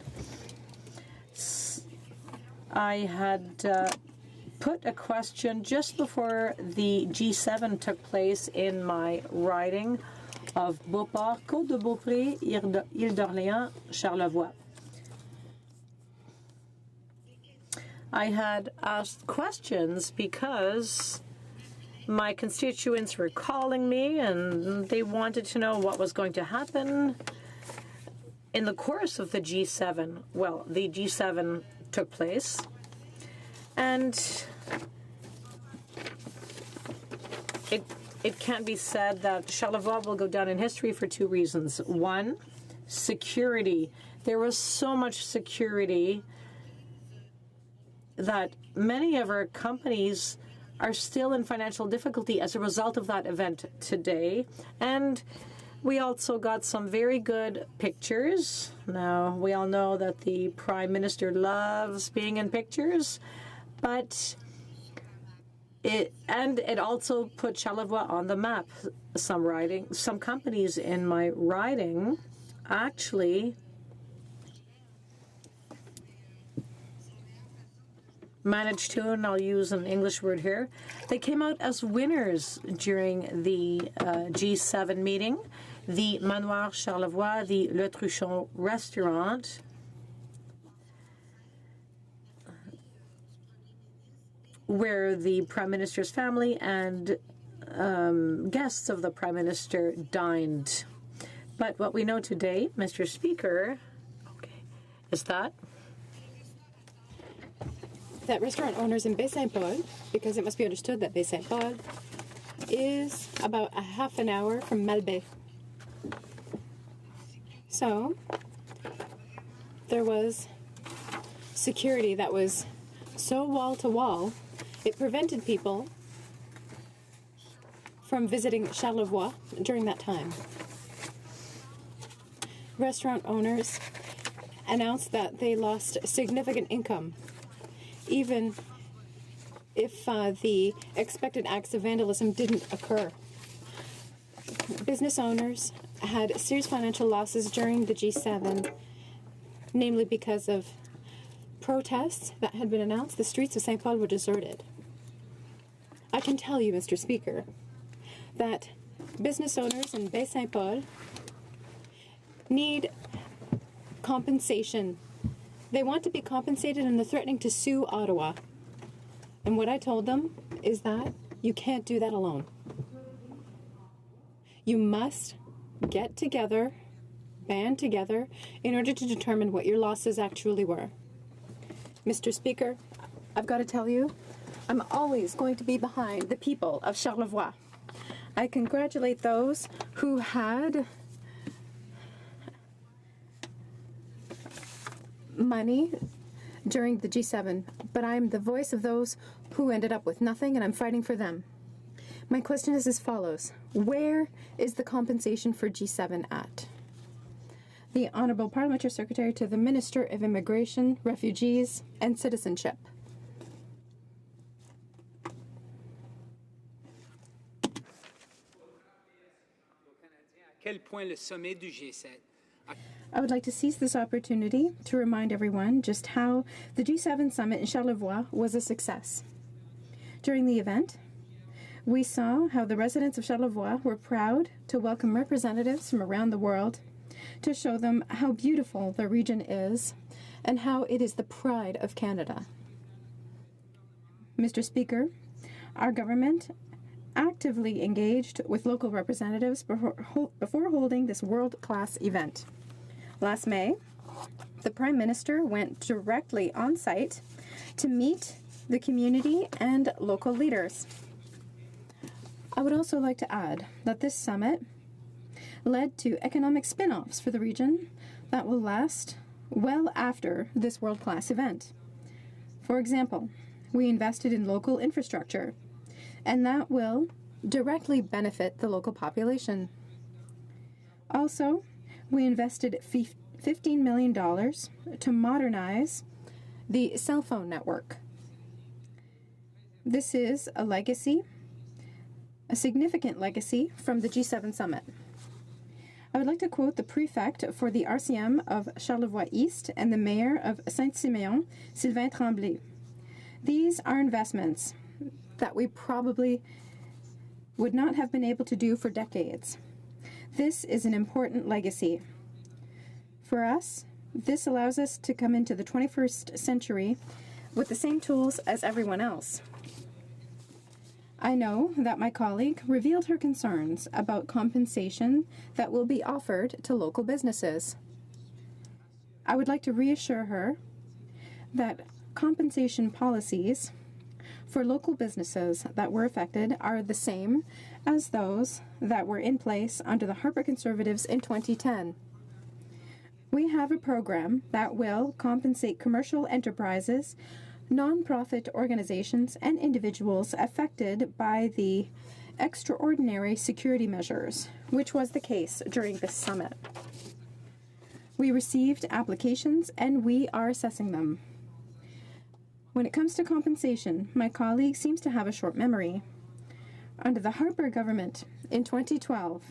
I had put a question just before the G7 took place in my riding of Beauport, Côte-de-Beaupré, Île d'Orléans, Charlevoix. I had asked questions because my constituents were calling me and they wanted to know what was going to happen in the course of the G7. Well, the G7 took place, and it can be said that Charlevoix will go down in history for two reasons. One, security. There was so much security that many of our companies are still in financial difficulty as a result of that event today. And we also got some very good pictures. Now, we all know that the Prime Minister loves being in pictures, but it also put Charlevoix on the map. Some companies in my riding actually managed to, and I'll use an English word here, they came out as winners during the G7 meeting. The Manoir Charlevoix, the Le Truchon restaurant, where the Prime Minister's family and guests of the Prime Minister dined. But what we know today, Mr. Speaker, is that restaurant owners in Baie-Saint-Paul, because it must be understood that Baie-Saint-Paul is about a half an hour from Malbaie. So there was security that was so wall to wall, it prevented people from visiting Charlevoix during that time. Restaurant owners announced that they lost significant income, even if the expected acts of vandalism didn't occur. Business owners had serious financial losses during the G7, namely because of protests that had been announced. The streets of St. Paul were deserted. I can tell you, Mr. Speaker, that business owners in Baie-Saint-Paul need compensation. They want to be compensated, and they're threatening to sue Ottawa. And what I told them is that you can't do that alone. You must get together, band together, in order to determine what your losses actually were. Mr. Speaker, I've got to tell you, I'm always going to be behind the people of Charlevoix. I congratulate those who had money during the G7, but I'm the voice of those who ended up with nothing, and I'm fighting for them. My question is as follows. Where is the compensation for G7 at? The Honourable Parliamentary Secretary to the Minister of Immigration, Refugees and Citizenship. I would like to seize this opportunity to remind everyone just how the G7 summit in Charlevoix was a success. During the event, we saw how the residents of Charlevoix were proud to welcome representatives from around the world to show them how beautiful the region is and how it is the pride of Canada. Mr. Speaker, our government actively engaged with local representatives before holding this world-class event. Last May, the Prime Minister went directly on site to meet the community and local leaders. I would also like to add that this summit led to economic spin-offs for the region that will last well after this world-class event. For example, we invested in local infrastructure, and that will directly benefit the local population. Also, we invested $15 million to modernize the cell phone network. This is a legacy a significant legacy from the G7 summit. I would like to quote the prefect for the RCM of Charlevoix East and the mayor of Saint-Siméon, Sylvain Tremblay. These are investments that we probably would not have been able to do for decades. This is an important legacy. For us, this allows us to come into the 21st century with the same tools as everyone else. I know that my colleague revealed her concerns about compensation that will be offered to local businesses. I would like to reassure her that compensation policies for local businesses that were affected are the same as those that were in place under the Harper Conservatives in 2010. We have a program that will compensate commercial enterprises, nonprofit organizations, and individuals affected by the extraordinary security measures, which was the case during this summit. We received applications and we are assessing them. When it comes to compensation, my colleague seems to have a short memory. Under the Harper government in 2012,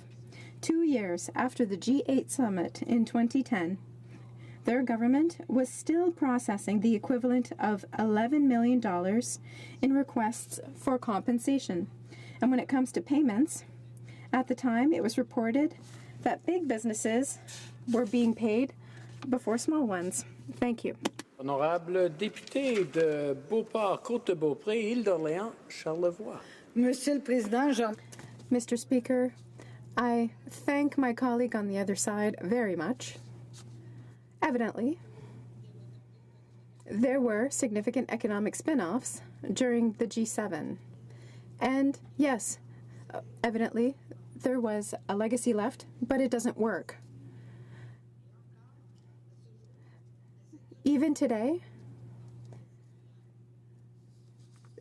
2 years after the G8 summit in 2010, their government was still processing the equivalent of $11 million in requests for compensation. And when it comes to payments, at the time it was reported that big businesses were being paid before small ones. Thank you. Honorable député de Beauport-Côte-de-Beaupré, Île-d'Orléans, Charlevoix. Monsieur le Président, Mr. Speaker, I thank my colleague on the other side very much. Evidently, there were significant economic spin-offs during the G7. And yes, evidently, there was a legacy left, but it doesn't work. Even today,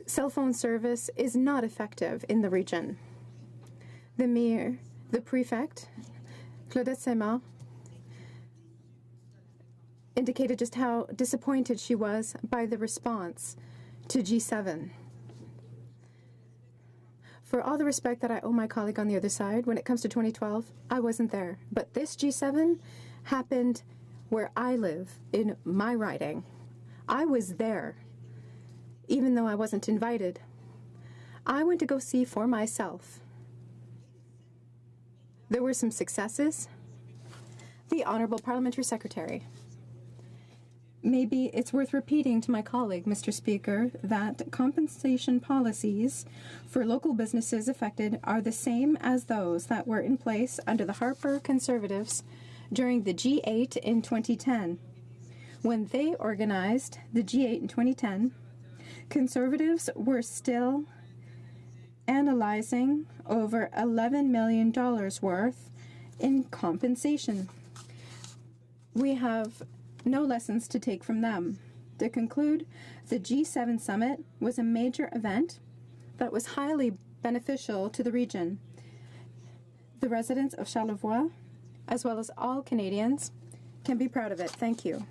cell phone service is not effective in the region. The mayor, the prefect, Claudette Saint-Marc, indicated just how disappointed she was by the response to G7. For all the respect that I owe my colleague on the other side, when it comes to 2012, I wasn't there. But this G7 happened where I live, in my riding. I was there, even though I wasn't invited. I went to go see for myself. There were some successes. The Honourable Parliamentary Secretary. Maybe it's worth repeating to my colleague, Mr. Speaker, that compensation policies for local businesses affected are the same as those that were in place under the Harper Conservatives during the G8 in 2010. When they organized the G8 in 2010, Conservatives were still analyzing over $11 million worth in compensation. We have no lessons to take from them. To conclude, the G7 summit was a major event that was highly beneficial to the region. The residents of Charlevoix, as well as all Canadians, can be proud of it. Thank you.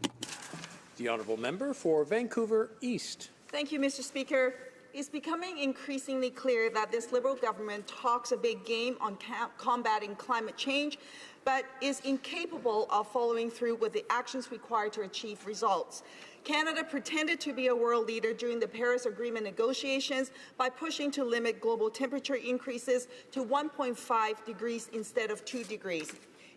The honourable member for Vancouver East. Thank you, Mr. Speaker. It's becoming increasingly clear that this Liberal government talks a big game on combating climate change, but is incapable of following through with the actions required to achieve results. Canada pretended to be a world leader during the Paris Agreement negotiations by pushing to limit global temperature increases to 1.5 degrees instead of 2 degrees.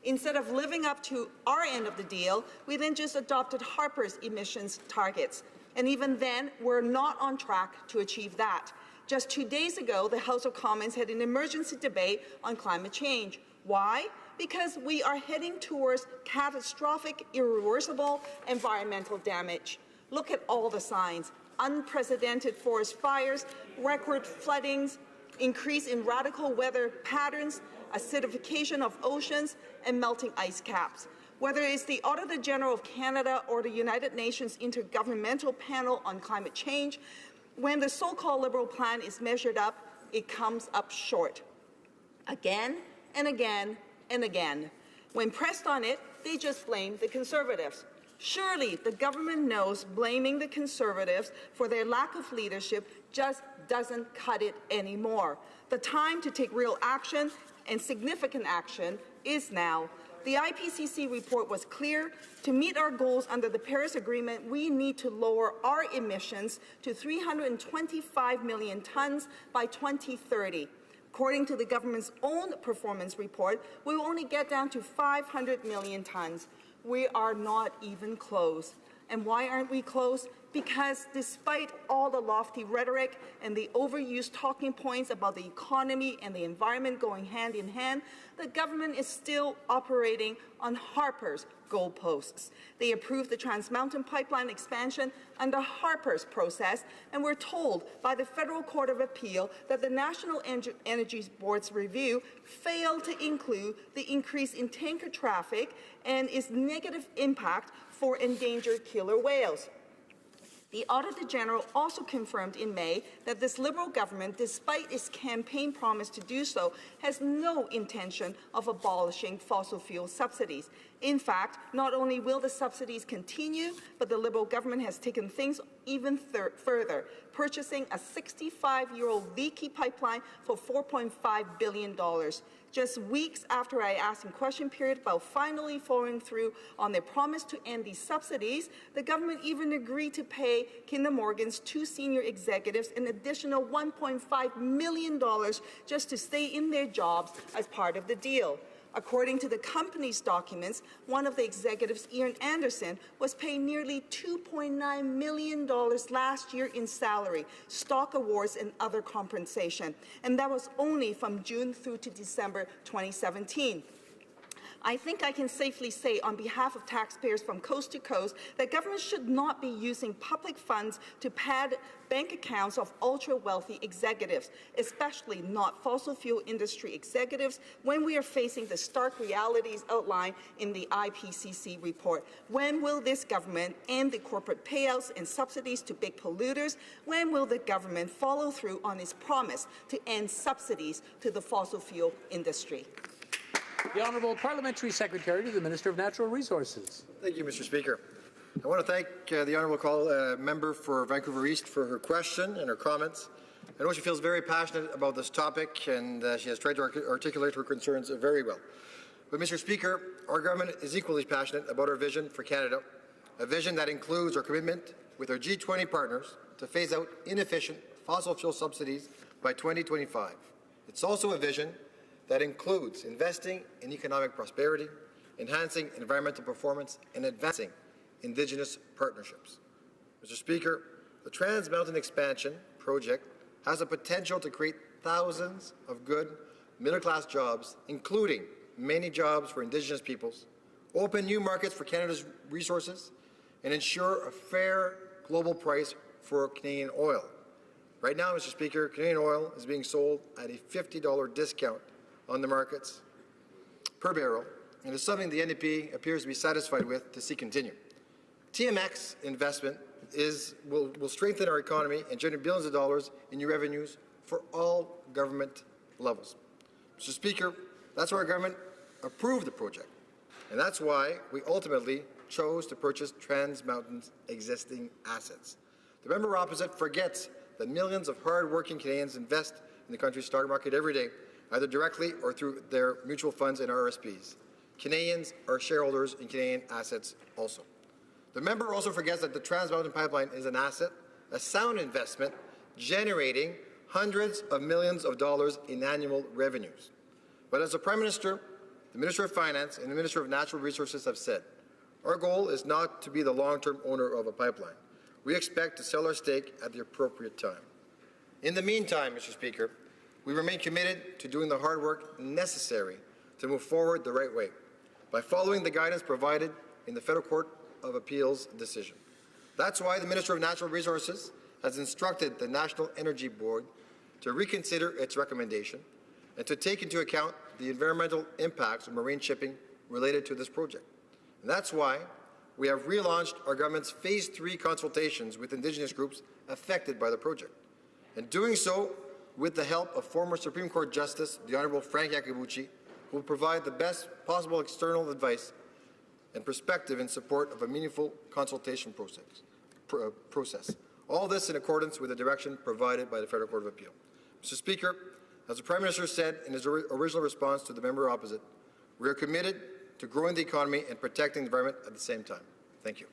Instead of living up to our end of the deal, we then just adopted Harper's emissions targets. And even then, we're not on track to achieve that. Just 2 days ago, the House of Commons had an emergency debate on climate change. Why? Because we are heading towards catastrophic, irreversible environmental damage. Look at all the signs: unprecedented forest fires, record floodings, increase in radical weather patterns, acidification of oceans, and melting ice caps. Whether it's the Auditor General of Canada or the United Nations Intergovernmental Panel on Climate Change, when the so-called Liberal plan is measured up, it comes up short. Again and again and again. When pressed on it, they just blame the Conservatives. Surely the government knows blaming the Conservatives for their lack of leadership just doesn't cut it anymore. The time to take real action and significant action is now. The IPCC report was clear. To meet our goals under the Paris Agreement, we need to lower our emissions to 325 million tons by 2030. According to the government's own performance report, we will only get down to 500 million tons. We are not even close. And why aren't we close? Because despite all the lofty rhetoric and the overused talking points about the economy and the environment going hand in hand, the government is still operating on Harper's goalposts. They approved the Trans Mountain Pipeline expansion under Harper's process, and we're told by the Federal Court of Appeal that the National Energy Board's review failed to include the increase in tanker traffic and its negative impact for endangered killer whales. The Auditor General also confirmed in May that this Liberal government, despite its campaign promise to do so, has no intention of abolishing fossil fuel subsidies. In fact, not only will the subsidies continue, but the Liberal government has taken things even further, purchasing a 65-year-old leaky pipeline for $4.5 billion. Just weeks after I asked in question period about finally following through on their promise to end these subsidies, the government even agreed to pay Kinder Morgan's 2 senior executives an additional $1.5 million just to stay in their jobs as part of the deal. According to the company's documents, one of the executives, Ian Anderson, was paid nearly $2.9 million last year in salary, stock awards, and other compensation. And that was only from June through to December 2017. I think I can safely say on behalf of taxpayers from coast to coast that government should not be using public funds to pad bank accounts of ultra-wealthy executives, especially not fossil fuel industry executives, when we are facing the stark realities outlined in the IPCC report. When will this government end the corporate payouts and subsidies to big polluters? When will the government follow through on its promise to end subsidies to the fossil fuel industry? The Honourable Parliamentary Secretary to the Minister of Natural Resources. Thank you, Mr. Speaker. I want to thank the Honourable member for Vancouver East for her question and her comments. I know she feels very passionate about this topic, and she has tried to articulate her concerns very well. But, Mr. Speaker, our government is equally passionate about our vision for Canada, a vision that includes our commitment with our G20 partners to phase out inefficient fossil fuel subsidies by 2025. It's also a vision that includes investing in economic prosperity, enhancing environmental performance, and advancing Indigenous partnerships. Mr. Speaker, the Trans Mountain Expansion project has the potential to create thousands of good middle-class jobs, including many jobs for Indigenous peoples, open new markets for Canada's resources, and ensure a fair global price for Canadian oil. Right now, Mr. Speaker, Canadian oil is being sold at a $50 discount on the markets per barrel, and is something the NDP appears to be satisfied with to see continue. TMX investment will strengthen our economy and generate billions of dollars in new revenues for all government levels. Mr. Speaker, that's why our government approved the project, and that's why we ultimately chose to purchase Trans Mountain's existing assets. The member opposite forgets that millions of hard-working Canadians invest in the country's stock market every day, either directly or through their mutual funds and RSPs. Canadians are shareholders in Canadian assets also. The member also forgets that the Trans Mountain Pipeline is an asset, a sound investment, generating hundreds of millions of dollars in annual revenues. But as the Prime Minister, the Minister of Finance, and the Minister of Natural Resources have said, our goal is not to be the long-term owner of a pipeline. We expect to sell our stake at the appropriate time. In the meantime, Mr. Speaker, we remain committed to doing the hard work necessary to move forward the right way by following the guidance provided in the Federal Court of Appeal's decision. That's why the Minister of Natural Resources has instructed the National Energy Board to reconsider its recommendation and to take into account the environmental impacts of marine shipping related to this project. And that's why we have relaunched our government's Phase 3 consultations with Indigenous groups affected by the project. In doing so, with the help of former Supreme Court Justice, the Honourable Frank Iacobucci, who will provide the best possible external advice and perspective in support of a meaningful consultation process. All this in accordance with the direction provided by the Federal Court of Appeal. Mr. Speaker, as the Prime Minister said in his original response to the member opposite, we are committed to growing the economy and protecting the environment at the same time. Thank you.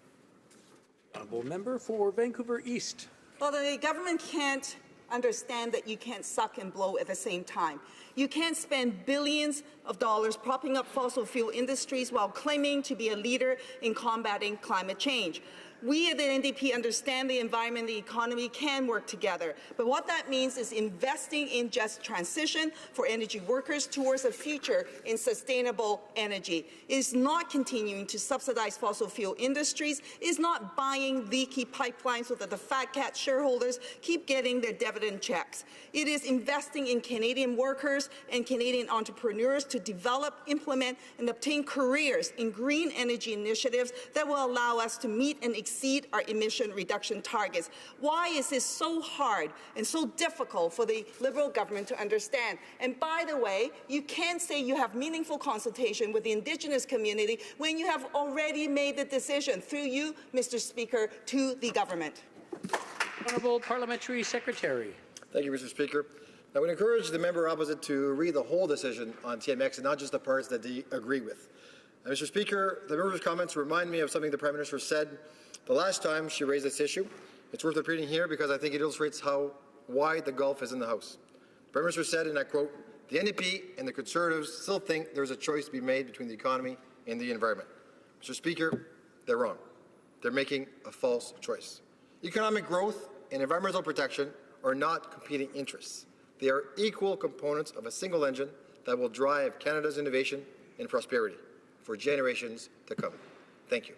Honourable member for Vancouver East. Well, the government can't understand that you can't suck and blow at the same time. You can't spend billions of dollars propping up fossil fuel industries while claiming to be a leader in combating climate change. We at the NDP understand the environment and the economy can work together, but what that means is investing in just transition for energy workers towards a future in sustainable energy. It is not continuing to subsidize fossil fuel industries. It is not buying leaky pipelines so that the fat cat shareholders keep getting their dividend checks. It is investing in Canadian workers and Canadian entrepreneurs to develop, implement, and obtain careers in green energy initiatives that will allow us to meet and exceed our emission reduction targets. Why is this so hard and so difficult for the Liberal government to understand? And by the way, you can't say you have meaningful consultation with the Indigenous community when you have already made the decision, through you, Mr. Speaker, to the government. Honourable Parliamentary Secretary. Thank you, Mr. Speaker. I would encourage the member opposite to read the whole decision on TMX and not just the parts that they agree with. Mr. Speaker, the member's comments remind me of something the Prime Minister said the last time she raised this issue. It's worth repeating here because I think it illustrates how wide the gulf is in the House. The Prime Minister said, and I quote, "The NDP and the Conservatives still think there's a choice to be made between the economy and the environment." Mr. Speaker, they're wrong. They're making a false choice. Economic growth and environmental protection are not competing interests. They are equal components of a single engine that will drive Canada's innovation and prosperity for generations to come. Thank you.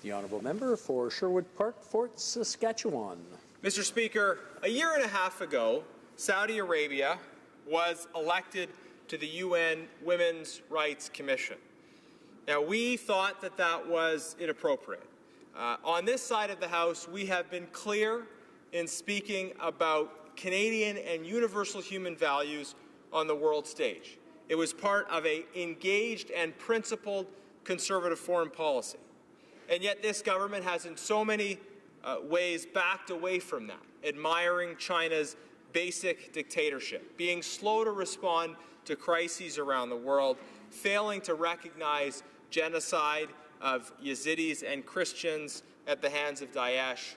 The honourable member for Sherwood Park, Fort Saskatchewan. Mr. Speaker, a year and a half ago, Saudi Arabia was elected to the UN Women's Rights Commission. Now, we thought that that was inappropriate. On this side of the House, we have been clear in speaking about Canadian and universal human values on the world stage. It was part of an engaged and principled conservative foreign policy. And yet this government has in so many ways backed away from that, admiring China's basic dictatorship, being slow to respond to crises around the world, failing to recognize genocide of Yazidis and Christians at the hands of Daesh,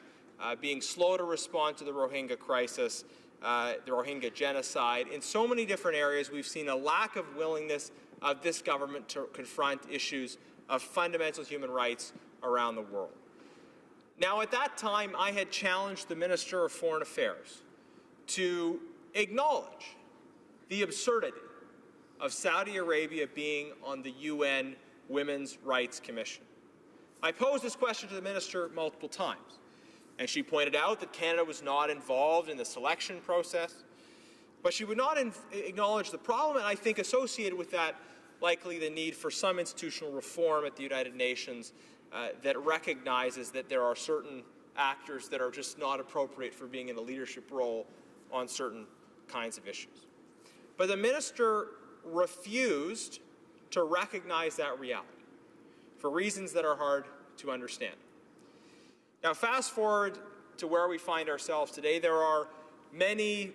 being slow to respond to the Rohingya crisis, the Rohingya genocide. In so many different areas, we've seen a lack of willingness of this government to confront issues of fundamental human rights around the world. Now, at that time, I had challenged the Minister of Foreign Affairs to acknowledge the absurdity of Saudi Arabia being on the UN Women's Rights Commission. I posed this question to the Minister multiple times, and she pointed out that Canada was not involved in the selection process, but she would not acknowledge the problem, and I think associated with that likely the need for some institutional reform at the United Nations that recognizes that there are certain actors that are just not appropriate for being in a leadership role on certain kinds of issues. But the minister refused to recognize that reality for reasons that are hard to understand. Now, fast forward to where we find ourselves today, there are many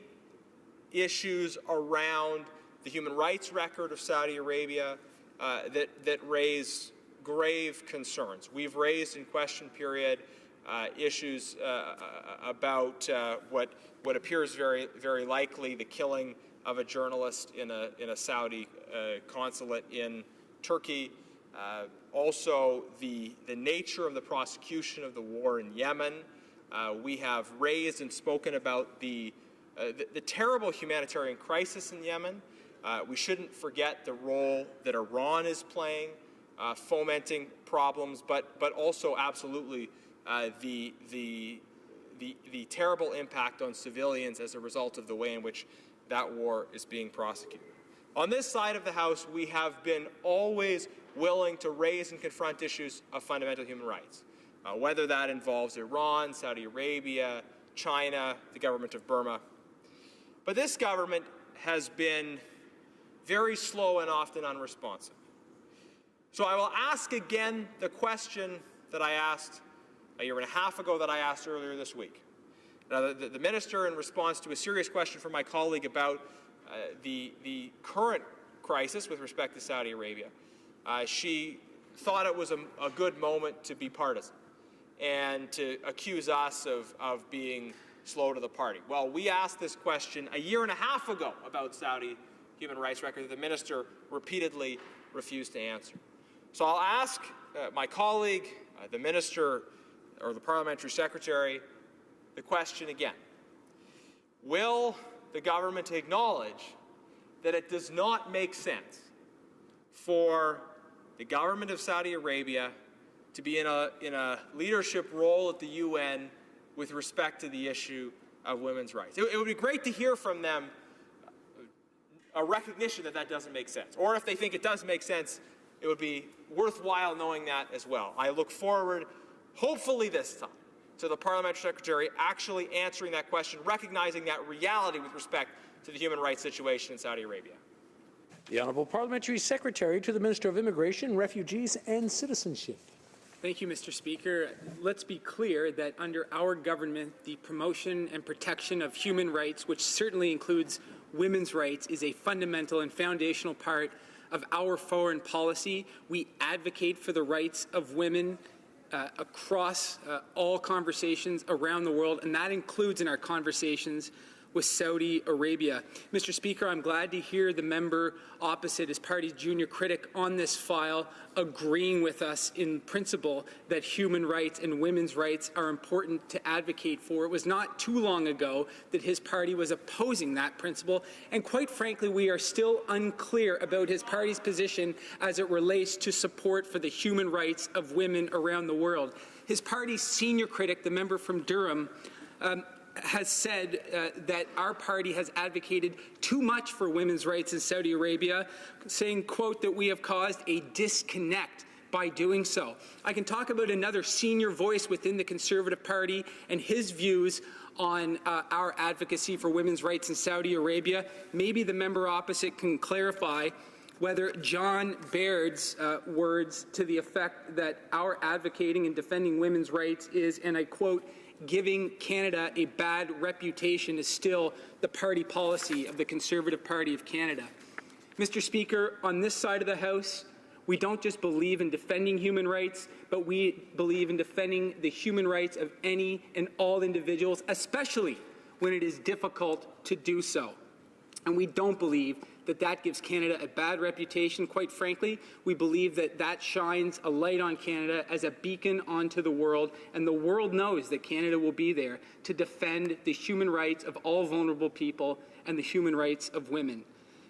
issues around the human rights record of Saudi Arabia that raise grave concerns. We've raised in question period issues about what appears very likely the killing of a journalist in a Saudi consulate in Turkey. Also, the nature of the prosecution of the war in Yemen. We have raised and spoken about the terrible humanitarian crisis in Yemen. We shouldn't forget the role that Iran is playing, fomenting problems, but also absolutely the terrible impact on civilians as a result of the way in which that war is being prosecuted. On this side of the House, we have been always willing to raise and confront issues of fundamental human rights, whether that involves Iran, Saudi Arabia, China, the government of Burma. But this government has been very slow and often unresponsive. So I will ask again the question that I asked a year and a half ago that I asked earlier this week. Now, the minister, in response to a serious question from my colleague about the current crisis with respect to Saudi Arabia, she thought it was a good moment to be partisan and to accuse us of being slow to the party. Well, we asked this question a year and a half ago about Saudi human rights record that the minister repeatedly refused to answer. So I'll ask my colleague, the minister, or the parliamentary secretary, the question again. Will the government acknowledge that it does not make sense for the government of Saudi Arabia to be in a leadership role at the UN with respect to the issue of women's rights? It would be great to hear from them a recognition that that doesn't make sense. Or if they think it does make sense, it would be worthwhile knowing that as well. I look forward, hopefully this time, to the parliamentary secretary actually answering that question, recognizing that reality with respect to the human rights situation in Saudi Arabia. The Honourable Parliamentary Secretary to the Minister of Immigration, Refugees and Citizenship. Thank you, Mr. Speaker. Let's be clear that under our government, the promotion and protection of human rights, which certainly includes women's rights, is a fundamental and foundational part of our foreign policy. We advocate for the rights of women across all conversations around the world, and that includes in our conversations with Saudi Arabia. Mr. Speaker, I'm glad to hear the member opposite, his party's junior critic on this file, agreeing with us in principle that human rights and women's rights are important to advocate for. It was not too long ago that his party was opposing that principle, and quite frankly, we are still unclear about his party's position as it relates to support for the human rights of women around the world. His party's senior critic, the member from Durham, has said that our party has advocated too much for women's rights in Saudi Arabia, saying, quote, that we have caused a disconnect by doing so. I can talk about another senior voice within the Conservative Party and his views on our advocacy for women's rights in Saudi Arabia. Maybe the member opposite can clarify whether John Baird's words to the effect that our advocating and defending women's rights is, and I quote, giving Canada a bad reputation is still the party policy of the Conservative Party of Canada. Mr. Speaker, on this side of the House, we don't just believe in defending human rights, but we believe in defending the human rights of any and all individuals, especially when it is difficult to do so. And we don't believe that that gives Canada a bad reputation. Quite frankly, we believe that that shines a light on Canada as a beacon onto the world, and the world knows that Canada will be there to defend the human rights of all vulnerable people and the human rights of women.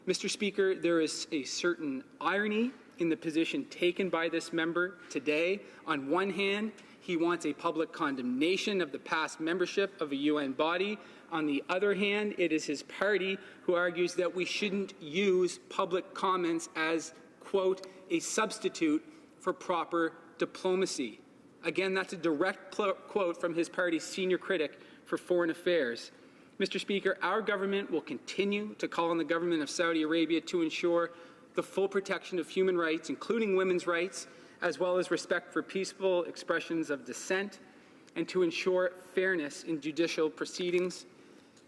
Mr. Speaker, there is a certain irony in the position taken by this member today. On one hand, he wants a public condemnation of the past membership of a UN body. On the other hand, it is his party who argues that we shouldn't use public comments as, quote, a substitute for proper diplomacy. Again, that's a direct quote from his party's senior critic for foreign affairs. Mr. Speaker, our government will continue to call on the government of Saudi Arabia to ensure the full protection of human rights, including women's rights, as well as respect for peaceful expressions of dissent, and to ensure fairness in judicial proceedings.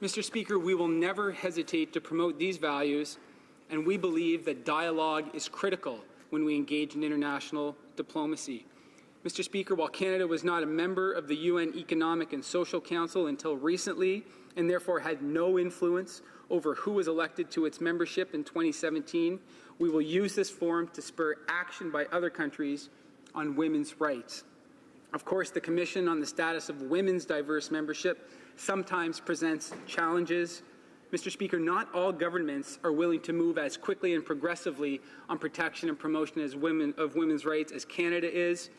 Mr. Speaker, we will never hesitate to promote these values, and we believe that dialogue is critical when we engage in international diplomacy. Mr. Speaker, while Canada was not a member of the UN Economic and Social Council until recently, and therefore had no influence over who was elected to its membership in 2017, we will use this forum to spur action by other countries on women's rights. Of course, the Commission on the Status of Women's Diverse Membership sometimes presents challenges. Mr. Speaker, not all governments are willing to move as quickly and progressively on protection and promotion of women's rights as Canada is.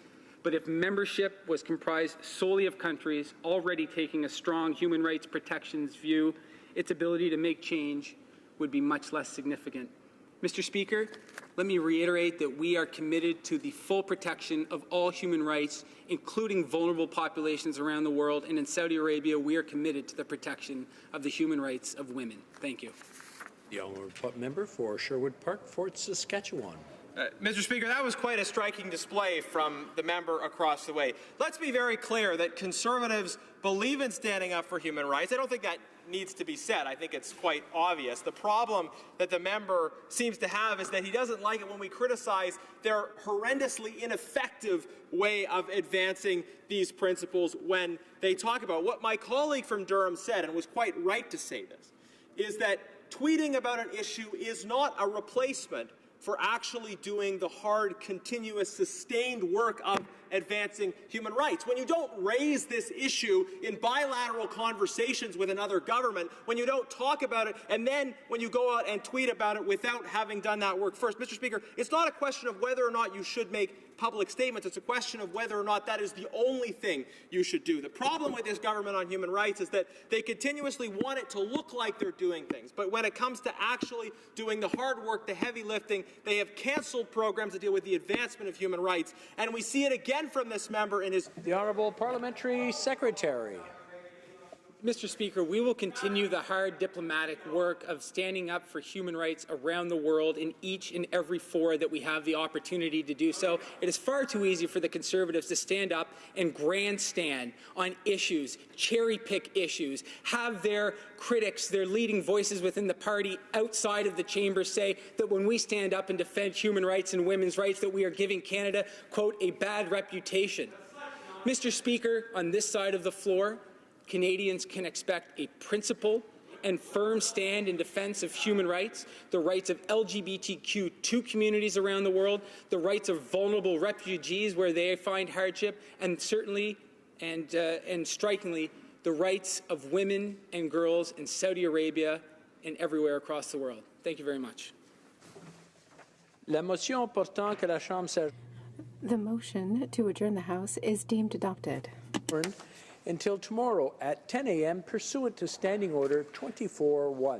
But if membership was comprised solely of countries already taking a strong human rights protections view, its ability to make change would be much less significant. Mr. Speaker, let me reiterate that we are committed to the full protection of all human rights, including vulnerable populations around the world, and in Saudi Arabia, we are committed to the protection of the human rights of women. Thank you. The honourable member for Sherwood Park, Fort Saskatchewan. Mr. Speaker, that was quite a striking display from the member across the way. Let's be very clear that Conservatives believe in standing up for human rights. I don't think that needs to be said. I think it's quite obvious. The problem that the member seems to have is that he doesn't like it when we criticize their horrendously ineffective way of advancing these principles when they talk about what my colleague from Durham said, and was quite right to say this, is that tweeting about an issue is not a replacement for actually doing the hard, continuous, sustained work of advancing human rights. When you don't raise this issue in bilateral conversations with another government, when you don't talk about it, and then when you go out and tweet about it without having done that work first, Mr. Speaker, it's not a question of whether or not you should make public statements. It's a question of whether or not that is the only thing you should do. The problem with this government on human rights is that they continuously want it to look like they're doing things. But when it comes to actually doing the hard work, the heavy lifting, they have canceled programs that deal with the advancement of human rights. And we see it again from this member in his... The Honourable Parliamentary Secretary. Mr. Speaker, we will continue the hard diplomatic work of standing up for human rights around the world in each and every fora that we have the opportunity to do so. It is far too easy for the Conservatives to stand up and grandstand on issues, cherry-pick issues, have their critics, their leading voices within the party outside of the chamber say that when we stand up and defend human rights and women's rights that we are giving Canada, quote, a bad reputation. Mr. Speaker, on this side of the floor, Canadians can expect a principled and firm stand in defense of human rights, the rights of LGBTQ2 communities around the world, the rights of vulnerable refugees where they find hardship, and certainly and strikingly, the rights of women and girls in Saudi Arabia and everywhere across the world. Thank you very much. La motion portant que la Chambre The motion to adjourn the House is deemed adopted. Until tomorrow at 10 a.m. pursuant to Standing Order 24-1.